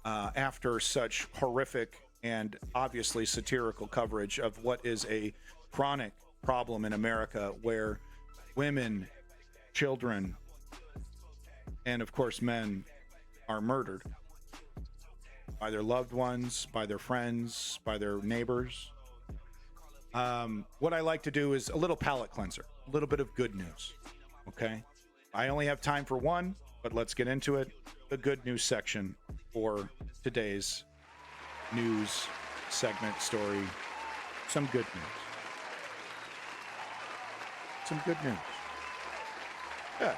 after such horrific and obviously satirical coverage of what is a chronic problem in America, where women, children, and of course men are murdered by their loved ones, by their friends, by their neighbors. What I like to do is a little palate cleanser, a little bit of good news. Okay? I only have time for one, but let's get into it. The good news section for today's news segment story. Some good news. Some good news. Yeah.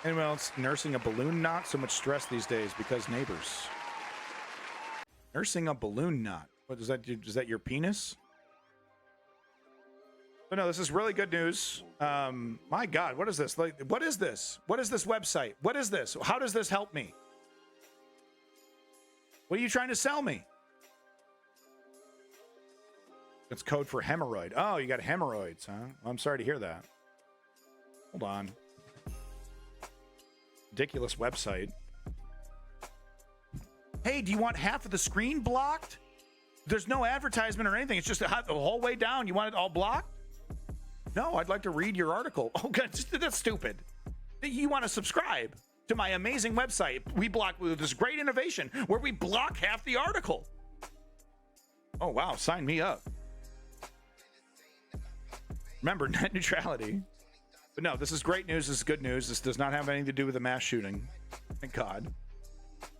Anyone else nursing a balloon knot? So much stress these days because neighbors. Nursing a balloon knot. What is that? Is that your penis? But no, this is really good news. My God, what is this? Like, what is this? What is this website? What is this? How does this help me? What are you trying to sell me? It's code for hemorrhoid. Oh, you got hemorrhoids, huh? Well, I'm sorry to hear that. Hold on. Ridiculous website. Hey, do you want half of the screen blocked? There's no advertisement or anything. It's just the whole way down. You want it all blocked? No, I'd like to read your article. Oh, God, that's stupid. You want to subscribe to my amazing website. We block with this great innovation where we block half the article. Oh, wow. Sign me up. Remember, net neutrality. But no, this is great news. This is good news. This does not have anything to do with the mass shooting. Thank God.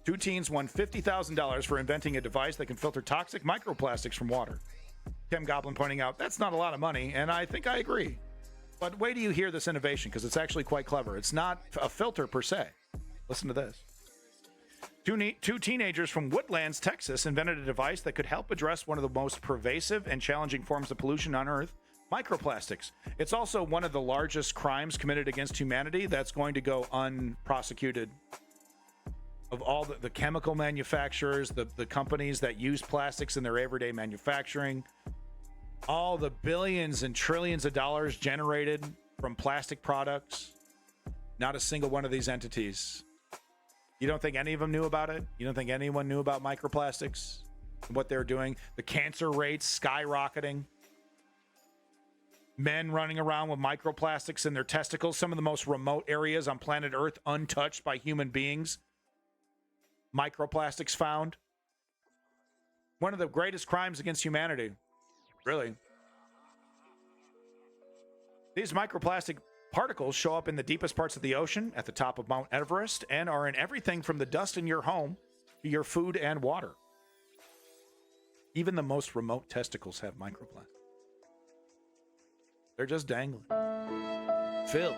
2 teens won $50,000 for inventing a device that can filter toxic microplastics from water. Tim Goblin pointing out, that's not a lot of money, and I think I agree. But wait till you hear this innovation, because it's actually quite clever. It's not a filter per se. Listen to this. Two teenagers from Woodlands, Texas, invented a device that could help address one of the most pervasive and challenging forms of pollution on Earth, microplastics. It's also one of the largest crimes committed against humanity that's going to go unprosecuted. Of all the chemical manufacturers, the companies that use plastics in their everyday manufacturing, all the billions and trillions of dollars generated from plastic products, not a single one of these entities. You don't think any of them knew about it? You don't think anyone knew about microplastics and what they're doing? The cancer rates skyrocketing. Men running around with microplastics in their testicles, some of the most remote areas on planet Earth untouched by human beings. Microplastics found. One of the greatest crimes against humanity. Really. These microplastic particles show up in the deepest parts of the ocean, at the top of Mount Everest, and are in everything from the dust in your home to your food and water. Even the most remote testicles have microplastics. They're just dangling. Filled.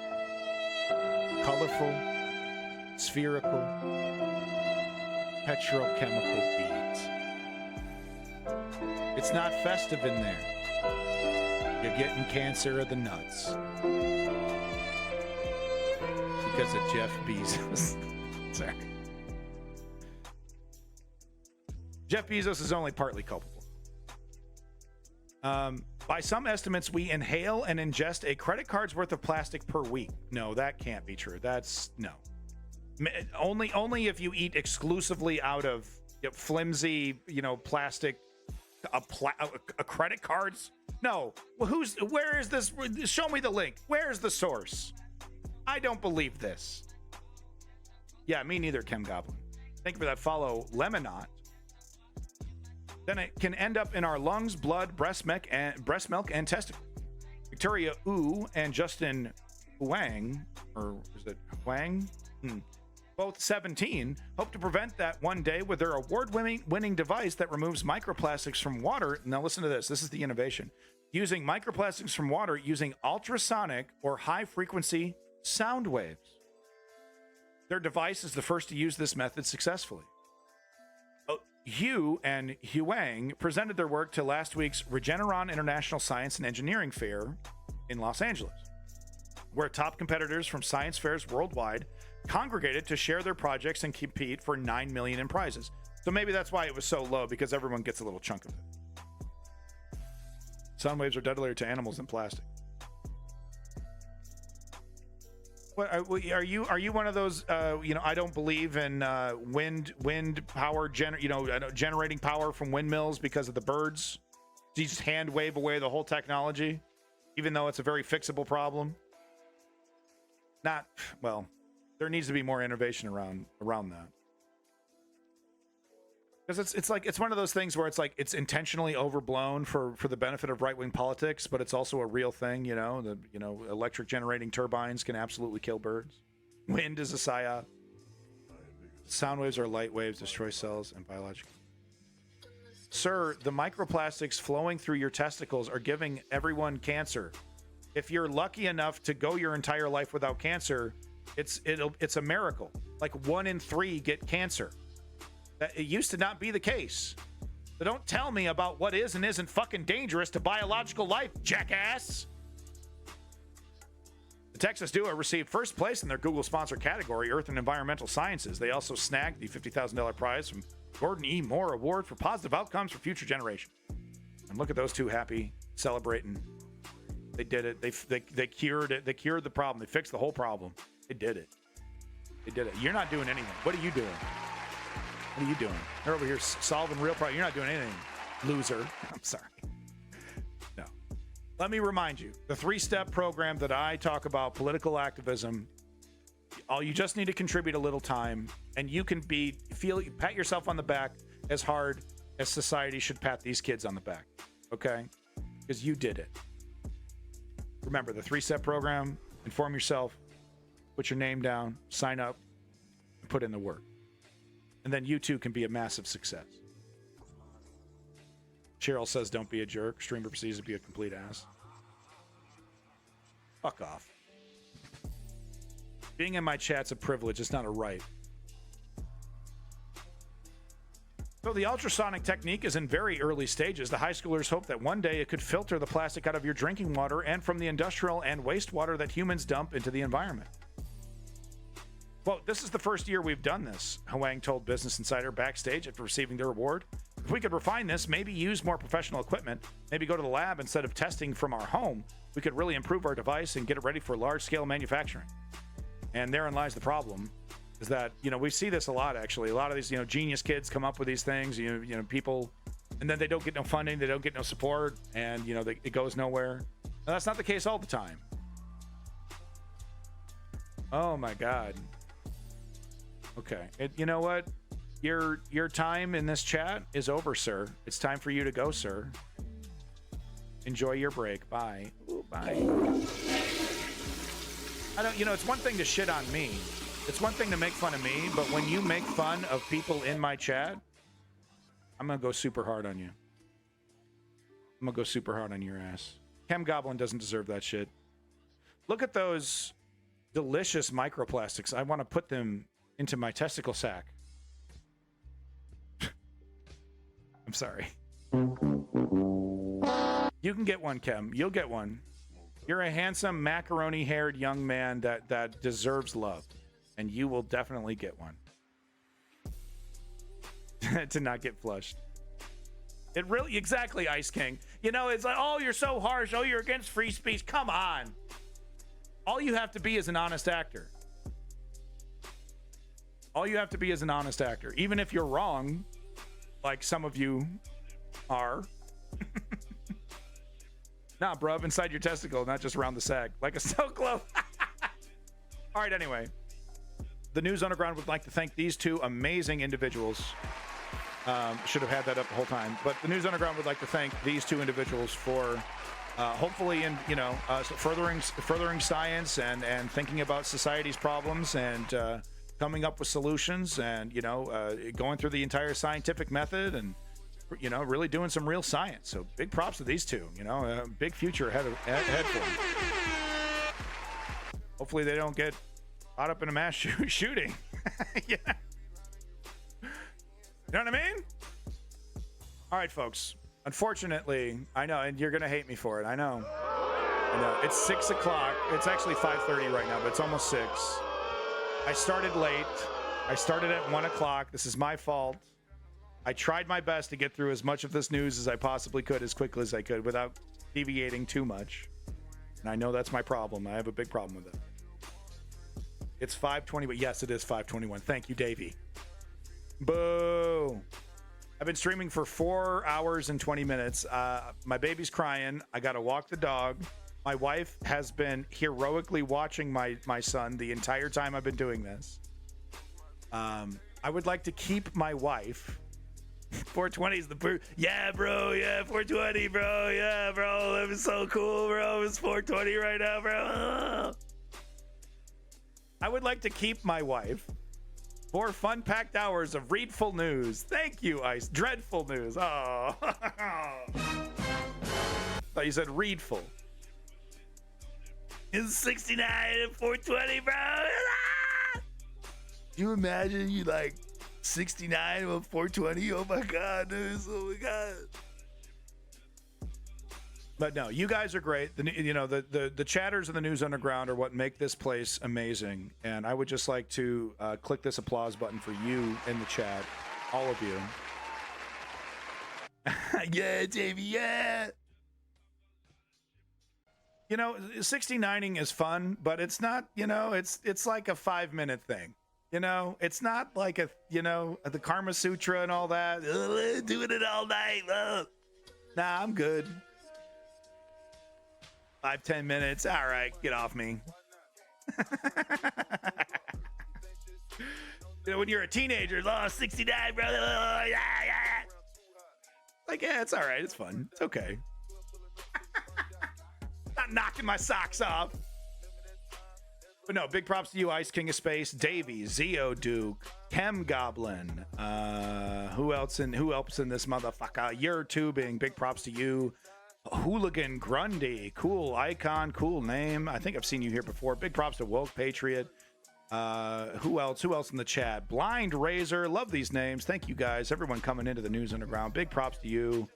Colorful. Spherical. Petrochemical beads. It's not festive in there. You're getting cancer of the nuts. Because of Jeff Bezos. Sorry. Jeff Bezos is only partly culpable. By some estimates, we inhale and ingest a credit card's worth of plastic per week. No, that can't be true. That's no. Only if you eat exclusively out of flimsy, plastic, a credit cards. No. Well, where is this? Show me the link. Where's the source? I don't believe this. Yeah, me neither, Chem Goblin. Thank you for that follow, Lemonot. Then it can end up in our lungs, blood, breast milk, and testicles. Victoria Wu and Justin Huang, or is it Huang? Both 17, hope to prevent that one day with their award-winning device that removes microplastics from water. Now listen to this. This is the innovation. Using microplastics from water using ultrasonic or high-frequency sound waves. Their device is the first to use this method successfully. Hu and Huang presented their work to last week's Regeneron International Science and Engineering Fair in Los Angeles, where top competitors from science fairs worldwide congregated to share their projects and compete for $9 million in prizes. So maybe that's why it was so low, because everyone gets a little chunk of it. Sound waves are deadlier to animals than plastic. What are you one of those? I don't believe in wind power, generating power from windmills because of the birds. Do you just hand wave away the whole technology, even though it's a very fixable problem? Not well. There needs to be more innovation around that. Because it's one of those things where it's intentionally overblown for the benefit of right-wing politics, but it's also a real thing. Electric generating turbines can absolutely kill birds. Wind is a psyop. Sound waves are light waves, destroy cells and biological. Sir, the microplastics flowing through your testicles are giving everyone cancer. If you're lucky enough to go your entire life without cancer, it's a miracle. Like 1 in 3 get cancer. It used to not be the case. So don't tell me about what is and isn't fucking dangerous to biological life, jackass. The Texas duo received first place in their Google-sponsored category, Earth and Environmental Sciences. They also snagged the $50,000 prize from Gordon E. Moore Award for Positive Outcomes for Future Generations. And look at those two happy, celebrating. They did it. They cured it. They cured the problem. They fixed the whole problem. They did it. They did it. You're not doing anything. What are you doing? What are you doing? They're over here solving real problems. You're not doing anything, loser. I'm sorry. No. Let me remind you, the 3-step program that I talk about, political activism, you just need to contribute a little time, and you can pat yourself on the back as hard as society should pat these kids on the back, okay? Because you did it. Remember, the 3-step program, inform yourself, put your name down, sign up, and put in the work. And then you too can be a massive success. Cheryl says, don't be a jerk. Streamer proceeds to be a complete ass. Fuck off. Being in my chat's a privilege. It's not a right. So the ultrasonic technique is in very early stages. The high schoolers hope that one day it could filter the plastic out of your drinking water and from the industrial and wastewater that humans dump into the environment. Quote, this is the first year we've done this, Huang told Business Insider backstage after receiving their award. If we could refine this, maybe use more professional equipment, maybe go to the lab instead of testing from our home, we could really improve our device and get it ready for large-scale manufacturing. And therein lies the problem, is that, we see this a lot, actually. A lot of these, genius kids come up with these things, people, and then they don't get no funding, they don't get no support, and, it goes nowhere. Now, that's not the case all the time. Oh, my God. Okay. You know what? Your time in this chat is over, sir. It's time for you to go, sir. Enjoy your break. Bye. Ooh, bye. It's one thing to shit on me. It's one thing to make fun of me, but when you make fun of people in my chat, I'm going to go super hard on you. I'm going to go super hard on your ass. Chem Goblin doesn't deserve that shit. Look at those delicious microplastics. I want to put them into my testicle sack. I'm sorry. You can get one, Kem. You'll get one. You're a handsome, macaroni-haired young man that deserves love. And you will definitely get one. To not get flushed. It really, exactly, Ice King. You know, it's like, oh, you're so harsh. Oh, you're against free speech. Come on. All you have to be is an honest actor. All you have to be is an honest actor. Even if you're wrong, like some of you are. Nah, bruv, inside your testicle, not just around the sack. Like a silk glove. All right, anyway. The News Underground would like to thank these two amazing individuals. Should have had that up the whole time. But the News Underground would like to thank these two individuals for hopefully, furthering science and thinking about society's problems and coming up with solutions and, going through the entire scientific method and, really doing some real science. So big props to these two, big future ahead for them. Hopefully they don't get caught up in a mass shooting. Yeah. You know what I mean? All right, folks. Unfortunately, I know, and you're going to hate me for it. I know. It's 6 o'clock. It's actually 5:30 right now, but it's almost 6. I started late. I started at 1 o'clock. This is my fault. I tried my best to get through as much of this news as I possibly could, as quickly as I could, without deviating too much. And I know that's my problem. I have a big problem with it. It's 5:20, but yes, it is 5:21. Thank you, Davey. Boo. I've been streaming for 4 hours and 20 minutes. My baby's crying. I got to walk the dog. My wife has been heroically watching my son the entire time I've been doing this. I would like to keep my wife. 420 is the yeah, bro. Yeah, 420, bro. Yeah, bro. That was so cool, bro. It's 420 right now, bro. I would like to keep my wife. 4 fun-packed hours of readful news. Thank you, Ice. Dreadful news. Oh. Thought you said readful. It's 69 and 420, bro. Can you imagine you like 69 and 420? Oh my God, dude. Oh my God. But no, you guys are great. The chatters of the News Underground are what make this place amazing. And I would just like to click this applause button for you in the chat, all of you. Yeah, Davey, yeah. 69ing is fun, but it's not. It's like a 5-minute thing. It's not like the Karma Sutra and all that. Doing it all night. Nah, I'm good. 5-10 minutes. All right, get off me. When you're a teenager, 69, brother. Yeah. Like, yeah, it's all right. It's fun. It's okay. Not knocking my socks off. But no, big props to you, Ice King of Space, Davey, Zeo Duke, Chem Goblin. Who else in this motherfucker? You're tubing. Big props to you. Hooligan Grundy, cool icon, cool name. I think I've seen you here before. Big props to Woke Patriot. Who else in the chat? Blind Razor, love these names. Thank you guys, everyone coming into the News Underground. Big props to you.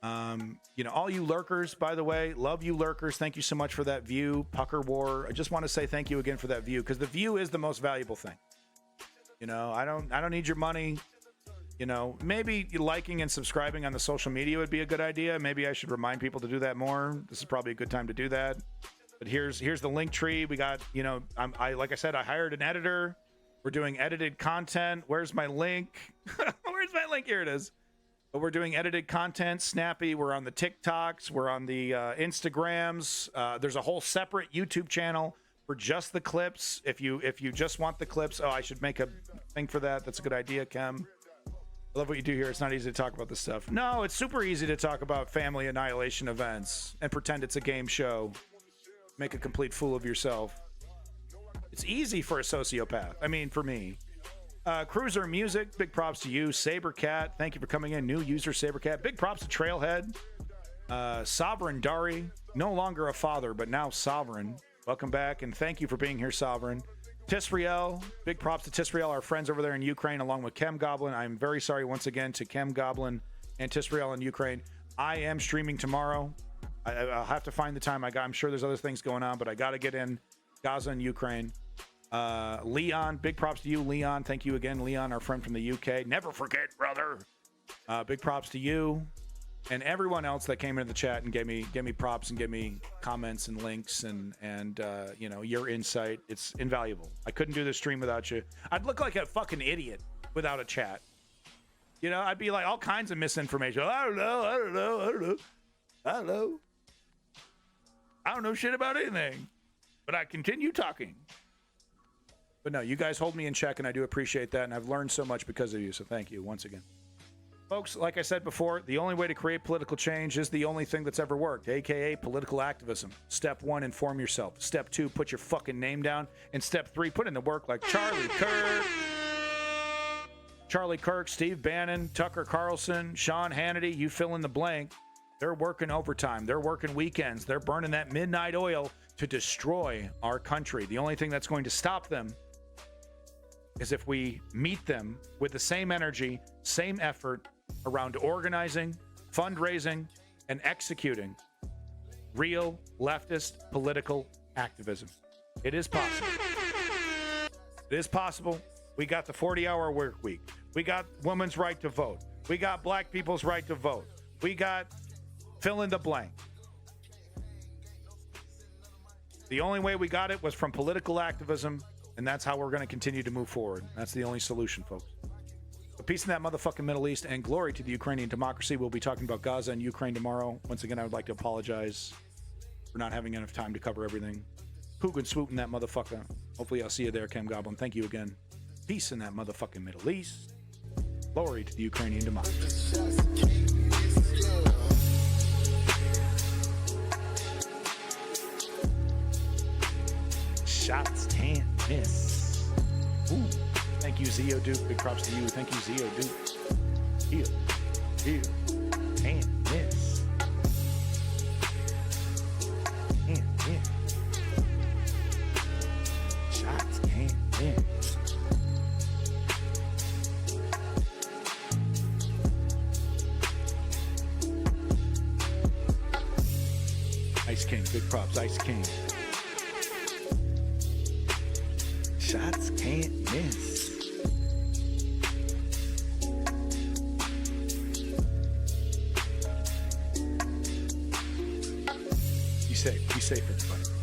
All you lurkers, by the way, love you lurkers. Thank you so much for that view. Pucker War, I just want to say thank you again for that view, because the view is the most valuable thing. I don't need your money. Maybe liking and subscribing on the social media would be a good idea. Maybe I should remind people to do that more. This is probably a good time to do that. But here's the link tree. We got, like I said, I hired an editor. We're doing edited content. Where's my link? Where's my link? Here it is. But we're doing edited content, snappy. We're on the TikToks. We're on the Instagrams. There's a whole separate YouTube channel for just the clips. If you just want the clips, I should make a thing for that. That's a good idea, Kem. I love what you do here. It's not easy to talk about this stuff. No, it's super easy to talk about family annihilation events and pretend it's a game show. Make a complete fool of yourself. It's easy for a sociopath. I mean, for me. Cruiser Music, big props to you. Sabercat, thank you for coming in. New user Sabercat. Big props to Trailhead. Sovereign Dari, no longer a father, but now Sovereign. Welcome back, and thank you for being here, Sovereign. Tisriel, big props to Tisriel, our friends over there in Ukraine, along with Chem Goblin. I'm very sorry once again to Chem Goblin and Tisriel in Ukraine. I am streaming tomorrow. I'll have to find the time. I'm sure there's other things going on, but I got to get in Gaza and Ukraine. Leon, big props to you, Leon. Thank you again, Leon, our friend from the UK. Never forget, brother. Big props to you. And everyone else that came into the chat and gave me props and gave me comments and links and you know, your insight. It's invaluable. I couldn't do this stream without you. I'd look like a fucking idiot without a chat. You know, I'd be like all kinds of misinformation. I don't know shit about anything. But I continue talking. But no, you guys hold me in check, and I do appreciate that, and I've learned so much because of you, so thank you once again. Folks, like I said before, the only way to create political change is the only thing that's ever worked, a.k.a. political activism. Step 1, inform yourself. Step 2, put your fucking name down. And Step 3, put in the work like Charlie Kirk, Steve Bannon, Tucker Carlson, Sean Hannity, you fill in the blank. They're working overtime. They're working weekends. They're burning that midnight oil to destroy our country. The only thing that's going to stop them is if we meet them with the same energy, same effort around organizing, fundraising, and executing real leftist political activism. It is possible. It is possible. We got the 40-hour work week. We got women's right to vote. We got black people's right to vote. We got fill in the blank. The only way we got it was from political activism, and that's how we're going to continue to move forward. That's the only solution, folks. But peace in that motherfucking Middle East, and glory to the Ukrainian democracy. We'll be talking about Gaza and Ukraine tomorrow. Once again, I would like to apologize for not having enough time to cover everything. Poog and swoop in that motherfucker. Hopefully I'll see you there, Cam Goblin. Thank you again. Peace in that motherfucking Middle East. Glory to the Ukrainian democracy. Shots can't miss. Ooh. Thank you, Zio Duke. Big props to you. Thank you, Zio Duke. Can't miss. Can't miss. Shots can't miss. Ice King. Big props. Ice King. Shots can't miss. Be safe, everybody.